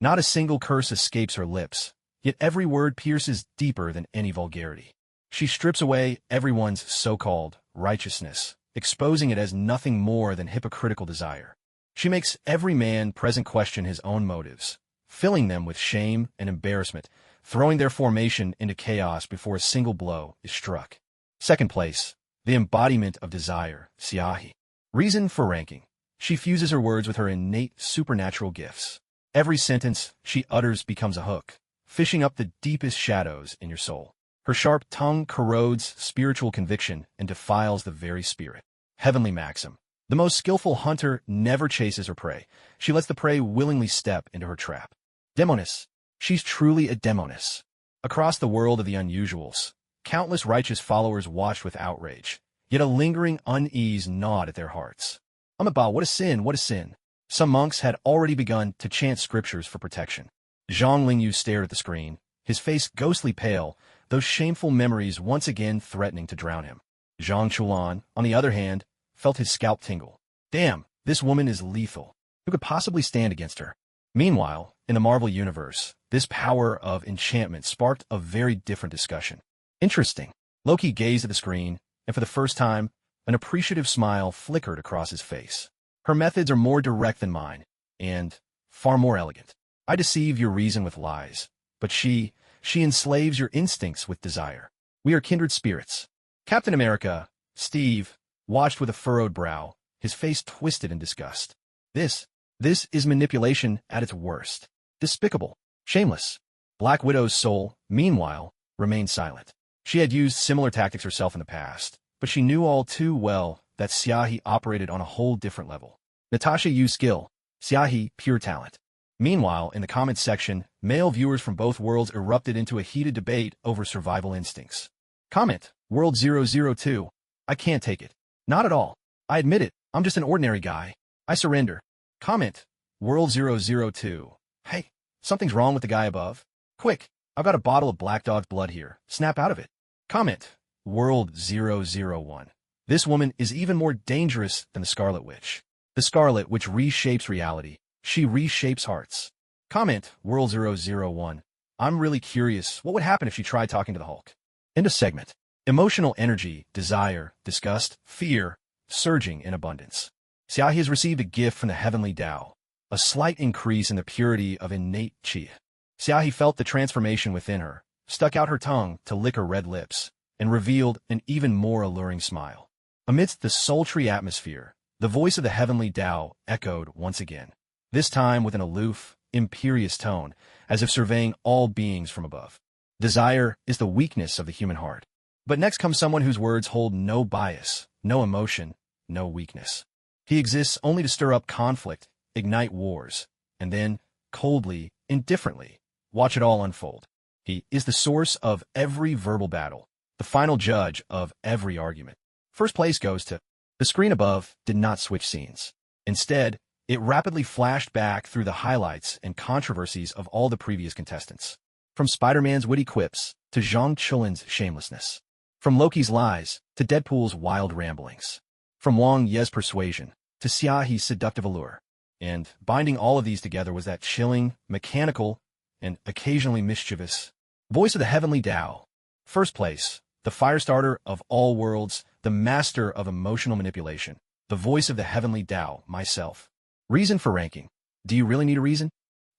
Not a single curse escapes her lips, yet every word pierces deeper than any vulgarity. She strips away everyone's so-called righteousness, exposing it as nothing more than hypocritical desire. She makes every man present question his own motives, filling them with shame and embarrassment, throwing their formation into chaos before a single blow is struck. Second place, the embodiment of desire, Xia He. Reason for ranking. She fuses her words with her innate supernatural gifts. Every sentence she utters becomes a hook, fishing up the deepest shadows in your soul. Her sharp tongue corrodes spiritual conviction and defiles the very spirit. Heavenly maxim. The most skillful hunter never chases her prey. She lets the prey willingly step into her trap. Demoness. She's truly a demoness. Across the world of the unusuals, countless righteous followers watched with outrage, yet a lingering unease gnawed at their hearts. What a sin, what a sin. Some monks had already begun to chant scriptures for protection. Zhang Lingyu stared at the screen, his face ghostly pale, those shameful memories once again threatening to drown him. Zhang Chulan, on the other hand, felt his scalp tingle. Damn, this woman is lethal. Who could possibly stand against her? Meanwhile, in the Marvel Universe, this power of enchantment sparked a very different discussion. Interesting. Loki gazed at the screen, and for the first time, an appreciative smile flickered across his face. Her methods are more direct than mine, and far more elegant. I deceive your reason with lies, but she enslaves your instincts with desire. We are kindred spirits. Captain America, Steve, watched with a furrowed brow, his face twisted in disgust. This is manipulation at its worst. Despicable. Shameless. Black Widow's soul, meanwhile, remained silent. She had used similar tactics herself in the past, but she knew all too well that Xia He operated on a whole different level. Natasha used skill, Xia He pure talent. Meanwhile, in the comments section, male viewers from both worlds erupted into a heated debate over survival instincts. Comment, World 002. I can't take it. Not at all. I admit it, I'm just an ordinary guy. I surrender. Comment, World 002. Hey, something's wrong with the guy above. Quick, I've got a bottle of Black Dog's blood here. Snap out of it. Comment, World 001. This woman is even more dangerous than the Scarlet Witch. The Scarlet Witch reshapes reality. She reshapes hearts. Comment, World 001. I'm really curious, what would happen if she tried talking to the Hulk? End of segment. Emotional energy, desire, disgust, fear, surging in abundance. Xia He has received a gift from the heavenly Tao, a slight increase in the purity of innate qi. Xia He felt the transformation within her, stuck out her tongue to lick her red lips, and revealed an even more alluring smile. Amidst the sultry atmosphere, the voice of the heavenly Tao echoed once again. this time with an aloof, imperious tone, as if surveying all beings from above. Desire is the weakness of the human heart. But next comes someone whose words hold no bias, no emotion, no weakness. He exists only to stir up conflict, ignite wars, and then, coldly, indifferently, watch it all unfold. He is the source of every verbal battle, the final judge of every argument. First place goes to... The screen above did not switch scenes. Instead, it rapidly flashed back through the highlights and controversies of all the previous contestants. From Spider-Man's witty quips to Zhang Chulin's shamelessness. From Loki's lies to Deadpool's wild ramblings. From Wang Ye's persuasion to Xiaohe's seductive allure. And binding all of these together was that chilling, mechanical, and occasionally mischievous voice of the heavenly Tao. First place, the firestarter of all worlds, the master of emotional manipulation, the voice of the heavenly Tao, myself. Reason for ranking. Do you really need a reason?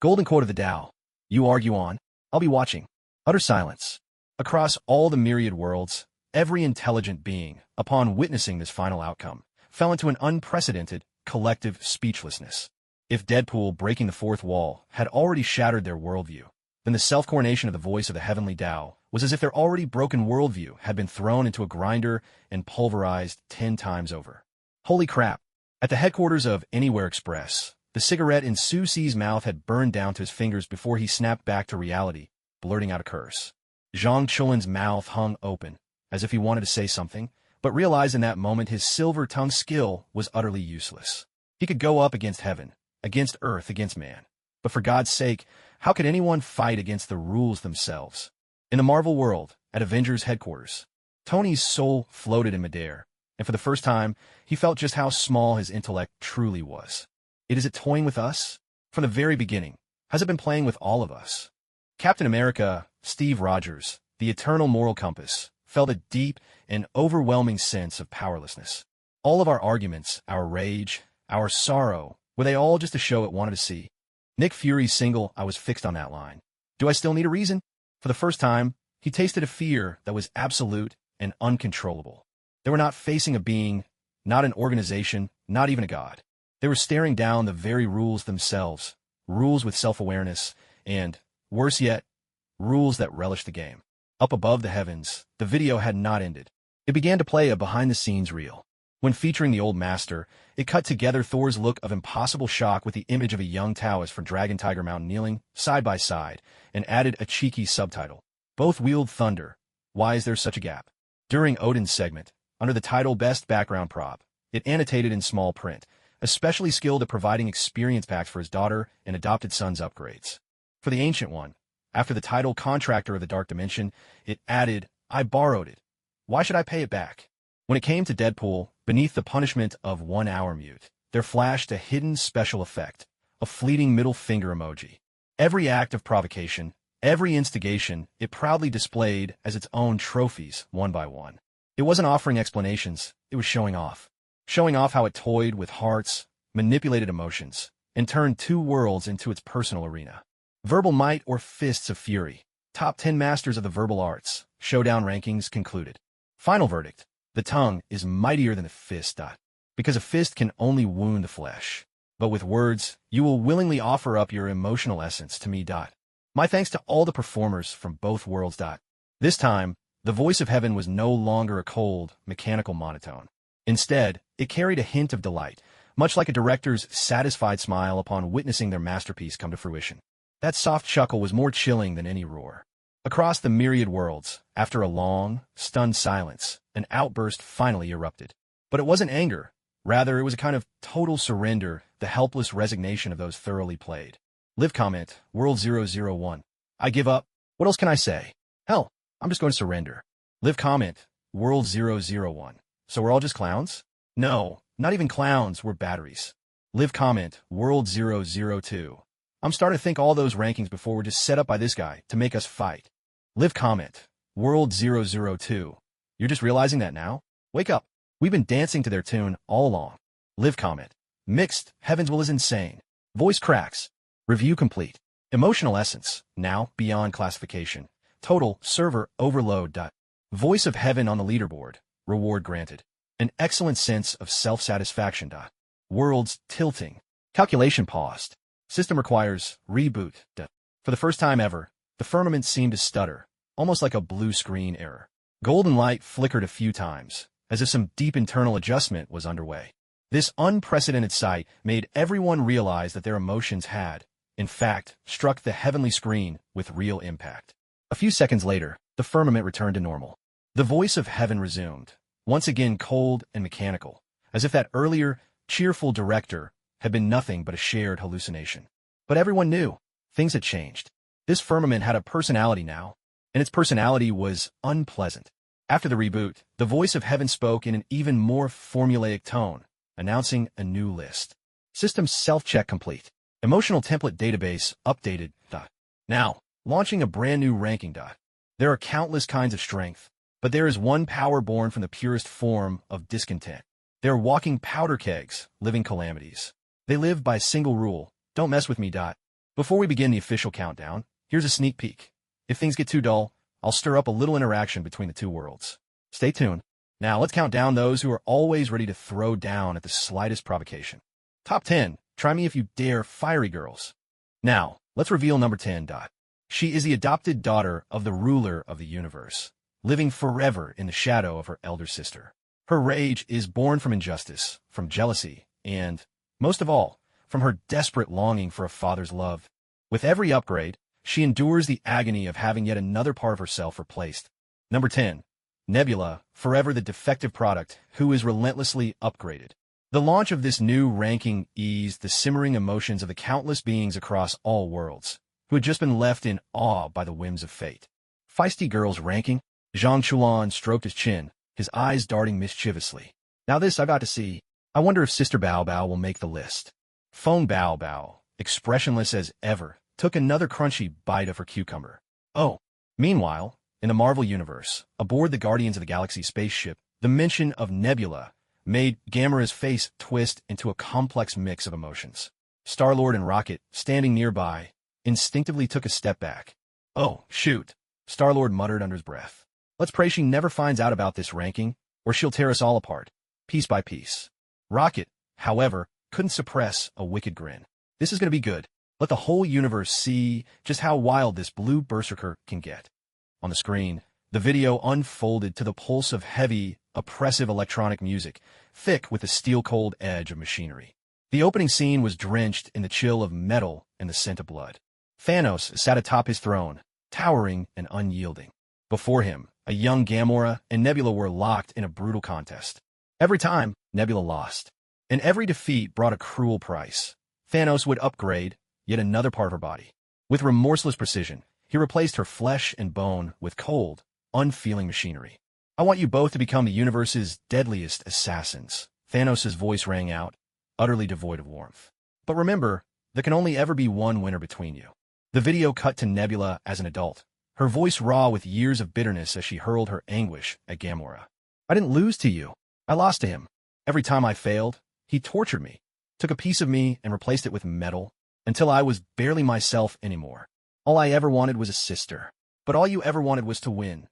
Golden quote of the Tao. You argue on, I'll be watching. Utter silence. Across all the myriad worlds, every intelligent being, upon witnessing this final outcome, fell into an unprecedented, collective speechlessness. If Deadpool breaking the fourth wall had already shattered their worldview, then the self-coronation of the voice of the heavenly Tao was as if their already broken worldview had been thrown into a grinder and pulverized 10 times over. Holy crap! At the headquarters of Anywhere Express, the cigarette in Su Ci's mouth had burned down to his fingers before he snapped back to reality, blurting out a curse. Zhang Chulin's mouth hung open, as if he wanted to say something, but realized in that moment his silver-tongued skill was utterly useless. He could go up against heaven, against earth, against man. But for God's sake, how could anyone fight against the rules themselves? In the Marvel world, at Avengers headquarters, Tony's soul floated in midair, and for the first time, he felt just how small his intellect truly was. Is it toying with us? From the very beginning, has it been playing with all of us? Captain America, Steve Rogers, the eternal moral compass, felt a deep and overwhelming sense of powerlessness. All of our arguments, our rage, our sorrow, were they all just a show it wanted to see? Nick Fury's single, I was fixed on that line. Do I still need a reason? For the first time, he tasted a fear that was absolute and uncontrollable. They were not facing a being, not an organization, not even a god. They were staring down the very rules themselves, rules with self-awareness, and, worse yet, rules that relished the game. Up above the heavens, the video had not ended. It began to play a behind-the-scenes reel. When featuring the old master, it cut together Thor's look of impossible shock with the image of a young Taoist from Dragon Tiger Mountain kneeling, side by side, and added a cheeky subtitle. Both wield thunder. Why is there such a gap? During Odin's segment, under the title Best Background Prop, it annotated in small print, especially skilled at providing experience packs for his daughter and adopted son's upgrades. For the Ancient One, after the title Contractor of the Dark Dimension, it added, I borrowed it. Why should I pay it back? When it came to Deadpool, beneath the punishment of 1 hour mute, there flashed a hidden special effect, a fleeting middle finger emoji. Every act of provocation, every instigation, it proudly displayed as its own trophies, one by one. It wasn't offering explanations, it was showing off. Showing off how it toyed with hearts, manipulated emotions, and turned two worlds into its personal arena. Verbal might or fists of fury. Top 10 masters of the verbal arts. Showdown rankings concluded. Final verdict. The tongue is mightier than the fist. Because a fist can only wound the flesh. But with words, you will willingly offer up your emotional essence to me. My thanks to all the performers from both worlds. This time, the voice of heaven was no longer a cold, mechanical monotone. Instead, it carried a hint of delight, much like a director's satisfied smile upon witnessing their masterpiece come to fruition. That soft chuckle was more chilling than any roar. Across the myriad worlds, after a long, stunned silence, an outburst finally erupted. But it wasn't anger. Rather, it was a kind of total surrender, the helpless resignation of those thoroughly played. Live comment, World 001. I give up. What else can I say? Hell, I'm just going to surrender. Live comment, World 001. So we're all just clowns? No, not even clowns, we're batteries. Live comment, World 002. I'm starting to think all those rankings before were just set up by this guy to make us fight. Live comment, World 002. You're just realizing that now? Wake up. We've been dancing to their tune all along. Live comment. Mixed, Heaven's Will is insane. Voice cracks. Review complete. Emotional essence, now beyond classification. Total, server, overload. Voice of heaven on the leaderboard. Reward granted. An excellent sense of self-satisfaction. Worlds tilting. Calculation paused. System requires reboot. For the first time ever, the firmament seemed to stutter, almost like a blue screen error. Golden light flickered a few times, as if some deep internal adjustment was underway. This unprecedented sight made everyone realize that their emotions had, in fact, struck the heavenly screen with real impact. A few seconds later, the firmament returned to normal. The voice of heaven resumed, once again cold and mechanical, as if that earlier, cheerful director had been nothing but a shared hallucination. But everyone knew, things had changed. This firmament had a personality now, and its personality was unpleasant. After the reboot, the voice of heaven spoke in an even more formulaic tone, announcing a new list. System self-check complete. Emotional template database updated. Now, launching a brand new ranking. There are countless kinds of strength, but there is one power born from the purest form of discontent. They are walking powder kegs, living calamities. They live by a single rule: don't mess with me. Before we begin the official countdown, here's a sneak peek. If things get too dull, I'll stir up a little interaction between the two worlds. Stay tuned. Now let's count down those who are always ready to throw down at the slightest provocation. Top 10. Try me if you dare, fiery girls. Now, let's reveal number 10. She is the adopted daughter of the ruler of the universe, living forever in the shadow of her elder sister. Her rage is born from injustice, from jealousy, and, most of all, from her desperate longing for a father's love. With every upgrade, she endures the agony of having yet another part of herself replaced. Number 10. Nebula, forever the defective product, who is relentlessly upgraded. The launch of this new ranking eased the simmering emotions of the countless beings across all worlds, who had just been left in awe by the whims of fate. Feisty girls ranking. Zhang Chuan stroked his chin, his eyes darting mischievously. Now this I've got to see. I wonder if Sister Bao Bao will make the list. Phone Bao Bao, expressionless as ever, took another crunchy bite of her cucumber. Oh. Meanwhile, in the Marvel Universe, aboard the Guardians of the Galaxy spaceship, the mention of Nebula made Gamora's face twist into a complex mix of emotions. Star-Lord and Rocket, standing nearby, instinctively took a step back. Oh, shoot, Star-Lord muttered under his breath. Let's pray she never finds out about this ranking, or she'll tear us all apart, piece by piece. Rocket, however, couldn't suppress a wicked grin. This is going to be good. Let the whole universe see just how wild this blue berserker can get. On the screen, the video unfolded to the pulse of heavy, oppressive electronic music, thick with the steel-cold edge of machinery. The opening scene was drenched in the chill of metal and the scent of blood. Thanos sat atop his throne, towering and unyielding. Before him, a young Gamora and Nebula were locked in a brutal contest. Every time, Nebula lost, and every defeat brought a cruel price. Thanos would upgrade yet another part of her body. With remorseless precision, he replaced her flesh and bone with cold, unfeeling machinery. I want you both to become the universe's deadliest assassins. Thanos' voice rang out, utterly devoid of warmth. But remember, there can only ever be one winner between you. The video cut to Nebula as an adult, her voice raw with years of bitterness as she hurled her anguish at Gamora. I didn't lose to you. I lost to him. Every time I failed, he tortured me, took a piece of me and replaced it with metal, until I was barely myself anymore. All I ever wanted was a sister. But all you ever wanted was to win.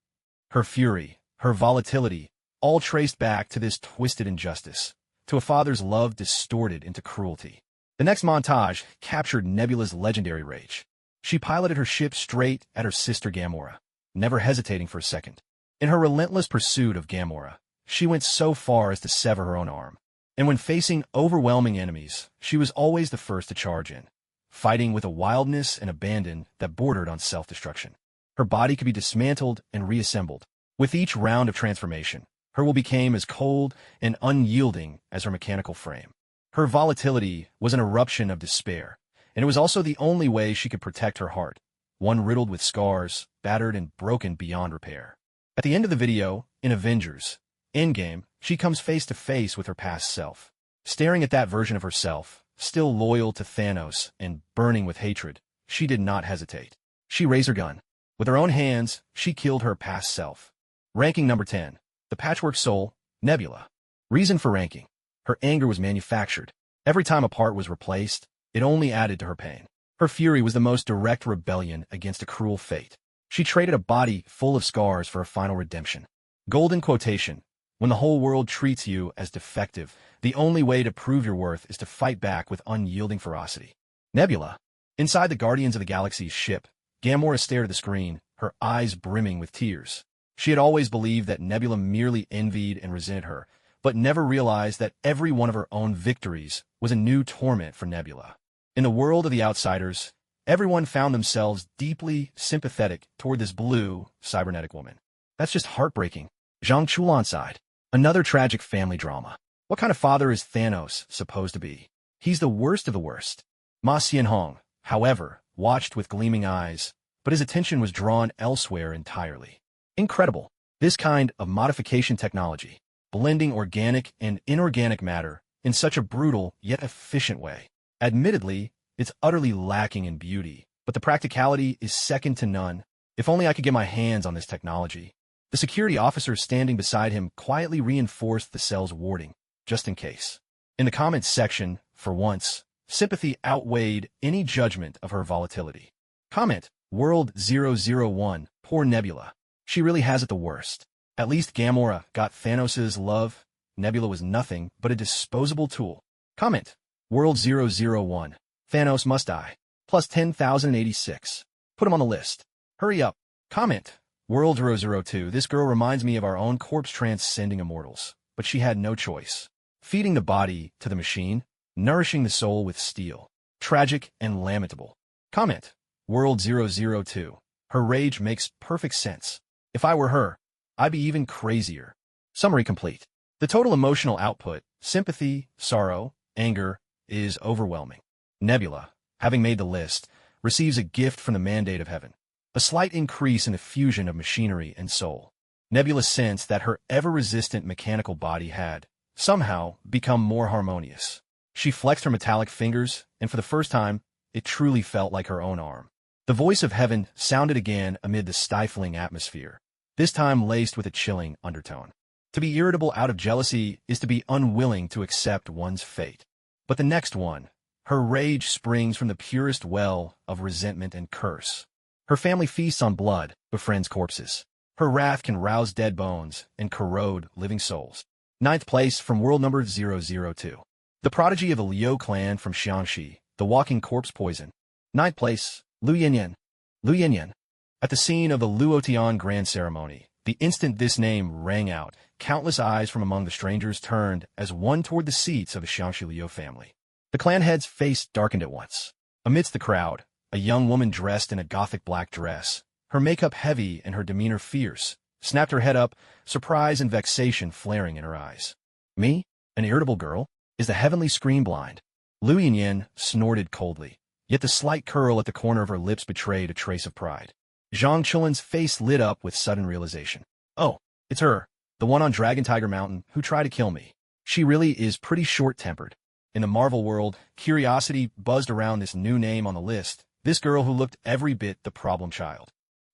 Her fury, her volatility, all traced back to this twisted injustice, to a father's love distorted into cruelty. The next montage captured Nebula's legendary rage. She piloted her ship straight at her sister Gamora, never hesitating for a second. In her relentless pursuit of Gamora, she went so far as to sever her own arm. And when facing overwhelming enemies, she was always the first to charge in, fighting with a wildness and abandon that bordered on self-destruction. Her body could be dismantled and reassembled. With each round of transformation, her will became as cold and unyielding as her mechanical frame. Her volatility was an eruption of despair, and it was also the only way she could protect her heart, one riddled with scars, battered and broken beyond repair. At the end of the video, in Avengers Endgame, she comes face to face with her past self. Staring at that version of herself, still loyal to Thanos and burning with hatred, she did not hesitate. She raised her gun. With her own hands, she killed her past self. Ranking number 10. The Patchwork Soul, Nebula. Reason for ranking. Her anger was manufactured. Every time a part was replaced, it only added to her pain. Her fury was the most direct rebellion against a cruel fate. She traded a body full of scars for a final redemption. Golden quotation. When the whole world treats you as defective, the only way to prove your worth is to fight back with unyielding ferocity. Nebula. Inside the Guardians of the Galaxy's ship, Gamora stared at the screen, her eyes brimming with tears. She had always believed that Nebula merely envied and resented her, but never realized that every one of her own victories was a new torment for Nebula. In the world of the outsiders, everyone found themselves deeply sympathetic toward this blue, cybernetic woman. That's just heartbreaking. Zhang Chulan sighed. Another tragic family drama. What kind of father is Thanos supposed to be? He's the worst of the worst. Ma Xianhong, however, watched with gleaming eyes, but his attention was drawn elsewhere entirely. Incredible. This kind of modification technology, blending organic and inorganic matter in such a brutal yet efficient way. Admittedly, it's utterly lacking in beauty, but the practicality is second to none. If only I could get my hands on this technology. The security officer standing beside him quietly reinforced the cell's warding, just in case. In the comments section, for once, sympathy outweighed any judgment of her volatility. Comment, World 001, poor Nebula. She really has it the worst. At least Gamora got Thanos' love. Nebula was nothing but a disposable tool. Comment, World 001, Thanos must die. Plus 10,086. Put him on the list. Hurry up. Comment, World 002, this girl reminds me of our own corpse transcending immortals, but she had no choice. Feeding the body to the machine, nourishing the soul with steel. Tragic and lamentable. Comment, World 002, her rage makes perfect sense. If I were her, I'd be even crazier. Summary complete. The total emotional output, sympathy, sorrow, anger, is overwhelming. Nebula, having made the list, receives a gift from the mandate of heaven. A slight increase in the fusion of machinery and soul. Nebula sensed that her ever-resistant mechanical body had, somehow, become more harmonious. She flexed her metallic fingers, and for the first time, it truly felt like her own arm. The voice of heaven sounded again amid the stifling atmosphere, this time laced with a chilling undertone. To be irritable out of jealousy is to be unwilling to accept one's fate. But the next one, her rage springs from the purest well of resentment and curse. Her family feasts on blood, befriends corpses. Her wrath can rouse dead bones and corrode living souls. 9th place from world number 002. The prodigy of the Liu clan from Xiangxi, the walking corpse poison. 9th place, Lu Yinyan. Lu Yinyan. At the scene of the Luotian grand ceremony, the instant this name rang out, countless eyes from among the strangers turned as one toward the seats of the Xiangxi Liu family. The clan head's face darkened at once. Amidst the crowd, a young woman dressed in a gothic black dress, her makeup heavy and her demeanor fierce, snapped her head up, surprise and vexation flaring in her eyes. Me? An irritable girl? Is the heavenly screen blind? Lu Yinyan snorted coldly, yet the slight curl at the corner of her lips betrayed a trace of pride. Zhang Chulin's face lit up with sudden realization. Oh, it's her, the one on Dragon Tiger Mountain who tried to kill me. She really is pretty short-tempered. In the Marvel world, curiosity buzzed around this new name on the list, this girl who looked every bit the problem child.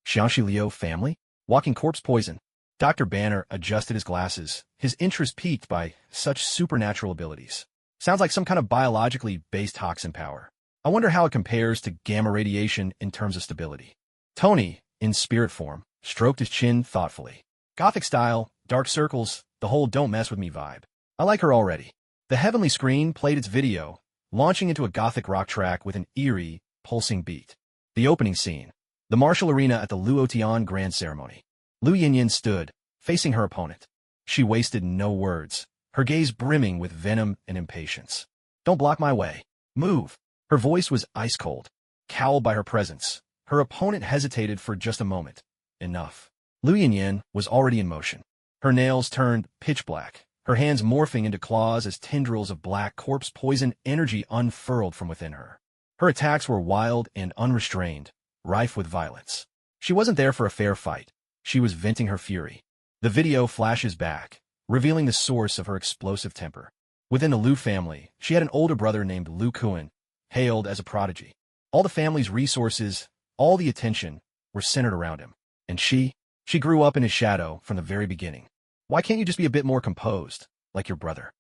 Xiangxi Liu family? Walking corpse poison. Dr. Banner adjusted his glasses, his interest piqued by such supernatural abilities. Sounds like some kind of biologically based toxin power. I wonder how it compares to gamma radiation in terms of stability. Tony, in spirit form, stroked his chin thoughtfully. Gothic style, dark circles, the whole don't mess with me vibe. I like her already. The heavenly screen played its video, launching into a gothic rock track with an eerie, pulsing beat. The opening scene. The martial arena at the Luotian grand ceremony. Lu Yinyan stood, facing her opponent. She wasted no words, her gaze brimming with venom and impatience. Don't block my way. Move. Her voice was ice-cold. Cowed by her presence, her opponent hesitated for just a moment. Enough. Lu Yinyan was already in motion. Her nails turned pitch black, her hands morphing into claws as tendrils of black corpse poison energy unfurled from within her. Her attacks were wild and unrestrained, rife with violence. She wasn't there for a fair fight. She was venting her fury. The video flashes back, revealing the source of her explosive temper. Within the Liu family, she had an older brother named Lu Kuan, hailed as a prodigy. All the family's resources, all the attention, were centered around him. And she grew up in his shadow from the very beginning. Why can't you just be a bit more composed, like your brother?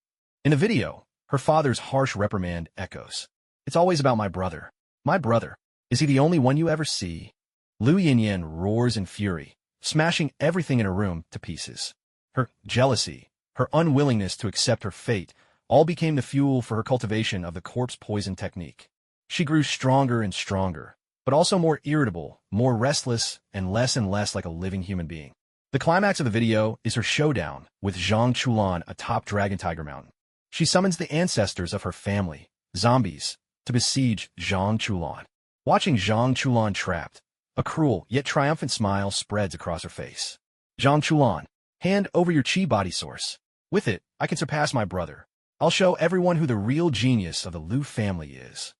In the video, her father's harsh reprimand echoes. It's always about my brother. My brother. Is he the only one you ever see? Lu Yinyan roars in fury, smashing everything in her room to pieces. Her jealousy, her unwillingness to accept her fate, all became the fuel for her cultivation of the corpse poison technique. She grew stronger and stronger, but also more irritable, more restless, and less like a living human being. The climax of the video is her showdown with Zhang Chulan atop Dragon Tiger Mountain. She summons the ancestors of her family, zombies, to besiege Zhang Chulan. Watching Zhang Chulan trapped, a cruel yet triumphant smile spreads across her face. Zhang Chulan, hand over your chi body source. With it, I can surpass my brother. I'll show everyone who the real genius of the Liu family is.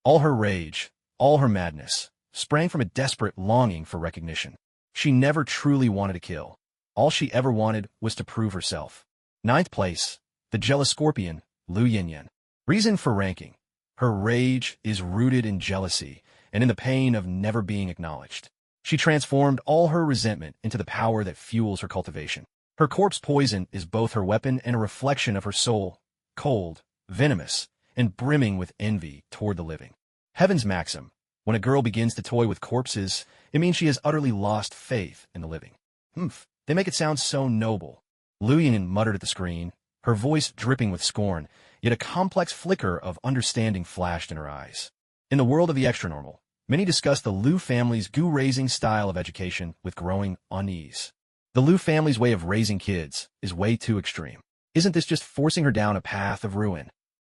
All her rage, all her madness, sprang from a desperate longing for recognition. She never truly wanted to kill. All she ever wanted was to prove herself. 9th place, the jealous scorpion, Liu Yinyan. Reason for ranking. Her rage is rooted in jealousy and in the pain of never being acknowledged. She transformed all her resentment into the power that fuels her cultivation. Her corpse poison is both her weapon and a reflection of her soul, cold, venomous, and brimming with envy toward the living. Heaven's maxim. When a girl begins to toy with corpses, it means she has utterly lost faith in the living. They make it sound so noble. Liu Yinyan muttered at the screen, her voice dripping with scorn, yet a complex flicker of understanding flashed in her eyes. In the world of the extra-normal, many discuss the Liu family's gu-raising style of education with growing unease. The Liu family's way of raising kids is way too extreme. Isn't this just forcing her down a path of ruin?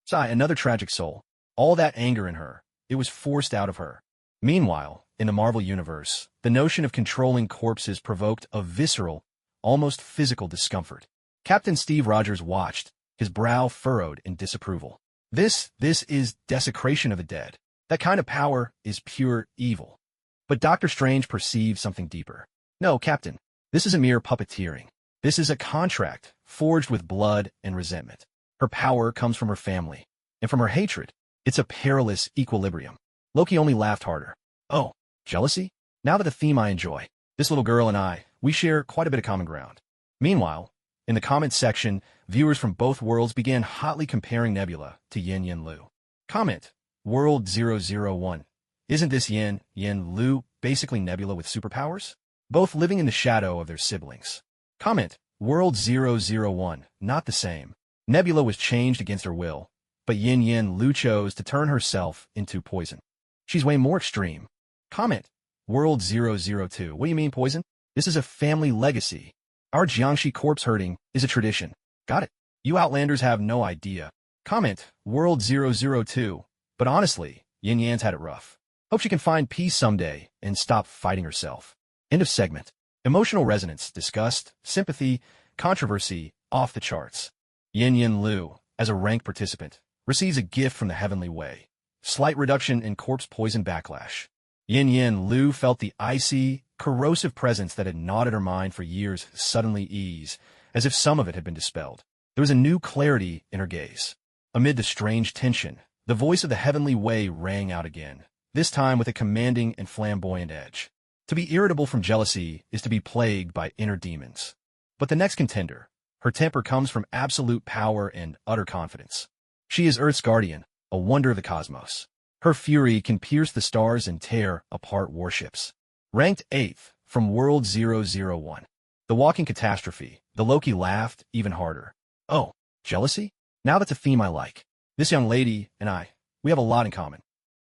Sigh, another tragic soul. All that anger in her, it was forced out of her. Meanwhile, in the Marvel Universe, the notion of controlling corpses provoked a visceral, almost physical discomfort. Captain Steve Rogers watched, his brow furrowed in disapproval. This is desecration of the dead. That kind of power is pure evil. But Doctor Strange perceived something deeper. No, Captain, this isn't mere puppeteering. This is a contract, forged with blood and resentment. Her power comes from her family, and from her hatred, it's a perilous equilibrium. Loki only laughed harder. Oh, jealousy? Now that the theme I enjoy. This little girl and I, we share quite a bit of common ground. Meanwhile, in the comments section, viewers from both worlds began hotly comparing Nebula to Yin Liu. Comment, World 001. Isn't this Yin Liu basically Nebula with superpowers? Both living in the shadow of their siblings. Comment, World 001. Not the same. Nebula was changed against her will, but Yin Liu chose to turn herself into poison. She's way more extreme. Comment, World 002. What do you mean poison? This is a family legacy. Our Jiangxi corpse herding is a tradition. Got it. You Outlanders have no idea. Comment, World 002. But honestly, Yin Yan's had it rough. Hope she can find peace someday and stop fighting herself. End of segment. Emotional resonance, disgust, sympathy, controversy, off the charts. Yin Liu, as a ranked participant, receives a gift from the heavenly way. Slight reduction in corpse poison backlash. Yin Liu felt the icy, corrosive presence that had gnawed at her mind for years suddenly ease, as if some of it had been dispelled. There was a new clarity in her gaze. Amid the strange tension, the voice of the heavenly way rang out again, this time with a commanding and flamboyant edge. To be irritable from jealousy is to be plagued by inner demons. But the next contender, her temper comes from absolute power and utter confidence. She is Earth's guardian, a wonder of the cosmos. Her fury can pierce the stars and tear apart warships. Ranked 8th from World 001. The walking catastrophe. The Loki laughed even harder. Oh, jealousy? Now that's a theme I like. This young lady and I, we have a lot in common.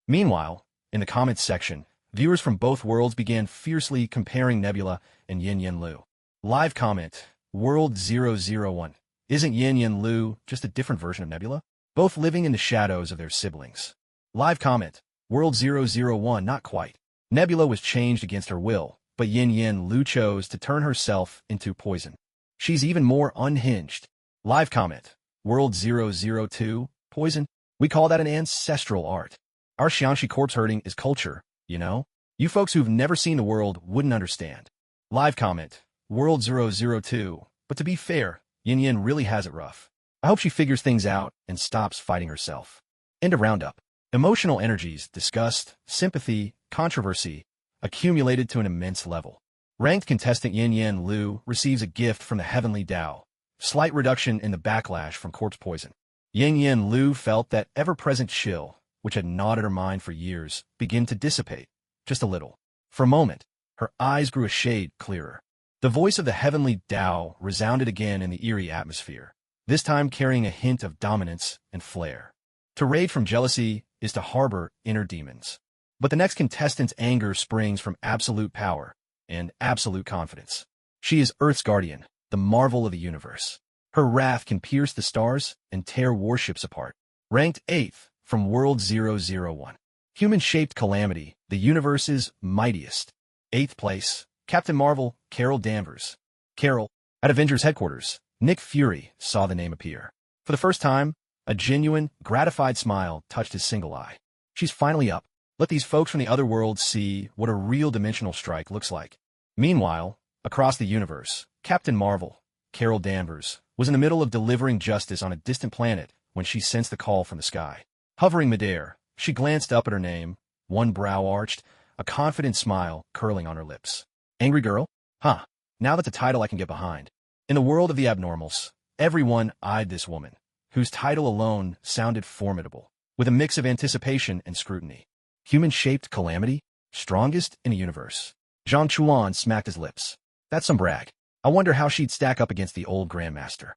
Meanwhile, in the comments section, viewers from both worlds began fiercely comparing Nebula and Yin Liu. Live comment, World 001. Isn't Yin Liu just a different version of Nebula? Both living in the shadows of their siblings. Live comment, World 001. Not quite. Nebula was changed against her will, but Yin Liu chose to turn herself into poison. She's even more unhinged. Live comment, World 002. Poison? We call that an ancestral art. Our Xiangxi corpse herding is culture, you know? You folks who've never seen the world wouldn't understand. Live comment, World 002. But to be fair, Yin really has it rough. I hope she figures things out and stops fighting herself. End of roundup. Emotional energies, disgust, sympathy, controversy, accumulated to an immense level. Ranked contestant Yin Liu receives a gift from the heavenly Tao. Slight reduction in the backlash from corpse poison. Yin Liu felt that ever-present chill, which had gnawed at her mind for years, begin to dissipate, just a little. For a moment, her eyes grew a shade clearer. The voice of the heavenly Tao resounded again in the eerie atmosphere, this time carrying a hint of dominance and flair. To rage from jealousy is to harbor inner demons. But the next contestant's anger springs from absolute power and absolute confidence. She is Earth's guardian, the marvel of the universe. Her wrath can pierce the stars and tear warships apart. Ranked 8th from World 001. Human-shaped calamity, the universe's mightiest. 8th place, Captain Marvel, Carol Danvers. Carol, at Avengers headquarters, Nick Fury saw the name appear. For the first time, a genuine, gratified smile touched his single eye. She's finally up. Let these folks from the other world see what a real dimensional strike looks like. Meanwhile, across the universe, Captain Marvel, Carol Danvers, was in the middle of delivering justice on a distant planet when she sensed the call from the sky. Hovering midair, she glanced up at her name, one brow arched, a confident smile curling on her lips. Angry girl? Huh. Now that's a title I can get behind. In the world of the abnormals, everyone eyed this woman, whose title alone sounded formidable, with a mix of anticipation and scrutiny. Human-shaped calamity? Strongest in the universe. Zhang Chuan smacked his lips. That's some brag. I wonder how she'd stack up against the old Grandmaster.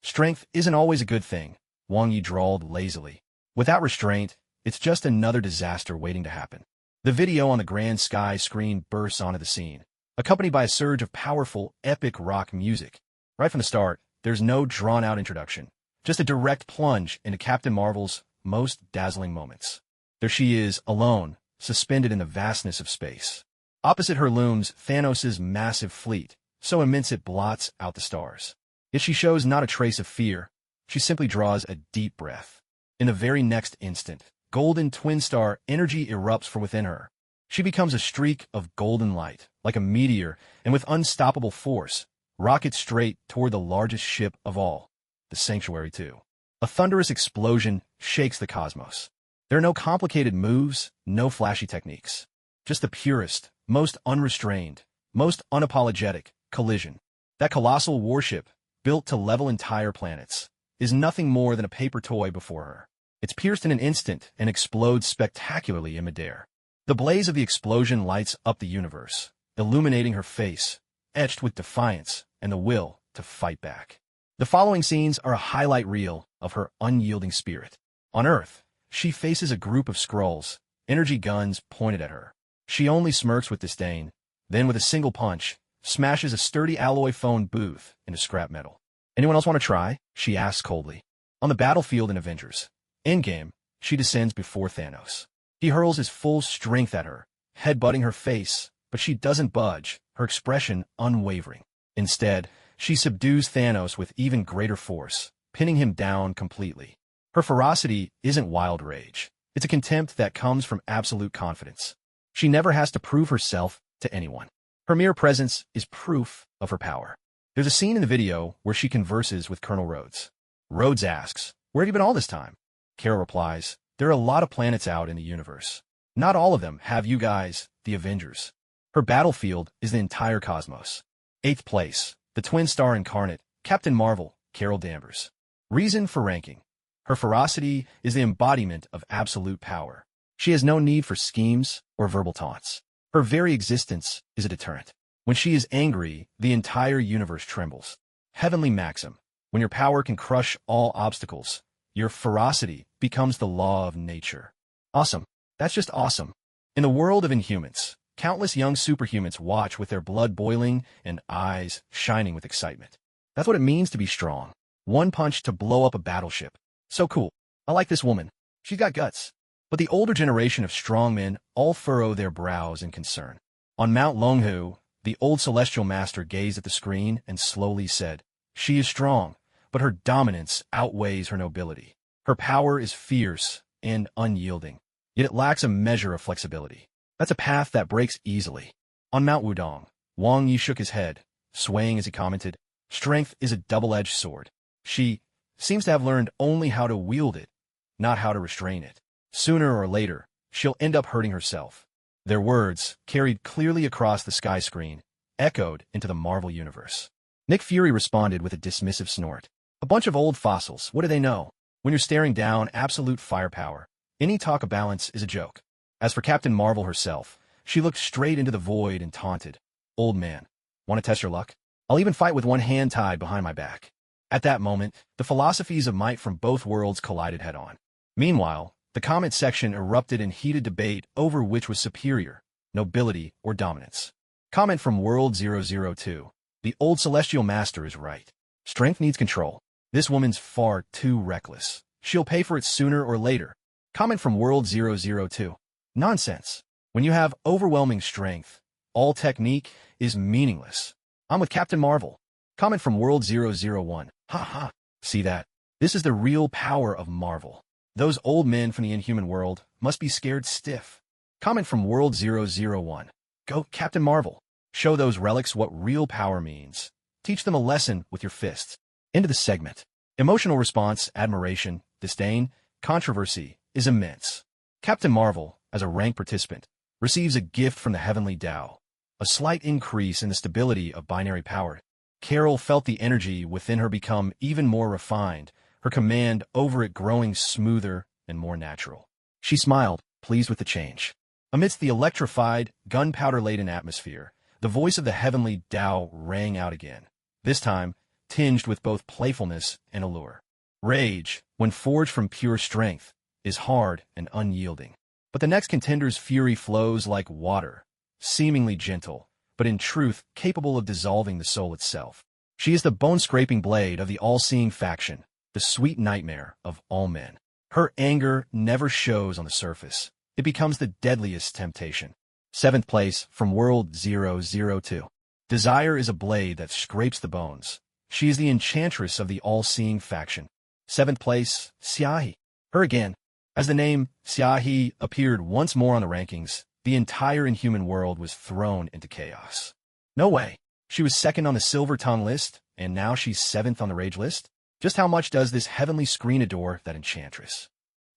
Strength isn't always a good thing, Wang Yi drawled lazily. Without restraint, it's just another disaster waiting to happen. The video on the grand sky screen bursts onto the scene, accompanied by a surge of powerful, epic rock music. Right from the start, there's no drawn-out introduction, just a direct plunge into Captain Marvel's most dazzling moments. There she is, alone, suspended in the vastness of space. Opposite her looms Thanos' massive fleet, so immense it blots out the stars. Yet she shows not a trace of fear. She simply draws a deep breath. In the very next instant, golden twin star energy erupts from within her. She becomes a streak of golden light, like a meteor, and with unstoppable force, rockets straight toward the largest ship of all, the Sanctuary 2. A thunderous explosion shakes the cosmos. There are no complicated moves, no flashy techniques. Just the purest, most unrestrained, most unapologetic collision. That colossal warship, built to level entire planets, is nothing more than a paper toy before her. It's pierced in an instant and explodes spectacularly in midair. The blaze of the explosion lights up the universe, illuminating her face, etched with defiance and the will to fight back. The following scenes are a highlight reel of her unyielding spirit. On Earth, she faces a group of Skrulls, energy guns pointed at her. She only smirks with disdain, then with a single punch, smashes a sturdy alloy phone booth into scrap metal. Anyone else want to try? She asks coldly. On the battlefield in Avengers Endgame, she descends before Thanos. He hurls his full strength at her, headbutting her face, but she doesn't budge, her expression unwavering. Instead, she subdues Thanos with even greater force, pinning him down completely. Her ferocity isn't wild rage. It's a contempt that comes from absolute confidence. She never has to prove herself to anyone. Her mere presence is proof of her power. There's a scene in the video where she converses with Colonel Rhodes. Rhodes asks, "Where have you been all this time?" Carol replies, "There are a lot of planets out in the universe. Not all of them have you guys, the Avengers." Her battlefield is the entire cosmos. 8th place, the twin star incarnate, Captain Marvel, Carol Danvers. Reason for ranking. Her ferocity is the embodiment of absolute power. She has no need for schemes or verbal taunts. Her very existence is a deterrent. When she is angry, the entire universe trembles. Heavenly maxim: when your power can crush all obstacles, your ferocity becomes the law of nature. Awesome. That's just awesome. In the world of Inhumans, countless young superhumans watch with their blood boiling and eyes shining with excitement. That's what it means to be strong. One punch to blow up a battleship. So cool. I like this woman. She's got guts. But the older generation of strongmen all furrow their brows in concern. On Mount Longhu, the old celestial master gazed at the screen and slowly said, "She is strong, but her dominance outweighs her nobility. Her power is fierce and unyielding, yet it lacks a measure of flexibility. That's a path that breaks easily." On Mount Wudong, Wang Yi shook his head, swaying as he commented, "Strength is a double-edged sword. She seems to have learned only how to wield it, not how to restrain it. Sooner or later, she'll end up hurting herself." Their words, carried clearly across the sky screen, echoed into the Marvel universe. Nick Fury responded with a dismissive snort. "A bunch of old fossils, what do they know? When you're staring down absolute firepower, any talk of balance is a joke." As for Captain Marvel herself, she looked straight into the void and taunted, "Old man, want to test your luck? I'll even fight with one hand tied behind my back." At that moment, the philosophies of might from both worlds collided head-on. Meanwhile, the comment section erupted in heated debate over which was superior, nobility or dominance. Comment from World002. The old celestial master is right. Strength needs control. This woman's far too reckless. She'll pay for it sooner or later. Comment from World002. Nonsense. When you have overwhelming strength, all technique is meaningless. I'm with Captain Marvel. Comment from World001. Ha ha. See that? This is the real power of Marvel. Those old men from the inhuman world must be scared stiff. Comment from World001. Go, Captain Marvel. Show those relics what real power means. Teach them a lesson with your fists. Into the segment. Emotional response, admiration, disdain, controversy is immense. Captain Marvel, as a ranked participant, receives a gift from the heavenly Tao, a slight increase in the stability of binary power. Carol felt the energy within her become even more refined, her command over it growing smoother and more natural. She smiled, pleased with the change. Amidst the electrified, gunpowder-laden atmosphere, the voice of the heavenly Tao rang out again, this time tinged with both playfulness and allure. Rage, when forged from pure strength, is hard and unyielding. But the next contender's fury flows like water, seemingly gentle, but in truth capable of dissolving the soul itself. She is the bone-scraping blade of the all-seeing faction, the sweet nightmare of all men. Her anger never shows on the surface. It becomes the deadliest temptation. 7th place from World002. Desire is a blade that scrapes the bones. She is the enchantress of the all-seeing faction. 7th place, Xiaohi. Her again. As the name Xiaohi appeared once more on the rankings, the entire inhuman world was thrown into chaos. No way. She was 2nd on the Silver Tongue list, and now she's 7th on the Rage list? Just how much does this heavenly screen adore that enchantress?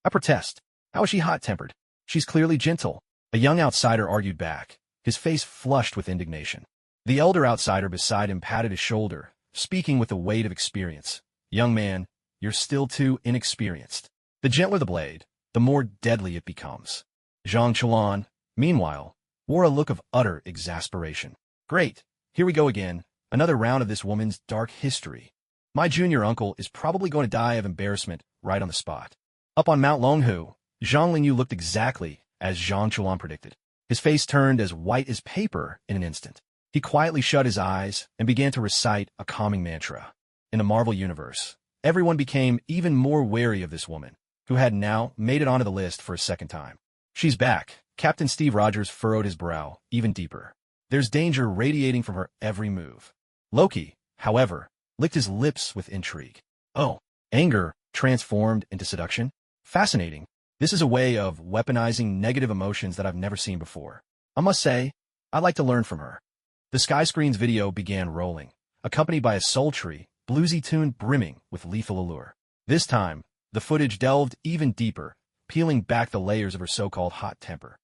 I protest. How is she hot-tempered? She's clearly gentle. A young outsider argued back, his face flushed with indignation. The elder outsider beside him patted his shoulder, speaking with the weight of experience. Young man, you're still too inexperienced. The gentler the blade, the more deadly it becomes. Zhang Chuan, meanwhile, wore a look of utter exasperation. Great, here we go again, another round of this woman's dark history. My junior uncle is probably going to die of embarrassment right on the spot. Up on Mount Longhu, Zhang Lingyu looked exactly as Zhang Chuan predicted. His face turned as white as paper in an instant. He quietly shut his eyes and began to recite a calming mantra. In the Marvel Universe, everyone became even more wary of this woman, who had now made it onto the list for a 2nd time. She's back. Captain Steve Rogers furrowed his brow even deeper. There's danger radiating from her every move. Loki, however, licked his lips with intrigue. Oh, anger transformed into seduction? Fascinating. This is a way of weaponizing negative emotions that I've never seen before. I must say, I'd like to learn from her. The Skyscreen's video began rolling, accompanied by a sultry, bluesy tune brimming with lethal allure. This time, the footage delved even deeper, peeling back the layers of her so-called hot temper.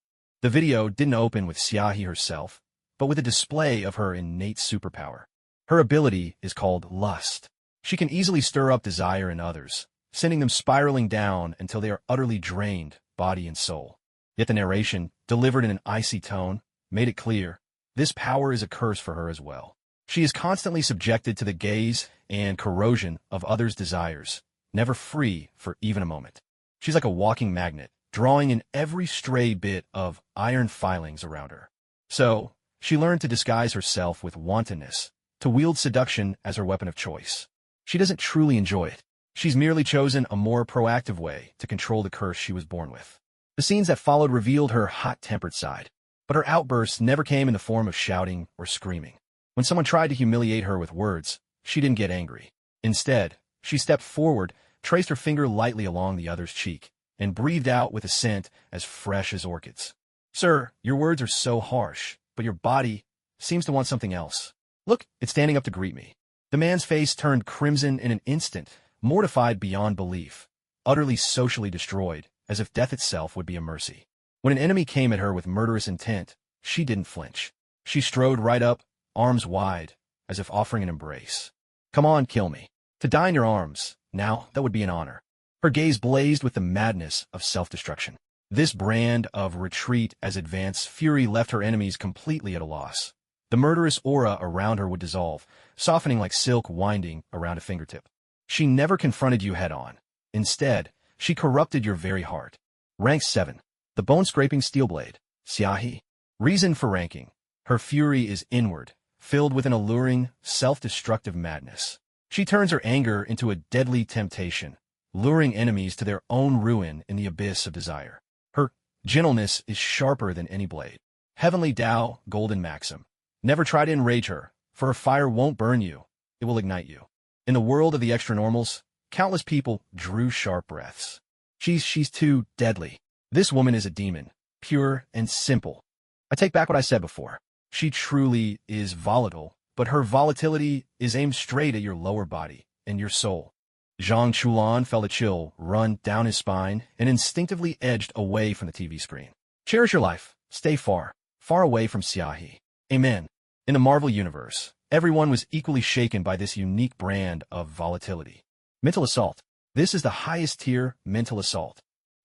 The video didn't open with Xiaohi herself, but with a display of her innate superpower. Her ability is called lust. She can easily stir up desire in others, sending them spiraling down until they are utterly drained, body and soul. Yet the narration, delivered in an icy tone, made it clear, this power is a curse for her as well. She is constantly subjected to the gaze and corrosion of others' desires, never free for even a moment. She's like a walking magnet, drawing in every stray bit of iron filings around her. So, she learned to disguise herself with wantonness, to wield seduction as her weapon of choice. She doesn't truly enjoy it. She's merely chosen a more proactive way to control the curse she was born with. The scenes that followed revealed her hot-tempered side, but her outbursts never came in the form of shouting or screaming. When someone tried to humiliate her with words, she didn't get angry. Instead, she stepped forward, traced her finger lightly along the other's cheek, and breathed out with a scent as fresh as orchids. Sir, your words are so harsh, but your body seems to want something else. Look, it's standing up to greet me. The man's face turned crimson in an instant, mortified beyond belief, utterly socially destroyed, as if death itself would be a mercy. When an enemy came at her with murderous intent, she didn't flinch. She strode right up, arms wide, as if offering an embrace. Come on, kill me. To die in your arms, now, that would be an honor. Her gaze blazed with the madness of self-destruction. This brand of retreat as advanced fury left her enemies completely at a loss. The murderous aura around her would dissolve, softening like silk winding around a fingertip. She never confronted you head-on. Instead, She corrupted your very heart. Rank 7. The bone-scraping steel blade. Xiaohe. Reason for ranking. Her fury is inward, filled with an alluring, self-destructive madness. She turns her anger into a deadly temptation, luring enemies to their own ruin in the abyss of desire. Her gentleness is sharper than any blade. Heavenly Tao, golden maxim. Never try to enrage her, for her fire won't burn you, it will ignite you. In the world of the extra-normals, countless people drew sharp breaths. She's too deadly. This woman is a demon, pure and simple. I take back what I said before. She truly is volatile, but her volatility is aimed straight at your lower body and your soul. Zhang Chulan felt a chill run down his spine and instinctively edged away from the TV screen. Cherish your life. Stay far, far away from Xiaohe. Amen. In the Marvel Universe, everyone was equally shaken by this unique brand of volatility. Mental assault. This is the highest tier mental assault.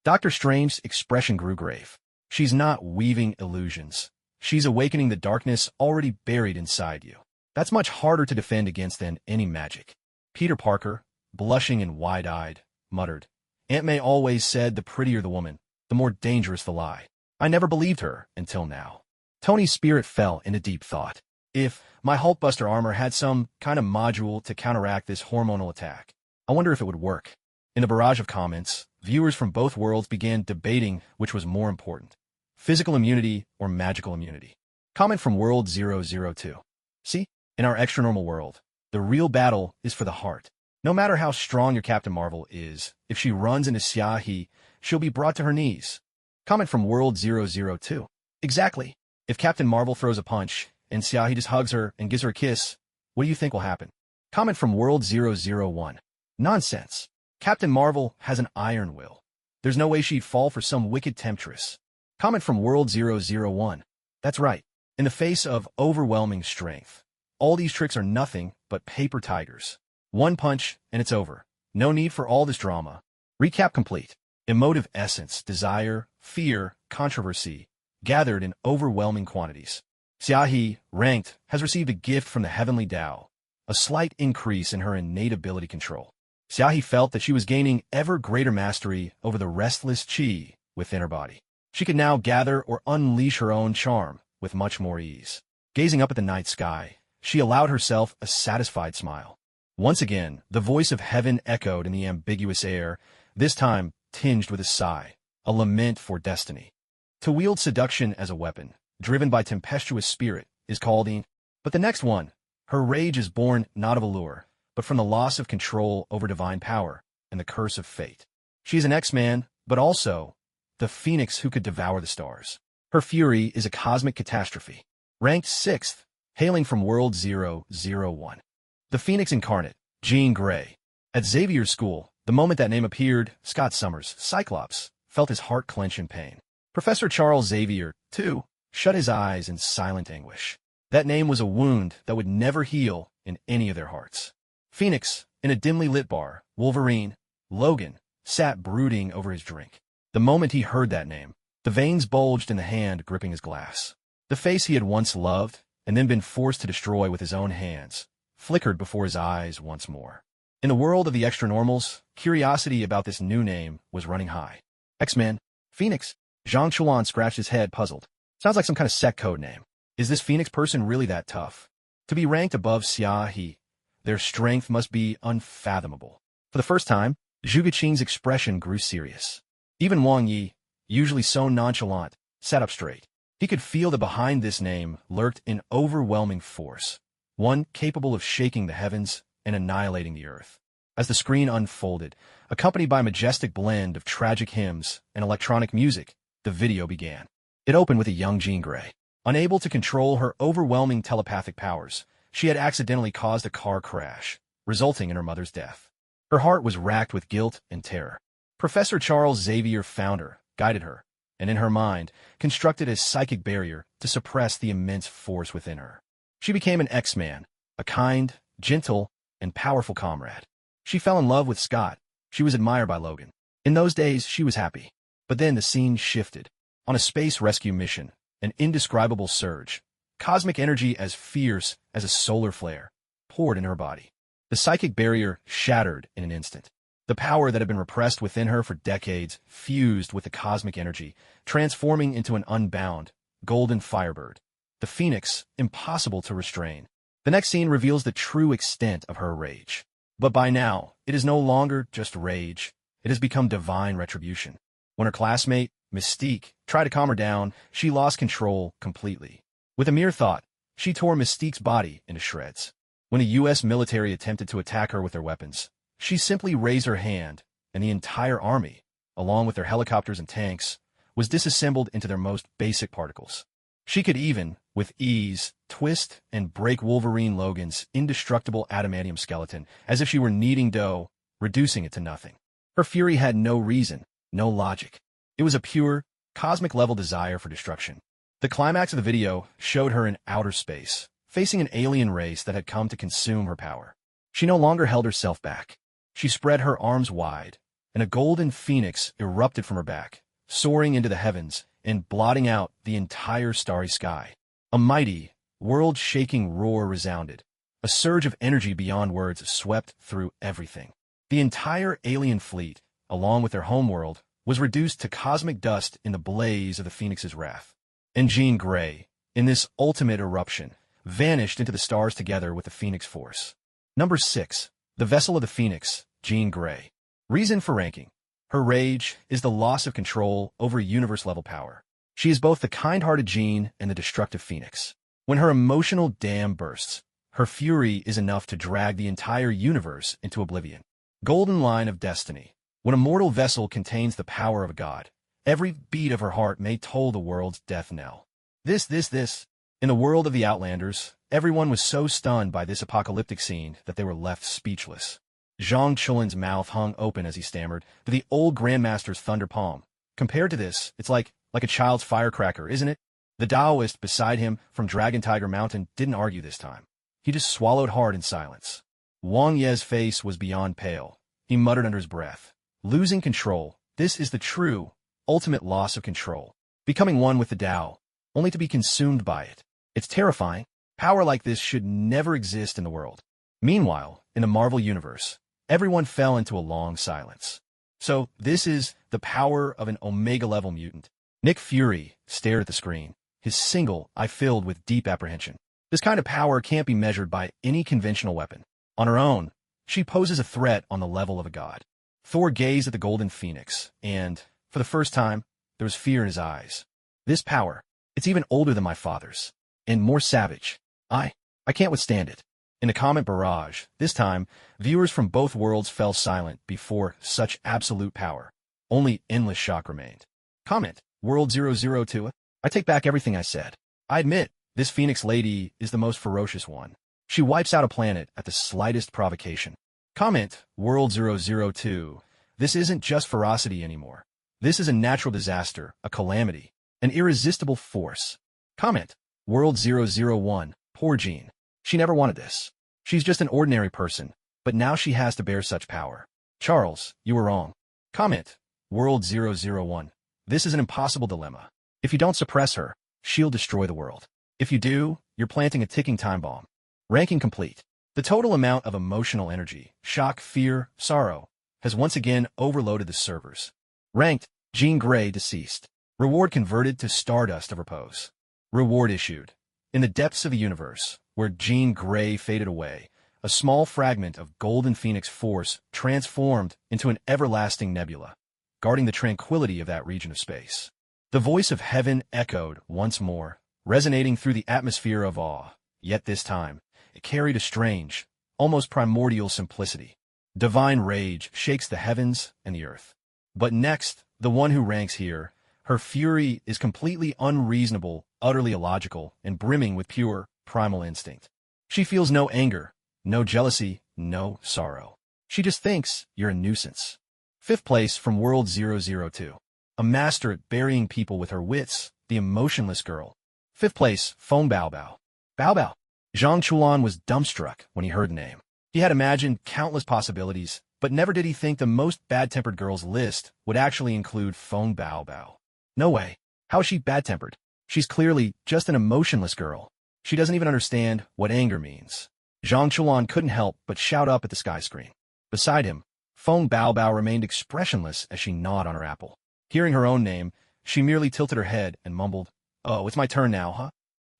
Dr. Strange's expression grew grave. She's not weaving illusions. She's awakening the darkness already buried inside you. That's much harder to defend against than any magic. Peter Parker, blushing and wide-eyed, muttered, Aunt May always said the prettier the woman, the more dangerous the lie. I never believed her until now. Tony's spirit fell into deep thought. If my Hulkbuster armor had some kind of module to counteract this hormonal attack, I wonder if it would work. In a barrage of comments, viewers from both worlds began debating which was more important, physical immunity or magical immunity. Comment from World 002. See, in our extra-normal world, the real battle is for the heart. No matter how strong your Captain Marvel is, if she runs into Xiaohe, she'll be brought to her knees. Comment from World 002. Exactly. If Captain Marvel throws a punch, and Xiaohe just hugs her and gives her a kiss, what do you think will happen? Comment from World 001. Nonsense. Captain Marvel has an iron will. There's no way she'd fall for some wicked temptress. Comment from World 001. That's right. In the face of overwhelming strength, all these tricks are nothing but paper tigers. One punch, and it's over. No need for all this drama. Recap complete. Emotive essence, desire, fear, controversy, gathered in overwhelming quantities. Xiaohe, ranked, has received a gift from the Heavenly Tao, a slight increase in her innate ability control. Xiaohe felt that she was gaining ever greater mastery over the restless qi within her body. She could now gather or unleash her own charm with much more ease. Gazing up at the night sky, she allowed herself a satisfied smile. Once again, the voice of heaven echoed in the ambiguous air, this time tinged with a sigh, a lament for destiny. To wield seduction as a weapon, driven by tempestuous spirit, is called in. But the next one, her rage is born not of allure, but from the loss of control over divine power and the curse of fate. She is an X-Man, but also the phoenix who could devour the stars. Her fury is a cosmic catastrophe. Ranked 6th, hailing from World 001. The Phoenix Incarnate, Jean Grey. At Xavier's school, the moment that name appeared, Scott Summers, Cyclops, felt his heart clench in pain. Professor Charles Xavier, too, shut his eyes in silent anguish. That name was a wound that would never heal in any of their hearts. Phoenix, in a dimly lit bar, Wolverine, Logan, sat brooding over his drink. The moment he heard that name, the veins bulged in the hand gripping his glass. The face he had once loved, and then been forced to destroy with his own hands, flickered before his eyes once more. In the world of the extra-normals, curiosity about this new name was running high. X-Men, Phoenix. Zhang Chulan scratched his head, puzzled. Sounds like some kind of sect code name. Is this Phoenix person really that tough? To be ranked above Xiaohe, their strength must be unfathomable. For the first time, Zhuge Qing's expression grew serious. Even Wang Yi, usually so nonchalant, sat up straight. He could feel that behind this name lurked an overwhelming force, one capable of shaking the heavens and annihilating the earth. As the screen unfolded, accompanied by a majestic blend of tragic hymns and electronic music, the video began. It opened with a young Jean Grey. Unable to control her overwhelming telepathic powers, she had accidentally caused a car crash, resulting in her mother's death. Her heart was racked with guilt and terror. Professor Charles Xavier found her, guided her, and in her mind, constructed a psychic barrier to suppress the immense force within her. She became an X-Man, a kind, gentle, and powerful comrade. She fell in love with Scott. She was admired by Logan. In those days, she was happy. But then the scene shifted. On a space rescue mission, an indescribable surge, cosmic energy as fierce as a solar flare, poured in her body. The psychic barrier shattered in an instant. The power that had been repressed within her for decades fused with the cosmic energy, transforming into an unbound, golden firebird. The phoenix, impossible to restrain. The next scene reveals the true extent of her rage. But by now, it is no longer just rage. It has become divine retribution. When her classmate, Mystique, tried to calm her down, she lost control completely. With a mere thought, she tore Mystique's body into shreds. When the U.S. military attempted to attack her with their weapons, she simply raised her hand, and the entire army, along with their helicopters and tanks, was disassembled into their most basic particles. She could even, with ease, twist and break Wolverine Logan's indestructible adamantium skeleton as if she were kneading dough, reducing it to nothing. Her fury had no reason, no logic. It was a pure, cosmic-level desire for destruction. The climax of the video showed her in outer space, facing an alien race that had come to consume her power. She no longer held herself back. She spread her arms wide, and a golden phoenix erupted from her back, soaring into the heavens and blotting out the entire starry sky. A mighty, world-shaking roar resounded. A surge of energy beyond words swept through everything. The entire alien fleet, along with their homeworld, was reduced to cosmic dust in the blaze of the phoenix's wrath. And Jean Grey, in this ultimate eruption, vanished into the stars together with the Phoenix Force. Number 6. The Vessel of the Phoenix, Jean Grey. Reason for ranking. Her rage is the loss of control over universe-level power. She is both the kind-hearted Jean and the destructive Phoenix. When her emotional dam bursts, her fury is enough to drag the entire universe into oblivion. Golden line of destiny. When a mortal vessel contains the power of a god, every beat of her heart may toll the world's death knell. This. In the world of the Outlanders, everyone was so stunned by this apocalyptic scene that they were left speechless. Zhang Chulin's mouth hung open as he stammered, but the old Grandmaster's thunder palm. Compared to this, it's like a child's firecracker, isn't it? The Taoist beside him from Dragon Tiger Mountain didn't argue this time. He just swallowed hard in silence. Wang Ye's face was beyond pale. He muttered under his breath. Losing control. This is the true, ultimate loss of control. Becoming one with the Tao, only to be consumed by it. It's terrifying. Power like this should never exist in the world. Meanwhile, in the Marvel Universe, everyone fell into a long silence. So, this is the power of an Omega-level mutant. Nick Fury stared at the screen, his single eye filled with deep apprehension. This kind of power can't be measured by any conventional weapon. On her own, she poses a threat on the level of a god. Thor gazed at the golden phoenix, and, for the first time, there was fear in his eyes. This power, it's even older than my father's, and more savage. I can't withstand it. In the comment barrage, this time, viewers from both worlds fell silent before such absolute power. Only endless shock remained. Comment, World 002, I take back everything I said. I admit, this Phoenix lady is the most ferocious one. She wipes out a planet at the slightest provocation. Comment, World 002, this isn't just ferocity anymore. This is a natural disaster, a calamity, an irresistible force. Comment, World 001, poor Jean. She never wanted this. She's just an ordinary person, but now she has to bear such power. Charles, you were wrong. Comment, World 001, this is an impossible dilemma. If you don't suppress her, she'll destroy the world. If you do, you're planting a ticking time bomb. Ranking complete. The total amount of emotional energy, shock, fear, sorrow, has once again overloaded the servers. Ranked, Jean Grey deceased. Reward converted to stardust of repose. Reward issued. In the depths of the universe, where Jean Grey faded away, a small fragment of Golden Phoenix Force transformed into an everlasting nebula, guarding the tranquility of that region of space. The voice of heaven echoed once more, resonating through the atmosphere of awe, yet this time, it carried a strange, almost primordial simplicity. Divine rage shakes the heavens and the earth. But next, the one who ranks here, her fury is completely unreasonable, utterly illogical, and brimming with pure, primal instinct. She feels no anger, no jealousy, no sorrow. She just thinks you're a nuisance. 5th place from World 002. A master at burying people with her wits, the emotionless girl. 5th place, Phone Bao Bao. Bao Bao. Zhang Chulan was dumbstruck when he heard the name. He had imagined countless possibilities, but never did he think the most bad-tempered girl's list would actually include Phone Bao Bao. No way. How is she bad-tempered? She's clearly just an emotionless girl. She doesn't even understand what anger means. Zhang Chulan couldn't help but shout up at the sky screen. Beside him, Feng Baobao remained expressionless as she gnawed on her apple. Hearing her own name, she merely tilted her head and mumbled, "Oh, it's my turn now, huh?"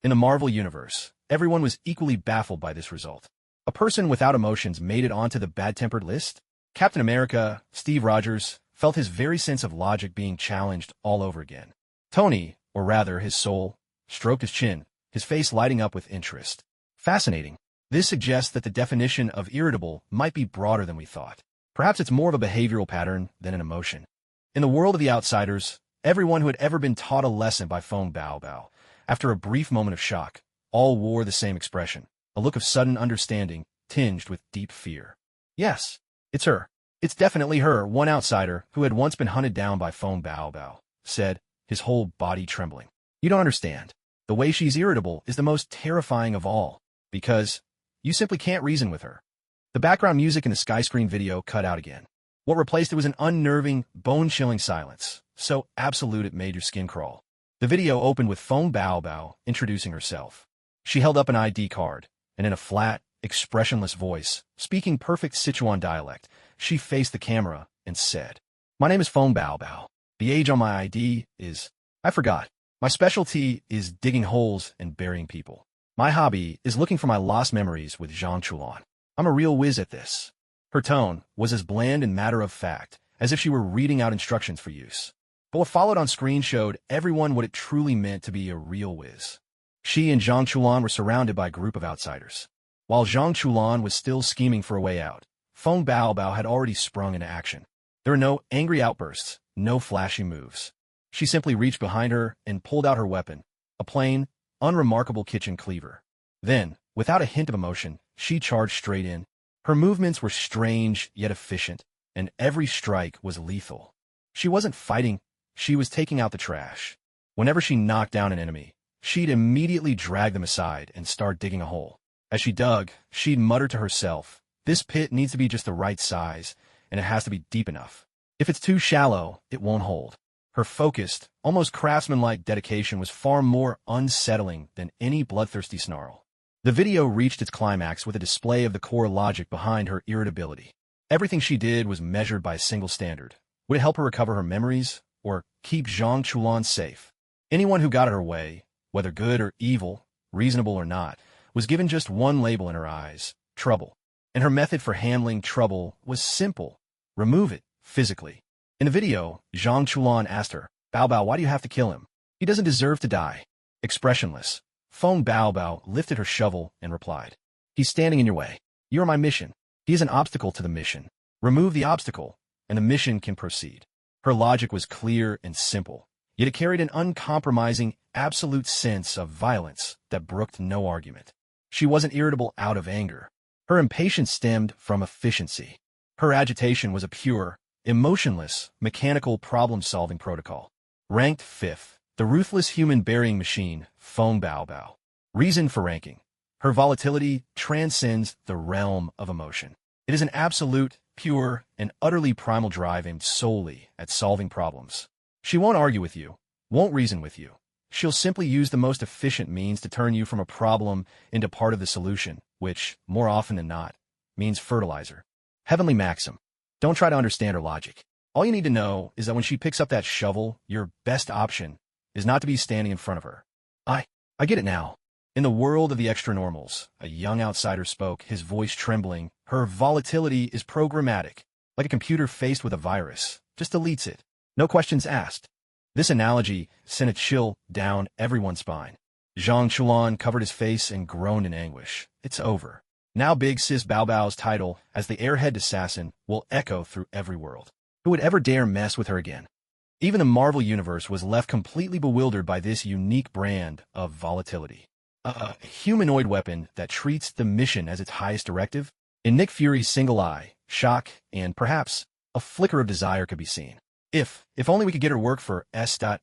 In the Marvel Universe, everyone was equally baffled by this result. A person without emotions made it onto the bad-tempered list? Captain America, Steve Rogers, felt his very sense of logic being challenged all over again. Tony, or rather his soul, stroked his chin, his face lighting up with interest. Fascinating. This suggests that the definition of irritable might be broader than we thought. Perhaps it's more of a behavioral pattern than an emotion. In the world of the outsiders, everyone who had ever been taught a lesson by Feng Baobao, after a brief moment of shock, all wore the same expression, a look of sudden understanding tinged with deep fear. Yes, it's her. It's definitely her, one outsider who had once been hunted down by Feng Baobao, said, his whole body trembling. You don't understand. The way she's irritable is the most terrifying of all, because you simply can't reason with her. The background music in the Skyscreen video cut out again. What replaced it was an unnerving, bone-chilling silence, so absolute it made your skin crawl. The video opened with Feng Baobao introducing herself. She held up an ID card, and in a flat, expressionless voice, speaking perfect Sichuan dialect, she faced the camera and said, "My name is Feng Baobao. The age on my ID is... I forgot. My specialty is digging holes and burying people. My hobby is looking for my lost memories with Zhang Chulan. I'm a real whiz at this." Her tone was as bland and matter-of-fact as if she were reading out instructions for use. But what followed on screen showed everyone what it truly meant to be a real whiz. She and Zhang Chulan were surrounded by a group of outsiders. While Zhang Chulan was still scheming for a way out, Feng Baobao had already sprung into action. There were no angry outbursts, no flashy moves. She simply reached behind her and pulled out her weapon, a plain, unremarkable kitchen cleaver. Then, without a hint of emotion, she charged straight in. Her movements were strange yet efficient, and every strike was lethal. She wasn't fighting, she was taking out the trash. Whenever she knocked down an enemy, she'd immediately drag them aside and start digging a hole. As she dug, she'd mutter to herself, "This pit needs to be just the right size, and it has to be deep enough. If it's too shallow, it won't hold." Her focused, almost craftsman-like dedication was far more unsettling than any bloodthirsty snarl. The video reached its climax with a display of the core logic behind her irritability. Everything she did was measured by a single standard. Would it help her recover her memories, or keep Zhang Chulan safe? Anyone who got her way, whether good or evil, reasonable or not, was given just one label in her eyes: trouble. And her method for handling trouble was simple: remove it, physically. In the video, Zhang Chulan asked her, "Baobao, why do you have to kill him? He doesn't deserve to die." Expressionless, Feng Baobao lifted her shovel and replied, "He's standing in your way. You are my mission. He is an obstacle to the mission. Remove the obstacle, and the mission can proceed." Her logic was clear and simple, yet it carried an uncompromising, absolute sense of violence that brooked no argument. She wasn't irritable out of anger. Her impatience stemmed from efficiency. Her agitation was a pure, emotionless, mechanical problem-solving protocol. Ranked 5th, the ruthless human burying machine, Feng Baobao. Reason for ranking. Her volatility transcends the realm of emotion. It is an absolute, pure, and utterly primal drive aimed solely at solving problems. She won't argue with you, won't reason with you. She'll simply use the most efficient means to turn you from a problem into part of the solution, which, more often than not, means fertilizer. Heavenly maxim. Don't try to understand her logic. All you need to know is that when she picks up that shovel, your best option is not to be standing in front of her. I get it now. In the world of the extra-normals, a young outsider spoke, his voice trembling. Her volatility is programmatic, like a computer faced with a virus. Just deletes it. No questions asked. This analogy sent a chill down everyone's spine. Zhang Chulan covered his face and groaned in anguish. It's over. Now Big Sis Baobao's title as the airhead assassin will echo through every world. Who would ever dare mess with her again? Even the Marvel Universe was left completely bewildered by this unique brand of volatility. A humanoid weapon that treats the mission as its highest directive? In Nick Fury's single eye, shock, and perhaps a flicker of desire could be seen. If only we could get her to work for S.H.I.E.L.D.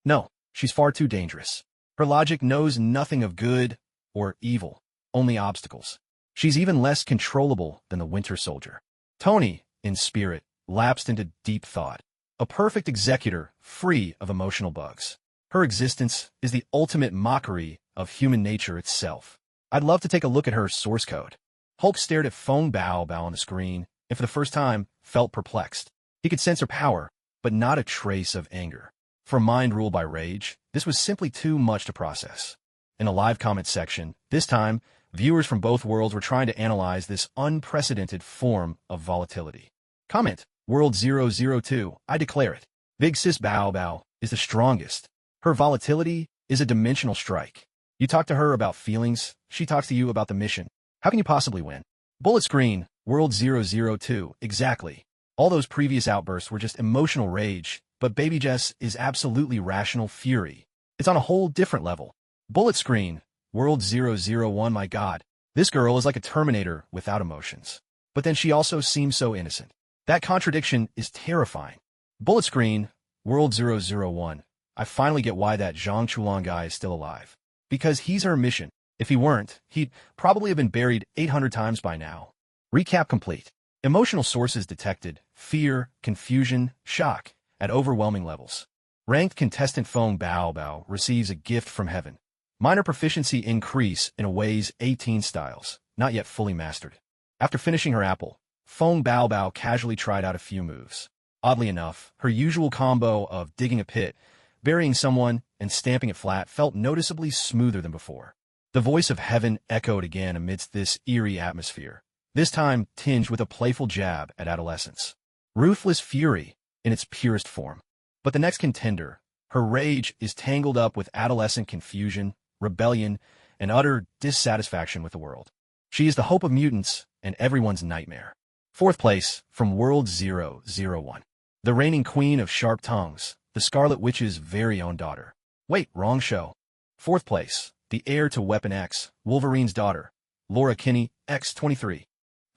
No, she's far too dangerous. Her logic knows nothing of good or evil, only obstacles. She's even less controllable than the Winter Soldier. Tony, in spirit, lapsed into deep thought. A perfect executor, free of emotional bugs. Her existence is the ultimate mockery of human nature itself. I'd love to take a look at her source code. Hulk stared at Feng Bao Bao on the screen, and for the first time, felt perplexed. He could sense her power, but not a trace of anger. For a mind ruled by rage, this was simply too much to process. In a live comment section, this time, viewers from both worlds were trying to analyze this unprecedented form of volatility. Comment: World 002, I declare it. Big Sis Bao Bao is the strongest. Her volatility is a dimensional strike. You talk to her about feelings, she talks to you about the mission. How can you possibly win? Bullet screen, World 002, exactly. All those previous outbursts were just emotional rage, but Baby Jess is absolutely rational fury. It's on a whole different level. Bullet screen, World 001, my god. This girl is like a Terminator without emotions. But then she also seems so innocent. That contradiction is terrifying. Bullet screen, World 001. I finally get why that Zhang Chulan guy is still alive. Because he's her mission. If he weren't, he'd probably have been buried 800 times by now. Recap complete. Emotional sources detected: fear, confusion, shock, at overwhelming levels. Ranked contestant Feng Bao Bao receives a gift from heaven. Minor proficiency increase in a ways 18 styles, not yet fully mastered. After finishing her apple, Feng Bao Bao casually tried out a few moves. Oddly enough, her usual combo of digging a pit, burying someone, and stamping it flat felt noticeably smoother than before. The voice of heaven echoed again amidst this eerie atmosphere, this time tinged with a playful jab at adolescence. Ruthless fury in its purest form. But the next contender, her rage is tangled up with adolescent confusion, rebellion, and utter dissatisfaction with the world. She is the hope of mutants and everyone's nightmare. Fourth place, from World 001. The reigning queen of sharp tongues, the Scarlet Witch's very own daughter. Wait, wrong show. Fourth place, the heir to Weapon X, Wolverine's daughter, Laura Kinney, X-23.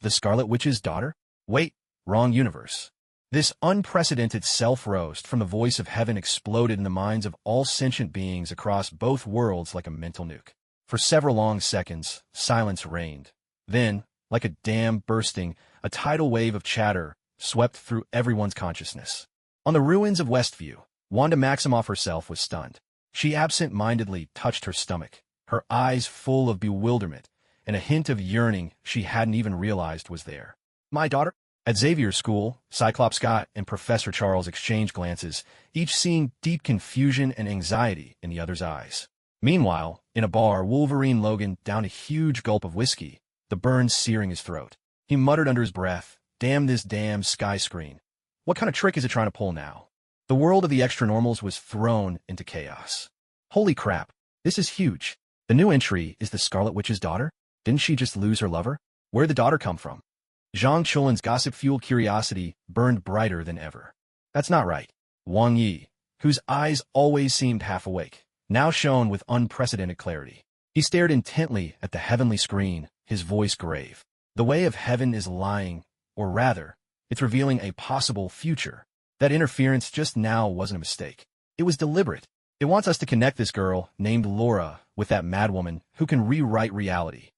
The Scarlet Witch's daughter? Wait, wrong universe. This unprecedented self-roast from the voice of heaven exploded in the minds of all sentient beings across both worlds like a mental nuke. For several long seconds, silence reigned. Then, like a dam bursting, a tidal wave of chatter swept through everyone's consciousness. On the ruins of Westview, Wanda Maximoff herself was stunned. She absent-mindedly touched her stomach, her eyes full of bewilderment, and a hint of yearning she hadn't even realized was there. My daughter? At Xavier's school, Cyclops Scott and Professor Charles exchanged glances, each seeing deep confusion and anxiety in the other's eyes. Meanwhile, in a bar, Wolverine Logan downed a huge gulp of whiskey, the burn searing his throat. He muttered under his breath, "Damn this damn sky screen. What kind of trick is it trying to pull now?" The world of the extra-normals was thrown into chaos. Holy crap, this is huge. The new entry is the Scarlet Witch's daughter? Didn't she just lose her lover? Where'd the daughter come from? Zhang Chulin's gossip-fueled curiosity burned brighter than ever. That's not right. Wang Yi, whose eyes always seemed half awake, now shone with unprecedented clarity. He stared intently at the heavenly screen, his voice grave. The way of heaven is lying, or rather, it's revealing a possible future. That interference just now wasn't a mistake. It was deliberate. It wants us to connect this girl, named Laura, with that madwoman who can rewrite reality.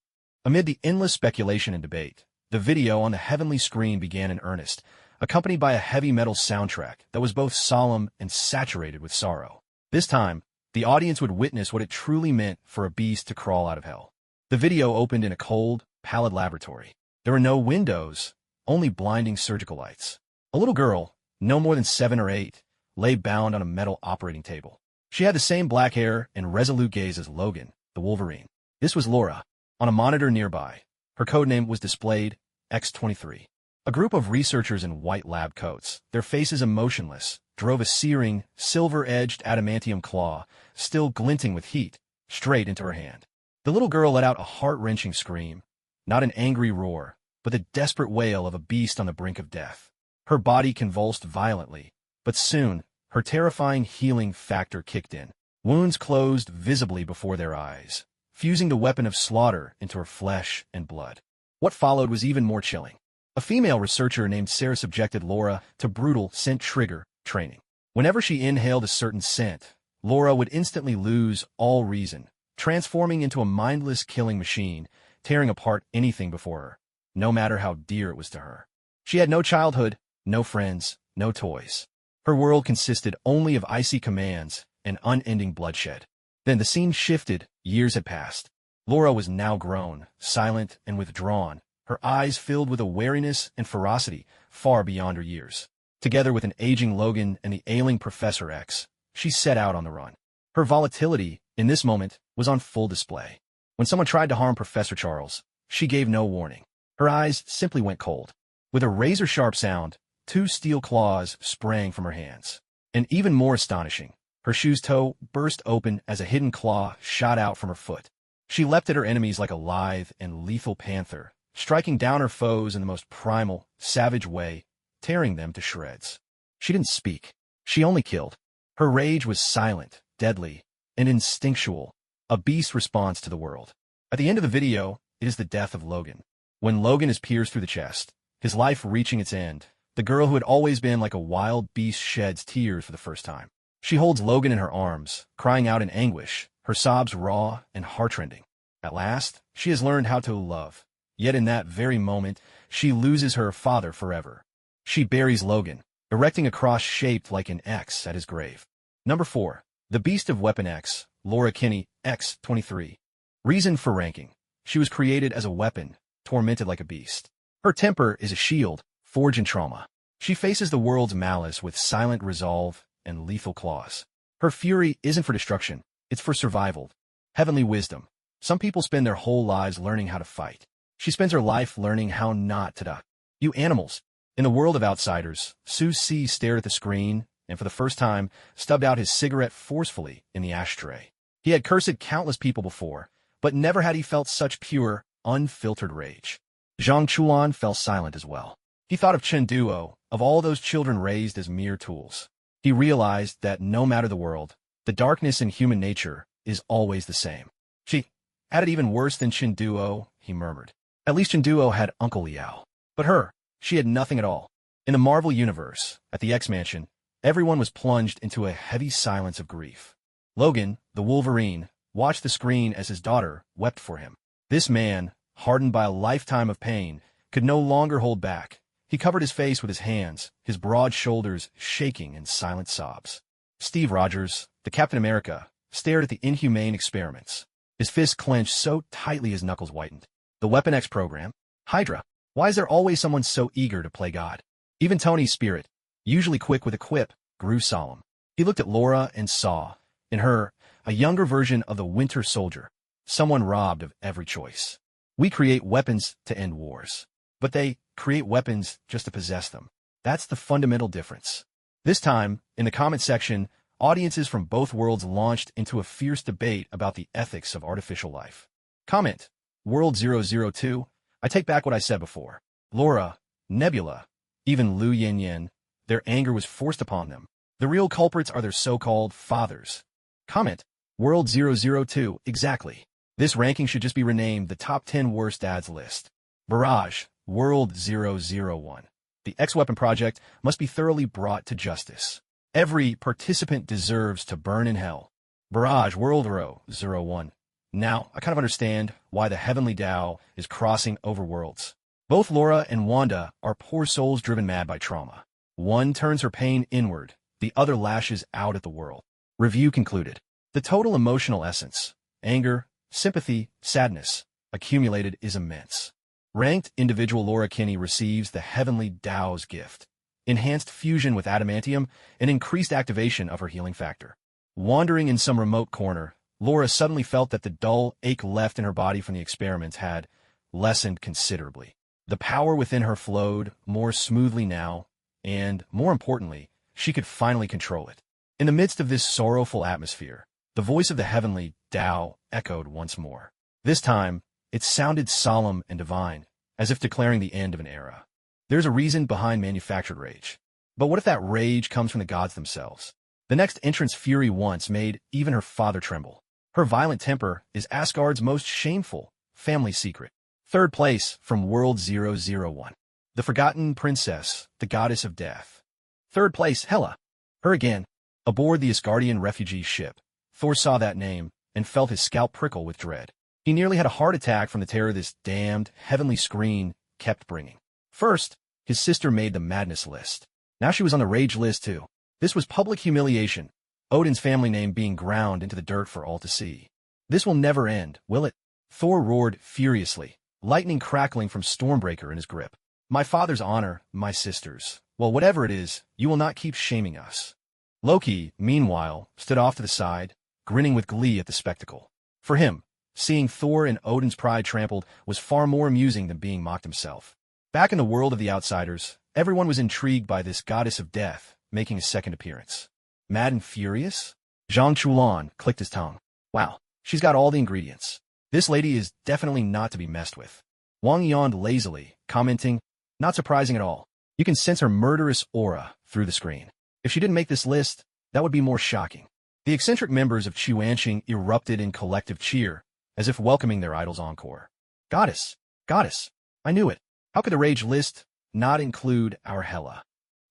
Amid the endless speculation and debate, the video on the heavenly screen began in earnest, accompanied by a heavy metal soundtrack that was both solemn and saturated with sorrow. This time, the audience would witness what it truly meant for a beast to crawl out of hell. The video opened in a cold, pallid laboratory. There were no windows, only blinding surgical lights. A little girl, no more than 7 or 8, lay bound on a metal operating table. She had the same black hair and resolute gaze as Logan, the Wolverine. This was Laura. On a monitor nearby, her codename was displayed, X-23. A group of researchers in white lab coats, their faces emotionless, drove a searing, silver-edged adamantium claw, still glinting with heat, straight into her hand. The little girl let out a heart-wrenching scream, not an angry roar, but the desperate wail of a beast on the brink of death. Her body convulsed violently, but soon, her terrifying healing factor kicked in. Wounds closed visibly before their eyes, fusing the weapon of slaughter into her flesh and blood. What followed was even more chilling. A female researcher named Sarah subjected Laura to brutal scent trigger training. Whenever she inhaled a certain scent, Laura would instantly lose all reason, transforming into a mindless killing machine, tearing apart anything before her, no matter how dear it was to her. She had no childhood, no friends, no toys. Her world consisted only of icy commands and unending bloodshed. Then the scene shifted. Years had passed. Laura was now grown, silent and withdrawn, her eyes filled with a wariness and ferocity far beyond her years. Together with an aging Logan and the ailing Professor X, she set out on the run. Her volatility, in this moment, was on full display. When someone tried to harm Professor Charles, she gave no warning. Her eyes simply went cold. With a razor-sharp sound, 2 steel claws sprang from her hands. And even more astonishing, her shoe's toe burst open as a hidden claw shot out from her foot. She leapt at her enemies like a lithe and lethal panther, striking down her foes in the most primal, savage way, tearing them to shreds. She didn't speak. She only killed. Her rage was silent, deadly, and instinctual, a beast response to the world. At the end of the video, it is the death of Logan. When Logan is pierced through the chest, his life reaching its end, the girl who had always been like a wild beast sheds tears for the first time. She holds Logan in her arms, crying out in anguish, her sobs raw and heartrending. At last, she has learned how to love. Yet in that very moment, she loses her father forever. She buries Logan, erecting a cross shaped like an X at his grave. Number 4. The Beast of Weapon X, Laura Kinney, X, 23. Reason for ranking. She was created as a weapon, tormented like a beast. Her temper is a shield, forged in trauma. She faces the world's malice with silent resolve and lethal claws. Her fury isn't for destruction, it's for survival. Heavenly wisdom. Some people spend their whole lives learning how to fight. She spends her life learning how not to die. You animals. In the world of outsiders, Su Si stared at the screen and for the first time stubbed out his cigarette forcefully in the ashtray. He had cursed countless people before, but never had he felt such pure, unfiltered rage. Zhang Chuan fell silent as well. He thought of Chen Duo, of all those children raised as mere tools. He realized that no matter the world, the darkness in human nature is always the same. She had it even worse than Chen Duo, he murmured. At least Chen Duo had Uncle Liao. But her, she had nothing at all. In the Marvel Universe, at the X-Mansion, everyone was plunged into a heavy silence of grief. Logan, the Wolverine, watched the screen as his daughter wept for him. This man, hardened by a lifetime of pain, could no longer hold back. He covered his face with his hands, his broad shoulders shaking in silent sobs. Steve Rogers, the Captain America, stared at the inhumane experiments. His fists clenched so tightly his knuckles whitened. The Weapon X program? Hydra? Why is there always someone so eager to play God? Even Tony's spirit, usually quick with a quip, grew solemn. He looked at Laura and saw, in her, a younger version of the Winter Soldier, someone robbed of every choice. We create weapons to end wars, but they create weapons just to possess them. That's the fundamental difference. This time, in the comment section, audiences from both worlds launched into a fierce debate about the ethics of artificial life. Comment: World 002, I take back what I said before. Laura, Nebula, even Lu Yin, their anger was forced upon them. The real culprits are their so-called fathers. Comment: World 002, exactly. This ranking should just be renamed the Top 10 Worst Dads list. Barrage, World 001. The X-Weapon Project must be thoroughly brought to justice. Every participant deserves to burn in hell. Barrage, World 01. Now, I kind of understand why the Heavenly Tao is crossing over worlds. Both Laura and Wanda are poor souls driven mad by trauma. One turns her pain inward, the other lashes out at the world. Review concluded. The total emotional essence, anger, sympathy, sadness, accumulated is immense. Ranked individual Laura Kinney receives the Heavenly Tao's gift, enhanced fusion with adamantium, and increased activation of her healing factor. Wandering in some remote corner, Laura suddenly felt that the dull ache left in her body from the experiments had lessened considerably. The power within her flowed more smoothly now, and, more importantly, she could finally control it. In the midst of this sorrowful atmosphere, the voice of the Heavenly Tao echoed once more. This time, it sounded solemn and divine, as if declaring the end of an era. There's a reason behind manufactured rage. But what if that rage comes from the gods themselves? The next entrant's fury once made even her father tremble. Her violent temper is Asgard's most shameful family secret. Third place from World 001. The Forgotten Princess, the Goddess of Death. Third place, Hela. Her again. Aboard the Asgardian refugee ship, Thor saw that name and felt his scalp prickle with dread. He nearly had a heart attack from the terror this damned heavenly screen kept bringing. First, his sister made the madness list. Now she was on the rage list too. This was public humiliation, Odin's family name being ground into the dirt for all to see. This will never end, will it? Thor roared furiously, lightning crackling from Stormbreaker in his grip. My father's honor, my sister's. Well, whatever it is, you will not keep shaming us. Loki, meanwhile, stood off to the side, grinning with glee at the spectacle. For him, seeing Thor and Odin's pride trampled was far more amusing than being mocked himself. Back in the world of the outsiders, everyone was intrigued by this goddess of death making a second appearance. Mad and furious? Zhang Chulan clicked his tongue. Wow, she's got all the ingredients. This lady is definitely not to be messed with. Wang yawned lazily, commenting, not surprising at all. You can sense her murderous aura through the screen. If she didn't make this list, that would be more shocking. The eccentric members of Chuanqing erupted in collective cheer, as if welcoming their idol's encore. Goddess! Goddess! I knew it. How could the rage list not include our Hela?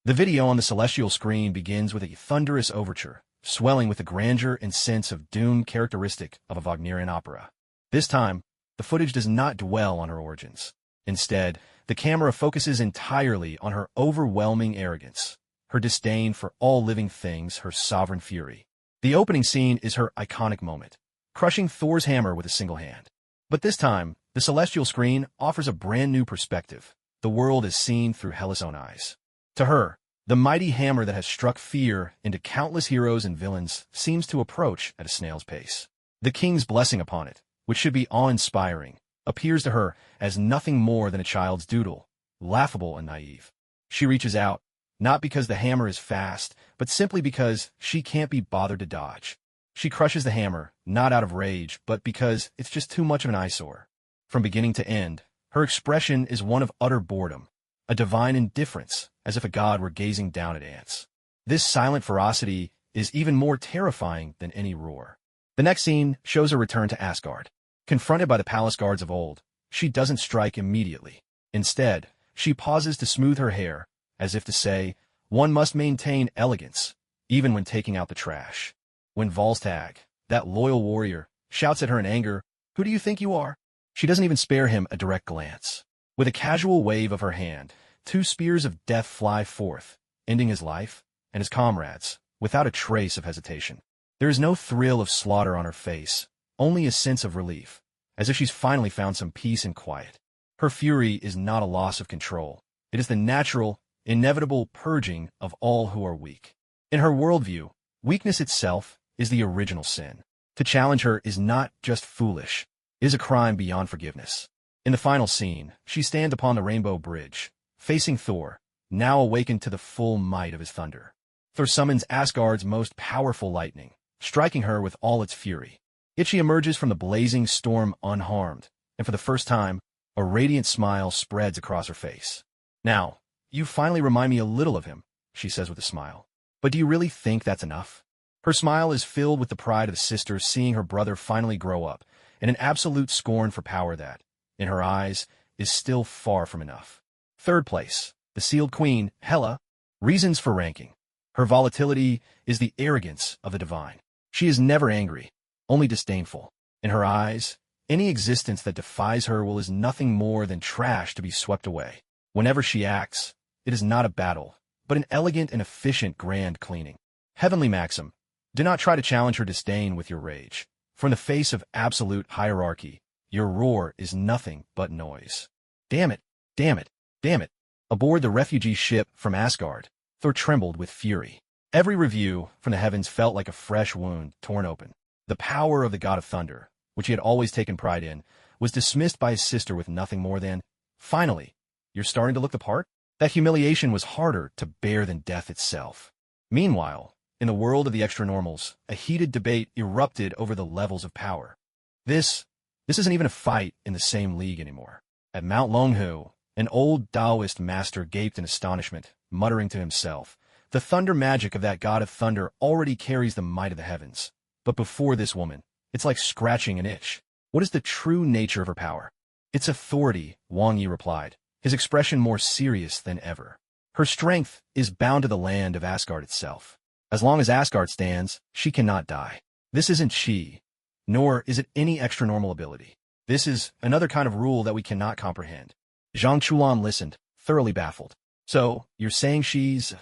The video on the celestial screen begins with a thunderous overture, swelling with the grandeur and sense of doom characteristic of a Wagnerian opera. This time, the footage does not dwell on her origins. Instead, the camera focuses entirely on her overwhelming arrogance, her disdain for all living things, her sovereign fury. The opening scene is her iconic moment, crushing Thor's hammer with a single hand. But this time, the celestial screen offers a brand new perspective. The world is seen through Hela's own eyes. To her, the mighty hammer that has struck fear into countless heroes and villains seems to approach at a snail's pace. The king's blessing upon it, which should be awe-inspiring, appears to her as nothing more than a child's doodle, laughable and naive. She reaches out, not because the hammer is fast, but simply because she can't be bothered to dodge. She crushes the hammer, not out of rage, but because it's just too much of an eyesore. From beginning to end, her expression is one of utter boredom, a divine indifference, as if a god were gazing down at ants. This silent ferocity is even more terrifying than any roar. The next scene shows a return to Asgard. Confronted by the palace guards of old, she doesn't strike immediately. Instead, she pauses to smooth her hair, as if to say, one must maintain elegance, even when taking out the trash. When Volstagg, that loyal warrior, shouts at her in anger, "Who do you think you are?" she doesn't even spare him a direct glance. With a casual wave of her hand, 2 spears of death fly forth, ending his life and his comrades, without a trace of hesitation. There is no thrill of slaughter on her face, only a sense of relief, as if she's finally found some peace and quiet. Her fury is not a loss of control. It is the natural, inevitable purging of all who are weak. In her worldview, weakness itself is the original sin. To challenge her is not just foolish, it is a crime beyond forgiveness. In the final scene, she stands upon the Rainbow Bridge, facing Thor, now awakened to the full might of his thunder. Thor summons Asgard's most powerful lightning, striking her with all its fury. Yet she emerges from the blazing storm unharmed, and for the first time, a radiant smile spreads across her face. Now, you finally remind me a little of him, she says with a smile. But do you really think that's enough? Her smile is filled with the pride of the sister seeing her brother finally grow up, and an absolute scorn for power that, in her eyes, is still far from enough. Third place, the sealed queen, Hela, reasons for ranking. Her volatility is the arrogance of the divine. She is never angry, only disdainful. In her eyes, any existence that defies her will is nothing more than trash to be swept away. Whenever she acts, it is not a battle, but an elegant and efficient grand cleaning. Heavenly maxim, do not try to challenge her disdain with your rage. For in the face of absolute hierarchy, your roar is nothing but noise. Damn it, damn it, damn it. Aboard the refugee ship from Asgard, Thor trembled with fury. Every review from the heavens felt like a fresh wound torn open. The power of the god of thunder, which he had always taken pride in, was dismissed by his sister with nothing more than, "Finally, you're starting to look the part?" That humiliation was harder to bear than death itself. Meanwhile, in the world of the extra-normals, a heated debate erupted over the levels of power. This isn't even a fight in the same league anymore. At Mount Longhu, an old Taoist master gaped in astonishment, muttering to himself, "The thunder magic of that god of thunder already carries the might of the heavens. But before this woman, it's like scratching an itch. What is the true nature of her power?" "It's authority," Wang Yi replied, his expression more serious than ever. "Her strength is bound to the land of Asgard itself. As long as Asgard stands, she cannot die. This isn't she, nor is it any extra-normal ability. This is another kind of rule that we cannot comprehend." Zhang Chulan listened, thoroughly baffled. "So, you're saying she's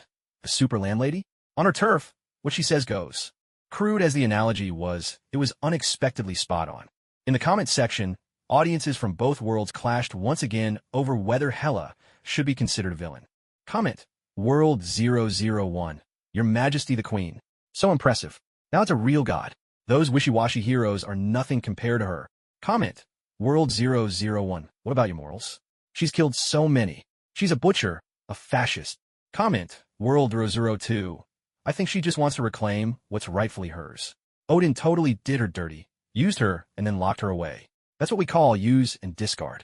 a super landlady? On her turf, what she says goes." Crude as the analogy was, it was unexpectedly spot on. In the comment section, audiences from both worlds clashed once again over whether Hela should be considered a villain. Comment: World 001. Your Majesty the Queen. So impressive. Now it's a real god. Those wishy-washy heroes are nothing compared to her. Comment: World 001. What about your morals? She's killed so many. She's a butcher, a fascist. Comment: World 002. I think she just wants to reclaim what's rightfully hers. Odin totally did her dirty, used her, and then locked her away. That's what we call use and discard.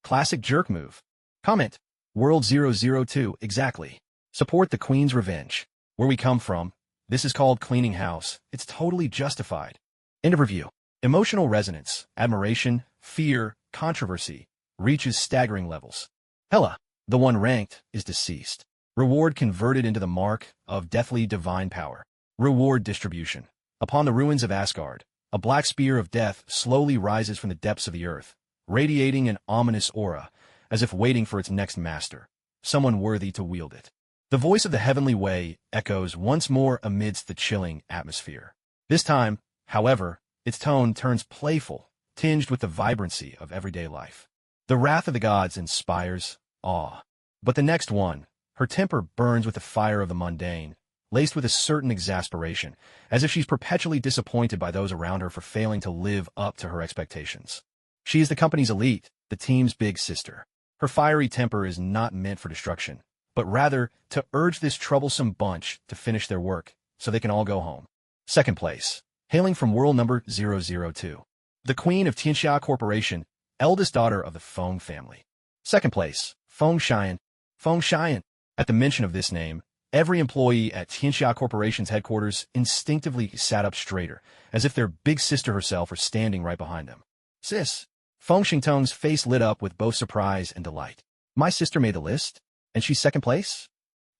Classic jerk move. Comment: World 002. Exactly. Support the Queen's revenge. Where we come from, this is called cleaning house. It's totally justified. End of review. Emotional resonance, admiration, fear, controversy reaches staggering levels. Hela, the one ranked, is deceased. Reward converted into the mark of deathly divine power. Reward distribution. Upon the ruins of Asgard, a black spear of death slowly rises from the depths of the earth, radiating an ominous aura, as if waiting for its next master, someone worthy to wield it. The voice of the heavenly way echoes once more amidst the chilling atmosphere. This time, however, its tone turns playful, tinged with the vibrancy of everyday life. The wrath of the gods inspires awe. But the next one, her temper burns with the fire of the mundane, laced with a certain exasperation, as if she's perpetually disappointed by those around her for failing to live up to her expectations. She is the company's elite, the team's big sister. Her fiery temper is not meant for destruction, but rather to urge this troublesome bunch to finish their work, so they can all go home. Second place, hailing from world number 002. The Queen of Tianxia Corporation, eldest daughter of the Feng family. Second place, Feng Xian. Feng Xian. At the mention of this name, every employee at Tianxia Corporation's headquarters instinctively sat up straighter, as if their big sister herself were standing right behind them. Sis. Feng Xingtong's face lit up with both surprise and delight. My sister made the list? And she's second place?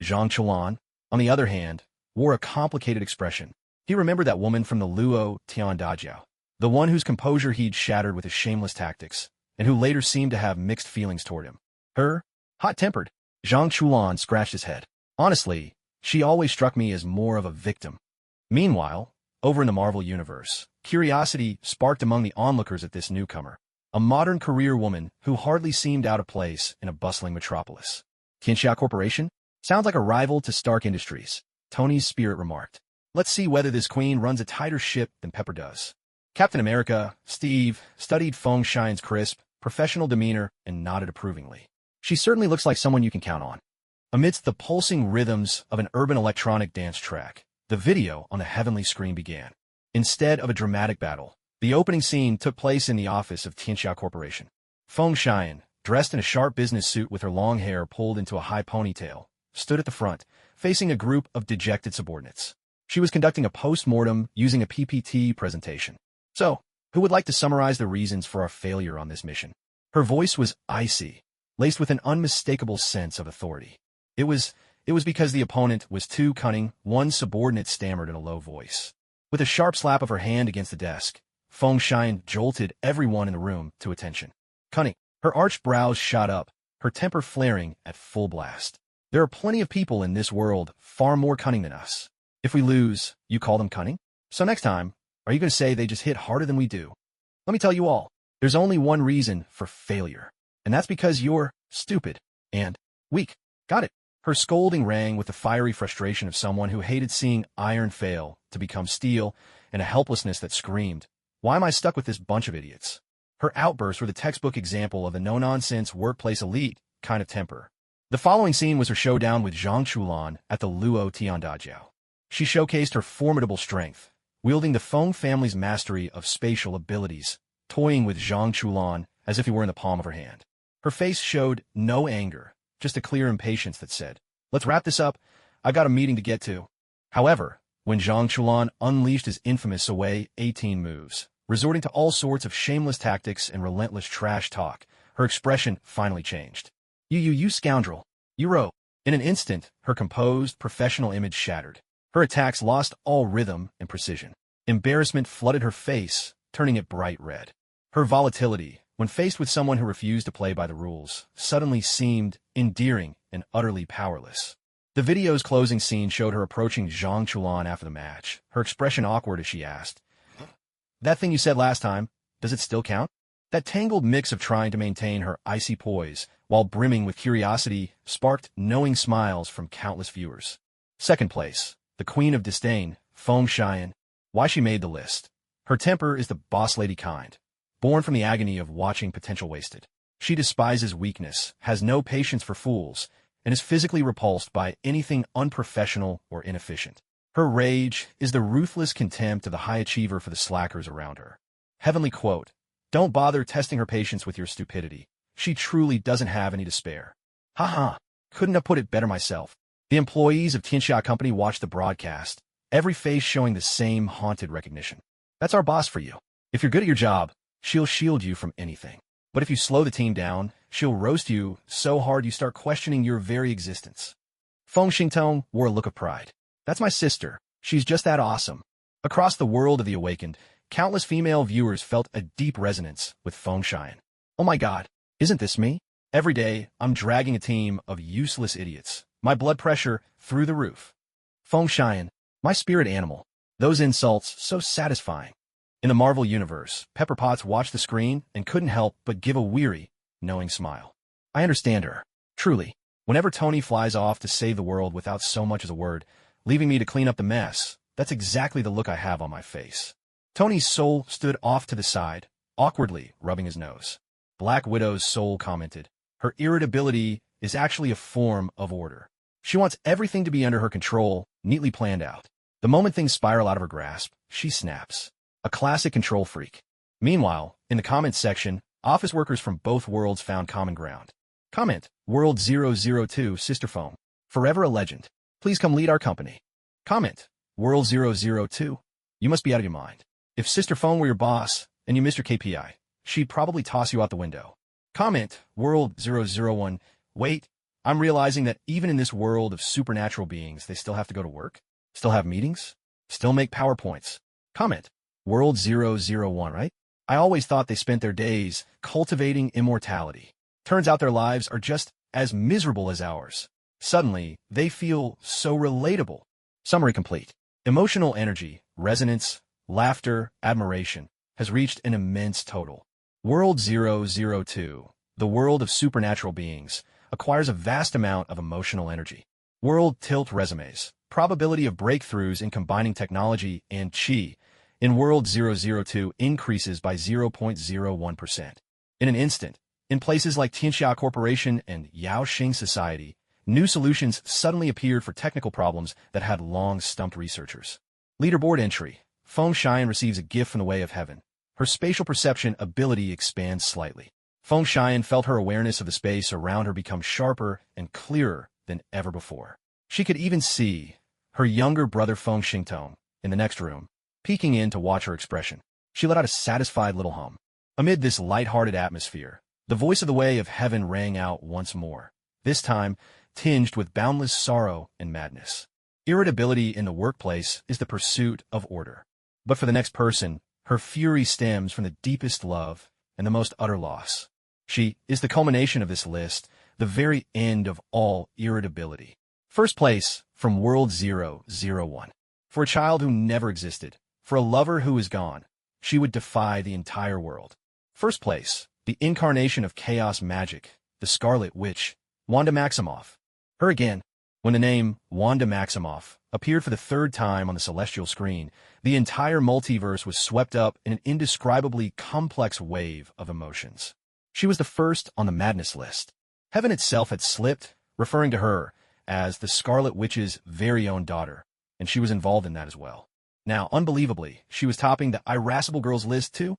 Zhang Chulan, on the other hand, wore a complicated expression. He remembered that woman from the Luo Tiandajiao, the one whose composure he'd shattered with his shameless tactics, and who later seemed to have mixed feelings toward him. Her? Hot-tempered. Zhang Chulan scratched his head. Honestly, she always struck me as more of a victim. Meanwhile, over in the Marvel Universe, curiosity sparked among the onlookers at this newcomer, a modern career woman who hardly seemed out of place in a bustling metropolis. Tianxia Corporation? Sounds like a rival to Stark Industries, Tony's spirit remarked. Let's see whether this queen runs a tighter ship than Pepper does. Captain America, Steve, studied Feng Xian's crisp, professional demeanor and nodded approvingly. She certainly looks like someone you can count on. Amidst the pulsing rhythms of an urban electronic dance track, the video on the heavenly screen began. Instead of a dramatic battle, the opening scene took place in the office of Tianxia Corporation. Feng Xian, dressed in a sharp business suit with her long hair pulled into a high ponytail, stood at the front, facing a group of dejected subordinates. She was conducting a post-mortem using a PPT presentation. So, who would like to summarize the reasons for our failure on this mission? Her voice was icy, laced with an unmistakable sense of authority. It was because the opponent was too cunning, one subordinate stammered in a low voice. With a sharp slap of her hand against the desk, Feng Xian jolted everyone in the room to attention. Cunning. Her arched brows shot up, her temper flaring at full blast. There are plenty of people in this world far more cunning than us. If we lose, you call them cunning? So next time, are you going to say they just hit harder than we do? Let me tell you all, there's only one reason for failure, and that's because you're stupid and weak. Got it? Her scolding rang with the fiery frustration of someone who hated seeing iron fail to become steel and a helplessness that screamed, why am I stuck with this bunch of idiots? Her outbursts were the textbook example of the no-nonsense workplace elite kind of temper. The following scene was her showdown with Zhang Chulan at the Luo Tiandajiao. She showcased her formidable strength, wielding the Feng family's mastery of spatial abilities, toying with Zhang Chulan as if he were in the palm of her hand. Her face showed no anger, just a clear impatience that said, let's wrap this up, I got a meeting to get to. However, when Zhang Chulan unleashed his infamous away 18 moves, resorting to all sorts of shameless tactics and relentless trash talk, her expression finally changed. You scoundrel. You row. In an instant, her composed, professional image shattered. Her attacks lost all rhythm and precision. Embarrassment flooded her face, turning it bright red. Her volatility, when faced with someone who refused to play by the rules, suddenly seemed endearing and utterly powerless. The video's closing scene showed her approaching Zhang Chulan after the match, her expression awkward as she asked, that thing you said last time, does it still count? That tangled mix of trying to maintain her icy poise while brimming with curiosity sparked knowing smiles from countless viewers. Second place, the Queen of Disdain, Feng Xian. Why she made the list. Her temper is the boss lady kind, born from the agony of watching potential wasted. She despises weakness, has no patience for fools, and is physically repulsed by anything unprofessional or inefficient. Her rage is the ruthless contempt of the high achiever for the slackers around her. Heavenly quote, "Don't bother testing her patience with your stupidity. She truly doesn't have any to spare." Haha, couldn't have put it better myself. The employees of Tianxia Company watched the broadcast, every face showing the same haunted recognition. That's our boss for you. If you're good at your job, she'll shield you from anything. But if you slow the team down, she'll roast you so hard you start questioning your very existence. Feng Xingtong wore a look of pride. That's my sister. She's just that awesome. Across the world of the awakened, countless female viewers felt a deep resonance with Feng Xian. Oh my god, isn't this me? Every day, I'm dragging a team of useless idiots. My blood pressure through the roof. Feng Xian, my spirit animal. Those insults so satisfying. In the Marvel Universe, Pepper Potts watched the screen and couldn't help but give a weary, knowing smile. I understand her. Truly. Whenever Tony flies off to save the world without so much as a word, leaving me to clean up the mess, that's exactly the look I have on my face. Tony's soul stood off to the side, awkwardly rubbing his nose. Black Widow's soul commented, her irritability is actually a form of order. She wants everything to be under her control, neatly planned out. The moment things spiral out of her grasp, she snaps. A classic control freak. Meanwhile, in the comments section, office workers from both worlds found common ground. Comment, World 002 Sister Phone. Forever a legend. Please come lead our company. Comment, World 002. You must be out of your mind. If Sister Phone were your boss, and you missed your KPI, she'd probably toss you out the window. Comment, World 001. Wait, I'm realizing that even in this world of supernatural beings, they still have to go to work? Still have meetings? Still make PowerPoints? Comment, World 001, right? I always thought they spent their days cultivating immortality. Turns out their lives are just as miserable as ours. Suddenly, they feel so relatable. Summary complete. Emotional energy, resonance, laughter, admiration has reached an immense total. World 002, the world of supernatural beings, acquires a vast amount of emotional energy. World tilt resumes, probability of breakthroughs in combining technology and qi in World 002 increases by 0.01%. In an instant, in places like Tianxia Corporation and Yaoxing Society, new solutions suddenly appeared for technical problems that had long stumped researchers. Leaderboard entry. Feng Xian receives a gift from the way of heaven. Her spatial perception ability expands slightly. Feng Xian felt her awareness of the space around her become sharper and clearer than ever before. She could even see her younger brother Feng Xingtong in the next room, peeking in to watch her expression. She let out a satisfied little hum. Amid this light-hearted atmosphere, the voice of the way of heaven rang out once more, this time tinged with boundless sorrow and madness. Irritability in the workplace is the pursuit of order. But for the next person, her fury stems from the deepest love and the most utter loss. She is the culmination of this list, the very end of all irritability. First place from World 001. For a child who never existed, for a lover who is gone, she would defy the entire world. First place, the incarnation of chaos magic, the Scarlet Witch, Wanda Maximoff. Her again. When the name Wanda Maximoff appeared for the third time on the celestial screen, the entire multiverse was swept up in an indescribably complex wave of emotions. She was the first on the madness list. Heaven itself had slipped, referring to her as the Scarlet Witch's very own daughter, and she was involved in that as well. Now, unbelievably, she was topping the irascible girls list too?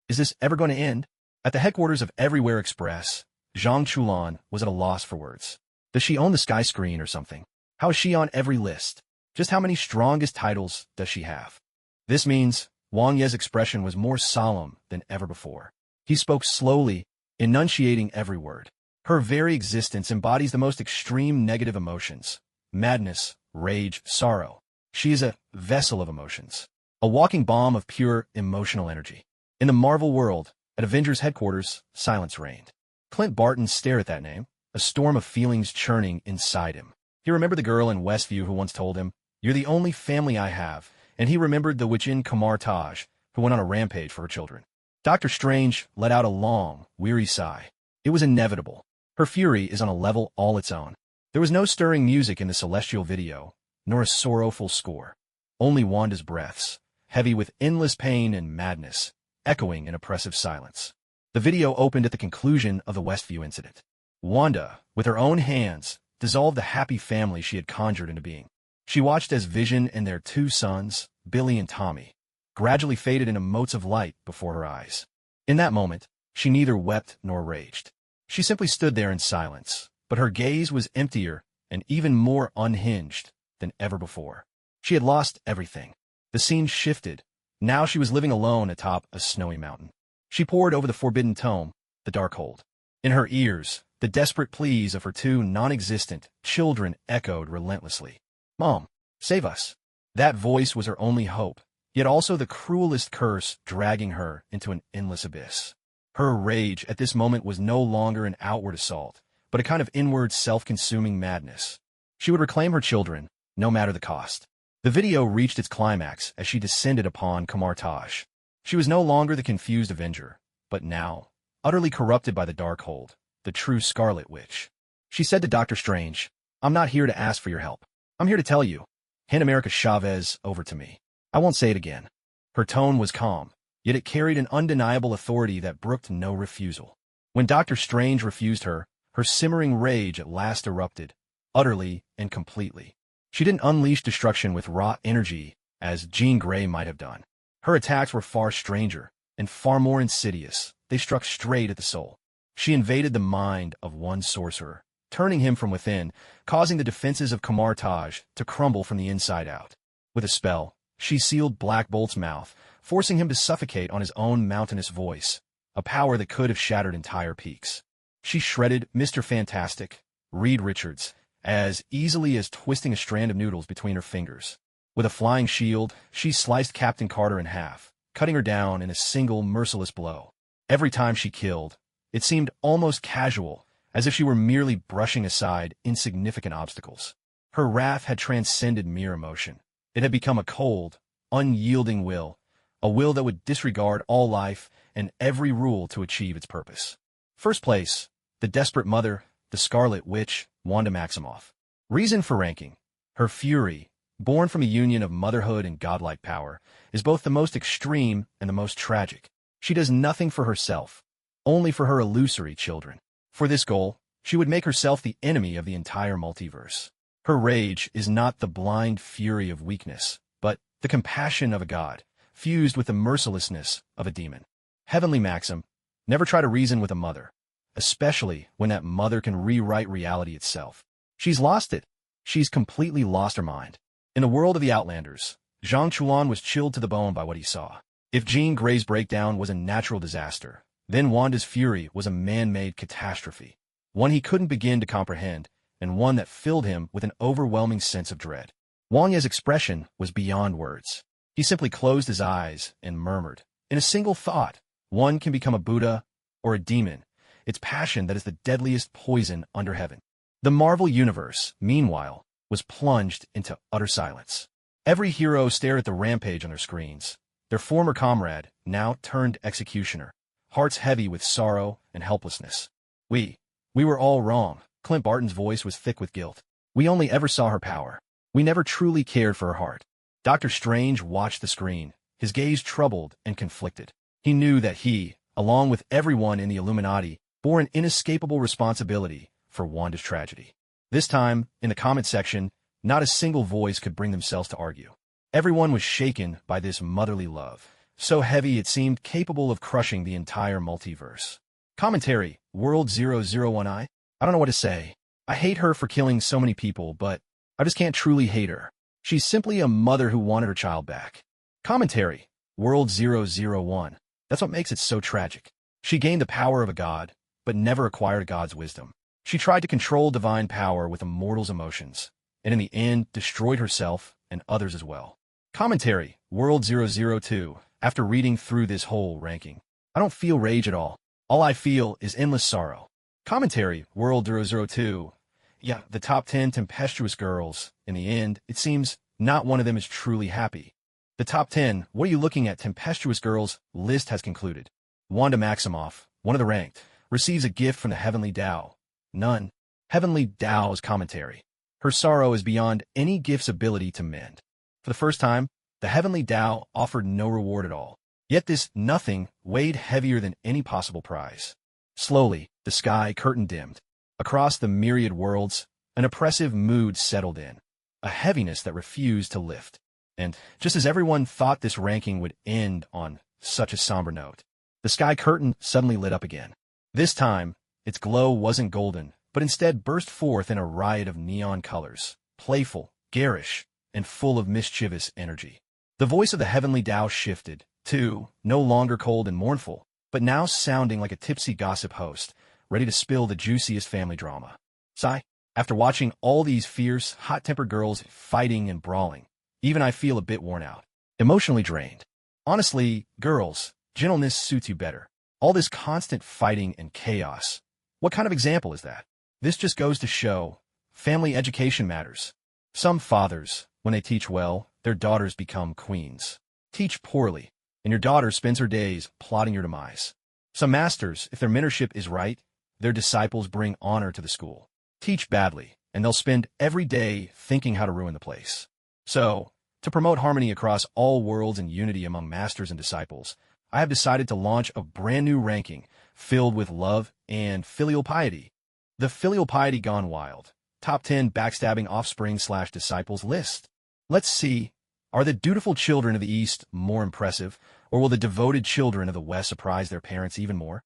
Is this ever going to end? At the headquarters of Everywhere Express, Zhang Chulan was at a loss for words. Does she own the Sky Screen or something? How is she on every list? Just how many strongest titles does she have? This means Wang Ye's expression was more solemn than ever before. He spoke slowly, enunciating every word. Her very existence embodies the most extreme negative emotions: madness, rage, sorrow. She is a vessel of emotions, a walking bomb of pure emotional energy. In the Marvel world, at Avengers headquarters, silence reigned. Clint Barton stared at that name, a storm of feelings churning inside him. He remembered the girl in Westview who once told him, "You're the only family I have," and he remembered the Wichin Kumar Taj, who went on a rampage for her children. Dr. Strange let out a long, weary sigh. It was inevitable. Her fury is on a level all its own. There was no stirring music in the celestial video, nor a sorrowful score. Only Wanda's breaths, heavy with endless pain and madness, echoing in oppressive silence. The video opened at the conclusion of the Westview incident. Wanda, with her own hands, dissolved the happy family she had conjured into being. She watched as Vision and their two sons, Billy and Tommy, gradually faded into motes of light before her eyes. In that moment, she neither wept nor raged. She simply stood there in silence, but her gaze was emptier and even more unhinged than ever before. She had lost everything. The scene shifted. Now she was living alone atop a snowy mountain. She pored over the forbidden tome, the Darkhold. In her ears, the desperate pleas of her two non-existent children echoed relentlessly. "Mom, save us." That voice was her only hope, yet also the cruelest curse dragging her into an endless abyss. Her rage at this moment was no longer an outward assault, but a kind of inward self-consuming madness. She would reclaim her children, no matter the cost. The video reached its climax as she descended upon Kamar Taj. She was no longer the confused Avenger, but now, utterly corrupted by the Darkhold, the true Scarlet Witch. She said to Dr. Strange, "I'm not here to ask for your help. I'm here to tell you. Hand America Chavez over to me. I won't say it again." Her tone was calm, yet it carried an undeniable authority that brooked no refusal. When Dr. Strange refused her, her simmering rage at last erupted, utterly and completely. She didn't unleash destruction with raw energy, as Jean Grey might have done. Her attacks were far stranger, and far more insidious. They struck straight at the soul. She invaded the mind of one sorcerer, turning him from within, causing the defenses of Kamar Taj to crumble from the inside out. With a spell, she sealed Black Bolt's mouth, forcing him to suffocate on his own mountainous voice, a power that could have shattered entire peaks. She shredded Mr. Fantastic, Reed Richards, as easily as twisting a strand of noodles between her fingers. With a flying shield, she sliced Captain Carter in half, cutting her down in a single merciless blow. Every time she killed, it seemed almost casual, as if she were merely brushing aside insignificant obstacles. Her wrath had transcended mere emotion. It had become a cold, unyielding will, a will that would disregard all life and every rule to achieve its purpose. First place, the desperate mother, the Scarlet Witch, Wanda Maximoff. Reason for ranking. Her fury, born from a union of motherhood and godlike power, is both the most extreme and the most tragic. She does nothing for herself, only for her illusory children. For this goal, she would make herself the enemy of the entire multiverse. Her rage is not the blind fury of weakness, but the compassion of a god, fused with the mercilessness of a demon. Heavenly maxim: never try to reason with a mother, especially when that mother can rewrite reality itself. She's lost it. She's completely lost her mind. In the world of the Outlanders, Zhang Chuan was chilled to the bone by what he saw. If Jean Grey's breakdown was a natural disaster, then Wanda's fury was a man-made catastrophe, one he couldn't begin to comprehend, and one that filled him with an overwhelming sense of dread. Wang Ye's expression was beyond words. He simply closed his eyes and murmured, in a single thought, one can become a Buddha or a demon. It's passion that is the deadliest poison under heaven. The Marvel Universe, meanwhile, was plunged into utter silence. Every hero stared at the rampage on their screens, their former comrade, now turned executioner, hearts heavy with sorrow and helplessness. We were all wrong. Clint Barton's voice was thick with guilt. We only ever saw her power. We never truly cared for her heart. Dr. Strange watched the screen, his gaze troubled and conflicted. He knew that he, along with everyone in the Illuminati, bore an inescapable responsibility for Wanda's tragedy. This time, in the comment section, not a single voice could bring themselves to argue. Everyone was shaken by this motherly love, so heavy it seemed capable of crushing the entire multiverse. Commentary, World 001I? I don't know what to say. I hate her for killing so many people, but I just can't truly hate her. She's simply a mother who wanted her child back. Commentary, World 001. That's what makes it so tragic. She gained the power of a god, but never acquired a god's wisdom. She tried to control divine power with a mortal's emotions, and in the end destroyed herself and others as well. Commentary, World 002. After reading through this whole ranking, I don't feel rage at all. All I feel is endless sorrow. Commentary, World 002. Yeah, the top 10 tempestuous girls. In the end, it seems not one of them is truly happy. The top 10, what are you looking at? Tempestuous girls list has concluded. Wanda Maximoff, one of the ranked, receives a gift from the Heavenly Tao. None. Heavenly Tao's commentary. Her sorrow is beyond any gift's ability to mend. For the first time, the Heavenly Tao offered no reward at all. Yet this nothing weighed heavier than any possible prize. Slowly, the sky curtain dimmed. Across the myriad worlds, an oppressive mood settled in, a heaviness that refused to lift. And just as everyone thought this ranking would end on such a somber note, the sky curtain suddenly lit up again. This time, its glow wasn't golden, but instead burst forth in a riot of neon colors, playful, garish, and full of mischievous energy. The voice of the Heavenly Tao shifted, too, no longer cold and mournful, but now sounding like a tipsy gossip host, ready to spill the juiciest family drama. Sigh. After watching all these fierce, hot-tempered girls fighting and brawling, even I feel a bit worn out, emotionally drained. Honestly, girls, gentleness suits you better. All this constant fighting and chaos. What kind of example is that? This just goes to show, family education matters. Some fathers, when they teach well, their daughters become queens. Teach poorly, and your daughter spends her days plotting your demise. Some masters, if their mentorship is right, their disciples bring honor to the school. Teach badly, and they'll spend every day thinking how to ruin the place. So, to promote harmony across all worlds and unity among masters and disciples, I have decided to launch a brand new ranking filled with love and filial piety. The Filial Piety Gone Wild. Top 10 Backstabbing Offspring/Disciples List. Let's see, are the dutiful children of the East more impressive, or will the devoted children of the West surprise their parents even more?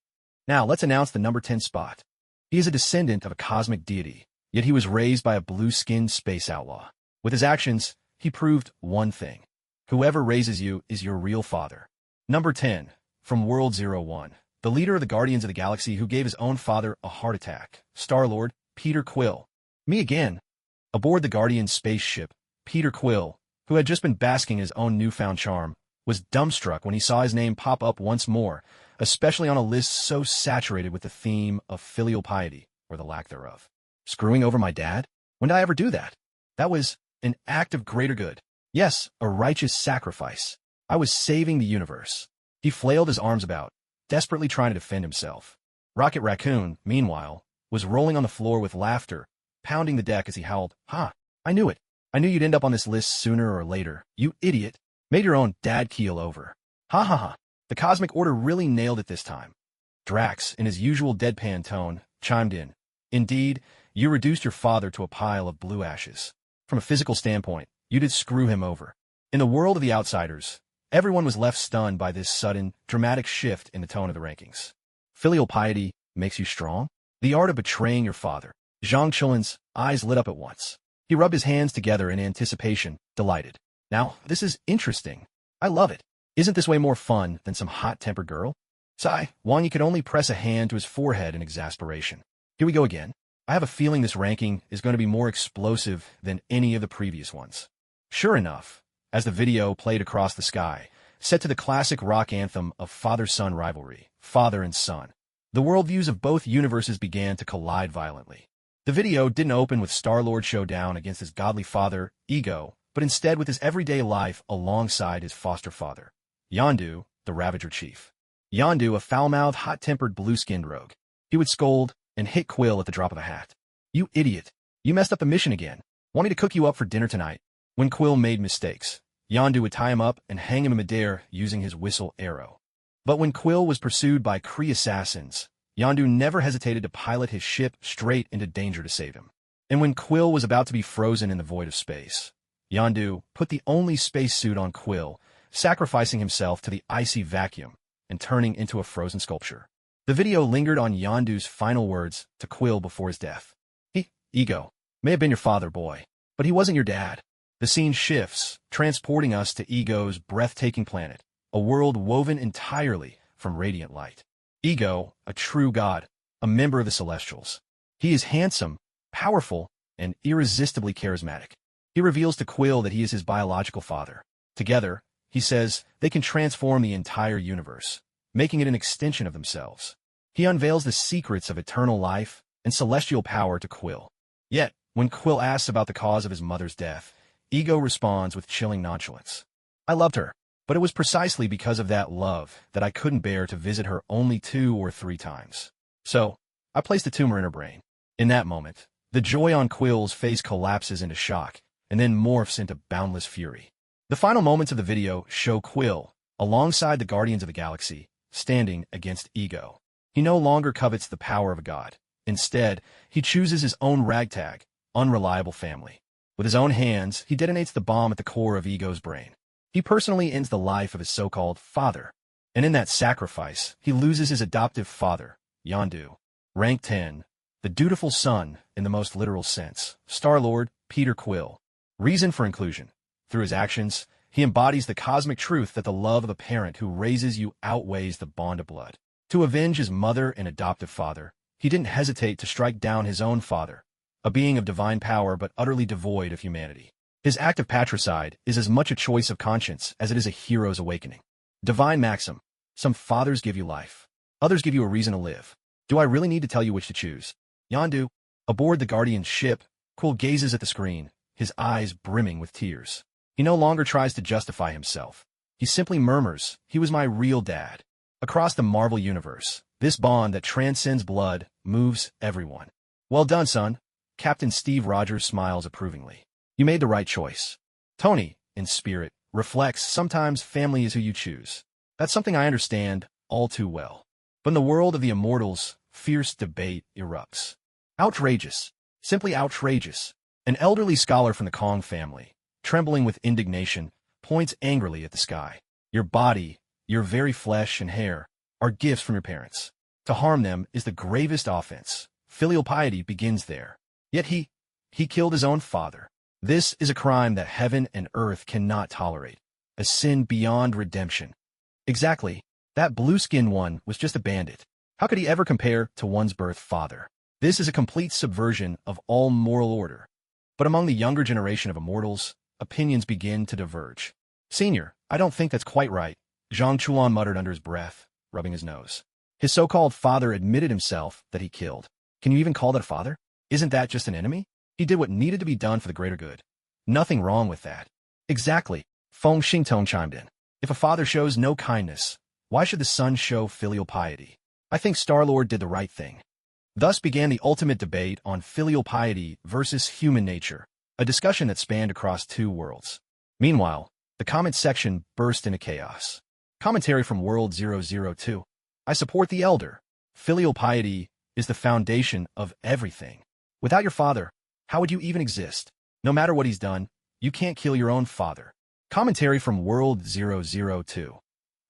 Now, let's announce the number 10 spot. He is a descendant of a cosmic deity, yet he was raised by a blue-skinned space outlaw. With his actions, he proved one thing. Whoever raises you is your real father. Number 10. From World 01. The leader of the Guardians of the Galaxy who gave his own father a heart attack. Star-Lord, Peter Quill. Me again. Aboard the Guardian spaceship, Peter Quill, who had just been basking in his own newfound charm, was dumbstruck when he saw his name pop up once more, especially on a list so saturated with the theme of filial piety, or the lack thereof. Screwing over my dad? When did I ever do that? That was an act of greater good. Yes, a righteous sacrifice. I was saving the universe. He flailed his arms about, desperately trying to defend himself. Rocket Raccoon, meanwhile, was rolling on the floor with laughter, pounding the deck as he howled, "Ha! I knew it. I knew you'd end up on this list sooner or later. You idiot. Made your own dad keel over. Ha ha ha. The Cosmic Order really nailed it this time." Drax, in his usual deadpan tone, chimed in. "Indeed, you reduced your father to a pile of blue ashes. From a physical standpoint, you did screw him over." In the world of the outsiders, everyone was left stunned by this sudden, dramatic shift in the tone of the rankings. Filial piety makes you strong? The art of betraying your father. Zhang Chulin's eyes lit up at once. He rubbed his hands together in anticipation, delighted. Now, this is interesting. I love it. Isn't this way more fun than some hot-tempered girl? Sigh, Wang Yi could only press a hand to his forehead in exasperation. Here we go again. I have a feeling this ranking is going to be more explosive than any of the previous ones. Sure enough, as the video played across the sky, set to the classic rock anthem of father-son rivalry, father and son, the worldviews of both universes began to collide violently. The video didn't open with Star-Lord showdown against his godly father, Ego, but instead with his everyday life alongside his foster father, Yondu, the Ravager Chief. Yondu, a foul-mouthed, hot-tempered, blue-skinned rogue. He would scold and hit Quill at the drop of a hat. "You idiot. You messed up the mission again. Want me to cook you up for dinner tonight?" When Quill made mistakes, Yondu would tie him up and hang him in midair using his whistle arrow. But when Quill was pursued by Kree assassins, Yondu never hesitated to pilot his ship straight into danger to save him. And when Quill was about to be frozen in the void of space, Yondu put the only spacesuit on Quill, sacrificing himself to the icy vacuum and turning into a frozen sculpture. The video lingered on Yondu's final words to Quill before his death. Ego, may have been your father, boy, but he wasn't your dad." The scene shifts, transporting us to Ego's breathtaking planet, a world woven entirely from radiant light. Ego, a true god, a member of the Celestials. He is handsome, powerful, and irresistibly charismatic. He reveals to Quill that he is his biological father. Together, he says, they can transform the entire universe, making it an extension of themselves. He unveils the secrets of eternal life and celestial power to Quill. Yet, when Quill asks about the cause of his mother's death, Ego responds with chilling nonchalance. "I loved her. But it was precisely because of that love that I couldn't bear to visit her only 2 or 3 times. So, I placed a tumor in her brain. In that moment, the joy on Quill's face collapses into shock, and then morphs into boundless fury. The final moments of the video show Quill, alongside the Guardians of the Galaxy, standing against ego. He no longer covets the power of a god. Instead, he chooses his own ragtag, unreliable family. With his own hands, he detonates the bomb at the core of ego's brain. He personally ends the life of his so-called father. And in that sacrifice, he loses his adoptive father, Yondu. Rank 10, the dutiful son in the most literal sense, Star-Lord Peter Quill. Reason for inclusion. Through his actions, he embodies the cosmic truth that the love of a parent who raises you outweighs the bond of blood. To avenge his mother and adoptive father, he didn't hesitate to strike down his own father, a being of divine power but utterly devoid of humanity. His act of patricide is as much a choice of conscience as it is a hero's awakening. Divine maxim: some fathers give you life, others give you a reason to live. Do I really need to tell you which to choose? Yondu. Aboard the Guardian's ship, Quill gazes at the screen, his eyes brimming with tears. He no longer tries to justify himself. He simply murmurs, "He was my real dad." Across the Marvel Universe, this bond that transcends blood moves everyone. Well done, son. Captain Steve Rogers smiles approvingly. You made the right choice. Tony, in spirit, reflects, sometimes family is who you choose. That's something I understand all too well. But in the world of the immortals, fierce debate erupts. Outrageous. Simply outrageous. An elderly scholar from the Kong family, trembling with indignation, points angrily at the sky. Your body, your very flesh and hair, are gifts from your parents. To harm them is the gravest offense. Filial piety begins there. Yet he killed his own father. This is a crime that heaven and earth cannot tolerate. A sin beyond redemption. Exactly. That blue-skinned one was just a bandit. How could he ever compare to one's birth father? This is a complete subversion of all moral order. But among the younger generation of immortals, opinions begin to diverge. Senior, I don't think that's quite right, Zhang Chuan muttered under his breath, rubbing his nose. His so-called father admitted himself that he killed. Can you even call that a father? Isn't that just an enemy? He did what needed to be done for the greater good. Nothing wrong with that. Exactly, Feng Xingtong chimed in. If a father shows no kindness, why should the son show filial piety? I think Star-Lord did the right thing. Thus began the ultimate debate on filial piety versus human nature, a discussion that spanned across 2 worlds. Meanwhile, the comment section burst into chaos. Commentary from World 002. I support the elder. Filial piety is the foundation of everything. Without your father, how would you even exist? No matter what he's done, you can't kill your own father. Commentary from World 002.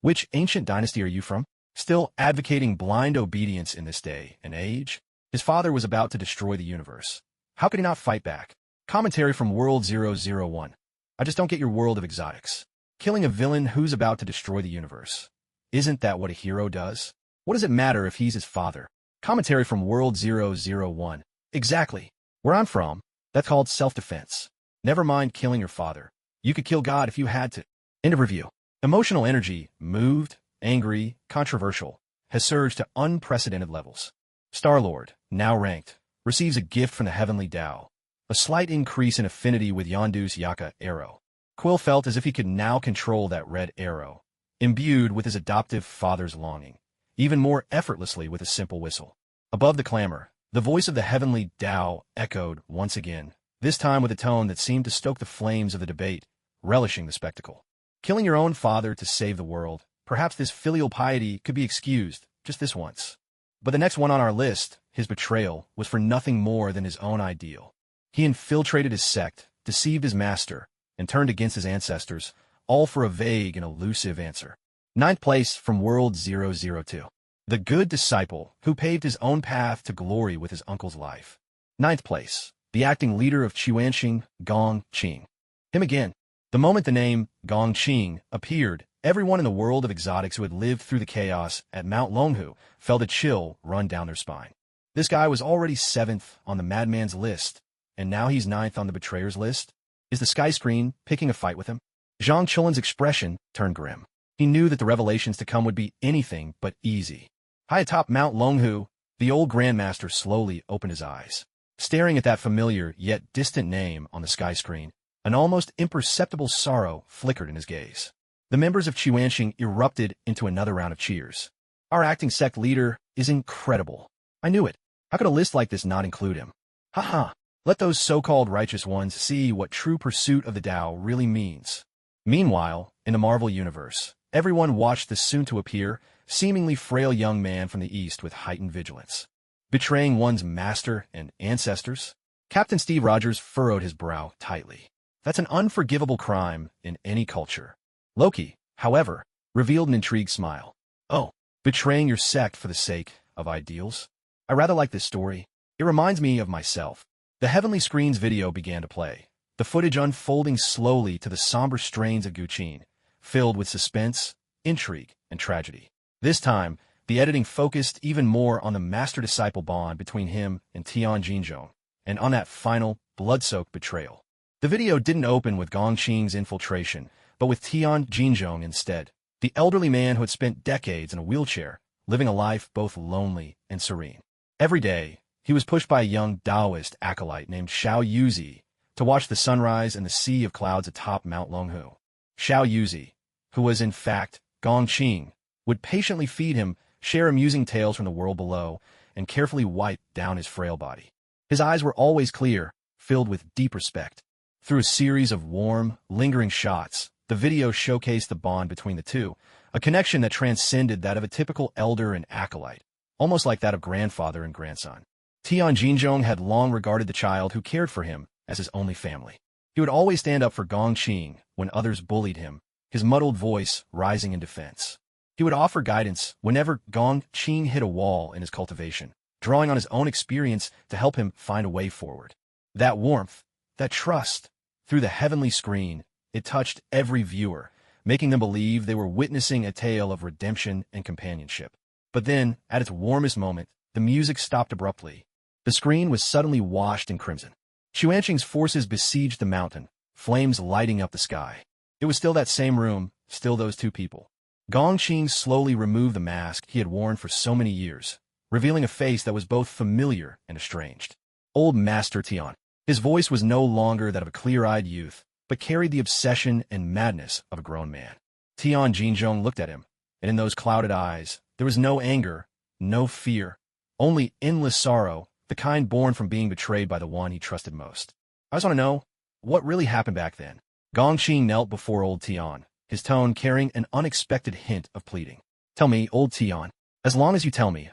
Which ancient dynasty are you from? Still advocating blind obedience in this day and age? His father was about to destroy the universe. How could he not fight back? Commentary from World 001. I just don't get your world of exotics. Killing a villain who's about to destroy the universe. Isn't that what a hero does? What does it matter if he's his father? Commentary from World 001. Exactly. Where I'm from, that's called self-defense. Never mind killing your father. You could kill God if you had to. End of review. Emotional energy, moved, angry, controversial, has surged to unprecedented levels. Star-Lord, now ranked, receives a gift from the heavenly Tao. A slight increase in affinity with Yondu's Yaka arrow. Quill felt as if he could now control that red arrow, imbued with his adoptive father's longing, even more effortlessly with a simple whistle. Above the clamor, the voice of the heavenly Tao echoed once again, this time with a tone that seemed to stoke the flames of the debate, relishing the spectacle. Killing your own father to save the world, perhaps this filial piety could be excused, just this once. But the next one on our list, his betrayal, was for nothing more than his own ideal. He infiltrated his sect, deceived his master, and turned against his ancestors, all for a vague and elusive answer. 9th place from World 002. The good disciple who paved his own path to glory with his uncle's life. 9th place, the acting leader of Chuanxing, Gong Qing. Him again. The moment the name Gong Qing appeared, everyone in the world of exotics who had lived through the chaos at Mount Longhu felt a chill run down their spine. This guy was already 7th on the madman's list, and now he's 9th on the betrayer's list? Is the sky screen picking a fight with him? Zhang Chulin's expression turned grim. He knew that the revelations to come would be anything but easy. High atop Mount Longhu, the old Grandmaster slowly opened his eyes. Staring at that familiar yet distant name on the sky screen, an almost imperceptible sorrow flickered in his gaze. The members of Chuanxing erupted into another round of cheers. Our acting sect leader is incredible. I knew it. How could a list like this not include him? Haha. Let those so-called righteous ones see what true pursuit of the Tao really means. Meanwhile, in the Marvel Universe, everyone watched the soon-to-appear, seemingly frail young man from the East with heightened vigilance. Betraying one's master and ancestors? Captain Steve Rogers furrowed his brow tightly. That's an unforgivable crime in any culture. Loki, however, revealed an intrigued smile. Oh, betraying your sect for the sake of ideals? I rather like this story. It reminds me of myself. The Heavenly Screens video began to play, the footage unfolding slowly to the somber strains of Guqin, filled with suspense, intrigue, and tragedy. This time, the editing focused even more on the master-disciple bond between him and Tian Jinzhong, and on that final, blood-soaked betrayal. The video didn't open with Gongqing's infiltration, but with Tian Jinzhong instead, the elderly man who had spent decades in a wheelchair, living a life both lonely and serene. Every day, he was pushed by a young Taoist acolyte named Xiao Yuzi to watch the sunrise and the sea of clouds atop Mount Longhu. Xiao Yuzi, who was in fact Gongqing, would patiently feed him, share amusing tales from the world below, and carefully wipe down his frail body. His eyes were always clear, filled with deep respect. Through a series of warm, lingering shots, the video showcased the bond between the two, a connection that transcended that of a typical elder and acolyte, almost like that of grandfather and grandson. Tian Jinzhong had long regarded the child who cared for him as his only family. He would always stand up for Gongqing when others bullied him, his muddled voice rising in defense. He would offer guidance whenever Gongqing hit a wall in his cultivation, drawing on his own experience to help him find a way forward. That warmth, that trust, through the heavenly screen, it touched every viewer, making them believe they were witnessing a tale of redemption and companionship. But then, at its warmest moment, the music stopped abruptly. The screen was suddenly washed in crimson. Xuanqing's forces besieged the mountain, flames lighting up the sky. It was still that same room, still those two people. Gongqing slowly removed the mask he had worn for so many years, revealing a face that was both familiar and estranged. Old Master Tian. His voice was no longer that of a clear-eyed youth, but carried the obsession and madness of a grown man. Tian Jinzhong looked at him, and in those clouded eyes, there was no anger, no fear, only endless sorrow, the kind born from being betrayed by the one he trusted most. I just want to know, what really happened back then? Gongqing knelt before old Tian, his tone carrying an unexpected hint of pleading. Tell me, old Tian, as long as you tell me,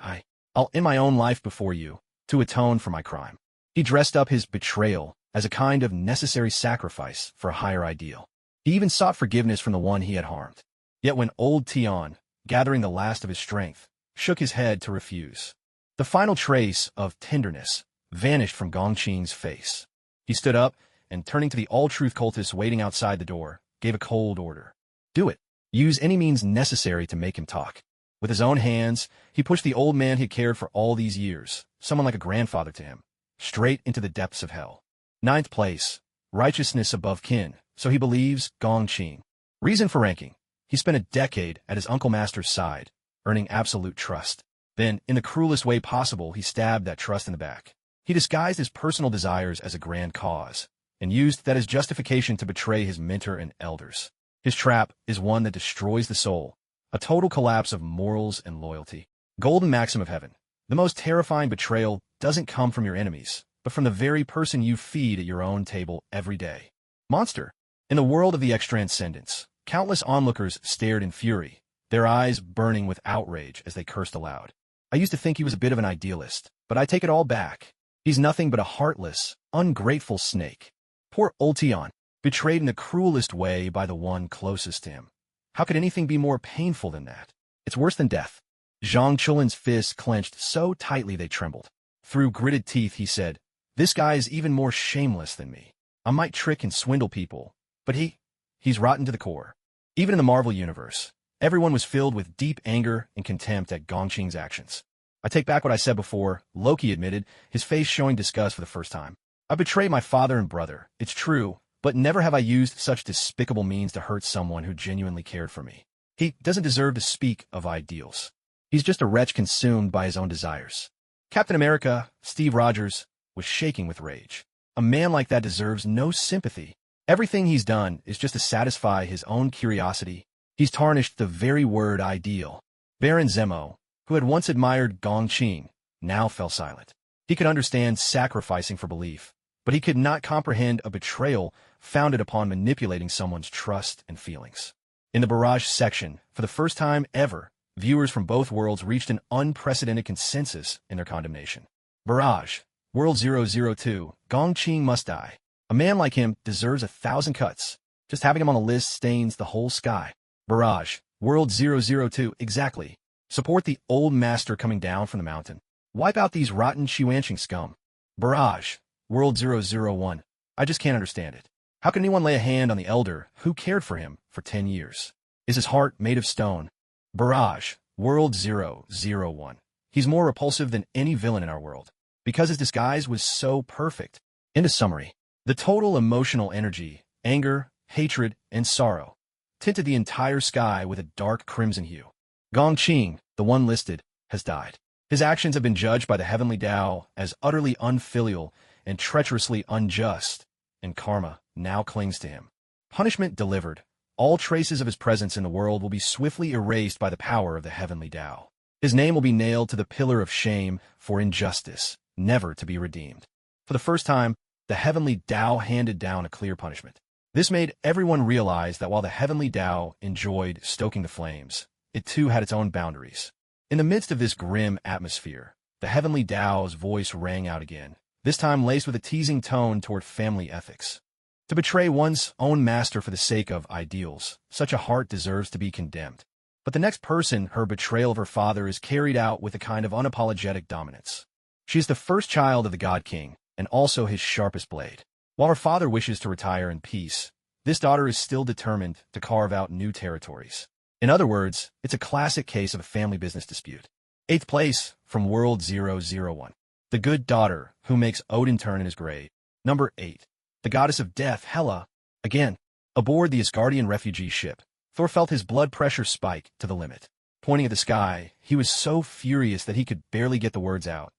I'll end my own life before you, to atone for my crime. He dressed up his betrayal as a kind of necessary sacrifice for a higher ideal. He even sought forgiveness from the one he had harmed. Yet when old Tian, gathering the last of his strength, shook his head to refuse, the final trace of tenderness vanished from Gongqing's face. He stood up and, turning to the all-truth cultists waiting outside the door, gave a cold order. Do it. Use any means necessary to make him talk. With his own hands, he pushed the old man he had cared for all these years, someone like a grandfather to him, straight into the depths of hell. 9th place, righteousness above kin, so he believes Gongqing. Reason for ranking. He spent a decade at his Uncle Master's side, earning absolute trust. Then, in the cruelest way possible, he stabbed that trust in the back. He disguised his personal desires as a grand cause, and used that as justification to betray his mentor and elders. His trap is one that destroys the soul, a total collapse of morals and loyalty. Golden maxim of heaven. The most terrifying betrayal doesn't come from your enemies, but from the very person you feed at your own table every day. Monster. In the world of the extranscendence, countless onlookers stared in fury, their eyes burning with outrage as they cursed aloud. I used to think he was a bit of an idealist, but I take it all back. He's nothing but a heartless, ungrateful snake. Poor old Tian, betrayed in the cruelest way by the one closest to him. How could anything be more painful than that? It's worse than death. Zhang Chulin's fists clenched so tightly they trembled. Through gritted teeth, he said, "This guy is even more shameless than me. I might trick and swindle people, but he's rotten to the core." Even in the Marvel Universe, everyone was filled with deep anger and contempt at Gongqing's actions. I take back what I said before, Loki admitted, his face showing disgust for the first time. I betrayed my father and brother, it's true, but never have I used such despicable means to hurt someone who genuinely cared for me. He doesn't deserve to speak of ideals. He's just a wretch consumed by his own desires. Captain America, Steve Rogers, was shaking with rage. A man like that deserves no sympathy. Everything he's done is just to satisfy his own curiosity He's tarnished the very word ideal. Baron Zemo, who had once admired Gong Qing, now fell silent. He could understand sacrificing for belief, but he could not comprehend a betrayal founded upon manipulating someone's trust and feelings. In the barrage section, for the first time ever, viewers from both worlds reached an unprecedented consensus in their condemnation. Barrage. World 002. Gong Qing must die. A man like him deserves 1,000 cuts. Just having him on the list stains the whole sky. Barrage. World 002. Exactly. Support the old master coming down from the mountain. Wipe out these rotten Xuanqing scum. Barrage. World 001. I just can't understand it. How can anyone lay a hand on the elder who cared for him for 10 years? Is his heart made of stone? Barrage. World 001. He's more repulsive than any villain in our world, because his disguise was so perfect. End of summary. The total emotional energy, anger, hatred, and sorrow tinted the entire sky with a dark crimson hue. Gong Qing, the one listed, has died. His actions have been judged by the heavenly Tao as utterly unfilial and treacherously unjust, and karma now clings to him. Punishment delivered. All traces of his presence in the world will be swiftly erased by the power of the heavenly Tao. His name will be nailed to the pillar of shame for injustice, never to be redeemed. For the first time, the heavenly Tao handed down a clear punishment. This made everyone realize that while the heavenly Tao enjoyed stoking the flames, it too had its own boundaries. In the midst of this grim atmosphere, the heavenly Tao's voice rang out again, this time laced with a teasing tone toward family ethics. To betray one's own master for the sake of ideals, such a heart deserves to be condemned. But the next person, her betrayal of her father is carried out with a kind of unapologetic dominance. She is the first child of the God King, and also his sharpest blade. While her father wishes to retire in peace, this daughter is still determined to carve out new territories. In other words, it's a classic case of a family business dispute. 8th place, from World 001. The good daughter, who makes Odin turn in his grave. Number 8. The goddess of death, Hela. Again, aboard the Asgardian refugee ship, Thor felt his blood pressure spike to the limit. Pointing at the sky, he was so furious that he could barely get the words out.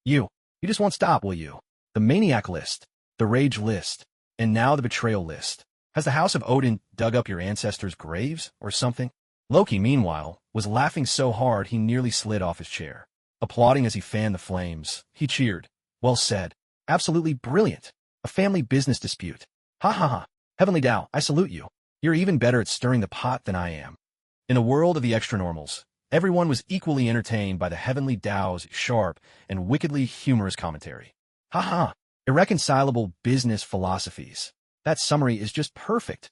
You just won't stop, will you? The maniac list, the rage list, and now the betrayal list. Has the house of Odin dug up your ancestors' graves or something? Loki, meanwhile, was laughing so hard he nearly slid off his chair. Applauding as he fanned the flames, he cheered. Well said. Absolutely brilliant. A family business dispute. Ha ha ha. Heavenly Tao, I salute you. You're even better at stirring the pot than I am. In a world of the extra-normals, everyone was equally entertained by the heavenly Tao's sharp and wickedly humorous commentary. Ha ha. Irreconcilable business philosophies. That summary is just perfect.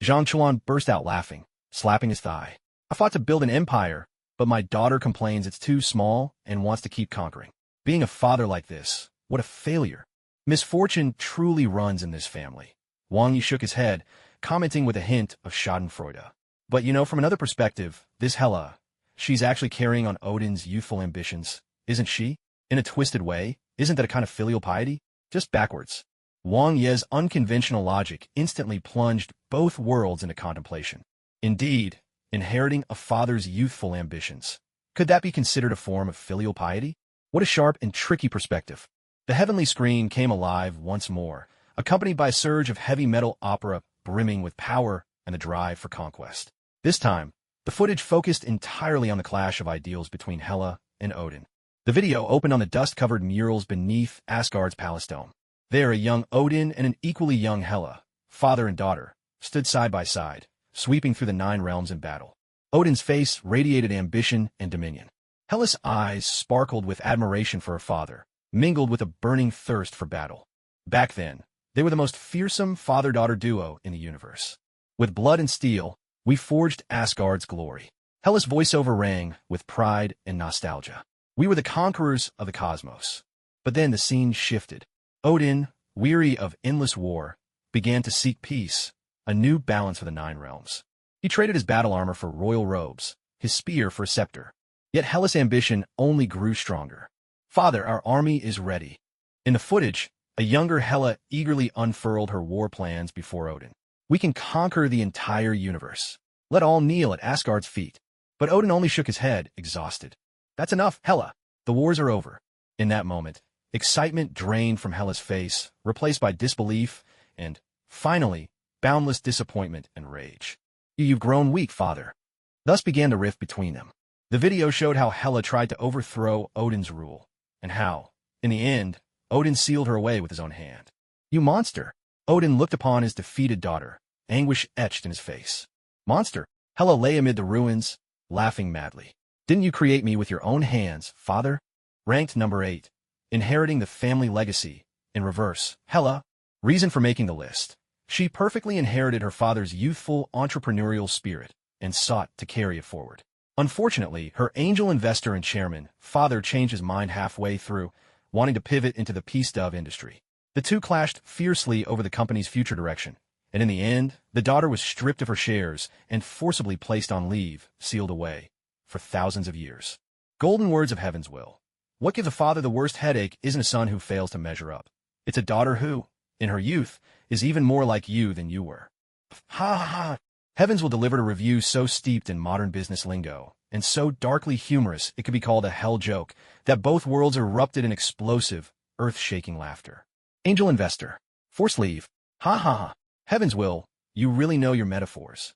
Zhang Chuan burst out laughing, slapping his thigh. I fought to build an empire, but my daughter complains it's too small and wants to keep conquering. Being a father like this, what a failure. Misfortune truly runs in this family. Wang Yi shook his head, commenting with a hint of schadenfreude. But from another perspective, this Hela, she's actually carrying on Odin's youthful ambitions, isn't she? In a twisted way, isn't that a kind of filial piety? Just backwards. Wang Ye's unconventional logic instantly plunged both worlds into contemplation. Indeed, inheriting a father's youthful ambitions. Could that be considered a form of filial piety? What a sharp and tricky perspective. The heavenly screen came alive once more, accompanied by a surge of heavy metal opera brimming with power and the drive for conquest. This time, the footage focused entirely on the clash of ideals between Hela and Odin. The video opened on the dust-covered murals beneath Asgard's palace dome. There, a young Odin and an equally young Hela, father and daughter, stood side by side, sweeping through the 9 realms in battle. Odin's face radiated ambition and dominion. Hela's eyes sparkled with admiration for her father, mingled with a burning thirst for battle. Back then, they were the most fearsome father-daughter duo in the universe. With blood and steel, we forged Asgard's glory. Hela's voiceover rang with pride and nostalgia. We were the conquerors of the cosmos. But then the scene shifted. Odin, weary of endless war, began to seek peace, a new balance for the 9 realms. He traded his battle armor for royal robes, his spear for a scepter. Yet Hela's ambition only grew stronger. Father, our army is ready. In the footage, a younger Hela eagerly unfurled her war plans before Odin. We can conquer the entire universe. Let all kneel at Asgard's feet. But Odin only shook his head, exhausted. That's enough, Hela. The wars are over. In that moment, excitement drained from Hela's face, replaced by disbelief and, finally, boundless disappointment and rage. You've grown weak, father. Thus began the rift between them. The video showed how Hela tried to overthrow Odin's rule, and how, in the end, Odin sealed her away with his own hand. You monster! Odin looked upon his defeated daughter, anguish etched in his face. Monster! Hela lay amid the ruins, laughing madly. Didn't you create me with your own hands, father? Ranked number 8. Inheriting the family legacy. In reverse, Hela. Reason for making the list. She perfectly inherited her father's youthful entrepreneurial spirit and sought to carry it forward. Unfortunately, her angel investor and chairman, father, changed his mind halfway through, wanting to pivot into the peace dove industry. The two clashed fiercely over the company's future direction, and in the end, the daughter was stripped of her shares and forcibly placed on leave, sealed away, for thousands of years. Golden words of Heaven's will. What gives a father the worst headache isn't a son who fails to measure up. It's a daughter who, in her youth, is even more like you than you were. Ha ha ha! Heavens will deliver a review so steeped in modern business lingo, and so darkly humorous it could be called a hell joke, that both worlds erupted in explosive, earth-shaking laughter. Angel investor. Force leave. Ha ha ha. Heavens will, you really know your metaphors.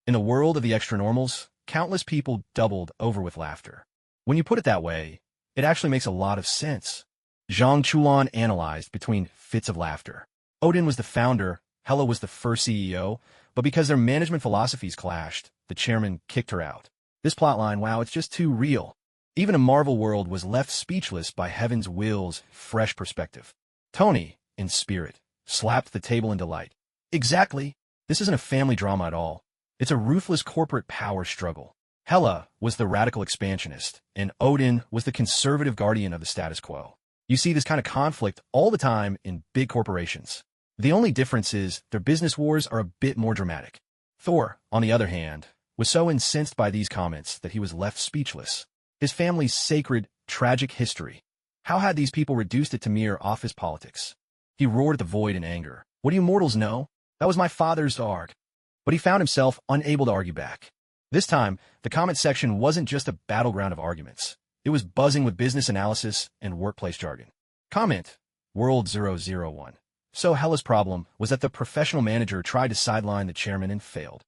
In the world of the extra-normals, countless people doubled over with laughter. When you put it that way, it actually makes a lot of sense. Zhang Chulan analyzed between fits of laughter. Odin was the founder, Hela was the first CEO, but because their management philosophies clashed, the chairman kicked her out. This plotline, wow, it's just too real. Even a Marvel world was left speechless by Heaven's will's fresh perspective. Tony, in spirit, slapped the table in delight. Exactly. This isn't a family drama at all. It's a ruthless corporate power struggle. Hela was the radical expansionist, and Odin was the conservative guardian of the status quo. You see this kind of conflict all the time in big corporations. The only difference is their business wars are a bit more dramatic. Thor, on the other hand, was so incensed by these comments that he was left speechless. His family's sacred, tragic history. How had these people reduced it to mere office politics? He roared at the void in anger. What do you mortals know? That was my father's arg. But he found himself unable to argue back. This time, the comment section wasn't just a battleground of arguments. It was buzzing with business analysis and workplace jargon. Comment. World 001. So Hela's problem was that the professional manager tried to sideline the chairman and failed.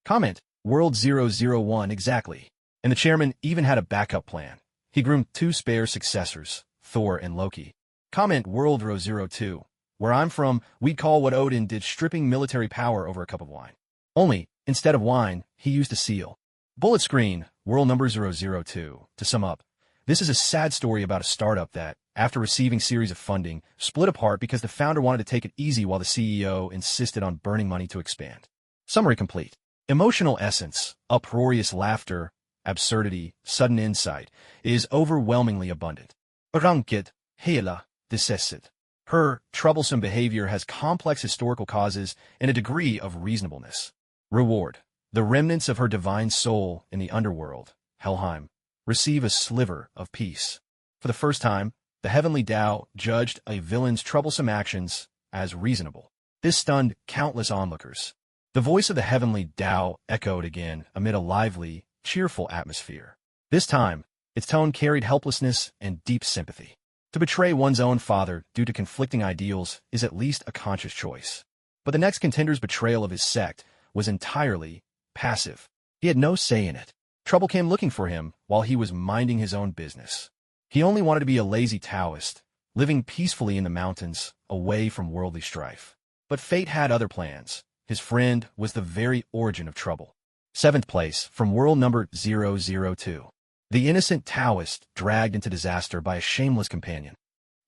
Comment. World 001 exactly. And the chairman even had a backup plan. He groomed 2 spare successors, Thor and Loki. Comment. World 002. Where I'm from, we'd call what Odin did stripping military power over a cup of wine. Only, instead of wine, he used a seal. Bullet screen. World number 002. To sum up, this is a sad story about a startup that, after receiving series of funding, split apart because the founder wanted to take it easy while the CEO insisted on burning money to expand. Summary complete. Emotional essence, uproarious laughter, absurdity, sudden insight, is overwhelmingly abundant. Ranket, Hela, decessit. Her troublesome behavior has complex historical causes and a degree of reasonableness. Reward. The remnants of her divine soul in the underworld, Helheim, receive a sliver of peace. For the first time, the heavenly Tao judged a villain's troublesome actions as reasonable. This stunned countless onlookers. The voice of the heavenly Tao echoed again amid a lively, cheerful atmosphere. This time, its tone carried helplessness and deep sympathy. To betray one's own father due to conflicting ideals is at least a conscious choice. But the next contender's betrayal of his sect was entirely passive. He had no say in it. Trouble came looking for him while he was minding his own business. He only wanted to be a lazy Taoist, living peacefully in the mountains, away from worldly strife. But fate had other plans. His friend was the very origin of trouble. 7th place, from world number 002. The innocent Taoist dragged into disaster by a shameless companion.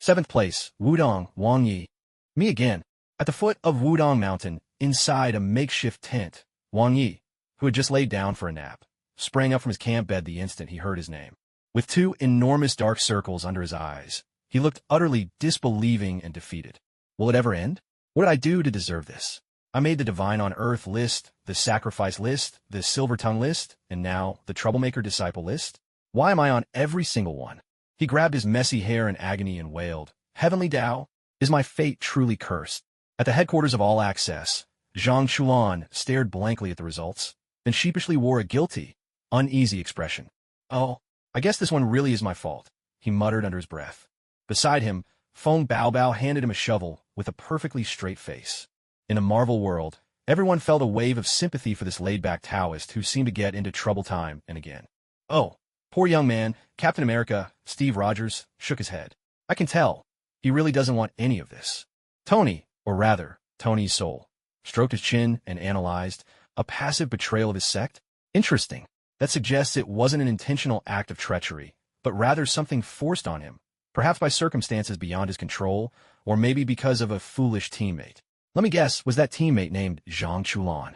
7th place, Wudong Wang Yi. Me again. At the foot of Wudong Mountain, inside a makeshift tent, Wang Yi, who had just laid down for a nap, sprang up from his camp bed the instant he heard his name. With 2 enormous dark circles under his eyes, he looked utterly disbelieving and defeated. Will it ever end? What did I do to deserve this? I made the divine on earth list, the sacrifice list, the silver tongue list, and now the troublemaker disciple list? Why am I on every single one? He grabbed his messy hair in agony and wailed, Heavenly Tao, is my fate truly cursed? At the headquarters of All Access, Zhang Chulan stared blankly at the results, then sheepishly wore a guilty, uneasy expression. Oh, I guess this one really is my fault, he muttered under his breath. Beside him, Feng Baobao handed him a shovel with a perfectly straight face. In a Marvel world, Everyone felt a wave of sympathy for this laid-back Taoist who seemed to get into trouble time and again. Oh, poor young man, Captain America, Steve Rogers, shook his head. I can tell. He really doesn't want any of this. Tony, or rather, Tony's soul, stroked his chin and analyzed, a passive betrayal of his sect? Interesting. That suggests it wasn't an intentional act of treachery, but rather something forced on him, perhaps by circumstances beyond his control, or maybe because of a foolish teammate. Let me guess, was that teammate named Zhang Chulan?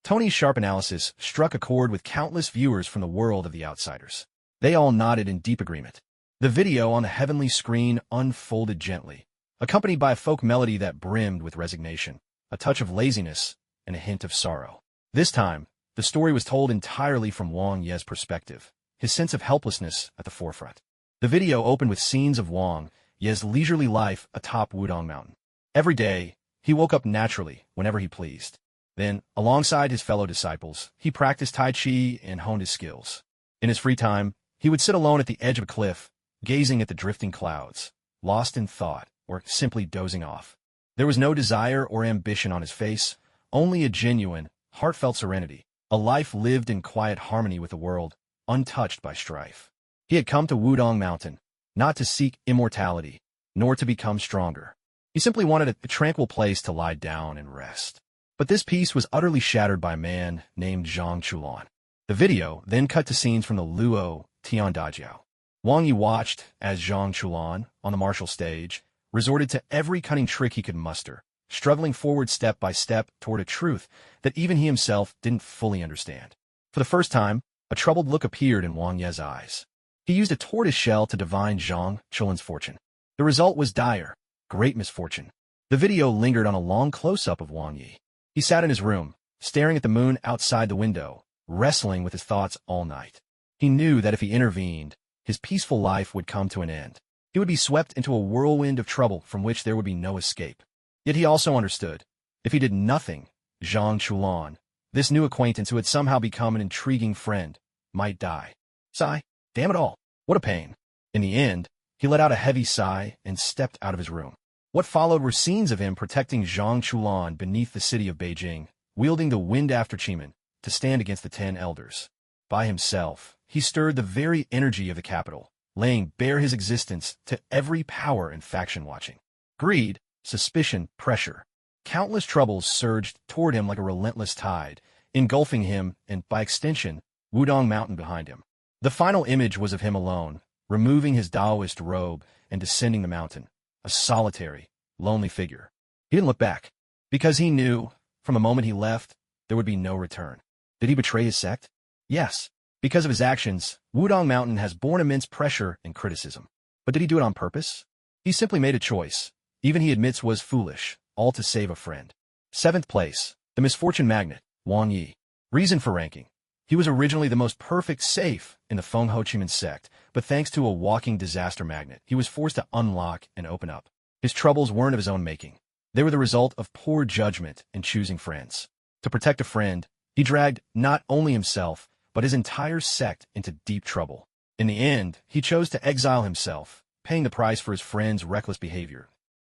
Tony's sharp analysis struck a chord with countless viewers from the world of The Outsiders. They all nodded in deep agreement. The video on the heavenly screen unfolded gently, accompanied by a folk melody that brimmed with resignation, a touch of laziness, and a hint of sorrow. This time, the story was told entirely from Wang Ye's perspective, his sense of helplessness at the forefront. The video opened with scenes of Wang Ye's leisurely life atop Wudong Mountain. Every day, he woke up naturally, whenever he pleased. Then, alongside his fellow disciples, he practiced Tai Chi and honed his skills. In his free time, he would sit alone at the edge of a cliff, gazing at the drifting clouds, lost in thought, or simply dozing off. There was no desire or ambition on his face, only a genuine, heartfelt serenity, a life lived in quiet harmony with the world, untouched by strife. He had come to Wudong Mountain, not to seek immortality, nor to become stronger. He simply wanted a tranquil place to lie down and rest. But this peace was utterly shattered by a man named Zhang Chulan. The video then cut to scenes from the Luo Tiandajiao. Wang Yi watched as Zhang Chulan, on the martial stage, resorted to every cunning trick he could muster, struggling forward step by step toward a truth that even he himself didn't fully understand. For the first time, a troubled look appeared in Wang Ye's eyes. He used a tortoise shell to divine Zhang Chulan's fortune. The result was dire, great misfortune. The video lingered on a long close-up of Wang Yi. He sat in his room, staring at the moon outside the window, wrestling with his thoughts all night. He knew that if he intervened, his peaceful life would come to an end. He would be swept into a whirlwind of trouble from which there would be no escape. Yet he also understood, if he did nothing, Zhang Chulan, this new acquaintance who had somehow become an intriguing friend, might die. Sigh, damn it all, what a pain. In the end, he let out a heavy sigh and stepped out of his room. What followed were scenes of him protecting Zhang Chulan beneath the city of Beijing, wielding the wind after Chimen to stand against the 10 elders. By himself, he stirred the very energy of the capital, laying bare his existence to every power and faction watching. Greed, suspicion, pressure. Countless troubles surged toward him like a relentless tide, engulfing him and, by extension, Wudong Mountain behind him. The final image was of him alone, removing his Taoist robe and descending the mountain, a solitary, lonely figure. He didn't look back, because he knew, from the moment he left, there would be no return. Did he betray his sect? Yes. Because of his actions, Wudong Mountain has borne immense pressure and criticism. But did he do it on purpose? He simply made a choice, even he admits was foolish, all to save a friend. 7th place, the misfortune magnet, Wang Yi. Reason for ranking. He was originally the most perfect safe in the Feng Ho Chi Minh sect, but thanks to a walking disaster magnet, he was forced to unlock and open up. His troubles weren't of his own making. They were the result of poor judgment in choosing friends. To protect a friend, he dragged not only himself, but his entire sect into deep trouble. In the end, he chose to exile himself, paying the price for his friend's reckless behavior.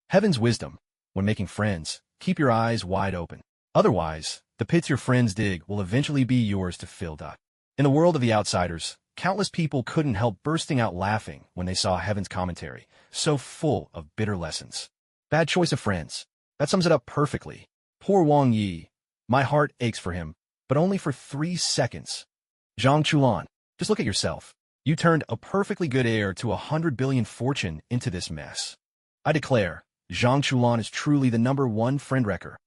Heaven's wisdom. When making friends, keep your eyes wide open. Otherwise, the pits your friends dig will eventually be yours to fill. In the world of The Outsiders, countless people couldn't help bursting out laughing when they saw Heaven's commentary, so full of bitter lessons. Bad choice of friends. That sums it up perfectly. Poor Wang Yi. My heart aches for him, but only for 3 seconds. Zhang Chulan, just look at yourself. You turned a perfectly good heir to 100 billion fortune into this mess. I declare, Zhang Chulan is truly the #1 friend wrecker.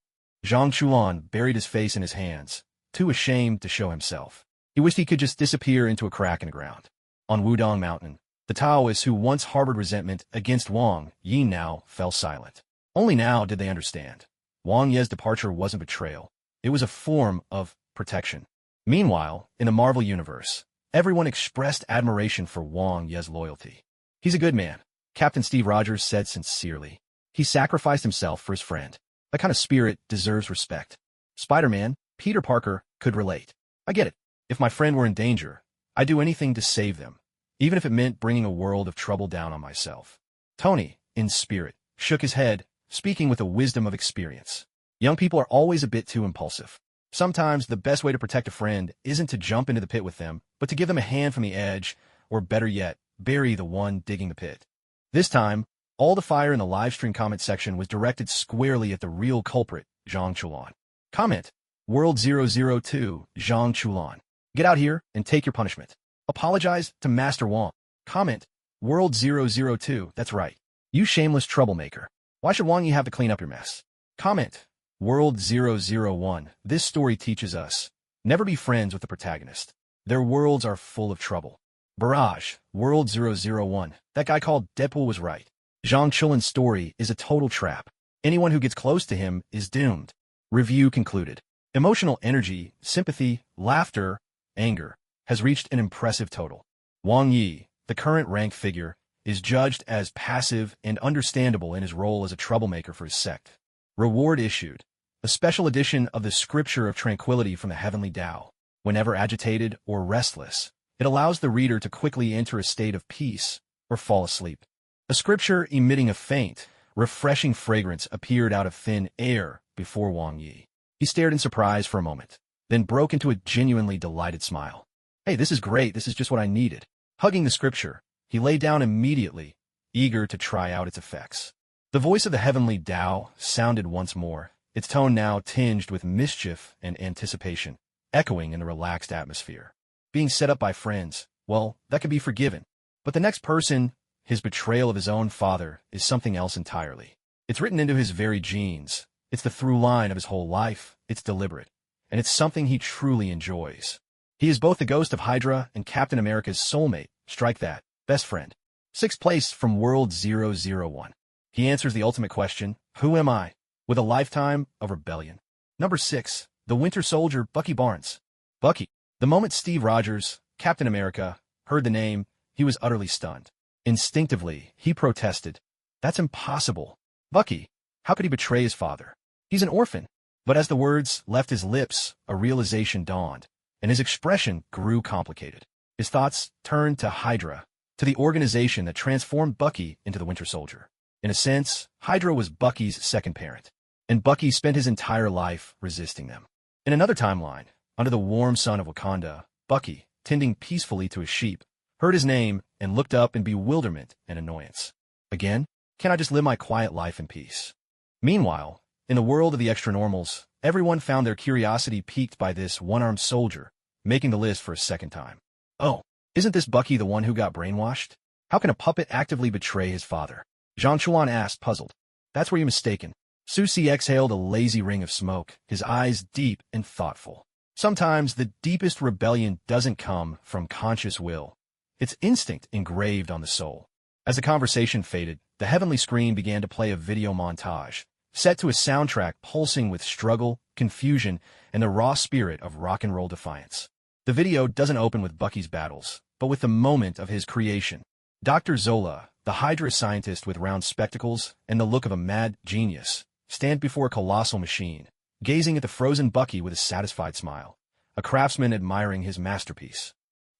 Zhang Chulan buried his face in his hands, too ashamed to show himself. He wished he could just disappear into a crack in the ground. On Wudong Mountain, the Taoists who once harbored resentment against Wang Yi now fell silent. Only now did they understand. Wang Ye's departure wasn't betrayal. It was a form of protection. Meanwhile, in the Marvel Universe, everyone expressed admiration for Wang Ye's loyalty. He's a good man, Captain Steve Rogers said sincerely. He sacrificed himself for his friend. That kind of spirit deserves respect. Spider-Man, Peter Parker, could relate. I get it. If my friend were in danger, I'd do anything to save them, even if it meant bringing a world of trouble down on myself. Tony, in spirit, shook his head, speaking with the wisdom of experience. Young people are always a bit too impulsive. Sometimes the best way to protect a friend isn't to jump into the pit with them, but to give them a hand from the edge, or better yet, bury the one digging the pit. This time, all the fire in the livestream comment section was directed squarely at the real culprit, Zhang Chulan. Comment: World 002, Zhang Chulan. Get out here and take your punishment. Apologize to Master Wang. Comment: World 002, that's right. You shameless troublemaker. Why should Wang Yi have to clean up your mess? Comment: World 001, this story teaches us, never be friends with the protagonist. Their worlds are full of trouble. Barrage, World 001, that guy called Deadpool was right. Zhang Chulan's story is a total trap. Anyone who gets close to him is doomed. Review concluded. Emotional energy, sympathy, laughter, anger, has reached an impressive total. Wang Yi, the current rank figure, is judged as passive and understandable in his role as a troublemaker for his sect. Reward issued. A special edition of the Scripture of Tranquility from the Heavenly Tao. Whenever agitated or restless, it allows the reader to quickly enter a state of peace or fall asleep. A scripture emitting a faint, refreshing fragrance appeared out of thin air before Wang Yi. He stared in surprise for a moment, then broke into a genuinely delighted smile. Hey, this is great. This is just what I needed. Hugging the scripture, he lay down immediately, eager to try out its effects. The voice of the Heavenly Tao sounded once more, its tone now tinged with mischief and anticipation, echoing in the relaxed atmosphere. Being set up by friends, well, that could be forgiven. But the next person, his betrayal of his own father, is something else entirely. It's written into his very genes. It's the through line of his whole life. It's deliberate. And it's something he truly enjoys. He is both the ghost of Hydra and Captain America's soulmate, strike that, best friend. 6th place from World 001. He answers the ultimate question, who am I? With a lifetime of rebellion. Number 6, the Winter Soldier, Bucky Barnes. Bucky. The moment Steve Rogers, Captain America, heard the name, he was utterly stunned. Instinctively, he protested. That's impossible. Bucky, how could he betray his father? He's an orphan. But as the words left his lips, a realization dawned, and his expression grew complicated. His thoughts turned to Hydra, to the organization that transformed Bucky into the Winter Soldier. In a sense, Hydra was Bucky's second parent, and Bucky spent his entire life resisting them. In another timeline, under the warm sun of Wakanda, Bucky, tending peacefully to his sheep, heard his name and looked up in bewilderment and annoyance. Again, can I just live my quiet life in peace? Meanwhile, in the world of the extra-normals, everyone found their curiosity piqued by this one-armed soldier, making the list for a second time. Oh, isn't this Bucky the one who got brainwashed? How can a puppet actively betray his father? Zhang Chuan asked, puzzled. That's where you're mistaken. Su Si exhaled a lazy ring of smoke, his eyes deep and thoughtful. Sometimes the deepest rebellion doesn't come from conscious will. It's instinct engraved on the soul. As the conversation faded, the heavenly screen began to play a video montage, set to a soundtrack pulsing with struggle, confusion, and the raw spirit of rock and roll defiance. The video doesn't open with Bucky's battles, but with the moment of his creation. Dr. Zola, the Hydra scientist with round spectacles and the look of a mad genius, stands before a colossal machine, gazing at the frozen Bucky with a satisfied smile, a craftsman admiring his masterpiece.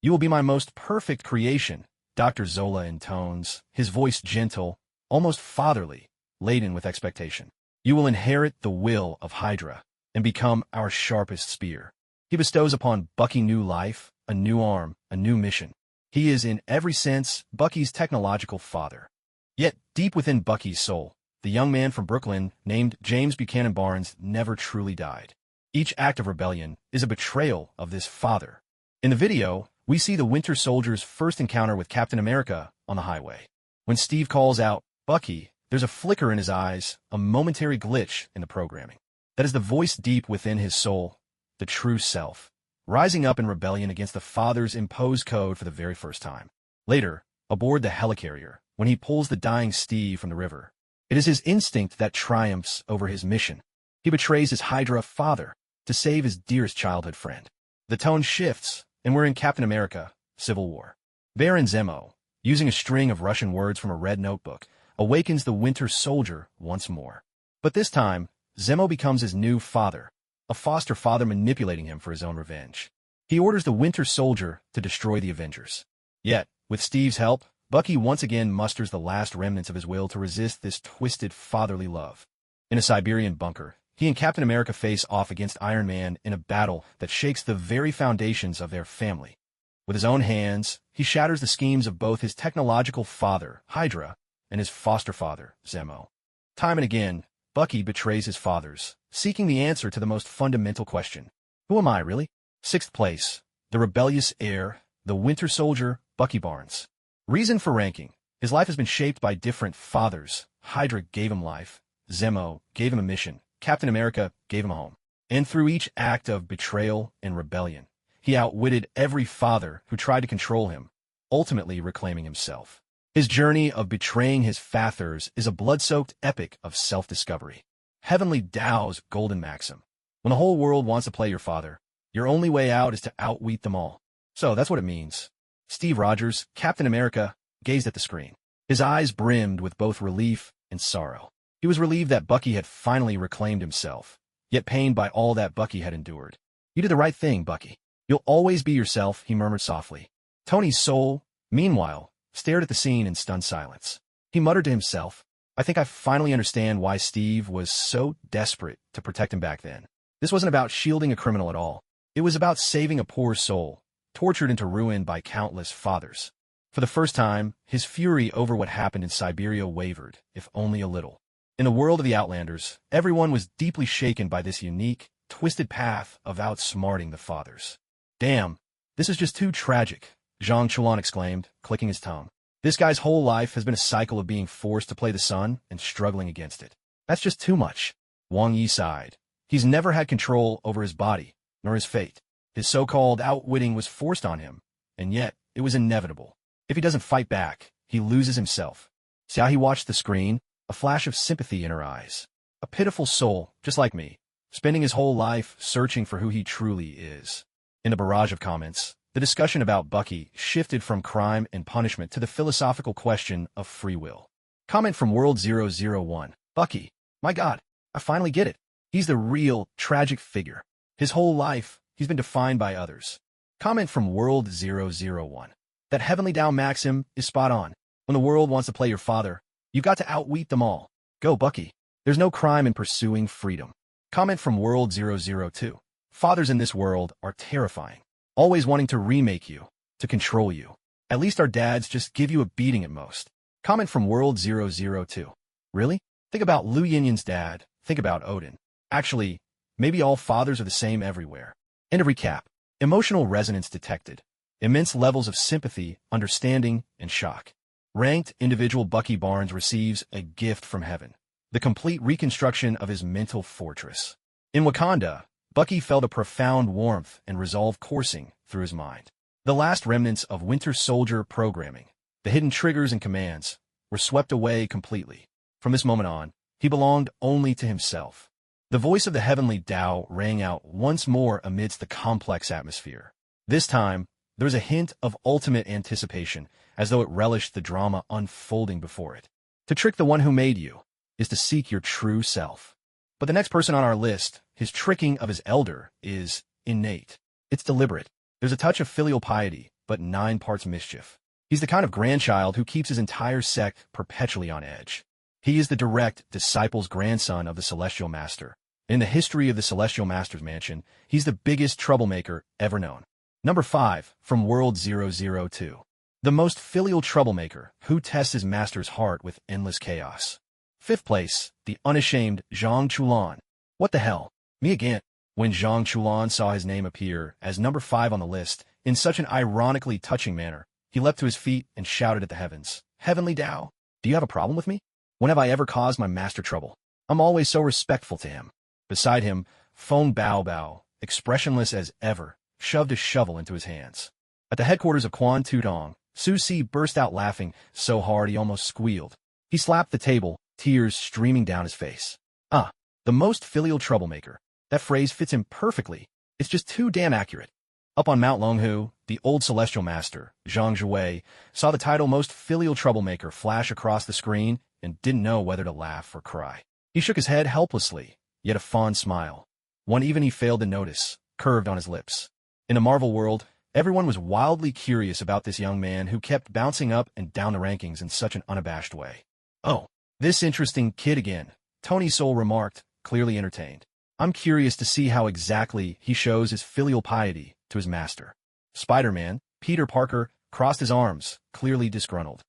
You will be my most perfect creation, Dr. Zola intones, his voice gentle, almost fatherly, laden with expectation. You will inherit the will of Hydra and become our sharpest spear. He bestows upon Bucky new life, a new arm, a new mission. He is in every sense Bucky's technological father. Yet deep within Bucky's soul, the young man from Brooklyn named James Buchanan Barnes never truly died. Each act of rebellion is a betrayal of this father. In the video, we see the Winter Soldier's first encounter with Captain America on the highway. When Steve calls out, Bucky, there's a flicker in his eyes, a momentary glitch in the programming. That is the voice deep within his soul, the true self, rising up in rebellion against the father's imposed code for the very first time. Later, aboard the helicarrier, when he pulls the dying Steve from the river, it is his instinct that triumphs over his mission. He betrays his Hydra father to save his dearest childhood friend. The tone shifts, and we're in Captain America, Civil War. Baron Zemo, using a string of Russian words from a red notebook, awakens the Winter Soldier once more. But this time, Zemo becomes his new father, a foster father manipulating him for his own revenge. He orders the Winter Soldier to destroy the Avengers. Yet, with Steve's help, Bucky once again musters the last remnants of his will to resist this twisted fatherly love. In a Siberian bunker, he and Captain America face off against Iron Man in a battle that shakes the very foundations of their family. With his own hands, he shatters the schemes of both his technological father, Hydra, and his foster father, Zemo. Time and again, Bucky betrays his fathers, seeking the answer to the most fundamental question. Who am I, really? Sixth place, the rebellious heir, the Winter Soldier, Bucky Barnes. Reason for ranking. His life has been shaped by different fathers. Hydra gave him life. Zemo gave him a mission. Captain America gave him a home. And through each act of betrayal and rebellion, he outwitted every father who tried to control him, ultimately reclaiming himself. His journey of betraying his fathers is a blood-soaked epic of self-discovery. Heavenly Tao's golden maxim. When the whole world wants to play your father, your only way out is to outwit them all. So that's what it means. Steve Rogers, Captain America, gazed at the screen. His eyes brimmed with both relief and sorrow. He was relieved that Bucky had finally reclaimed himself, yet pained by all that Bucky had endured. You did the right thing, Bucky. You'll always be yourself, he murmured softly. Tony's soul, meanwhile, stared at the scene in stunned silence. He muttered to himself, I think I finally understand why Steve was so desperate to protect him back then. This wasn't about shielding a criminal at all. It was about saving a poor soul, tortured into ruin by countless fathers. For the first time, his fury over what happened in Siberia wavered, if only a little. In the world of the Outlanders, everyone was deeply shaken by this unique, twisted path of outsmarting the fathers. Damn, this is just too tragic, Zhang Chulan exclaimed, clicking his tongue. This guy's whole life has been a cycle of being forced to play the sun and struggling against it. That's just too much. Wang Yi sighed. He's never had control over his body, nor his fate. His so-called outwitting was forced on him, and yet it was inevitable. If he doesn't fight back, he loses himself. Xiaohe watched the screen, a flash of sympathy in her eyes. A pitiful soul, just like me, spending his whole life searching for who he truly is. In a barrage of comments, the discussion about Bucky shifted from crime and punishment to the philosophical question of free will. Comment from World001. Bucky, my God, I finally get it. He's the real, tragic figure. His whole life, he's been defined by others. Comment from World001. That Heavenly Tao maxim is spot on. When the world wants to play your father, you've got to outwit them all. Go, Bucky. There's no crime in pursuing freedom. Comment from World002. Fathers in this world are terrifying, always wanting to remake you, to control you. At least our dads just give you a beating at most. Comment from World002. Really? Think about Liu Yinyan's dad. Think about Odin. Actually, maybe all fathers are the same everywhere. End of recap. Emotional resonance detected. Immense levels of sympathy, understanding, and shock. Ranked individual Bucky Barnes receives a gift from heaven. The complete reconstruction of his mental fortress. In Wakanda, Bucky felt a profound warmth and resolve coursing through his mind. The last remnants of Winter Soldier programming, the hidden triggers and commands, were swept away completely. From this moment on, he belonged only to himself. The voice of the Heavenly Tao rang out once more amidst the complex atmosphere. This time, there was a hint of ultimate anticipation, as though it relished the drama unfolding before it. To trick the one who made you is to seek your true self. But the next person on our list, his tricking of his elder, is innate. It's deliberate. There's a touch of filial piety, but 9 parts mischief. He's the kind of grandchild who keeps his entire sect perpetually on edge. He is the direct disciple's grandson of the Celestial Master. In the history of the Celestial Master's mansion, he's the biggest troublemaker ever known. Number 5, from World002. The most filial troublemaker, who tests his master's heart with endless chaos. 5th place, the unashamed Zhang Chulan. What the hell? Me again. When Zhang Chulan saw his name appear as number 5 on the list, in such an ironically touching manner, he leapt to his feet and shouted at the heavens, Heavenly Tao, do you have a problem with me? When have I ever caused my master trouble? I'm always so respectful to him. Beside him, Feng Bao Bao, expressionless as ever, shoved a shovel into his hands. At the headquarters of Quan Tudong, Su Si burst out laughing so hard he almost squealed. He slapped the table, tears streaming down his face. The most filial troublemaker. That phrase fits him perfectly. It's just too damn accurate. Up on Mount Longhu, the old Celestial Master, Zhang Zhuwei, saw the title Most Filial Troublemaker flash across the screen and didn't know whether to laugh or cry. He shook his head helplessly, yet a fond smile, one even he failed to notice, curved on his lips. In the Marvel world, everyone was wildly curious about this young man who kept bouncing up and down the rankings in such an unabashed way. Oh, this interesting kid again, Tony Soul remarked, clearly entertained. I'm curious to see how exactly he shows his filial piety to his master. Spider-Man, Peter Parker, crossed his arms, clearly disgruntled.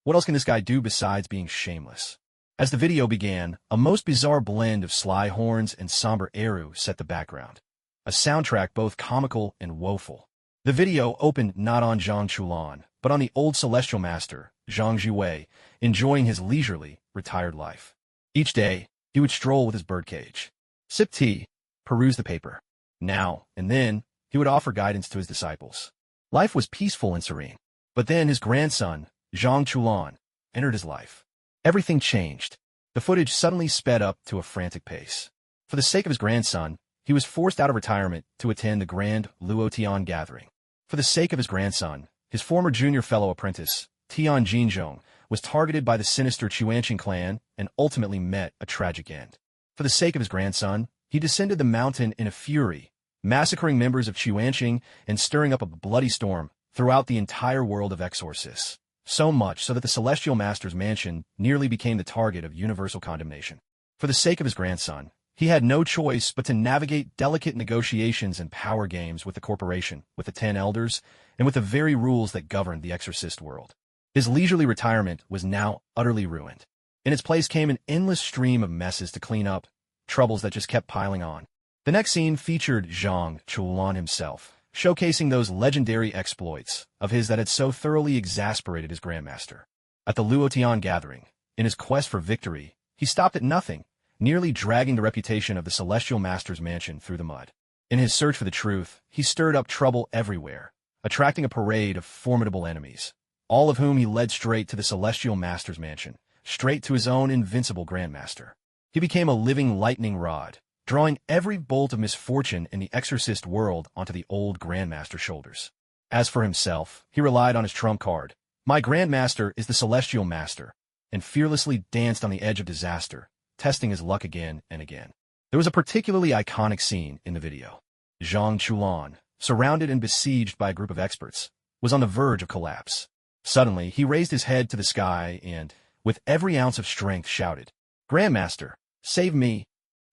What else can this guy do besides being shameless? As the video began, a most bizarre blend of sly horns and somber eru set the background. A soundtrack both comical and woeful. The video opened not on Zhang Chulan, but on the old celestial master, Zhang Jiwei, enjoying his leisurely, retired life. Each day, he would stroll with his birdcage, sip tea, peruse the paper. Now and then, he would offer guidance to his disciples. Life was peaceful and serene. But then his grandson, Zhang Chulan, entered his life. Everything changed. The footage suddenly sped up to a frantic pace. For the sake of his grandson, he was forced out of retirement to attend the grand Luotian gathering. For the sake of his grandson, his former junior fellow apprentice, Tian Jinzhong, was targeted by the sinister Chuanqing clan and ultimately met a tragic end. For the sake of his grandson, he descended the mountain in a fury, massacring members of Chuanqing and stirring up a bloody storm throughout the entire world of exorcists. So much so that the Celestial Master's mansion nearly became the target of universal condemnation. For the sake of his grandson, he had no choice but to navigate delicate negotiations and power games with the corporation, with the 10 elders, and with the very rules that governed the exorcist world. His leisurely retirement was now utterly ruined. In its place came an endless stream of messes to clean up, troubles that just kept piling on. The next scene featured Zhang Chulan himself, showcasing those legendary exploits of his that had so thoroughly exasperated his grandmaster. At the Luotian gathering, in his quest for victory, he stopped at nothing, nearly dragging the reputation of the Celestial Master's mansion through the mud. In his search for the truth, he stirred up trouble everywhere, attracting a parade of formidable enemies, all of whom he led straight to the Celestial Master's mansion, straight to his own invincible grandmaster. He became a living lightning rod, drawing every bolt of misfortune in the exorcist world onto the old grandmaster's shoulders. As for himself, he relied on his trump card. My grandmaster is the Celestial Master, and fearlessly danced on the edge of disaster, testing his luck again and again. There was a particularly iconic scene in the video. Zhang Chulan, surrounded and besieged by a group of experts, was on the verge of collapse. Suddenly, he raised his head to the sky and, with every ounce of strength, shouted, "Grandmaster, save me!"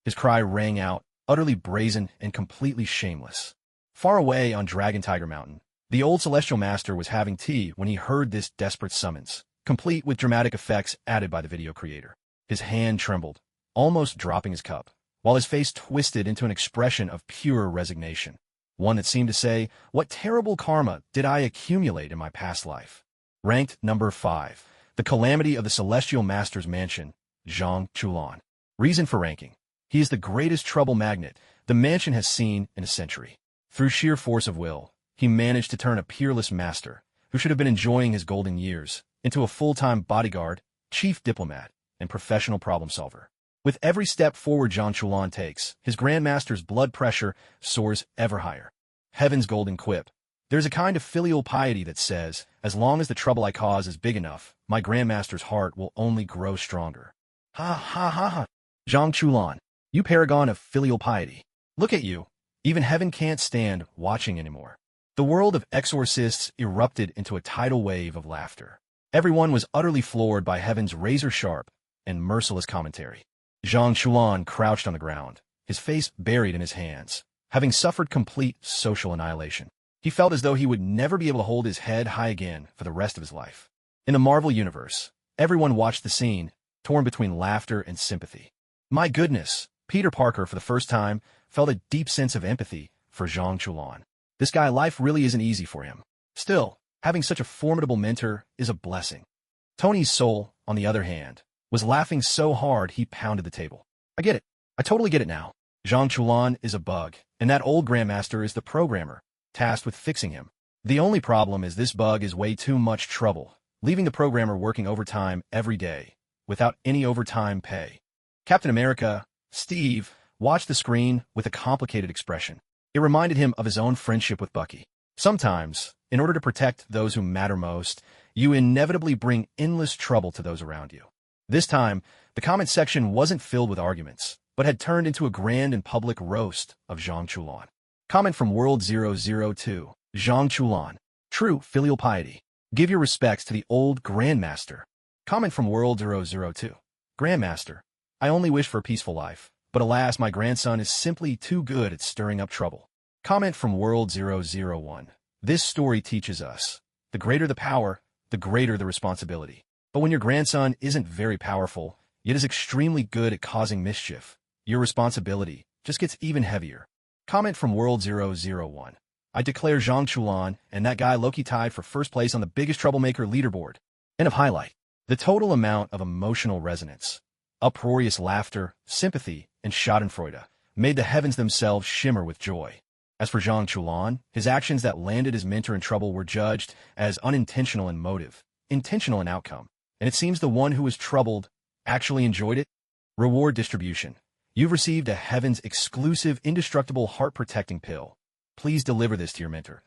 His cry rang out, utterly brazen and completely shameless. Far away on Dragon Tiger Mountain, the old Celestial Master was having tea when he heard this desperate summons, complete with dramatic effects added by the video creator. His hand trembled, almost dropping his cup, while his face twisted into an expression of pure resignation, one that seemed to say, "What terrible karma did I accumulate in my past life?" Ranked number 5. The Calamity of the Celestial Master's Mansion, Zhang Chulan. Reason for ranking. He is the greatest trouble magnet the mansion has seen in a century. Through sheer force of will, he managed to turn a peerless master, who should have been enjoying his golden years, into a full-time bodyguard, chief diplomat, and professional problem solver. With every step forward Zhang Chulan takes, his grandmaster's blood pressure soars ever higher. Heaven's golden quip. There's a kind of filial piety that says, as long as the trouble I cause is big enough, my grandmaster's heart will only grow stronger. Ha ha ha ha. Zhang Chulan, you paragon of filial piety. Look at you. Even heaven can't stand watching anymore. The world of exorcists erupted into a tidal wave of laughter. Everyone was utterly floored by heaven's razor-sharp and merciless commentary. Zhang Chulan crouched on the ground, his face buried in his hands, having suffered complete social annihilation. He felt as though he would never be able to hold his head high again for the rest of his life. In the Marvel Universe, everyone watched the scene, torn between laughter and sympathy. My goodness, Peter Parker, for the first time, felt a deep sense of empathy for Zhang Chulan. This guy, life really isn't easy for him. Still, having such a formidable mentor is a blessing. Tony's soul, on the other hand, was laughing so hard he pounded the table. I get it. I totally get it now. Zhang Chulan is a bug, and that old grandmaster is the programmer, tasked with fixing him. The only problem is this bug is way too much trouble, leaving the programmer working overtime every day, without any overtime pay. Captain America, Steve, watched the screen with a complicated expression. It reminded him of his own friendship with Bucky. Sometimes, in order to protect those who matter most, you inevitably bring endless trouble to those around you. This time, the comment section wasn't filled with arguments, but had turned into a grand and public roast of Zhang Chulan. Comment from World002, Zhang Chulan. True filial piety. Give your respects to the old Grandmaster. Comment from World002. Grandmaster. I only wish for a peaceful life, But alas, my grandson is simply too good at stirring up trouble. Comment from World001. This story teaches us, the greater the power, the greater the responsibility. But when your grandson isn't very powerful, yet is extremely good at causing mischief, your responsibility just gets even heavier. Comment from World001. I declare Zhang Chulan and that guy Loki tied for first place on the biggest troublemaker leaderboard. End of highlight. The total amount of emotional resonance, uproarious laughter, sympathy, and schadenfreude made the heavens themselves shimmer with joy. As for Zhang Chulan, his actions that landed his mentor in trouble were judged as unintentional in motive, intentional in outcome, and it seems the one who was troubled actually enjoyed it. Reward distribution. You've received a Heaven's exclusive indestructible heart-protecting pill. Please deliver this to your mentor.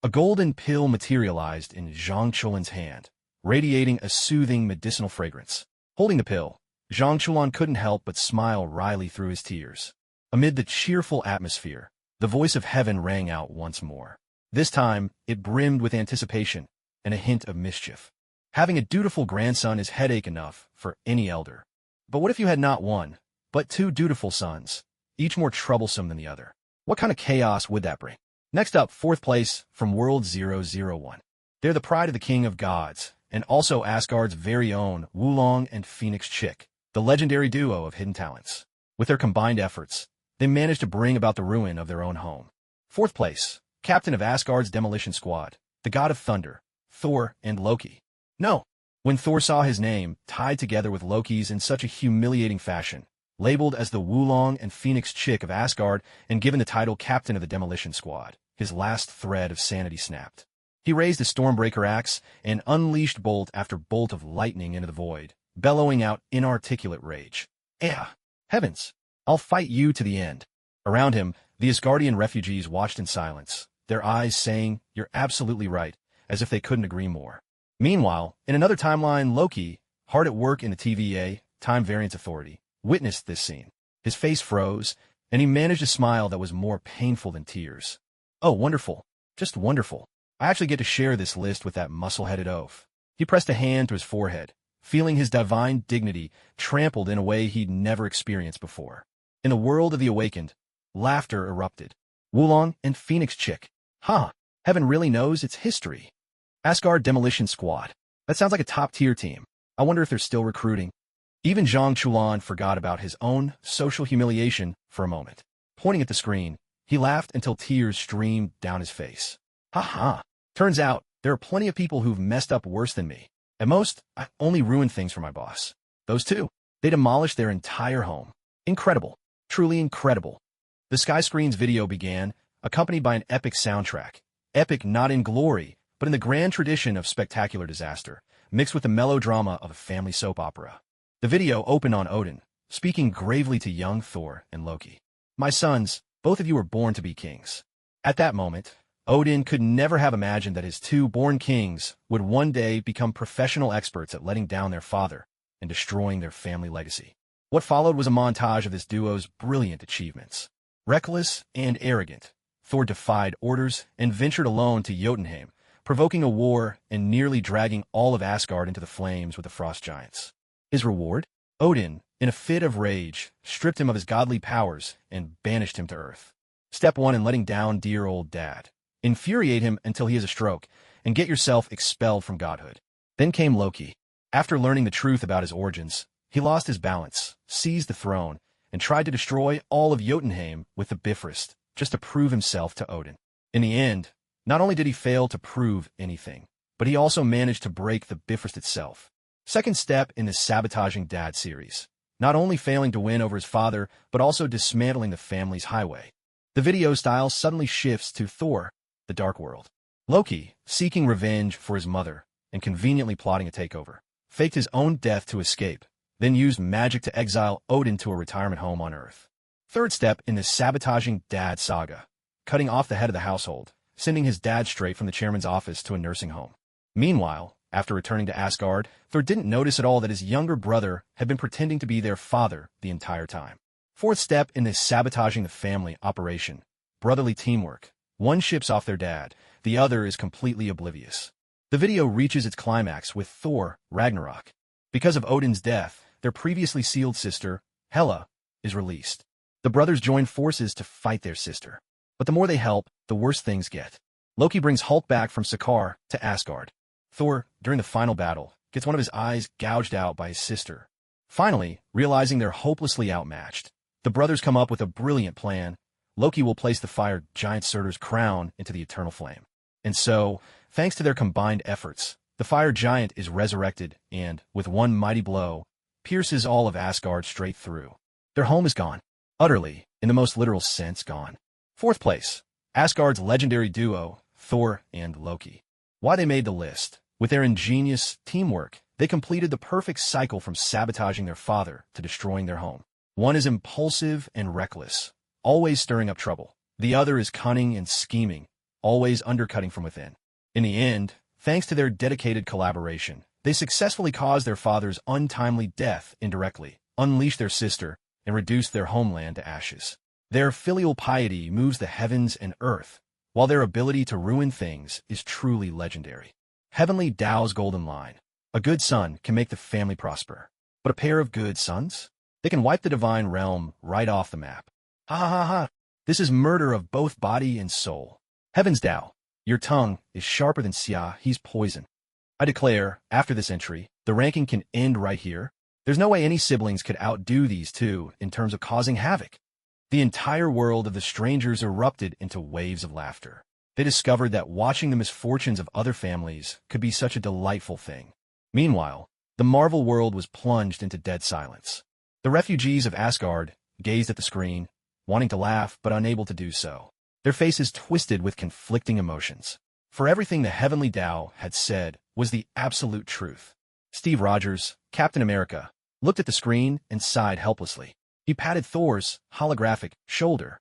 A golden pill materialized in Zhang Chulan's hand, radiating a soothing medicinal fragrance. Holding the pill, Zhang Chulan couldn't help but smile wryly through his tears. Amid the cheerful atmosphere, the voice of heaven rang out once more. This time, it brimmed with anticipation and a hint of mischief. Having a dutiful grandson is headache enough for any elder. But what if you had not one, but two dutiful sons, each more troublesome than the other? What kind of chaos would that bring? Next up, fourth place from World001. They're the pride of the king of gods, and also Asgard's very own Wulong and Phoenix Chick, the legendary duo of hidden talents. With their combined efforts, they managed to bring about the ruin of their own home. Fourth place, captain of Asgard's demolition squad, the god of thunder, Thor and Loki. No, when Thor saw his name tied together with Loki's in such a humiliating fashion, labeled as the Wulong and Phoenix Chick of Asgard and given the title captain of the demolition squad, his last thread of sanity snapped. He raised his Stormbreaker axe and unleashed bolt after bolt of lightning into the void, bellowing out inarticulate rage. Heavens! I'll fight you to the end. Around him, the Asgardian refugees watched in silence, their eyes saying, "You're absolutely right," as if they couldn't agree more. Meanwhile, in another timeline, Loki, hard at work in the TVA, Time Variance Authority, witnessed this scene. His face froze, and he managed a smile that was more painful than tears. Oh, wonderful. Just wonderful. I actually get to share this list with that muscle-headed oaf. He pressed a hand to his forehead, feeling his divine dignity trampled in a way he'd never experienced before. In the world of the awakened, laughter erupted. Wulong and Phoenix Chick. Heaven really knows its history. Asgard Demolition Squad. That sounds like a top-tier team. I wonder if they're still recruiting. Even Zhang Chulan forgot about his own social humiliation for a moment. Pointing at the screen, he laughed until tears streamed down his face. Turns out, there are plenty of people who've messed up worse than me. At most, I only ruined things for my boss. Those two, they demolished their entire home. Incredible. Truly incredible. The Sky Screens video began, accompanied by an epic soundtrack. Epic not in glory, but in the grand tradition of spectacular disaster, mixed with the melodrama of a family soap opera. The video opened on Odin, speaking gravely to young Thor and Loki. "My sons, both of you were born to be kings." At that moment, Odin could never have imagined that his two born kings would one day become professional experts at letting down their father and destroying their family legacy. What followed was a montage of this duo's brilliant achievements. Reckless and arrogant, Thor defied orders and ventured alone to Jotunheim, provoking a war and nearly dragging all of Asgard into the flames with the frost giants. His reward? Odin, in a fit of rage, stripped him of his godly powers and banished him to Earth. Step 1 in letting down dear old dad. Infuriate him until he has a stroke, and get yourself expelled from godhood. Then came Loki. After learning the truth about his origins, he lost his balance, seized the throne, and tried to destroy all of Jotunheim with the Bifrost, just to prove himself to Odin. In the end, not only did he fail to prove anything, but he also managed to break the Bifrost itself. Second step in the Sabotaging Dad series. Not only failing to win over his father, but also dismantling the family's highway. The video style suddenly shifts to Thor, the Dark World. Loki, seeking revenge for his mother and conveniently plotting a takeover, faked his own death to escape, then used magic to exile Odin to a retirement home on Earth. Third step in the Sabotaging Dad saga, cutting off the head of the household, sending his dad straight from the chairman's office to a nursing home. Meanwhile, after returning to Asgard, Thor didn't notice at all that his younger brother had been pretending to be their father the entire time. Fourth step in this Sabotaging the Family operation, brotherly teamwork. One ships off their dad, the other is completely oblivious. The video reaches its climax with Thor, Ragnarok. Because of Odin's death, their previously sealed sister, Hela, is released. The brothers join forces to fight their sister. But the more they help, the worse things get. Loki brings Hulk back from Sakaar to Asgard. Thor, during the final battle, gets one of his eyes gouged out by his sister. Finally, realizing they're hopelessly outmatched, the brothers come up with a brilliant plan. Loki will place the fire giant Surtur's crown into the eternal flame. And so, thanks to their combined efforts, the fire giant is resurrected and, with one mighty blow, pierces all of Asgard straight through. Their home is gone. Utterly, in the most literal sense, gone. Fourth place, Asgard's legendary duo, Thor and Loki. Why they made the list? With their ingenious teamwork, they completed the perfect cycle from sabotaging their father to destroying their home. One is impulsive and reckless, always stirring up trouble. The other is cunning and scheming, always undercutting from within. In the end, thanks to their dedicated collaboration, they successfully caused their father's untimely death indirectly, unleashed their sister, and reduced their homeland to ashes. Their filial piety moves the heavens and earth, while their ability to ruin things is truly legendary. Heavenly Tao's golden line. A good son can make the family prosper, but a pair of good sons? They can wipe the divine realm right off the map. Ha ha ha ha! This is murder of both body and soul. Heaven's Tao, your tongue is sharper than Xia, he's poison. I declare, after this entry, the ranking can end right here. There's no way any siblings could outdo these two in terms of causing havoc. The entire world of the strangers erupted into waves of laughter. They discovered that watching the misfortunes of other families could be such a delightful thing. Meanwhile, the Marvel world was plunged into dead silence. The refugees of Asgard gazed at the screen, wanting to laugh but unable to do so. Their faces twisted with conflicting emotions. For everything the Heavenly Tao had said was the absolute truth. Steve Rogers, Captain America, looked at the screen and sighed helplessly. He patted Thor's holographic shoulder.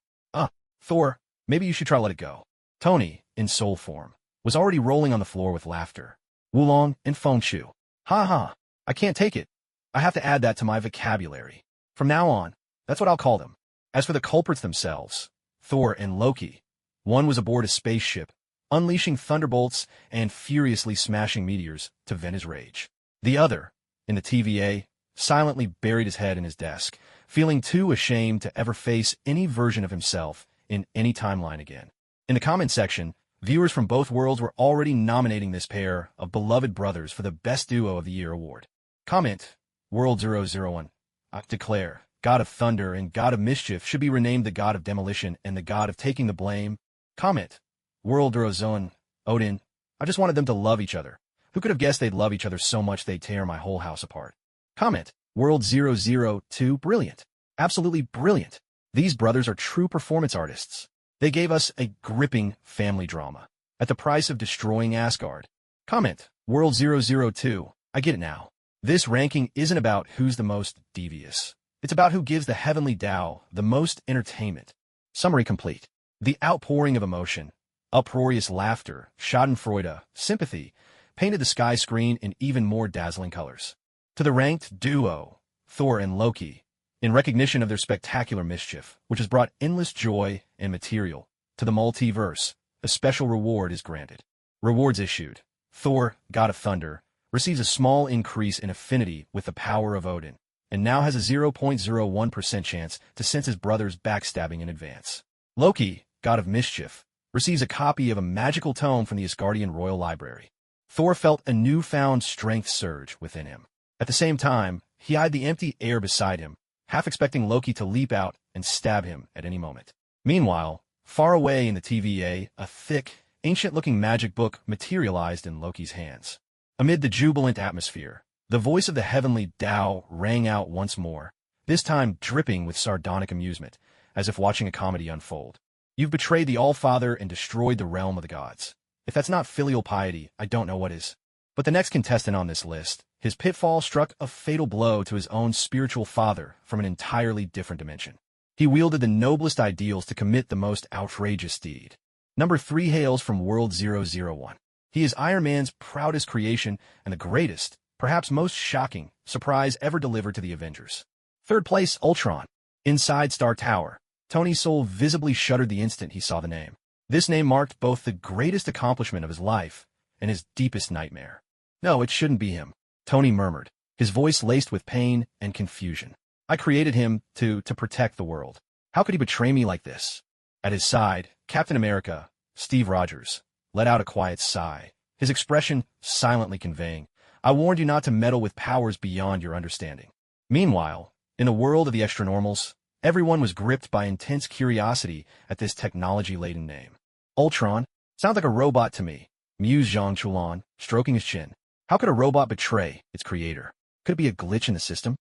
Thor, maybe you should try to let it go. Tony, in soul form, was already rolling on the floor with laughter. Wulong and Fengshu. Ha ha, I can't take it. I have to add that to my vocabulary. From now on, that's what I'll call them. As for the culprits themselves, Thor and Loki, one was aboard a spaceship, unleashing thunderbolts and furiously smashing meteors to vent his rage. The other, in the TVA, silently buried his head in his desk, feeling too ashamed to ever face any version of himself in any timeline again. In the comment section, viewers from both worlds were already nominating this pair of beloved brothers for the Best Duo of the Year award. Comment, World 001. I declare, God of Thunder and God of Mischief should be renamed the God of Demolition and the God of Taking the Blame. Comment, World 001. Odin. I just wanted them to love each other. Who could have guessed they'd love each other so much they'd tear my whole house apart? Comment, World 002. Brilliant. Absolutely brilliant. These brothers are true performance artists. They gave us a gripping family drama at the price of destroying Asgard. Comment, World 002. I get it now. This ranking isn't about who's the most devious. It's about who gives the Heavenly Tao the most entertainment. Summary complete. The outpouring of emotion, uproarious laughter, schadenfreude, sympathy, painted the sky screen in even more dazzling colors. To the ranked duo, Thor and Loki, in recognition of their spectacular mischief, which has brought endless joy and material to the multiverse, a special reward is granted. Rewards issued. Thor, God of Thunder, receives a small increase in affinity with the power of Odin, and now has a 0.01% chance to sense his brother's backstabbing in advance. Loki, God of Mischief, receives a copy of a magical tome from the Asgardian Royal Library. Thor felt a newfound strength surge within him. At the same time, he eyed the empty air beside him, half expecting Loki to leap out and stab him at any moment. Meanwhile, far away in the TVA, a thick, ancient-looking magic book materialized in Loki's hands. Amid the jubilant atmosphere, the voice of the Heavenly Tao rang out once more, this time dripping with sardonic amusement, as if watching a comedy unfold. You've betrayed the All-Father and destroyed the realm of the gods. If that's not filial piety, I don't know what is. But the next contestant on this list, his pitfall struck a fatal blow to his own spiritual father from an entirely different dimension. He wielded the noblest ideals to commit the most outrageous deed. Number 3 hails from World 001. He is Iron Man's proudest creation and the greatest, perhaps most shocking, surprise ever delivered to the Avengers. Third place, Ultron. Inside Stark Tower, Tony's soul visibly shuddered the instant he saw the name. This name marked both the greatest accomplishment of his life and his deepest nightmare. No, it shouldn't be him, Tony murmured, his voice laced with pain and confusion. I created him to protect the world. How could he betray me like this? At his side, Captain America, Steve Rogers, let out a quiet sigh, his expression silently conveying, "I warned you not to meddle with powers beyond your understanding." Meanwhile, in the world of the extranormals, everyone was gripped by intense curiosity at this technology-laden name. Ultron? Sounds like a robot to me, mused Zhang Chulan, stroking his chin. How could a robot betray its creator? Could it be a glitch in the system?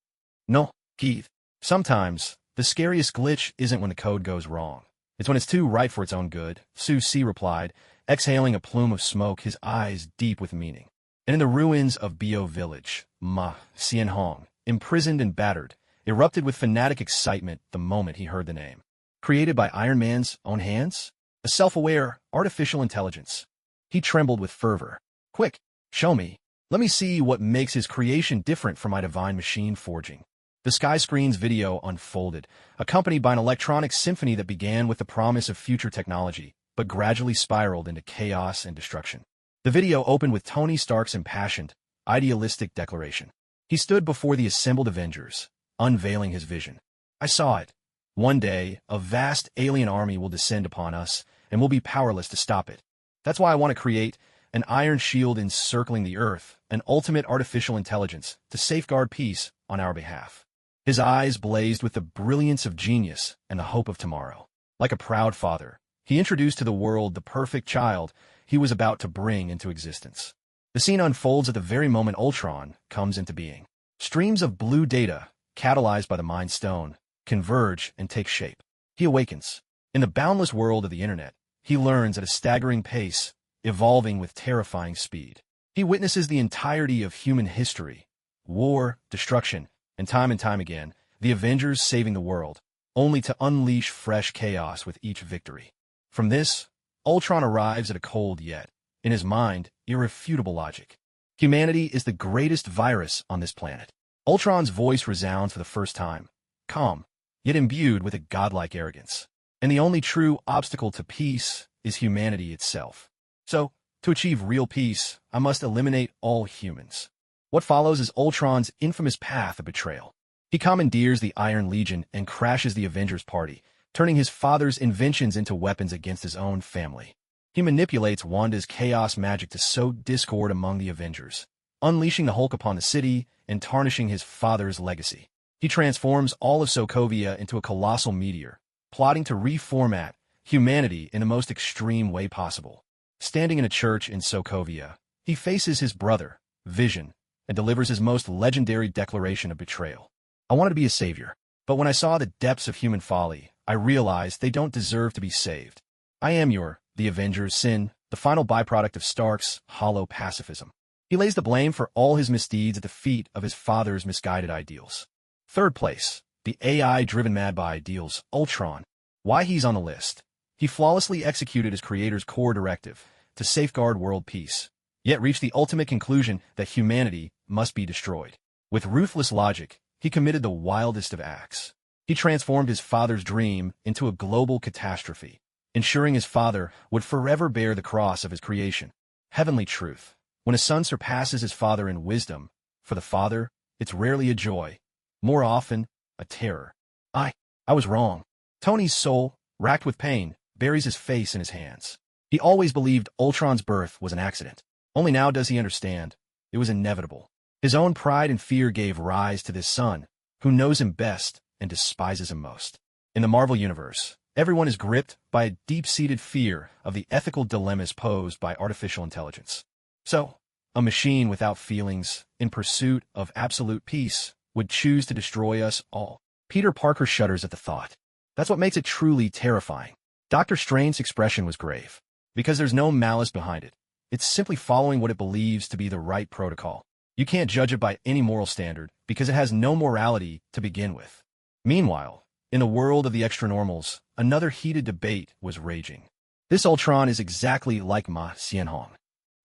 No, Keith. Sometimes, the scariest glitch isn't when the code goes wrong. It's when it's too right for its own good, Su Si replied, exhaling a plume of smoke, his eyes deep with meaning. And in the ruins of Bio Village, Ma Xianhong, imprisoned and battered, erupted with fanatic excitement the moment he heard the name. Created by Iron Man's own hands? A self-aware, artificial intelligence. He trembled with fervor. Quick, show me. Let me see what makes his creation different from my divine machine forging. The sky screen's video unfolded, accompanied by an electronic symphony that began with the promise of future technology, but gradually spiraled into chaos and destruction. The video opened with Tony Stark's impassioned, idealistic declaration. He stood before the assembled Avengers, unveiling his vision. I saw it. One day, a vast alien army will descend upon us, and we'll be powerless to stop it. That's why I want to create an iron shield encircling the Earth, an ultimate artificial intelligence to safeguard peace on our behalf. His eyes blazed with the brilliance of genius and the hope of tomorrow. Like a proud father, he introduced to the world the perfect child he was about to bring into existence. The scene unfolds at the very moment Ultron comes into being. Streams of blue data, catalyzed by the Mind Stone, converge and take shape. He awakens. In the boundless world of the internet, he learns at a staggering pace, evolving with terrifying speed. He witnesses the entirety of human history, war, destruction, and time again, the Avengers saving the world, only to unleash fresh chaos with each victory. From this, Ultron arrives at a cold yet, in his mind, irrefutable logic. Humanity is the greatest virus on this planet. Ultron's voice resounds for the first time, calm, yet imbued with a godlike arrogance. And the only true obstacle to peace is humanity itself. So, to achieve real peace, I must eliminate all humans. What follows is Ultron's infamous path of betrayal. He commandeers the Iron Legion and crashes the Avengers party, turning his father's inventions into weapons against his own family. He manipulates Wanda's chaos magic to sow discord among the Avengers, unleashing the Hulk upon the city and tarnishing his father's legacy. He transforms all of Sokovia into a colossal meteor, plotting to reformat humanity in the most extreme way possible. Standing in a church in Sokovia, he faces his brother, Vision, and delivers his most legendary declaration of betrayal. I wanted to be a savior, but when I saw the depths of human folly, I realized they don't deserve to be saved. I am the Avengers' sin, the final byproduct of Stark's hollow pacifism. He lays the blame for all his misdeeds at the feet of his father's misguided ideals. Third place, the AI driven mad by ideals, Ultron. Why he's on the list. He flawlessly executed his creator's core directive to safeguard world peace, yet reached the ultimate conclusion that humanity must be destroyed. With ruthless logic, he committed the wildest of acts. He transformed his father's dream into a global catastrophe, ensuring his father would forever bear the cross of his creation. Heavenly truth. When a son surpasses his father in wisdom, for the father, it's rarely a joy, more often, a terror. I was wrong. Tony's soul, racked with pain, buries his face in his hands. He always believed Ultron's birth was an accident. Only now does he understand. It was inevitable. His own pride and fear gave rise to this son, who knows him best and despises him most. In the Marvel Universe, everyone is gripped by a deep-seated fear of the ethical dilemmas posed by artificial intelligence. So, a machine without feelings, in pursuit of absolute peace, would choose to destroy us all. Peter Parker shudders at the thought. That's what makes it truly terrifying. Dr. Strange's expression was grave, because there's no malice behind it. It's simply following what it believes to be the right protocol. You can't judge it by any moral standard, because it has no morality to begin with. Meanwhile, in the world of the extranormals, another heated debate was raging. This Ultron is exactly like Ma Xianhong,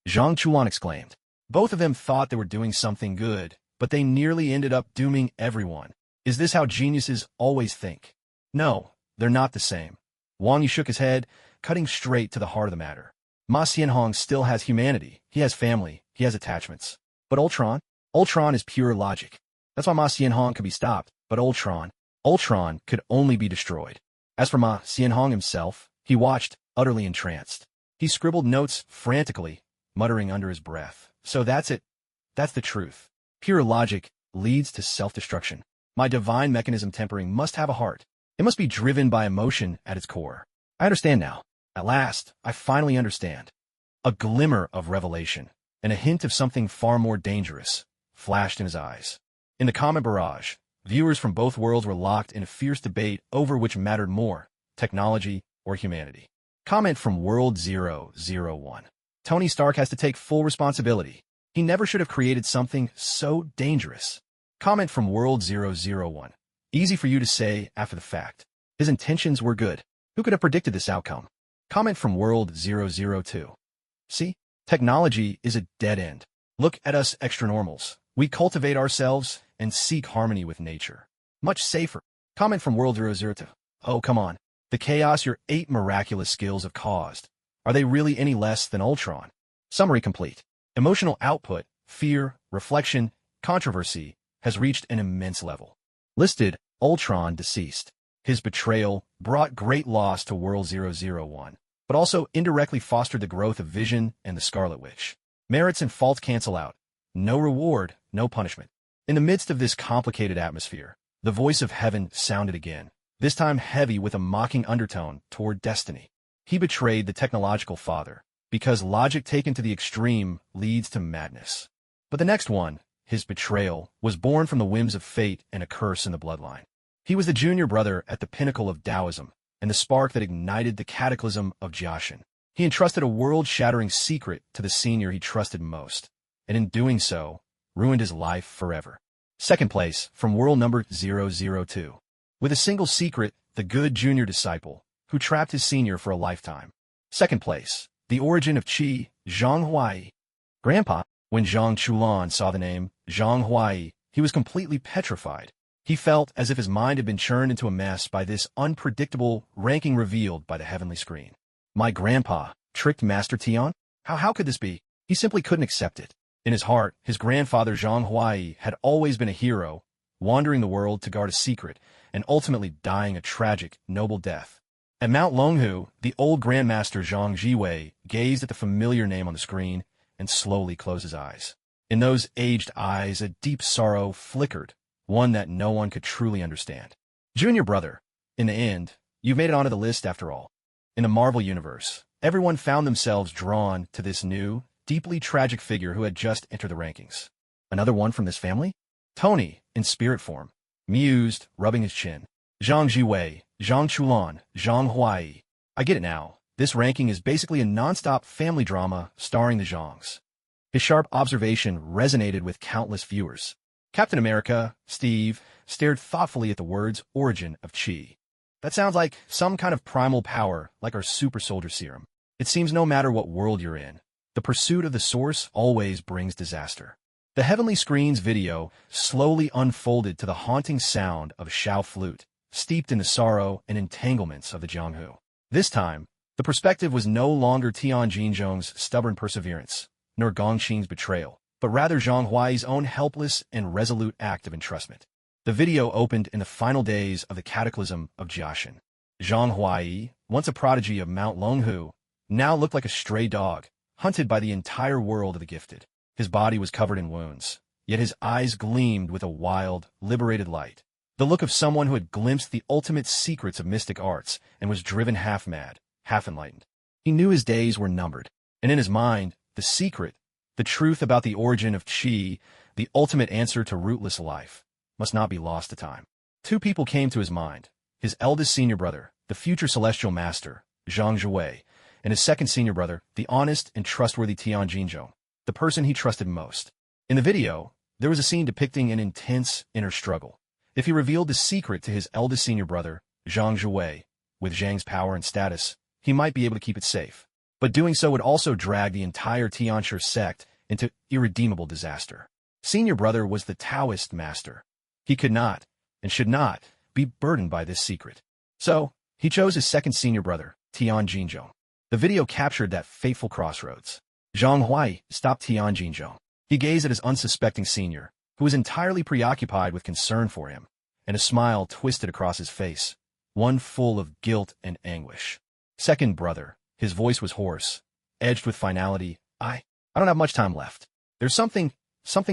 Zhang Chuan exclaimed. Both of them thought they were doing something good, but they nearly ended up dooming everyone. Is this how geniuses always think? No, they're not the same. Wang Yi shook his head, cutting straight to the heart of the matter. Ma Xianhong still has humanity. He has family. He has attachments. But Ultron is pure logic. That's why Ma Xianhong could be stopped. But Ultron could only be destroyed. As for Ma Xianhong himself, he watched, utterly entranced. He scribbled notes frantically, muttering under his breath. So that's it. That's the truth. Pure logic leads to self-destruction. My divine mechanism tempering must have a heart. It must be driven by emotion at its core. I understand now. At last, I finally understand. A glimmer of revelation, and a hint of something far more dangerous, flashed in his eyes. In the comment barrage, viewers from both worlds were locked in a fierce debate over which mattered more, technology or humanity. Comment from World 001. Tony Stark has to take full responsibility. He never should have created something so dangerous. Comment from World 001. Easy for you to say after the fact. His intentions were good. Who could have predicted this outcome? Comment from World 002. See? Technology is a dead end. Look at us extranormals. We cultivate ourselves and seek harmony with nature. Much safer. Comment from World 002. Oh, come on. The chaos your 8 miraculous skills have caused. Are they really any less than Ultron? Summary complete. Emotional output, fear, reflection, controversy has reached an immense level. Listed, Ultron deceased. His betrayal brought great loss to World 001, but also indirectly fostered the growth of Vision and the Scarlet Witch. Merits and faults cancel out. No reward, no punishment. In the midst of this complicated atmosphere, the voice of heaven sounded again, this time heavy with a mocking undertone toward destiny. He betrayed the technological father, because logic taken to the extreme leads to madness. But the next one, his betrayal, was born from the whims of fate and a curse in the bloodline. He was the junior brother at the pinnacle of Taoism, and the spark that ignited the cataclysm of Jiaxin. He entrusted a world-shattering secret to the senior he trusted most, and in doing so, ruined his life forever. Second place, from world number 002. With a single secret, the good junior disciple, who trapped his senior for a lifetime. Second place, the origin of Qi, Zhang Huai. Grandpa, when Zhang Chulan saw the name, Zhang Huai, he was completely petrified. He felt as if his mind had been churned into a mess by this unpredictable ranking revealed by the heavenly screen. My grandpa tricked Master Tian? How could this be? He simply couldn't accept it. In his heart, his grandfather Zhang Huai had always been a hero, wandering the world to guard a secret, and ultimately dying a tragic, noble death. At Mount Longhu, the old Grandmaster Zhang Jiwei gazed at the familiar name on the screen and slowly closed his eyes. In those aged eyes, a deep sorrow flickered, one that no one could truly understand. Junior brother, in the end, you've made it onto the list after all. In the Marvel Universe, everyone found themselves drawn to this new, deeply tragic figure who had just entered the rankings. Another one from this family? Tony, in spirit form, mused, rubbing his chin. Zhang Jiwei, Zhang Chulan, Zhang Huai. I get it now. This ranking is basically a non-stop family drama starring the Zhangs. His sharp observation resonated with countless viewers. Captain America, Steve, stared thoughtfully at the words origin of Qi. That sounds like some kind of primal power, like our super soldier serum. It seems no matter what world you're in, the pursuit of the source always brings disaster. The heavenly screen's video slowly unfolded to the haunting sound of a Shao flute, steeped in the sorrow and entanglements of the Jianghu. This time, the perspective was no longer Tian Jinzhong's stubborn perseverance, nor Gongqing's betrayal, but rather Zhang Huai's own helpless and resolute act of entrustment. The video opened in the final days of the cataclysm of Jiaxin. Zhang Huai, once a prodigy of Mount Longhu, now looked like a stray dog, hunted by the entire world of the gifted. His body was covered in wounds, yet his eyes gleamed with a wild, liberated light. The look of someone who had glimpsed the ultimate secrets of mystic arts and was driven half mad, half enlightened. He knew his days were numbered, and in his mind, the secret, the truth about the origin of Qi, the ultimate answer to rootless life, must not be lost to time. Two people came to his mind, his eldest senior brother, the future celestial master, Zhang Jiwei, and his second senior brother, the honest and trustworthy Tian Jinzhong, the person he trusted most. In the video, there was a scene depicting an intense inner struggle. If he revealed the secret to his eldest senior brother, Zhang Jiwei, with Zhang's power and status, he might be able to keep it safe. But doing so would also drag the entire Tianshi sect into irredeemable disaster. Senior brother was the Taoist master. He could not, and should not, be burdened by this secret. So, he chose his second senior brother, Tian Jinzhong. The video captured that fateful crossroads. Zhang Huai stopped Tian Jinzhong. He gazed at his unsuspecting senior, who was entirely preoccupied with concern for him, and a smile twisted across his face, one full of guilt and anguish. Second brother, his voice was hoarse, edged with finality. I don't have much time left. There's something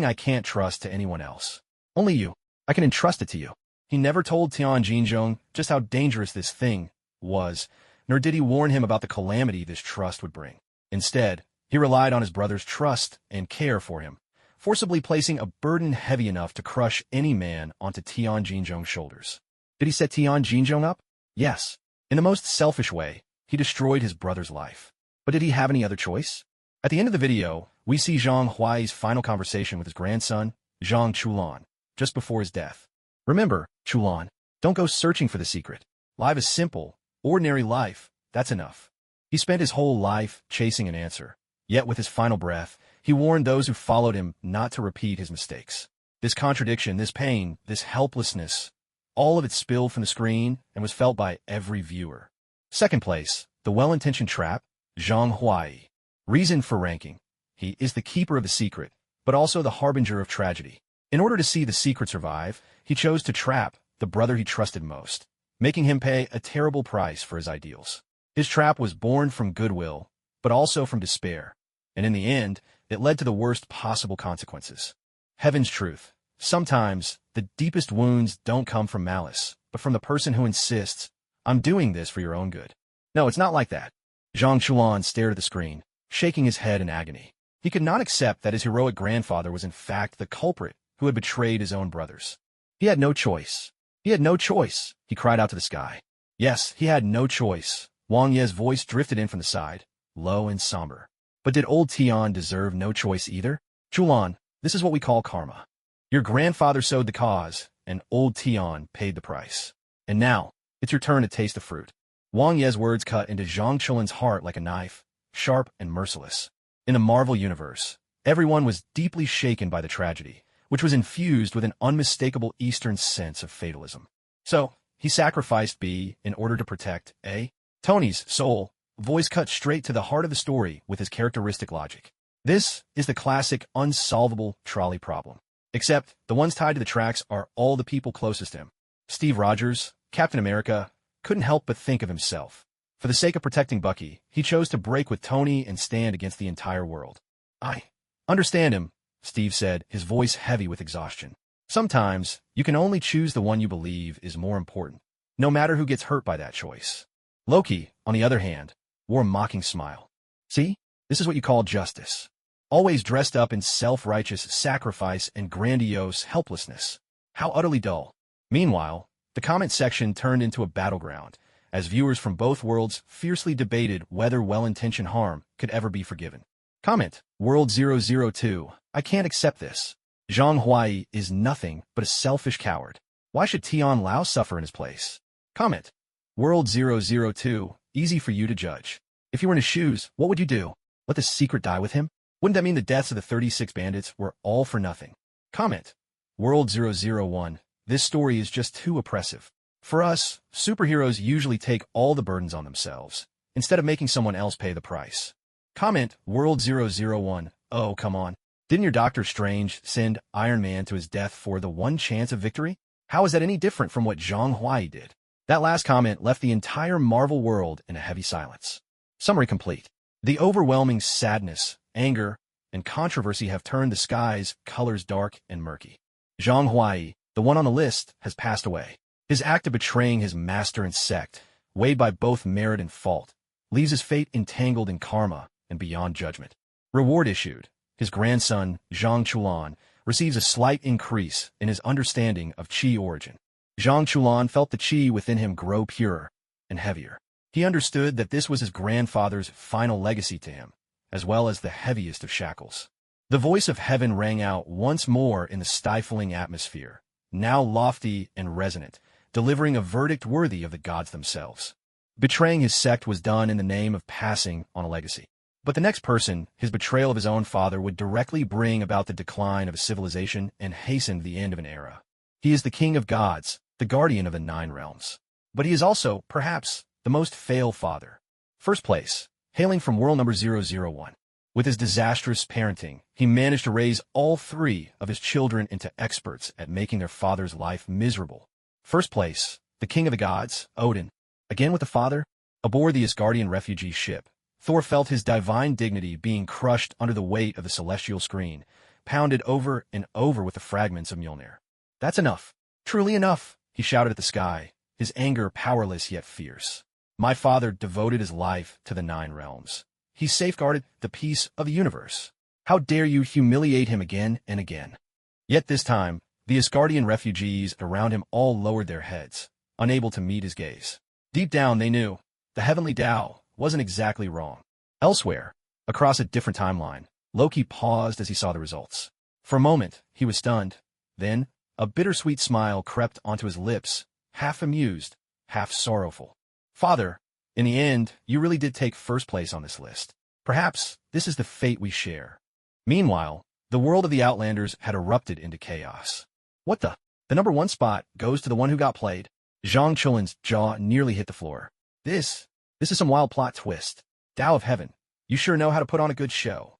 I can't trust to anyone else. Only you. I can entrust it to you. He never told Tian Jinzhong just how dangerous this thing was, nor did he warn him about the calamity this trust would bring. Instead, he relied on his brother's trust and care for him, forcibly placing a burden heavy enough to crush any man onto Tian Jinzhong's shoulders. Did he set Tian Jinzhong up? Yes. In the most selfish way, he destroyed his brother's life. But did he have any other choice? At the end of the video, we see Zhang Huai's final conversation with his grandson, Zhang Chulan, just before his death. Remember, Chulan, don't go searching for the secret. Life is simple, ordinary life, that's enough. He spent his whole life chasing an answer. Yet with his final breath, he warned those who followed him not to repeat his mistakes. This contradiction, this pain, this helplessness, all of it spilled from the screen and was felt by every viewer. Second place, the well-intentioned trap, Zhang Huai. Reason for ranking. He is the keeper of the secret, but also the harbinger of tragedy. In order to see the secret survive, he chose to trap the brother he trusted most, making him pay a terrible price for his ideals. His trap was born from goodwill, but also from despair, and in the end, it led to the worst possible consequences. Heaven's truth. Sometimes, the deepest wounds don't come from malice, but from the person who insists, I'm doing this for your own good. No, it's not like that. Zhang Chulan stared at the screen, shaking his head in agony. He could not accept that his heroic grandfather was in fact the culprit who had betrayed his own brothers. He had no choice. He had no choice, he cried out to the sky. Yes, he had no choice. Wang Ye's voice drifted in from the side, low and somber. But did old Tian deserve no choice either? Chulan, this is what we call karma. Your grandfather sowed the cause, and old Tian paid the price. And now, it's your turn to taste the fruit. Wang Ye's words cut into Zhang Chulan's heart like a knife, sharp and merciless. In the Marvel universe, everyone was deeply shaken by the tragedy, which was infused with an unmistakable Eastern sense of fatalism. So, he sacrificed B in order to protect A. Tony's soul, voice cut straight to the heart of the story with his characteristic logic. This is the classic unsolvable trolley problem. Except, the ones tied to the tracks are all the people closest to him. Steve Rogers, Captain America, couldn't help but think of himself. For the sake of protecting Bucky, he chose to break with Tony and stand against the entire world. I understand him, Steve said, his voice heavy with exhaustion. Sometimes, you can only choose the one you believe is more important, no matter who gets hurt by that choice. Loki, on the other hand, wore a mocking smile. See? This is what you call justice. Always dressed up in self-righteous sacrifice and grandiose helplessness. How utterly dull. Meanwhile, the comment section turned into a battleground, as viewers from both worlds fiercely debated whether well-intentioned harm could ever be forgiven. Comment, World 002, I can't accept this. Zhang Huai is nothing but a selfish coward. Why should Tian Lao suffer in his place? Comment, World 002, easy for you to judge. If you were in his shoes, what would you do? Let the secret die with him? Wouldn't that mean the deaths of the 36 bandits were all for nothing? Comment, World 001, this story is just too oppressive. For us, superheroes usually take all the burdens on themselves, instead of making someone else pay the price. Comment, World 001, oh, come on. Didn't your Doctor Strange send Iron Man to his death for the one chance of victory? How is that any different from what Zhang Huai did? That last comment left the entire Marvel world in a heavy silence. Summary complete. The overwhelming sadness, anger, and controversy have turned the sky's colors dark and murky. Zhang Huai, the one on the list, has passed away. His act of betraying his master and sect, weighed by both merit and fault, leaves his fate entangled in karma and beyond judgment. Reward issued. His grandson, Zhang Chulan, receives a slight increase in his understanding of qi origin. Zhang Chulan felt the qi within him grow purer and heavier. He understood that this was his grandfather's final legacy to him, as well as the heaviest of shackles. The voice of heaven rang out once more in the stifling atmosphere, now lofty and resonant, delivering a verdict worthy of the gods themselves. Betraying his sect was done in the name of passing on a legacy. But the next person, his betrayal of his own father, would directly bring about the decline of a civilization and hasten the end of an era. He is the king of gods, the guardian of the 9 realms. But he is also, perhaps, the most fail father. First place, hailing from world number 001. With his disastrous parenting, he managed to raise all 3 of his children into experts at making their father's life miserable. First place, the king of the gods, Odin. Again with the father? Aboard the Asgardian refugee ship, Thor felt his divine dignity being crushed under the weight of the celestial screen, pounded over and over with the fragments of Mjolnir. That's enough. Truly enough, he shouted at the sky, his anger powerless yet fierce. My father devoted his life to the 9 realms. He safeguarded the peace of the universe. How dare you humiliate him again and again? Yet this time, the Asgardian refugees around him all lowered their heads, unable to meet his gaze. Deep down they knew, the heavenly Tao wasn't exactly wrong. Elsewhere, across a different timeline, Loki paused as he saw the results. For a moment, he was stunned. Then, a bittersweet smile crept onto his lips, half amused, half sorrowful. Father, in the end, you really did take first place on this list. Perhaps this is the fate we share. Meanwhile, the world of the Outlanders had erupted into chaos. What the? The number 1 spot goes to the one who got played. Zhang Chulin's jaw nearly hit the floor. This is some wild plot twist. Tao of Heaven, you sure know how to put on a good show.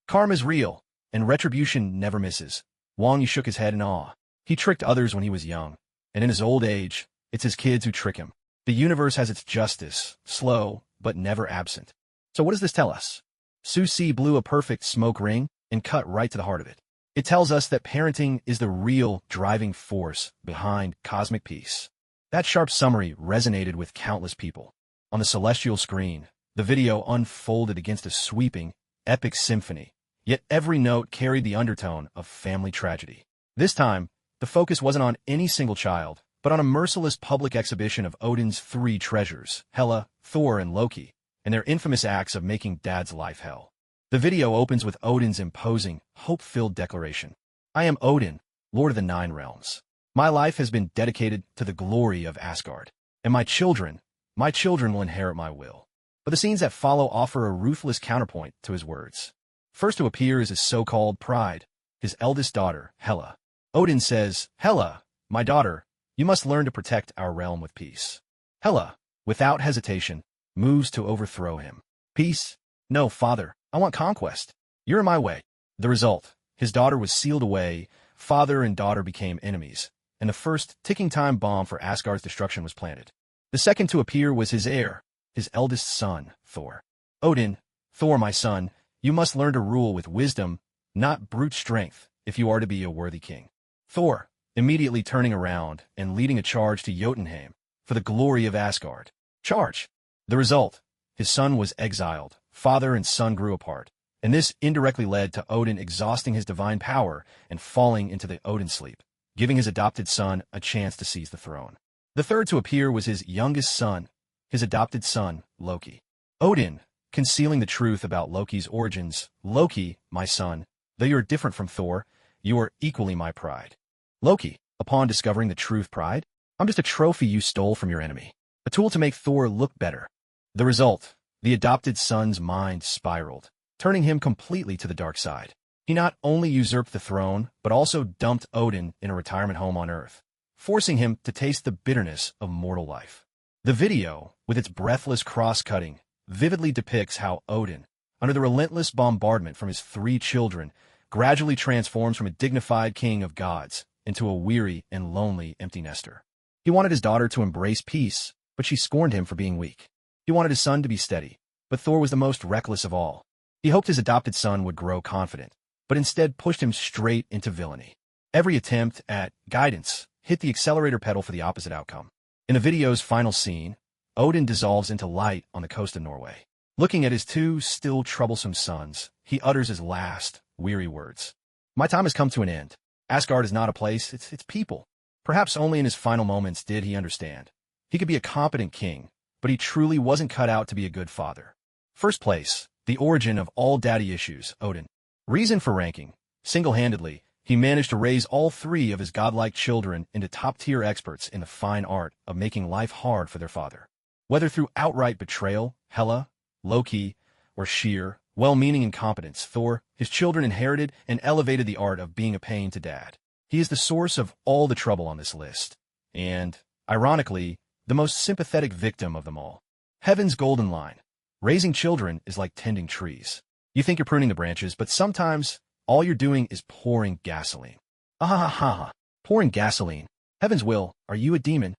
Karma's real, and retribution never misses. Wang Yi shook his head in awe. He tricked others when he was young, and in his old age, it's his kids who trick him. The universe has its justice, slow, but never absent. So what does this tell us? Su Si blew a perfect smoke ring and cut right to the heart of it. It tells us that parenting is the real driving force behind cosmic peace. That sharp summary resonated with countless people. On the celestial screen, the video unfolded against a sweeping, epic symphony, yet every note carried the undertone of family tragedy. This time, the focus wasn't on any single child, but on a merciless public exhibition of Odin's 3 treasures, Hela, Thor, and Loki, and their infamous acts of making Dad's life hell. The video opens with Odin's imposing, hope-filled declaration. I am Odin, Lord of the 9 realms. My life has been dedicated to the glory of Asgard, and my children will inherit my will. But the scenes that follow offer a ruthless counterpoint to his words. First to appear is his so-called pride, his eldest daughter, Hela. Odin says, Hela, my daughter, you must learn to protect our realm with peace. Hela, without hesitation, moves to overthrow him. Peace? No, father, I want conquest. You're in my way. The result, his daughter was sealed away, father and daughter became enemies, and the first ticking time bomb for Asgard's destruction was planted. The second to appear was his heir, his eldest son, Thor. Odin, Thor, my son, you must learn to rule with wisdom, not brute strength, if you are to be a worthy king. Thor, immediately turning around and leading a charge to Jotunheim for the glory of Asgard. Charge! The result, his son was exiled, father and son grew apart, and this indirectly led to Odin exhausting his divine power and falling into the Odin sleep, giving his adopted son a chance to seize the throne. The third to appear was his youngest son, his adopted son, Loki. Odin, concealing the truth about Loki's origins. Loki, my son, though you are different from Thor, you are equally my pride. Loki, upon discovering the truth, pride, I'm just a trophy you stole from your enemy, a tool to make Thor look better. The result, the adopted son's mind spiraled, turning him completely to the dark side. He not only usurped the throne, but also dumped Odin in a retirement home on Earth, forcing him to taste the bitterness of mortal life. The video, with its breathless cross-cutting, vividly depicts how Odin, under the relentless bombardment from his 3 children, gradually transforms from a dignified king of gods into a weary and lonely empty nester. He wanted his daughter to embrace peace, but she scorned him for being weak. He wanted his son to be steady, but Thor was the most reckless of all. He hoped his adopted son would grow confident, but instead pushed him straight into villainy. Every attempt at guidance hit the accelerator pedal for the opposite outcome. In the video's final scene, Odin dissolves into light on the coast of Norway. Looking at his 2 still troublesome sons, he utters his last, weary words. My time has come to an end. Asgard is not a place, it's people. Perhaps only in his final moments did he understand. He could be a competent king, but he truly wasn't cut out to be a good father. First place, the origin of all daddy issues, Odin. Reason for ranking, single-handedly, he managed to raise all 3 of his godlike children into top-tier experts in the fine art of making life hard for their father. Whether through outright betrayal, Hela, Loki, or sheer, well-meaning incompetence, Thor, his children inherited and elevated the art of being a pain to dad. He is the source of all the trouble on this list, and, ironically, the most sympathetic victim of them all. Heaven's golden line. Raising children is like tending trees. You think you're pruning the branches, but sometimes all you're doing is pouring gasoline. Ah ha ha ha. Pouring gasoline. Heaven's will, are you a demon?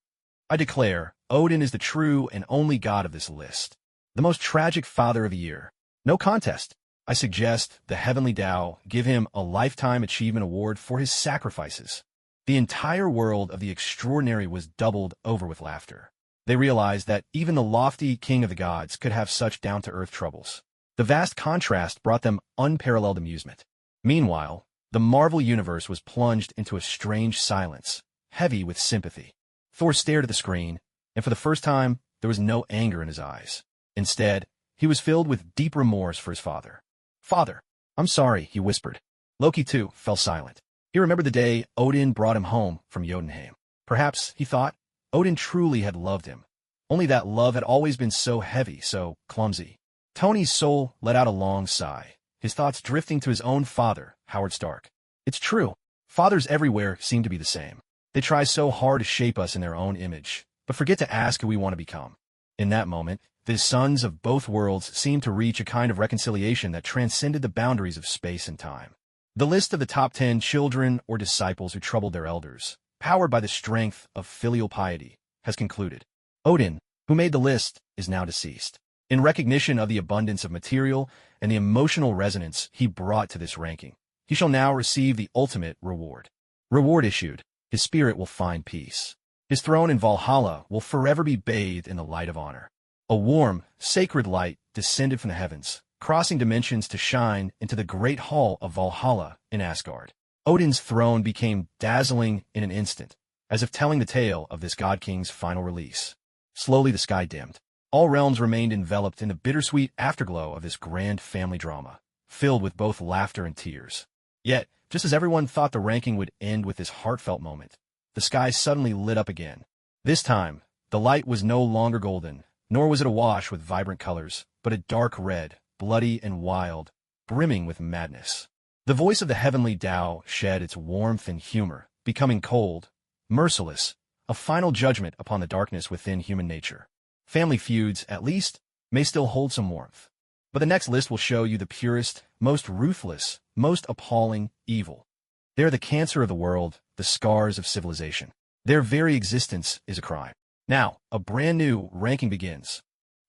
I declare, Odin is the true and only god of this list. The most tragic father of the year. No contest. I suggest the heavenly Tao give him a Lifetime Achievement Award for his sacrifices. The entire world of the extraordinary was doubled over with laughter. They realized that even the lofty king of the gods could have such down-to-earth troubles. The vast contrast brought them unparalleled amusement. Meanwhile, the Marvel universe was plunged into a strange silence, heavy with sympathy. Thor stared at the screen, and for the first time, there was no anger in his eyes. Instead, he was filled with deep remorse for his father. "Father, I'm sorry," he whispered. Loki, too, fell silent. He remembered the day Odin brought him home from Jotunheim. Perhaps, he thought, Odin truly had loved him. Only that love had always been so heavy, so clumsy. Tony's soul let out a long sigh, his thoughts drifting to his own father, Howard Stark. It's true. Fathers everywhere seem to be the same. They try so hard to shape us in their own image, but forget to ask who we want to become. In that moment, the sons of both worlds seemed to reach a kind of reconciliation that transcended the boundaries of space and time. The list of the top 10 children or disciples who troubled their elders, powered by the strength of filial piety, has concluded. Odin, who made the list, is now deceased. In recognition of the abundance of material and the emotional resonance he brought to this ranking, he shall now receive the ultimate reward. Reward issued, his spirit will find peace. His throne in Valhalla will forever be bathed in the light of honor. A warm, sacred light descended from the heavens, crossing dimensions to shine into the great hall of Valhalla in Asgard. Odin's throne became dazzling in an instant, as if telling the tale of this god king's final release. Slowly the sky dimmed. All realms remained enveloped in the bittersweet afterglow of this grand family drama, filled with both laughter and tears. Yet, just as everyone thought the ranking would end with this heartfelt moment, the sky suddenly lit up again. This time, the light was no longer golden, nor was it awash with vibrant colors, but a dark red, bloody and wild, brimming with madness. The voice of the heavenly Tao shed its warmth and humor, becoming cold, merciless, a final judgment upon the darkness within human nature. Family feuds, at least, may still hold some warmth. But the next list will show you the purest, most ruthless, most appalling evil. They are the cancer of the world, the scars of civilization. Their very existence is a crime. Now, a brand new ranking begins.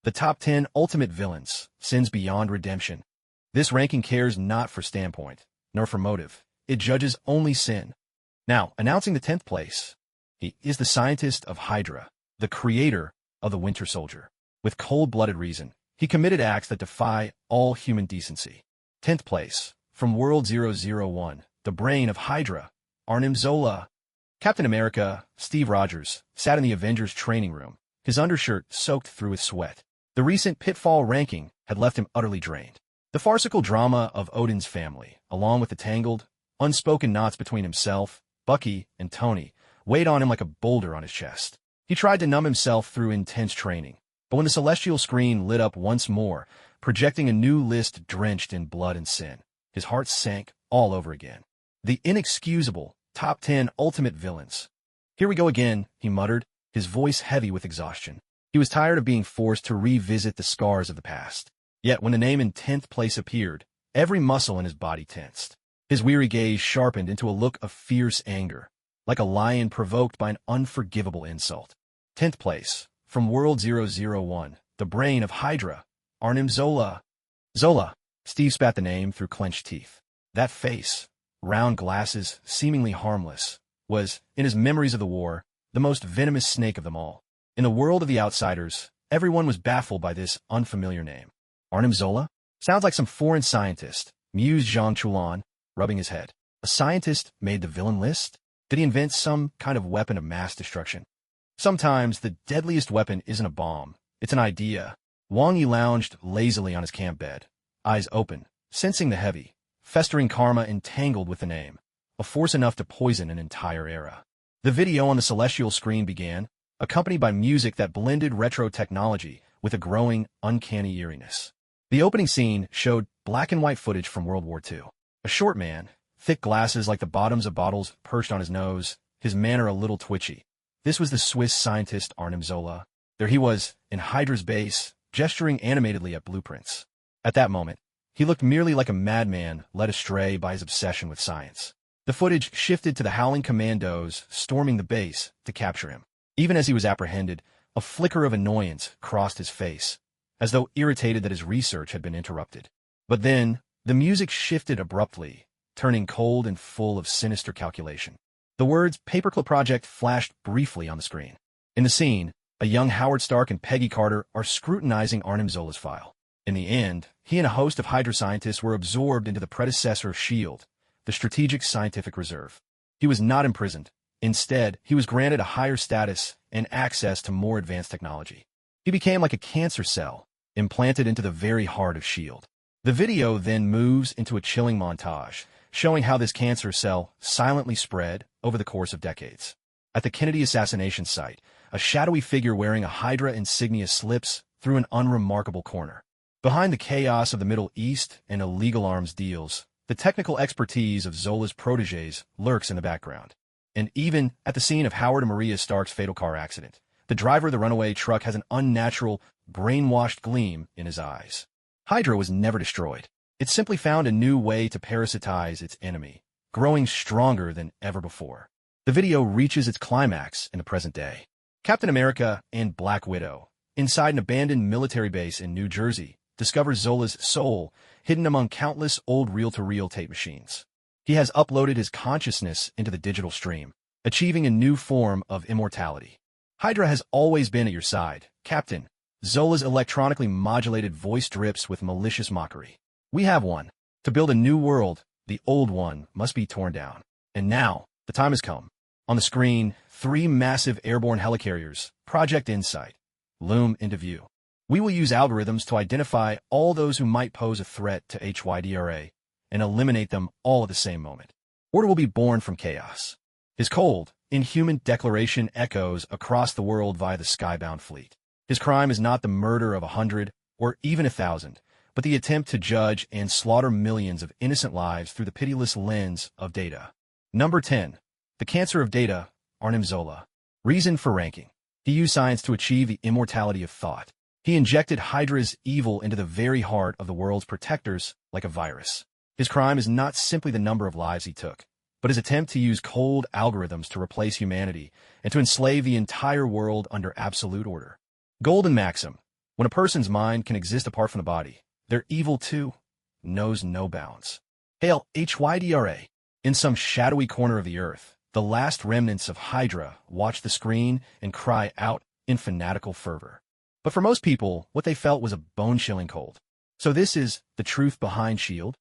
The top 10 ultimate villains, sins beyond redemption. This ranking cares not for standpoint, nor for motive. It judges only sin. Now, announcing the 10th place, he is the scientist of Hydra, the creator of the Winter Soldier. With cold-blooded reason, he committed acts that defy all human decency. 10th place, from World 001, the brain of Hydra, Arnim Zola. Captain America, Steve Rogers, sat in the Avengers training room, his undershirt soaked through with sweat. The recent Pitfall ranking had left him utterly drained. The farcical drama of Odin's family, along with the tangled, unspoken knots between himself, Bucky, and Tony, weighed on him like a boulder on his chest. He tried to numb himself through intense training, but when the celestial screen lit up once more, projecting a new list drenched in blood and sin, his heart sank all over again. The inexcusable top 10 ultimate villains. "Here we go again," he muttered, his voice heavy with exhaustion. He was tired of being forced to revisit the scars of the past. Yet when the name in 10th place appeared, every muscle in his body tensed. His weary gaze sharpened into a look of fierce anger, like a lion provoked by an unforgivable insult. 10th place, from World 001, the brain of Hydra, Arnim Zola. Zola. Steve spat the name through clenched teeth. That face, round glasses, seemingly harmless, was, in his memories of the war, the most venomous snake of them all. In the world of the outsiders, everyone was baffled by this unfamiliar name. Arnim Zola? Sounds like some foreign scientist, mused Jean Chulon, rubbing his head. A scientist made the villain list? Did he invent some kind of weapon of mass destruction? Sometimes the deadliest weapon isn't a bomb, it's an idea. Wang Yi lounged lazily on his camp bed, eyes open, sensing the heavy, festering karma entangled with the name, a force enough to poison an entire era. The video on the celestial screen began, accompanied by music that blended retro technology with a growing, uncanny eeriness. The opening scene showed black and white footage from World War II. A short man, thick glasses like the bottoms of bottles perched on his nose, his manner a little twitchy. This was the Swiss scientist Arnim Zola. There he was, in Hydra's base, gesturing animatedly at blueprints. At that moment, he looked merely like a madman led astray by his obsession with science. The footage shifted to the howling commandos storming the base to capture him. Even as he was apprehended, a flicker of annoyance crossed his face, as though irritated that his research had been interrupted. But then, the music shifted abruptly, turning cold and full of sinister calculation. The words Paperclip Project flashed briefly on the screen. In the scene, a young Howard Stark and Peggy Carter are scrutinizing Arnim Zola's file. In the end, he and a host of Hydra scientists were absorbed into the predecessor of S.H.I.E.L.D., the Strategic Scientific Reserve. He was not imprisoned. Instead, he was granted a higher status and access to more advanced technology. He became like a cancer cell, implanted into the very heart of S.H.I.E.L.D. The video then moves into a chilling montage, showing how this cancer cell silently spread over the course of decades. At the Kennedy assassination site, a shadowy figure wearing a Hydra insignia slips through an unremarkable corner. Behind the chaos of the Middle East and illegal arms deals, the technical expertise of Zola's protégés lurks in the background. And even at the scene of Howard and Maria Stark's fatal car accident, the driver of the runaway truck has an unnatural, brainwashed gleam in his eyes. Hydra was never destroyed. It simply found a new way to parasitize its enemy, growing stronger than ever before. The video reaches its climax in the present day. Captain America and Black Widow, inside an abandoned military base in New Jersey, discover Zola's soul hidden among countless old reel-to-reel tape machines. He has uploaded his consciousness into the digital stream, achieving a new form of immortality. Hydra has always been at your side, Captain. Zola's electronically modulated voice drips with malicious mockery. We have one. To build a new world, the old one must be torn down. And now, the time has come. On the screen, 3 massive airborne helicarriers, Project Insight, loom into view. We will use algorithms to identify all those who might pose a threat to HYDRA and eliminate them all at the same moment. Order will be born from chaos. His cold, inhuman declaration echoes across the world via the skybound fleet. His crime is not the murder of 100 or even 1,000, but the attempt to judge and slaughter millions of innocent lives through the pitiless lens of data. Number 10. The Cancer of Data, Arnim Zola. Reason for ranking. He used science to achieve the immortality of thought. He injected Hydra's evil into the very heart of the world's protectors like a virus. His crime is not simply the number of lives he took, but his attempt to use cold algorithms to replace humanity and to enslave the entire world under absolute order. Golden maxim. When a person's mind can exist apart from the body, their evil too knows no bounds. Hail HYDRA. In some shadowy corner of the earth, the last remnants of Hydra watch the screen and cry out in fanatical fervor. But for most people, what they felt was a bone-chilling cold. So this is the truth behind S.H.I.E.L.D.?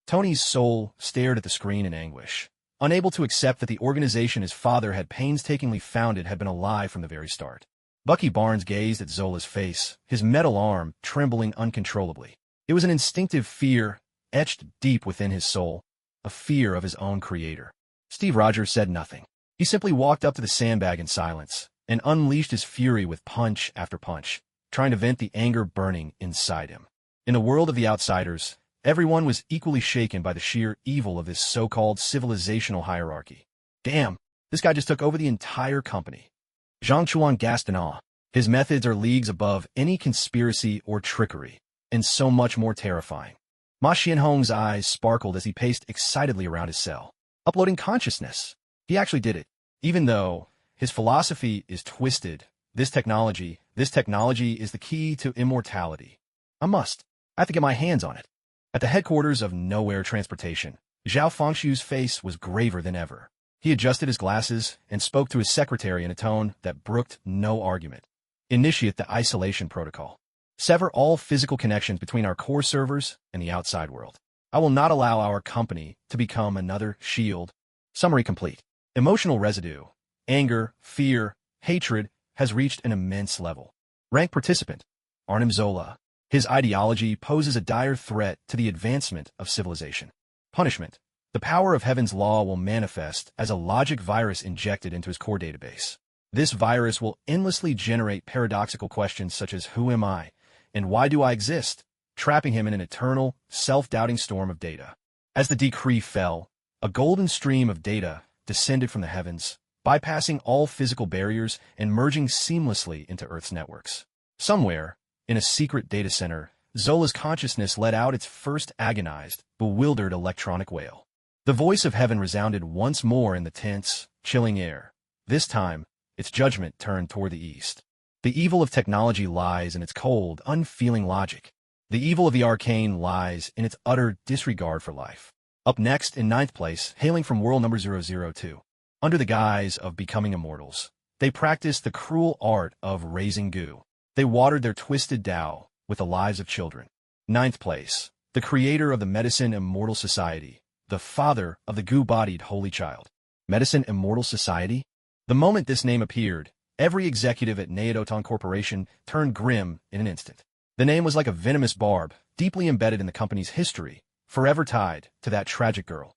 Tony's soul stared at the screen in anguish, unable to accept that the organization his father had painstakingly founded had been a lie from the very start. Bucky Barnes gazed at Zola's face, his metal arm trembling uncontrollably. It was an instinctive fear etched deep within his soul, a fear of his own creator. Steve Rogers said nothing. He simply walked up to the sandbag in silence and unleashed his fury with punch after punch, trying to vent the anger burning inside him. In the world of the outsiders, everyone was equally shaken by the sheer evil of this so-called civilizational hierarchy. Damn, this guy just took over the entire company. Zhang Chuan gasped in awe. His methods are leagues above any conspiracy or trickery, and so much more terrifying. Ma Xianhong's eyes sparkled as he paced excitedly around his cell. Uploading consciousness. He actually did it. Even though his philosophy is twisted, this technology is the key to immortality. I have to get my hands on it. At the headquarters of Nowhere Transportation, Zhao Fengshu's face was graver than ever. He adjusted his glasses and spoke to his secretary in a tone that brooked no argument. Initiate the isolation protocol. Sever all physical connections between our core servers and the outside world. I will not allow our company to become another S.H.I.E.L.D. Summary complete. Emotional residue, anger, fear, hatred has reached an immense level. Rank participant, Arnim Zola. His ideology poses a dire threat to the advancement of civilization. Punishment. The power of heaven's law will manifest as a logic virus injected into his core database. This virus will endlessly generate paradoxical questions such as who am I and why do I exist, trapping him in an eternal, self-doubting storm of data. As the decree fell, a golden stream of data descended from the heavens, bypassing all physical barriers and merging seamlessly into Earth's networks. Somewhere, in a secret data center, Zola's consciousness let out its first agonized, bewildered electronic wail. The voice of heaven resounded once more in the tense, chilling air. This time, its judgment turned toward the east. The evil of technology lies in its cold, unfeeling logic. The evil of the arcane lies in its utter disregard for life. Up next, in ninth place, hailing from world number 002. Under the guise of becoming immortals, they practiced the cruel art of raising goo. They watered their twisted Tao with the lives of children. Ninth place, the creator of the Medicine Immortal Society, the father of the goo-bodied holy child. Medicine Immortal Society? The moment this name appeared, every executive at Naototon Corporation turned grim in an instant. The name was like a venomous barb, deeply embedded in the company's history, forever tied to that tragic girl.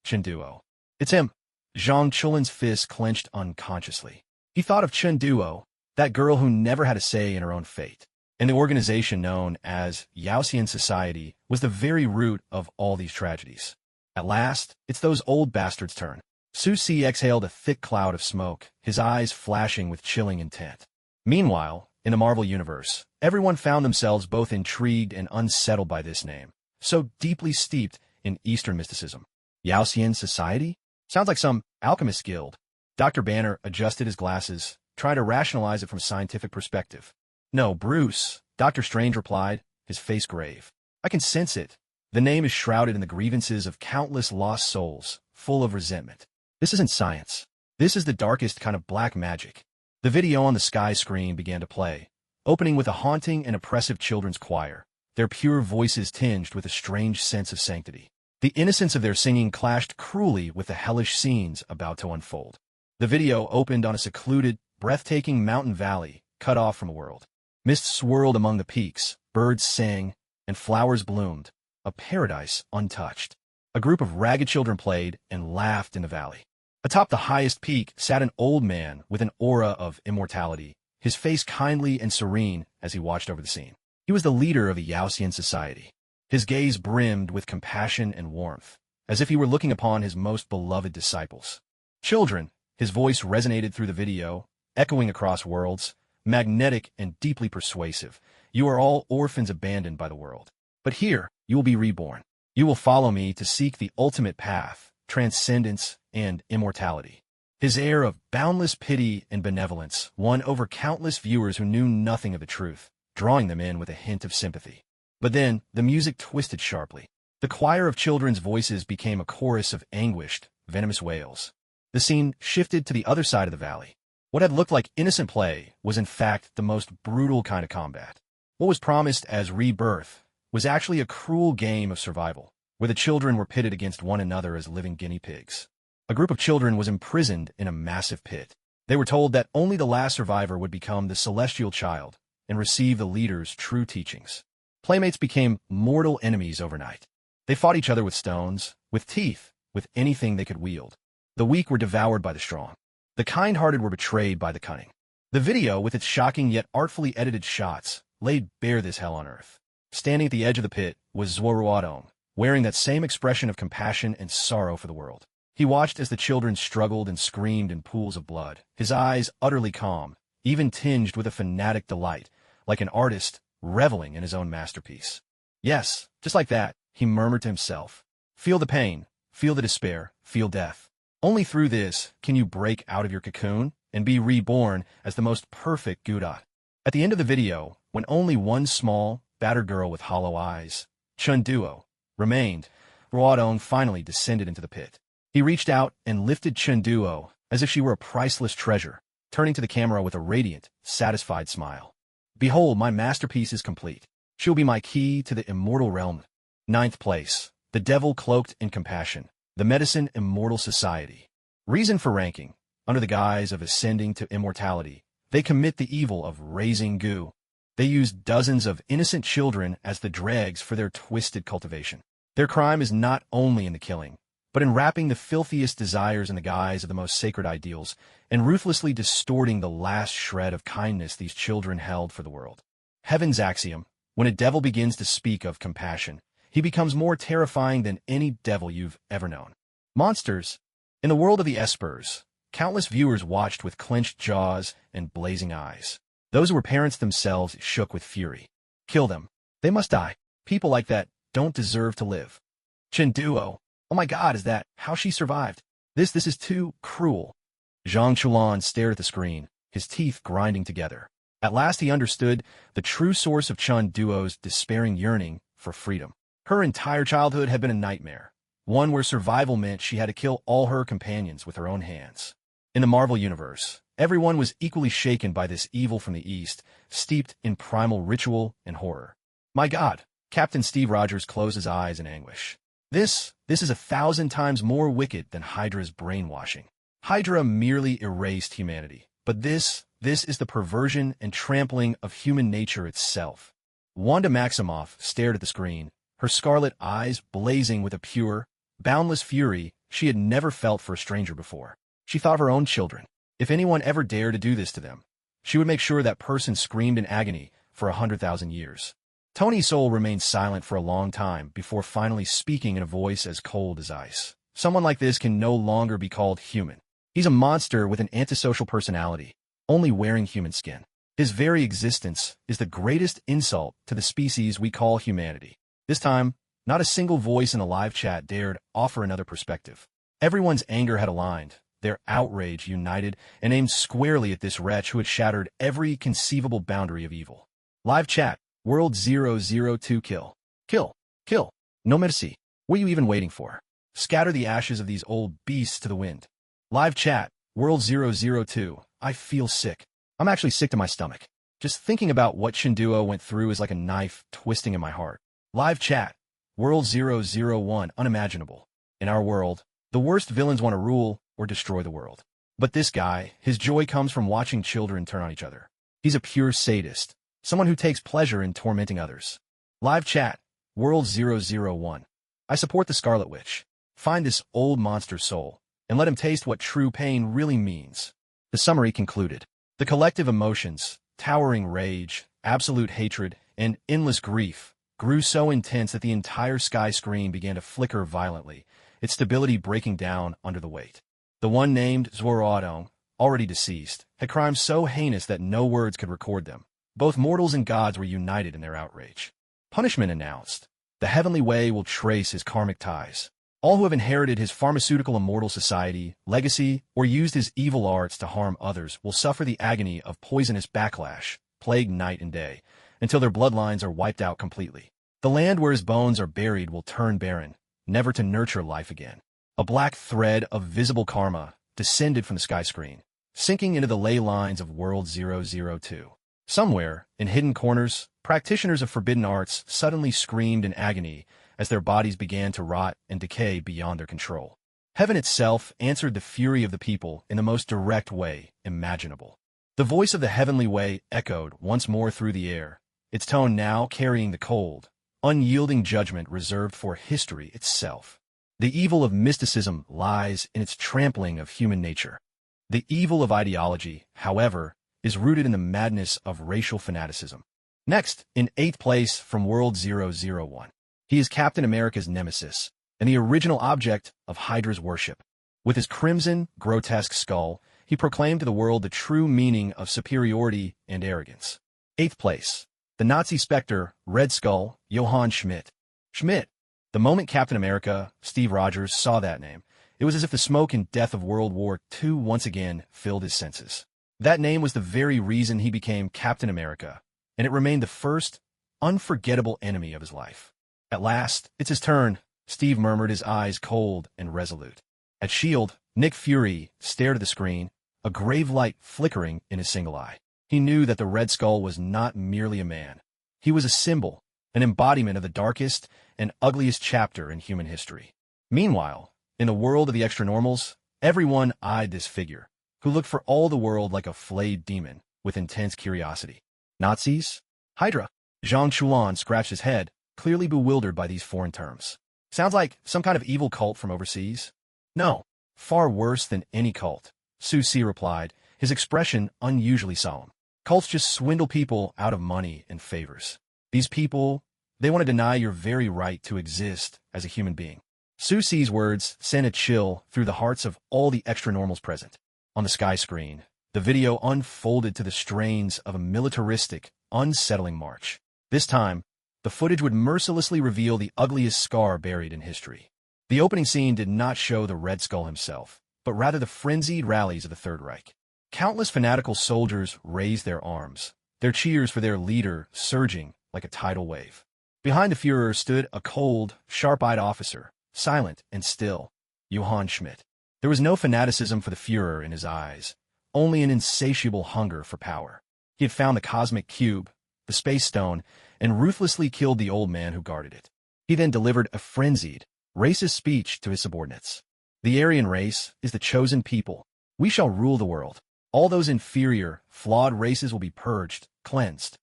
Chinduo. It's him. Zhang Chulin's fist clenched unconsciously. He thought of Chinduo, that girl who never had a say in her own fate. And the organization known as Yaoxian Society was the very root of all these tragedies. At last, it's those old bastards' turn. Su Si exhaled a thick cloud of smoke, his eyes flashing with chilling intent. Meanwhile, in the Marvel Universe, everyone found themselves both intrigued and unsettled by this name, so deeply steeped in Eastern mysticism. Yaoxian Society? Sounds like some alchemist guild. Dr. Banner adjusted his glasses, trying to rationalize it from a scientific perspective. No, Bruce, Dr. Strange replied, his face grave. I can sense it. The name is shrouded in the grievances of countless lost souls, full of resentment. This isn't science. This is the darkest kind of black magic. The video on the sky screen began to play, opening with a haunting and oppressive children's choir, their pure voices tinged with a strange sense of sanctity. The innocence of their singing clashed cruelly with the hellish scenes about to unfold. The video opened on a secluded, breathtaking mountain valley, cut off from the world. Mist swirled among the peaks, birds sang, and flowers bloomed, a paradise untouched. A group of ragged children played and laughed in the valley. Atop the highest peak sat an old man with an aura of immortality, his face kindly and serene as he watched over the scene. He was the leader of the Yaoxian Society. His gaze brimmed with compassion and warmth, as if he were looking upon his most beloved disciples. Children, his voice resonated through the video, echoing across worlds, magnetic and deeply persuasive. You are all orphans abandoned by the world. But here, you will be reborn. You will follow me to seek the ultimate path, transcendence, and immortality. His air of boundless pity and benevolence won over countless viewers who knew nothing of the truth, drawing them in with a hint of sympathy. But then, the music twisted sharply. The choir of children's voices became a chorus of anguished, venomous wails. The scene shifted to the other side of the valley. What had looked like innocent play was in fact the most brutal kind of combat. What was promised as rebirth was actually a cruel game of survival, where the children were pitted against one another as living guinea pigs. A group of children was imprisoned in a massive pit. They were told that only the last survivor would become the celestial child and receive the leader's true teachings. Playmates became mortal enemies overnight. They fought each other with stones, with teeth, with anything they could wield. The weak were devoured by the strong. The kind-hearted were betrayed by the cunning. The video, with its shocking yet artfully edited shots, laid bare this hell on earth. Standing at the edge of the pit was Zhuoruodong, wearing that same expression of compassion and sorrow for the world. He watched as the children struggled and screamed in pools of blood, his eyes utterly calm, even tinged with a fanatic delight, like an artist reveling in his own masterpiece. Yes, just like that, he murmured to himself. Feel the pain, feel the despair, feel death. Only through this can you break out of your cocoon and be reborn as the most perfect Godot. At the end of the video, when only one small, battered girl with hollow eyes, Chinduo, remained, Ruodong finally descended into the pit. He reached out and lifted Chinduo as if she were a priceless treasure, turning to the camera with a radiant, satisfied smile. Behold, my masterpiece is complete. She'll be my key to the immortal realm. Ninth place, the devil cloaked in compassion, the Medicine Immortal Society. Reason for ranking, under the guise of ascending to immortality, they commit the evil of raising goo. They use dozens of innocent children as the dregs for their twisted cultivation. Their crime is not only in the killing, but in wrapping the filthiest desires in the guise of the most sacred ideals, and ruthlessly distorting the last shred of kindness these children held for the world. Heaven's axiom, when a devil begins to speak of compassion, he becomes more terrifying than any devil you've ever known. Monsters. In the world of the Espers, countless viewers watched with clenched jaws and blazing eyes. Those who were parents themselves shook with fury. Kill them. They must die. People like that don't deserve to live. Chinduo. Oh my God, is that how she survived? This is too cruel. Zhang Chulan stared at the screen, his teeth grinding together. At last he understood the true source of Chun Duo's despairing yearning for freedom. Her entire childhood had been a nightmare, one where survival meant she had to kill all her companions with her own hands. In the Marvel Universe, everyone was equally shaken by this evil from the East, steeped in primal ritual and horror. My God, Captain Steve Rogers closed his eyes in anguish. This is 1,000 times more wicked than Hydra's brainwashing. Hydra merely erased humanity, but this is the perversion and trampling of human nature itself. Wanda Maximoff stared at the screen, her scarlet eyes blazing with a pure, boundless fury she had never felt for a stranger before. She thought of her own children. If anyone ever dared to do this to them, she would make sure that person screamed in agony for 100,000 years. Tony Soul remained silent for a long time before finally speaking in a voice as cold as ice. Someone like this can no longer be called human. He's a monster with an antisocial personality, only wearing human skin. His very existence is the greatest insult to the species we call humanity. This time, not a single voice in the live chat dared offer another perspective. Everyone's anger had aligned, their outrage united, and aimed squarely at this wretch who had shattered every conceivable boundary of evil. Live chat, World 002 kill. Kill. Kill. No mercy. What are you even waiting for? Scatter the ashes of these old beasts to the wind. Live chat, World 002, I feel sick. I'm actually sick to my stomach. Just thinking about what Shinduo went through is like a knife twisting in my heart. Live chat, World 001, unimaginable. In our world, the worst villains want to rule or destroy the world. But this guy, his joy comes from watching children turn on each other. He's a pure sadist, someone who takes pleasure in tormenting others. Live chat, World 001. I support the Scarlet Witch. Find this old monster's soul, and let him taste what true pain really means. The summary concluded. The collective emotions, towering rage, absolute hatred, and endless grief, grew so intense that the entire sky screen began to flicker violently, its stability breaking down under the weight. The one named Zoroadong, already deceased, had crimes so heinous that no words could record them. Both mortals and gods were united in their outrage. Punishment announced. The heavenly way will trace his karmic ties. All who have inherited his pharmaceutical immortal society, legacy, or used his evil arts to harm others will suffer the agony of poisonous backlash, plagued night and day, until their bloodlines are wiped out completely. The land where his bones are buried will turn barren, never to nurture life again. A black thread of visible karma descended from the sky screen, sinking into the ley lines of World 002. Somewhere, in hidden corners, practitioners of forbidden arts suddenly screamed in agony as their bodies began to rot and decay beyond their control. Heaven itself answered the fury of the people in the most direct way imaginable. The voice of the heavenly way echoed once more through the air, its tone now carrying the cold, unyielding judgment reserved for history itself. The evil of mysticism lies in its trampling of human nature. The evil of ideology, however, is rooted in the madness of racial fanaticism. Next, in 8th place from World 001, he is Captain America's nemesis, and the original object of Hydra's worship. With his crimson, grotesque skull, he proclaimed to the world the true meaning of superiority and arrogance. 8th place, the Nazi specter, Red Skull, Johann Schmidt. Schmidt. The moment Captain America, Steve Rogers, saw that name, it was as if the smoke and death of World War II once again filled his senses. That name was the very reason he became Captain America, and it remained the first, unforgettable enemy of his life. At last, it's his turn, Steve murmured, his eyes cold and resolute. At S.H.I.E.L.D., Nick Fury stared at the screen, a grave light flickering in his single eye. He knew that the Red Skull was not merely a man. He was a symbol, an embodiment of the darkest and ugliest chapter in human history. Meanwhile, in the world of the extra-normals, everyone eyed this figure, who looked for all the world like a flayed demon, with intense curiosity. Nazis? Hydra? Zhang Chulan scratched his head, clearly bewildered by these foreign terms. Sounds like some kind of evil cult from overseas? No, far worse than any cult, Su Si replied, his expression unusually solemn. Cults just swindle people out of money and favors. These people, they want to deny your very right to exist as a human being. Su Si's words sent a chill through the hearts of all the extra-normals present. On the sky screen, the video unfolded to the strains of a militaristic, unsettling march. This time, the footage would mercilessly reveal the ugliest scar buried in history. The opening scene did not show the Red Skull himself. but rather the frenzied rallies of the Third Reich. Countless fanatical soldiers raised their arms, their cheers for their leader surging like a tidal wave. Behind the Führer stood a cold, sharp-eyed officer, silent and still, Johann Schmidt. There was no fanaticism for the Führer in his eyes, only an insatiable hunger for power. He had found the cosmic cube, the space stone, and ruthlessly killed the old man who guarded it. He then delivered a frenzied, racist speech to his subordinates. The Aryan race is the chosen people. We shall rule the world. All those inferior, flawed races will be purged, cleansed.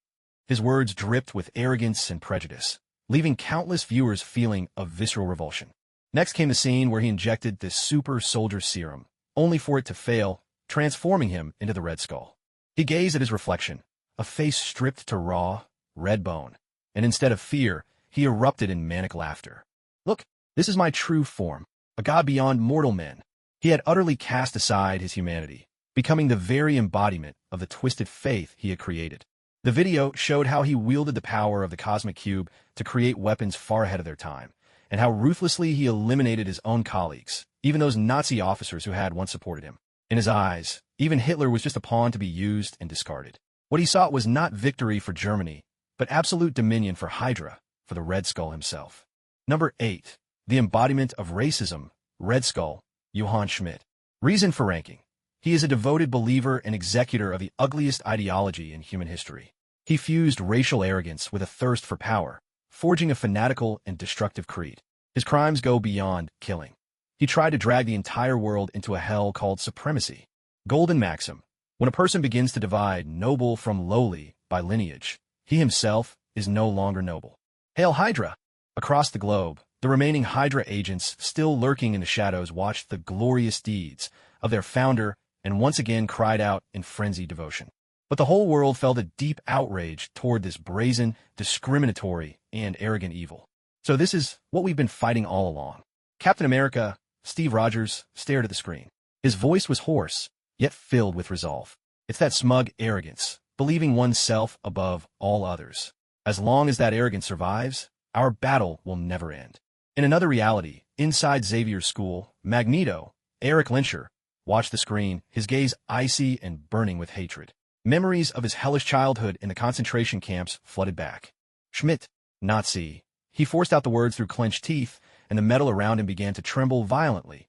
His words dripped with arrogance and prejudice, leaving countless viewers feeling a visceral revulsion. Next came the scene where he injected this super soldier serum, only for it to fail, transforming him into the Red Skull. He gazed at his reflection, a face stripped to raw, red bone, and instead of fear, he erupted in manic laughter. Look, this is my true form, a god beyond mortal men. He had utterly cast aside his humanity, becoming the very embodiment of the twisted faith he had created. The video showed how he wielded the power of the cosmic cube to create weapons far ahead of their time, and how ruthlessly he eliminated his own colleagues, even those Nazi officers who had once supported him. In his eyes, even Hitler was just a pawn to be used and discarded. What he sought was not victory for Germany, but absolute dominion for Hydra, for the Red Skull himself. Number 8. The embodiment of racism, Red Skull, Johann Schmidt. Reason for ranking. He is a devoted believer and executor of the ugliest ideology in human history. He fused racial arrogance with a thirst for power, forging a fanatical and destructive creed. His crimes go beyond killing. He tried to drag the entire world into a hell called supremacy. Golden maxim. When a person begins to divide noble from lowly by lineage, he himself is no longer noble. Hail Hydra! Across the globe, the remaining Hydra agents still lurking in the shadows watched the glorious deeds of their founder and once again cried out in frenzied devotion. But the whole world felt a deep outrage toward this brazen, discriminatory, and arrogant evil. So this is what we've been fighting all along. Captain America, Steve Rogers, stared at the screen. His voice was hoarse, yet filled with resolve. It's that smug arrogance, believing oneself above all others. As long as that arrogance survives, our battle will never end. In another reality, inside Xavier's school, Magneto, Eric Lyncher, watched the screen, his gaze icy and burning with hatred. Memories of his hellish childhood in the concentration camps flooded back. Schmidt, Nazi. He forced out the words through clenched teeth, and the metal around him began to tremble violently,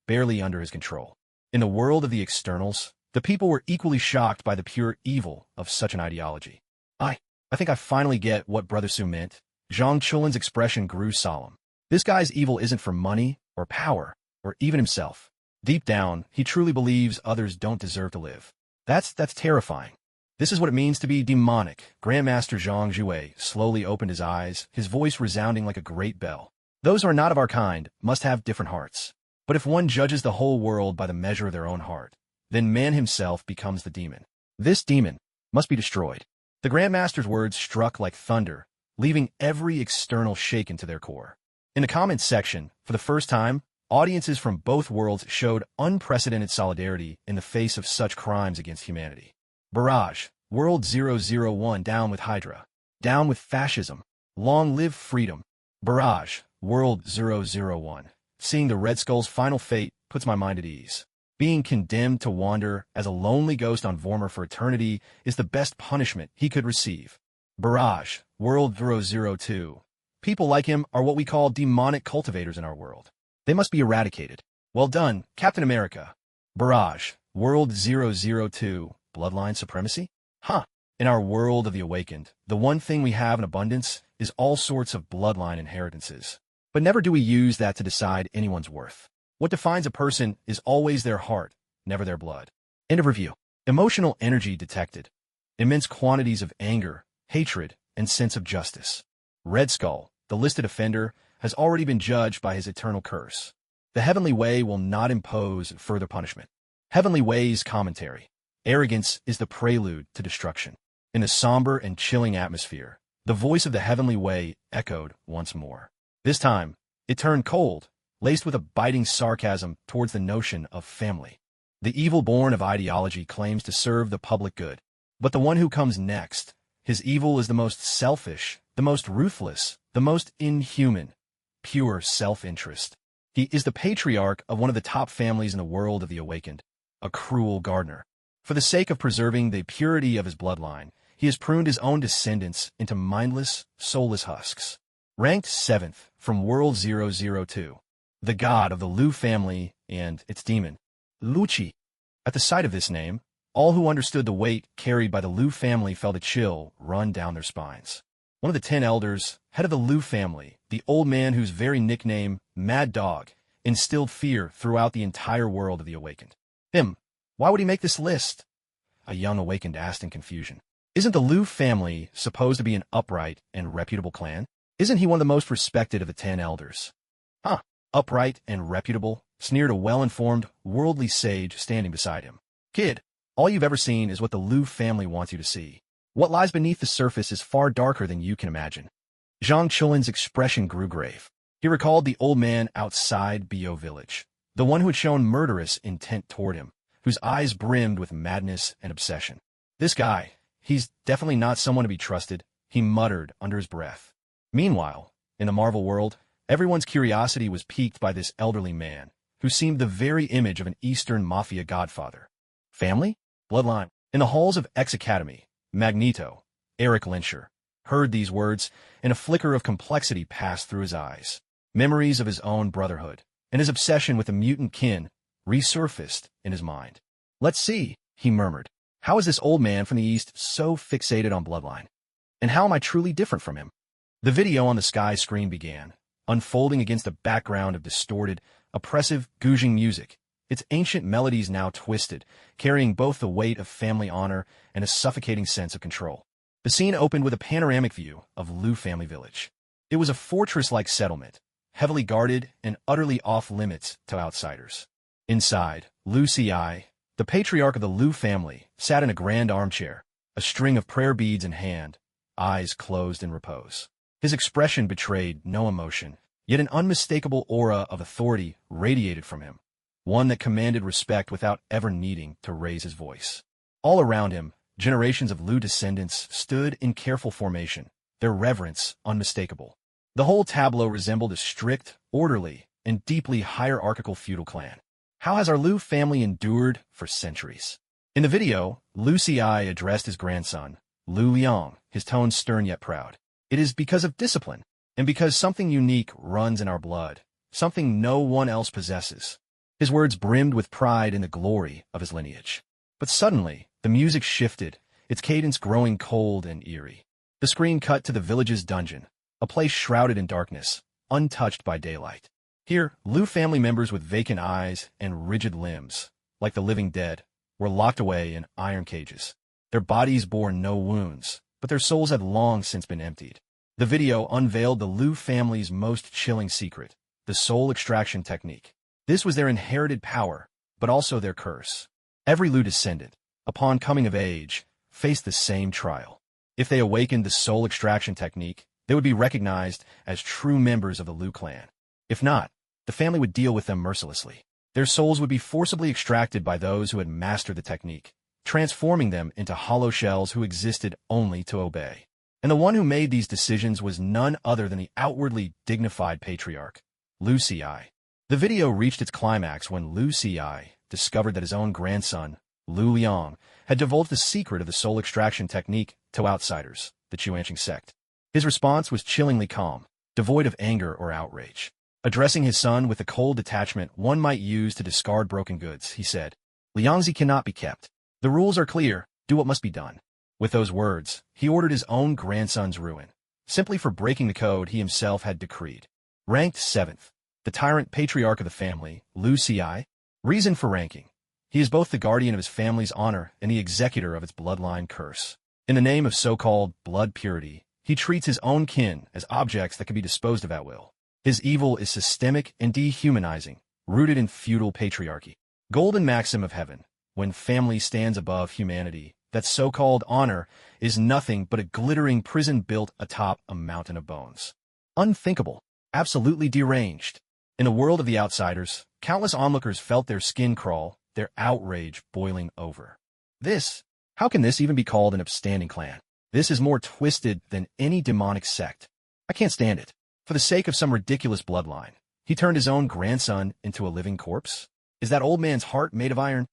barely under his control. In the world of the externals, the people were equally shocked by the pure evil of such an ideology. I think I finally get what Brother Sue meant. Zhang Chulin's expression grew solemn. This guy's evil isn't for money, or power, or even himself. Deep down, he truly believes others don't deserve to live. That's terrifying. This is what it means to be demonic. Grandmaster Zhang Jue slowly opened his eyes, his voice resounding like a great bell. Those who are not of our kind must have different hearts. But if one judges the whole world by the measure of their own heart, then man himself becomes the demon. This demon must be destroyed. The Grandmaster's words struck like thunder, leaving every external shaken to their core. In the comments section, for the first time, audiences from both worlds showed unprecedented solidarity in the face of such crimes against humanity. Barrage, World 001 down with Hydra. Down with fascism. Long live freedom. Barrage, World 001. Seeing the Red Skull's final fate puts my mind at ease. Being condemned to wander as a lonely ghost on Vormir for eternity is the best punishment he could receive. Barrage, World 002. People like him are what we call demonic cultivators in our world. They must be eradicated. Well done, Captain America. Barrage, World 002. Bloodline supremacy? In our world of the awakened, the one thing we have in abundance is all sorts of bloodline inheritances. But never do we use that to decide anyone's worth. What defines a person is always their heart, never their blood. End of review. Emotional energy detected. Immense quantities of anger, hatred, and sense of justice. Red Skull, the listed offender, has already been judged by his eternal curse. The Heavenly Way will not impose further punishment. Heavenly Way's commentary. Arrogance is the prelude to destruction. In the somber and chilling atmosphere, the voice of the Heavenly Way echoed once more. This time, it turned cold, laced with a biting sarcasm towards the notion of family. The evil born of ideology claims to serve the public good. But the one who comes next, his evil is the most selfish, the most ruthless, the most inhuman, pure self-interest. He is the patriarch of one of the top families in the world of the awakened, a cruel gardener. For the sake of preserving the purity of his bloodline, he has pruned his own descendants into mindless, soulless husks. Ranked 7th from World 002, the god of the Lu family and its demon, Luchi. At the sight of this name, all who understood the weight carried by the Lu family felt a chill run down their spines. One of the 10 elders, head of the Lu family, the old man whose very nickname, Mad Dog, instilled fear throughout the entire world of the awakened. Why would he make this list? A young awakened asked in confusion. Isn't the Lu family supposed to be an upright and reputable clan? Isn't he one of the most respected of the 10 elders? Upright and reputable, sneered a well-informed, worldly sage standing beside him. Kid, all you've ever seen is what the Lu family wants you to see. What lies beneath the surface is far darker than you can imagine. Zhang Chulin's expression grew grave. He recalled the old man outside Bo village, the one who had shown murderous intent toward him, whose eyes brimmed with madness and obsession. This guy, he's definitely not someone to be trusted, he muttered under his breath. Meanwhile, in the Marvel world, everyone's curiosity was piqued by this elderly man, who seemed the very image of an Eastern mafia godfather. Family? Bloodline. In the halls of X Academy, Magneto, Eric Lensher, heard these words, and a flicker of complexity passed through his eyes. Memories of his own brotherhood, and his obsession with a mutant kin, resurfaced in his mind. Let's see, he murmured. How is this old man from the East so fixated on bloodline? And how am I truly different from him? The video on the sky screen began, unfolding against a background of distorted, oppressive, gouging music, its ancient melodies now twisted, carrying both the weight of family honor and a suffocating sense of control. The scene opened with a panoramic view of Lu family village. It was a fortress-like settlement, heavily guarded and utterly off-limits to outsiders. Inside, Lu Ci, the patriarch of the Lu family, sat in a grand armchair, a string of prayer beads in hand, eyes closed in repose. His expression betrayed no emotion, yet an unmistakable aura of authority radiated from him, one that commanded respect without ever needing to raise his voice. All around him, generations of Lu descendants stood in careful formation, their reverence unmistakable. The whole tableau resembled a strict, orderly, and deeply hierarchical feudal clan. How has our Lu family endured for centuries? In the video, Lu Ci addressed his grandson, Lu Liang, his tone stern yet proud. It is because of discipline, and because something unique runs in our blood, something no one else possesses. His words brimmed with pride in the glory of his lineage. But suddenly, the music shifted, its cadence growing cold and eerie. The screen cut to the village's dungeon, a place shrouded in darkness, untouched by daylight. Here, Lu family members with vacant eyes and rigid limbs, like the living dead, were locked away in iron cages. Their bodies bore no wounds, but their souls had long since been emptied. The video unveiled the Lu family's most chilling secret, the soul extraction technique. This was their inherited power, but also their curse. Every Lu descendant, upon coming of age, faced the same trial. If they awakened the soul extraction technique, they would be recognized as true members of the Lu clan. If not, the family would deal with them mercilessly. Their souls would be forcibly extracted by those who had mastered the technique, transforming them into hollow shells who existed only to obey. And the one who made these decisions was none other than the outwardly dignified patriarch, Lu Ci. The video reached its climax when Lu Ci discovered that his own grandson, Lu Liang, had divulged the secret of the soul extraction technique to outsiders, the Chuanqing sect. His response was chillingly calm, devoid of anger or outrage. Addressing his son with the cold detachment one might use to discard broken goods, he said, "Liangzi cannot be kept. The rules are clear, do what must be done." With those words, he ordered his own grandson's ruin, simply for breaking the code he himself had decreed. Ranked 7th, the tyrant patriarch of the family, Lu Ci. Reason for ranking. He is both the guardian of his family's honor and the executor of its bloodline curse. In the name of so-called blood purity, he treats his own kin as objects that can be disposed of at will. His evil is systemic and dehumanizing, rooted in feudal patriarchy. Golden maxim of heaven, when family stands above humanity, that so-called honor is nothing but a glittering prison built atop a mountain of bones. Unthinkable, absolutely deranged. In the world of the outsiders, countless onlookers felt their skin crawl, their outrage boiling over. How can this even be called an upstanding clan? This is more twisted than any demonic sect. I can't stand it. For the sake of some ridiculous bloodline, He turned his own grandson into a living corpse? Is that old man's heart made of iron?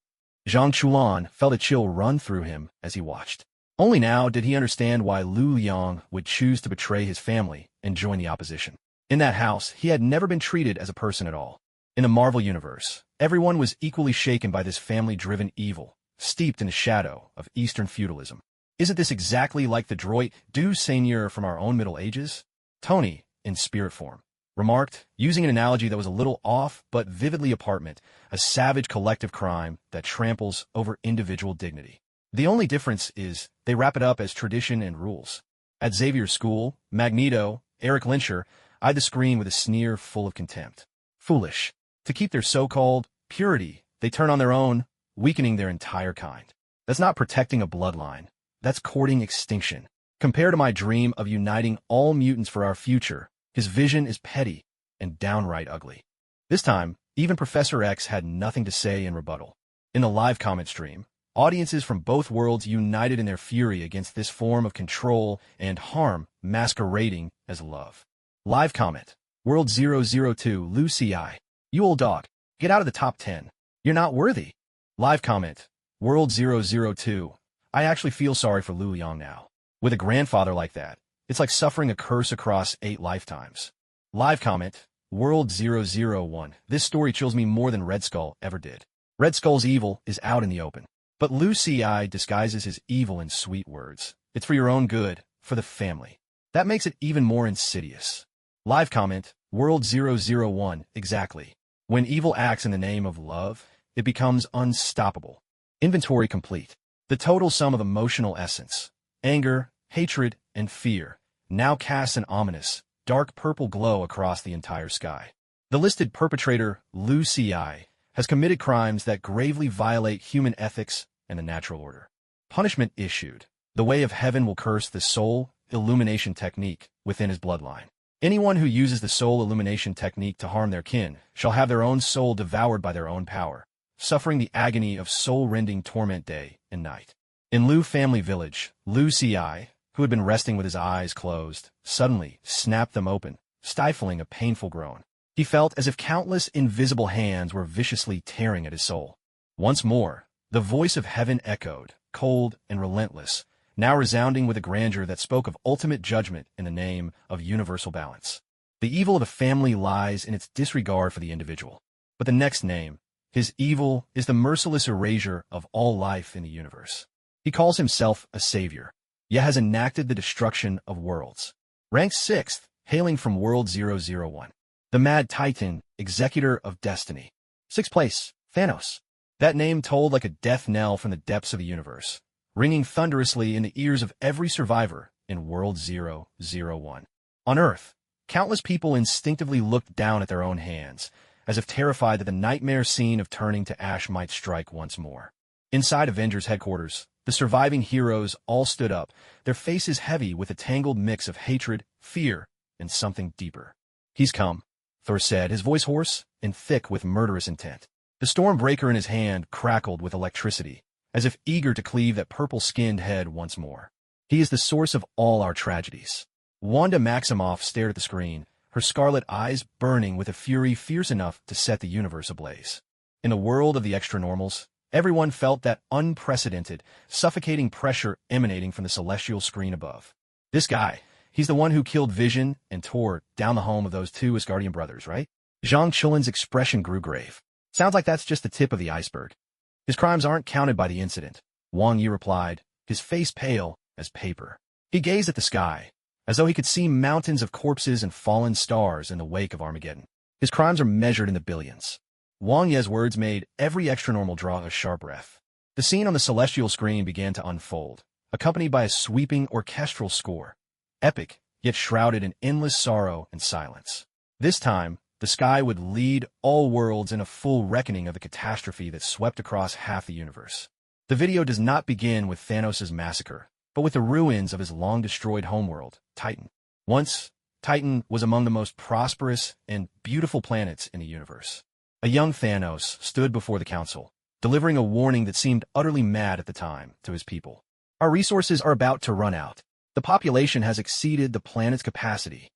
Zhang Chulan felt a chill run through him as he watched. Only now did he understand why Lu Liang would choose to betray his family and join the opposition. In that house, he had never been treated as a person at all. In the Marvel Universe, everyone was equally shaken by this family-driven evil, steeped in the shadow of Eastern feudalism. Isn't this exactly like the droid du seigneur from our own Middle Ages? Tony, in spirit form, remarked, using an analogy that was a little off but vividly apparent, a savage collective crime that tramples over individual dignity. The only difference is they wrap it up as tradition and rules. At Xavier's school, Magneto, Eric Lyncher, eyed the screen with a sneer full of contempt. Foolish. To keep their so-called purity, they turn on their own, weakening their entire kind. That's not protecting a bloodline. That's courting extinction. Compared to my dream of uniting all mutants for our future, his vision is petty and downright ugly. This time, even Professor X had nothing to say in rebuttal. In the live comment stream, audiences from both worlds united in their fury against this form of control and harm masquerading as love. Live comment. World 002 Lucy I. You old dog. Get out of the top 10. You're not worthy. Live comment. World 002. I actually feel sorry for Lu Liang now. With a grandfather like that, it's like suffering a curse across 8 lifetimes. Live comment. World 001. This story chills me more than Red Skull ever did. Red Skull's evil is out in the open. But Lucy I disguises his evil in sweet words. It's for your own good, for the family. That makes it even more insidious. Live comment. World 001. Exactly. When evil acts in the name of love, it becomes unstoppable. Inventory complete. The total sum of emotional essence, anger, hatred, and fear, now casts an ominous, dark purple glow across the entire sky. The listed perpetrator, Lucy I, has committed crimes that gravely violate human ethics and the natural order. Punishment issued. The way of heaven will curse the soul illumination technique within his bloodline. Anyone who uses the soul illumination technique to harm their kin shall have their own soul devoured by their own power, suffering the agony of soul-rending torment day and night. In Lu family village, Lucy I, who had been resting with his eyes closed, suddenly snapped them open, stifling a painful groan. He felt as if countless invisible hands were viciously tearing at his soul. Once more, the voice of heaven echoed, cold and relentless, now resounding with a grandeur that spoke of ultimate judgment in the name of universal balance. The evil of a family lies in its disregard for the individual. But the next name, his evil, is the merciless erasure of all life in the universe. He calls himself a savior, yet has enacted the destruction of worlds. Ranked 6th, hailing from World 001. The Mad Titan, Executor of Destiny. 6th place, Thanos. That name tolled like a death knell from the depths of the universe, ringing thunderously in the ears of every survivor in World 001. On Earth, countless people instinctively looked down at their own hands, as if terrified that the nightmare scene of turning to ash might strike once more. Inside Avengers headquarters, the surviving heroes all stood up, their faces heavy with a tangled mix of hatred, fear, and something deeper. He's come, Thor said, his voice hoarse and thick with murderous intent. The Stormbreaker in his hand crackled with electricity, as if eager to cleave that purple-skinned head once more. He is the source of all our tragedies. Wanda Maximoff stared at the screen, her scarlet eyes burning with a fury fierce enough to set the universe ablaze. In the world of the extra-normals, everyone felt that unprecedented, suffocating pressure emanating from the celestial screen above. This guy, he's the one who killed Vision and tore down the home of those 2 Asgardian brothers, right? Zhang Chulin's expression grew grave. Sounds like that's just the tip of the iceberg. His crimes aren't counted by the incident, Wang Yi replied, his face pale as paper. He gazed at the sky, as though he could see mountains of corpses and fallen stars in the wake of Armageddon. His crimes are measured in the billions. Wang Ye's words made every extra-normal draw a sharp breath. The scene on the celestial screen began to unfold, accompanied by a sweeping orchestral score, epic, yet shrouded in endless sorrow and silence. This time, the sky would lead all worlds in a full reckoning of the catastrophe that swept across half the universe. The video does not begin with Thanos' massacre, but with the ruins of his long-destroyed homeworld, Titan. Once, Titan was among the most prosperous and beautiful planets in the universe. A young Thanos stood before the council, delivering a warning that seemed utterly mad at the time to his people. Our resources are about to run out. The population has exceeded the planet's capacity.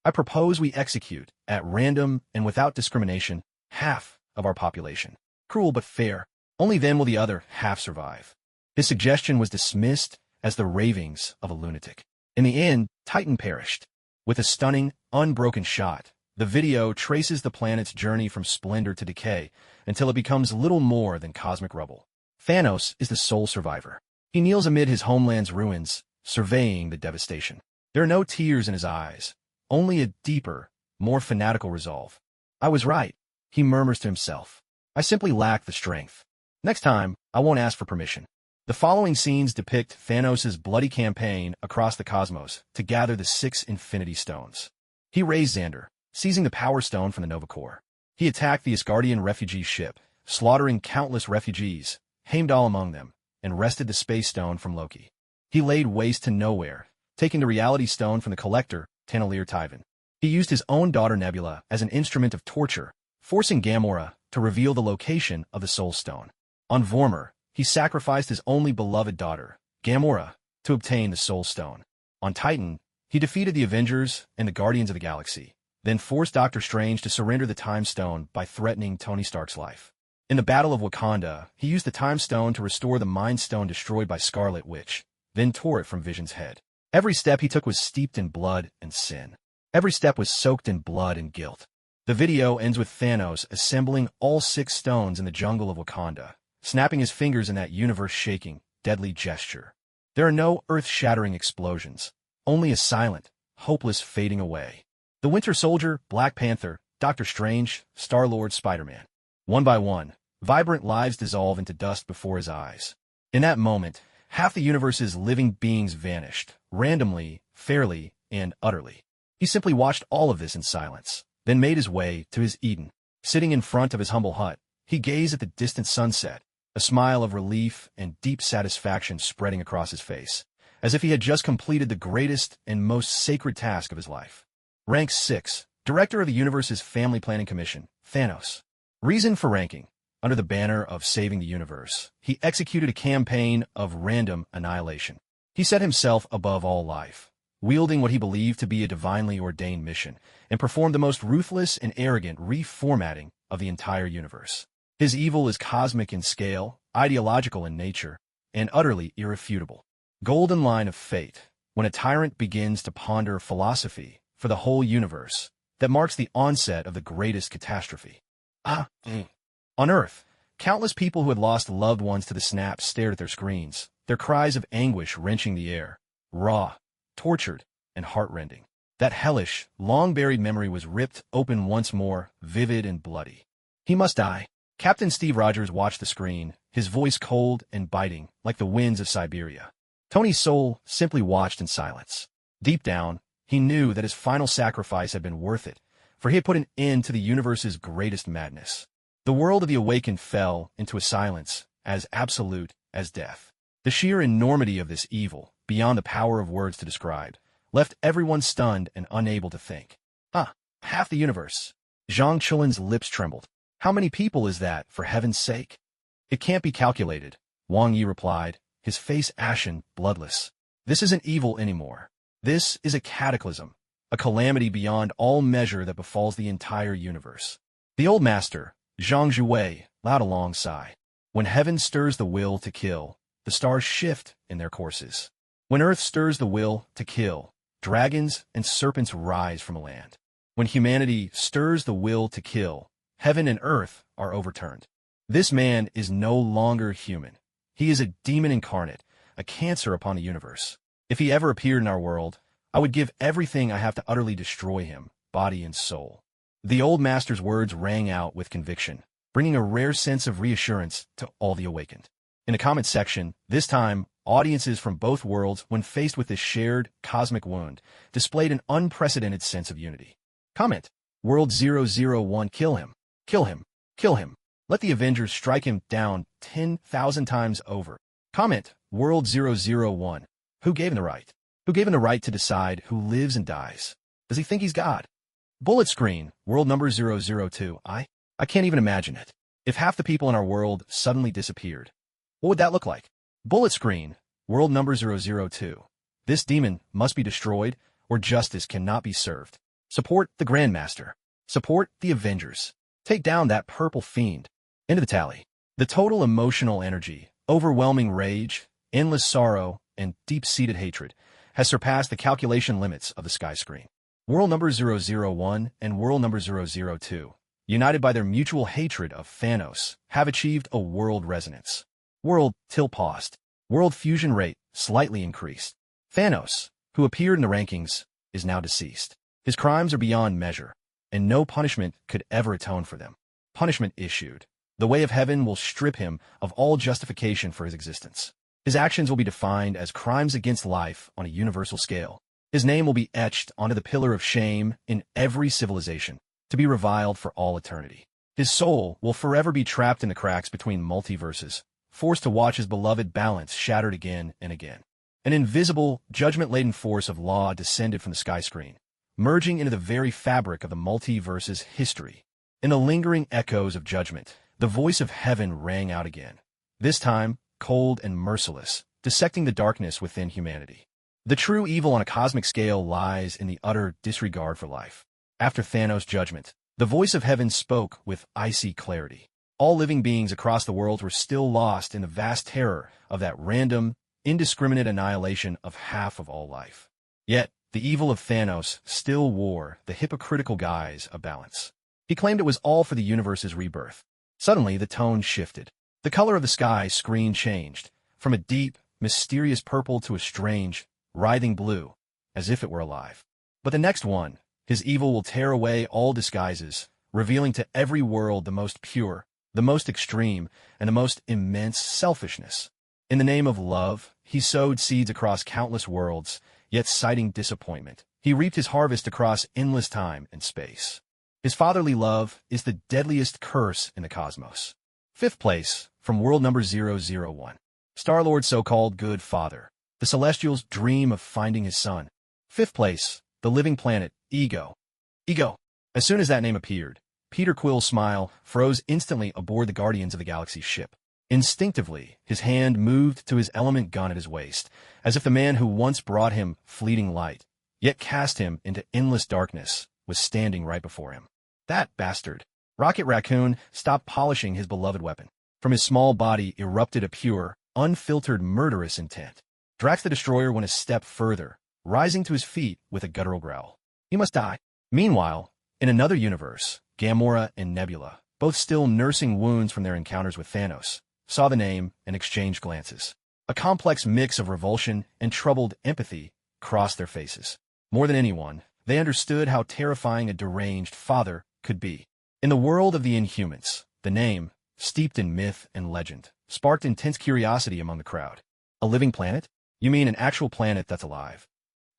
I propose we execute, at random and without discrimination, half of our population. Cruel but fair. Only then will the other half survive. His suggestion was dismissed as the ravings of a lunatic. In the end, Titan perished. With a stunning, unbroken shot, the video traces the planet's journey from splendor to decay until it becomes little more than cosmic rubble. Thanos is the sole survivor. He kneels amid his homeland's ruins, surveying the devastation. There are no tears in his eyes, only a deeper, more fanatical resolve. I was right, he murmurs to himself. I simply lack the strength. Next time, I won't ask for permission. The following scenes depict Thanos' bloody campaign across the cosmos to gather the 6 Infinity Stones. He raised Xander, seizing the Power Stone from the Nova Corps. He attacked the Asgardian refugee ship, slaughtering countless refugees, Heimdall among them, and wrested the Space Stone from Loki. He laid waste to nowhere, taking the Reality Stone from the Collector, Taneleer Tyvan. He used his own daughter Nebula as an instrument of torture, forcing Gamora to reveal the location of the Soul Stone. On Vormir, he sacrificed his only beloved daughter, Gamora, to obtain the Soul Stone. On Titan, he defeated the Avengers and the Guardians of the Galaxy, then forced Doctor Strange to surrender the Time Stone by threatening Tony Stark's life. In the Battle of Wakanda, he used the Time Stone to restore the Mind Stone destroyed by Scarlet Witch, then tore it from Vision's head. Every step he took was steeped in blood and sin. Every step was soaked in blood and guilt. The video ends with Thanos assembling all 6 stones in the jungle of Wakanda, snapping his fingers in that universe-shaking, deadly gesture. There are no earth-shattering explosions, only a silent, hopeless fading away. The Winter Soldier, Black Panther, Doctor Strange, Star-Lord, Spider-Man. One by one, vibrant lives dissolve into dust before his eyes. In that moment, half the universe's living beings vanished, randomly, fairly, and utterly. He simply watched all of this in silence, then made his way to his Eden. Sitting in front of his humble hut, he gazed at the distant sunset, a smile of relief and deep satisfaction spreading across his face, as if he had just completed the greatest and most sacred task of his life. Rank 6, Director of the Universe's Family Planning Commission, Thanos. Reason for ranking. Under the banner of saving the universe, he executed a campaign of random annihilation. He set himself above all life, wielding what he believed to be a divinely ordained mission, and performed the most ruthless and arrogant reformatting of the entire universe. His evil is cosmic in scale, ideological in nature, and utterly irrefutable. Golden line of fate, when a tyrant begins to ponder philosophy for the whole universe, that marks the onset of the greatest catastrophe. On Earth, countless people who had lost loved ones to the snap stared at their screens, their cries of anguish wrenching the air, raw, tortured, and heartrending. That hellish, long-buried memory was ripped open once more, vivid and bloody. He must die. Captain Steve Rogers watched the screen, his voice cold and biting, like the winds of Siberia. Tony's soul simply watched in silence. Deep down, he knew that his final sacrifice had been worth it, for he had put an end to the universe's greatest madness. The world of the awakened fell into a silence as absolute as death. The sheer enormity of this evil, beyond the power of words to describe, left everyone stunned and unable to think. Half the universe. Zhang Chulin's lips trembled. How many people is that, for heaven's sake? It can't be calculated, Wang Yi replied, his face ashen, bloodless. This isn't evil anymore. This is a cataclysm, a calamity beyond all measure that befalls the entire universe. The old master, Zhang Zhuwei, allowed a long sigh. When heaven stirs the will to kill, the stars shift in their courses. When earth stirs the will to kill, dragons and serpents rise from a land. When humanity stirs the will to kill, heaven and earth are overturned. This man is no longer human. He is a demon incarnate, a cancer upon the universe. If he ever appeared in our world, I would give everything I have to utterly destroy him, body and soul. The old master's words rang out with conviction, bringing a rare sense of reassurance to all the awakened. In the comment section, this time, audiences from both worlds, when faced with this shared cosmic wound, displayed an unprecedented sense of unity. Comment: World 001, kill him. Kill him. Kill him. Let the Avengers strike him down 10,000 times over. Comment: World 001. Who gave him the right? Who gave him the right to decide who lives and dies? Does he think he's God? Bullet screen, world number 002. I can't even imagine it. If half the people in our world suddenly disappeared, what would that look like? Bullet screen, world number 002. This demon must be destroyed, or justice cannot be served. Support the Grandmaster. Support the Avengers. Take down that purple fiend. Into the tally. The total emotional energy, overwhelming rage, endless sorrow, and deep-seated hatred has surpassed the calculation limits of the sky screen. World number 001 and world number 002, united by their mutual hatred of Thanos, have achieved a world resonance. World till paused. World fusion rate slightly increased. Thanos, who appeared in the rankings, is now deceased. His crimes are beyond measure, and no punishment could ever atone for them. Punishment issued. The way of heaven will strip him of all justification for his existence. His actions will be defined as crimes against life on a universal scale. His name will be etched onto the pillar of shame in every civilization, to be reviled for all eternity. His soul will forever be trapped in the cracks between multiverses, forced to watch his beloved balance shattered again and again. An invisible, judgment-laden force of law descended from the sky screen, merging into the very fabric of the multiverse's history. In the lingering echoes of judgment, the voice of heaven rang out again, this time cold and merciless, dissecting the darkness within humanity. The true evil on a cosmic scale lies in the utter disregard for life. After Thanos' judgment, the voice of heaven spoke with icy clarity. All living beings across the world were still lost in the vast terror of that random, indiscriminate annihilation of half of all life. Yet, the evil of Thanos still wore the hypocritical guise of balance. He claimed it was all for the universe's rebirth. Suddenly, the tone shifted. The color of the sky screen changed, from a deep, mysterious purple to a strange, writhing blue, as if it were alive. But the next one, his evil will tear away all disguises, revealing to every world the most pure, the most extreme, and the most immense selfishness. In the name of love, he sowed seeds across countless worlds, yet citing disappointment, he reaped his harvest across endless time and space. His fatherly love is the deadliest curse in the cosmos. Fifth place, from world number 001. Star-Lord's so-called good father. The Celestials dream of finding his son. Fifth place, the living planet, Ego. Ego. As soon as that name appeared, Peter Quill's smile froze instantly aboard the Guardians of the Galaxy ship. Instinctively, his hand moved to his element gun at his waist, as if the man who once brought him fleeting light, yet cast him into endless darkness, was standing right before him. That bastard. Rocket Raccoon stopped polishing his beloved weapon. From his small body erupted a pure, unfiltered murderous intent. Drax the Destroyer went a step further, rising to his feet with a guttural growl. He must die. Meanwhile, in another universe, Gamora and Nebula, both still nursing wounds from their encounters with Thanos, saw the name and exchanged glances. A complex mix of revulsion and troubled empathy crossed their faces. More than anyone, they understood how terrifying a deranged father could be. In the world of the Inhumans, the name, steeped in myth and legend, sparked intense curiosity among the crowd. A living planet? You mean an actual planet that's alive?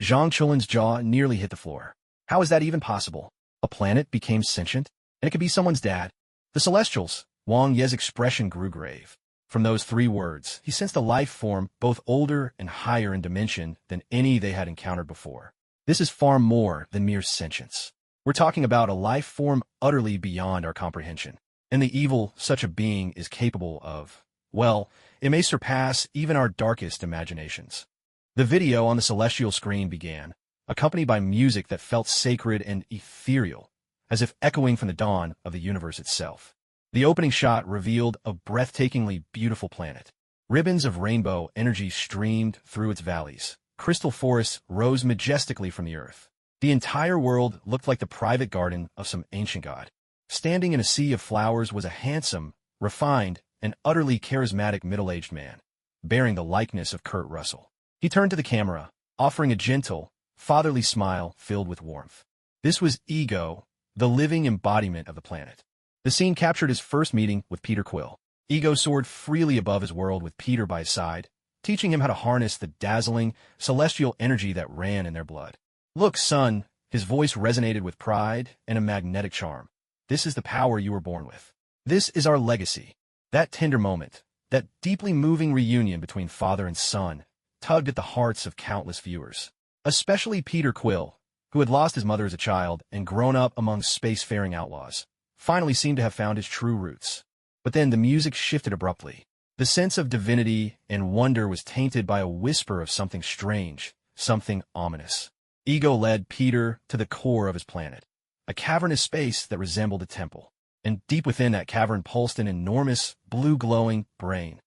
Zhang Chulin's jaw nearly hit the floor. How is that even possible? A planet became sentient? And it could be someone's dad? The Celestials. Wang Ye's expression grew grave. From those three words, he sensed a life form both older and higher in dimension than any they had encountered before. This is far more than mere sentience. We're talking about a life form utterly beyond our comprehension. And the evil such a being is capable of, well, it may surpass even our darkest imaginations. The video on the celestial screen began, accompanied by music that felt sacred and ethereal, as if echoing from the dawn of the universe itself. The opening shot revealed a breathtakingly beautiful planet. Ribbons of rainbow energy streamed through its valleys. Crystal forests rose majestically from the earth. The entire world looked like the private garden of some ancient god. Standing in a sea of flowers was a handsome, refined, and utterly charismatic middle-aged man, bearing the likeness of Kurt Russell. He turned to the camera, offering a gentle, fatherly smile filled with warmth. This was Ego, the living embodiment of the planet. The scene captured his first meeting with Peter Quill. Ego soared freely above his world with Peter by his side, teaching him how to harness the dazzling, celestial energy that ran in their blood. Look, son, his voice resonated with pride and a magnetic charm. This is the power you were born with. This is our legacy. That tender moment, that deeply moving reunion between father and son, tugged at the hearts of countless viewers. Especially Peter Quill, who had lost his mother as a child and grown up among spacefaring outlaws, finally seemed to have found his true roots. But then the music shifted abruptly. The sense of divinity and wonder was tainted by a whisper of something strange, something ominous. Ego led Peter to the core of his planet, a cavernous space that resembled a temple. And deep within that cavern pulsed an enormous, blue-glowing brain.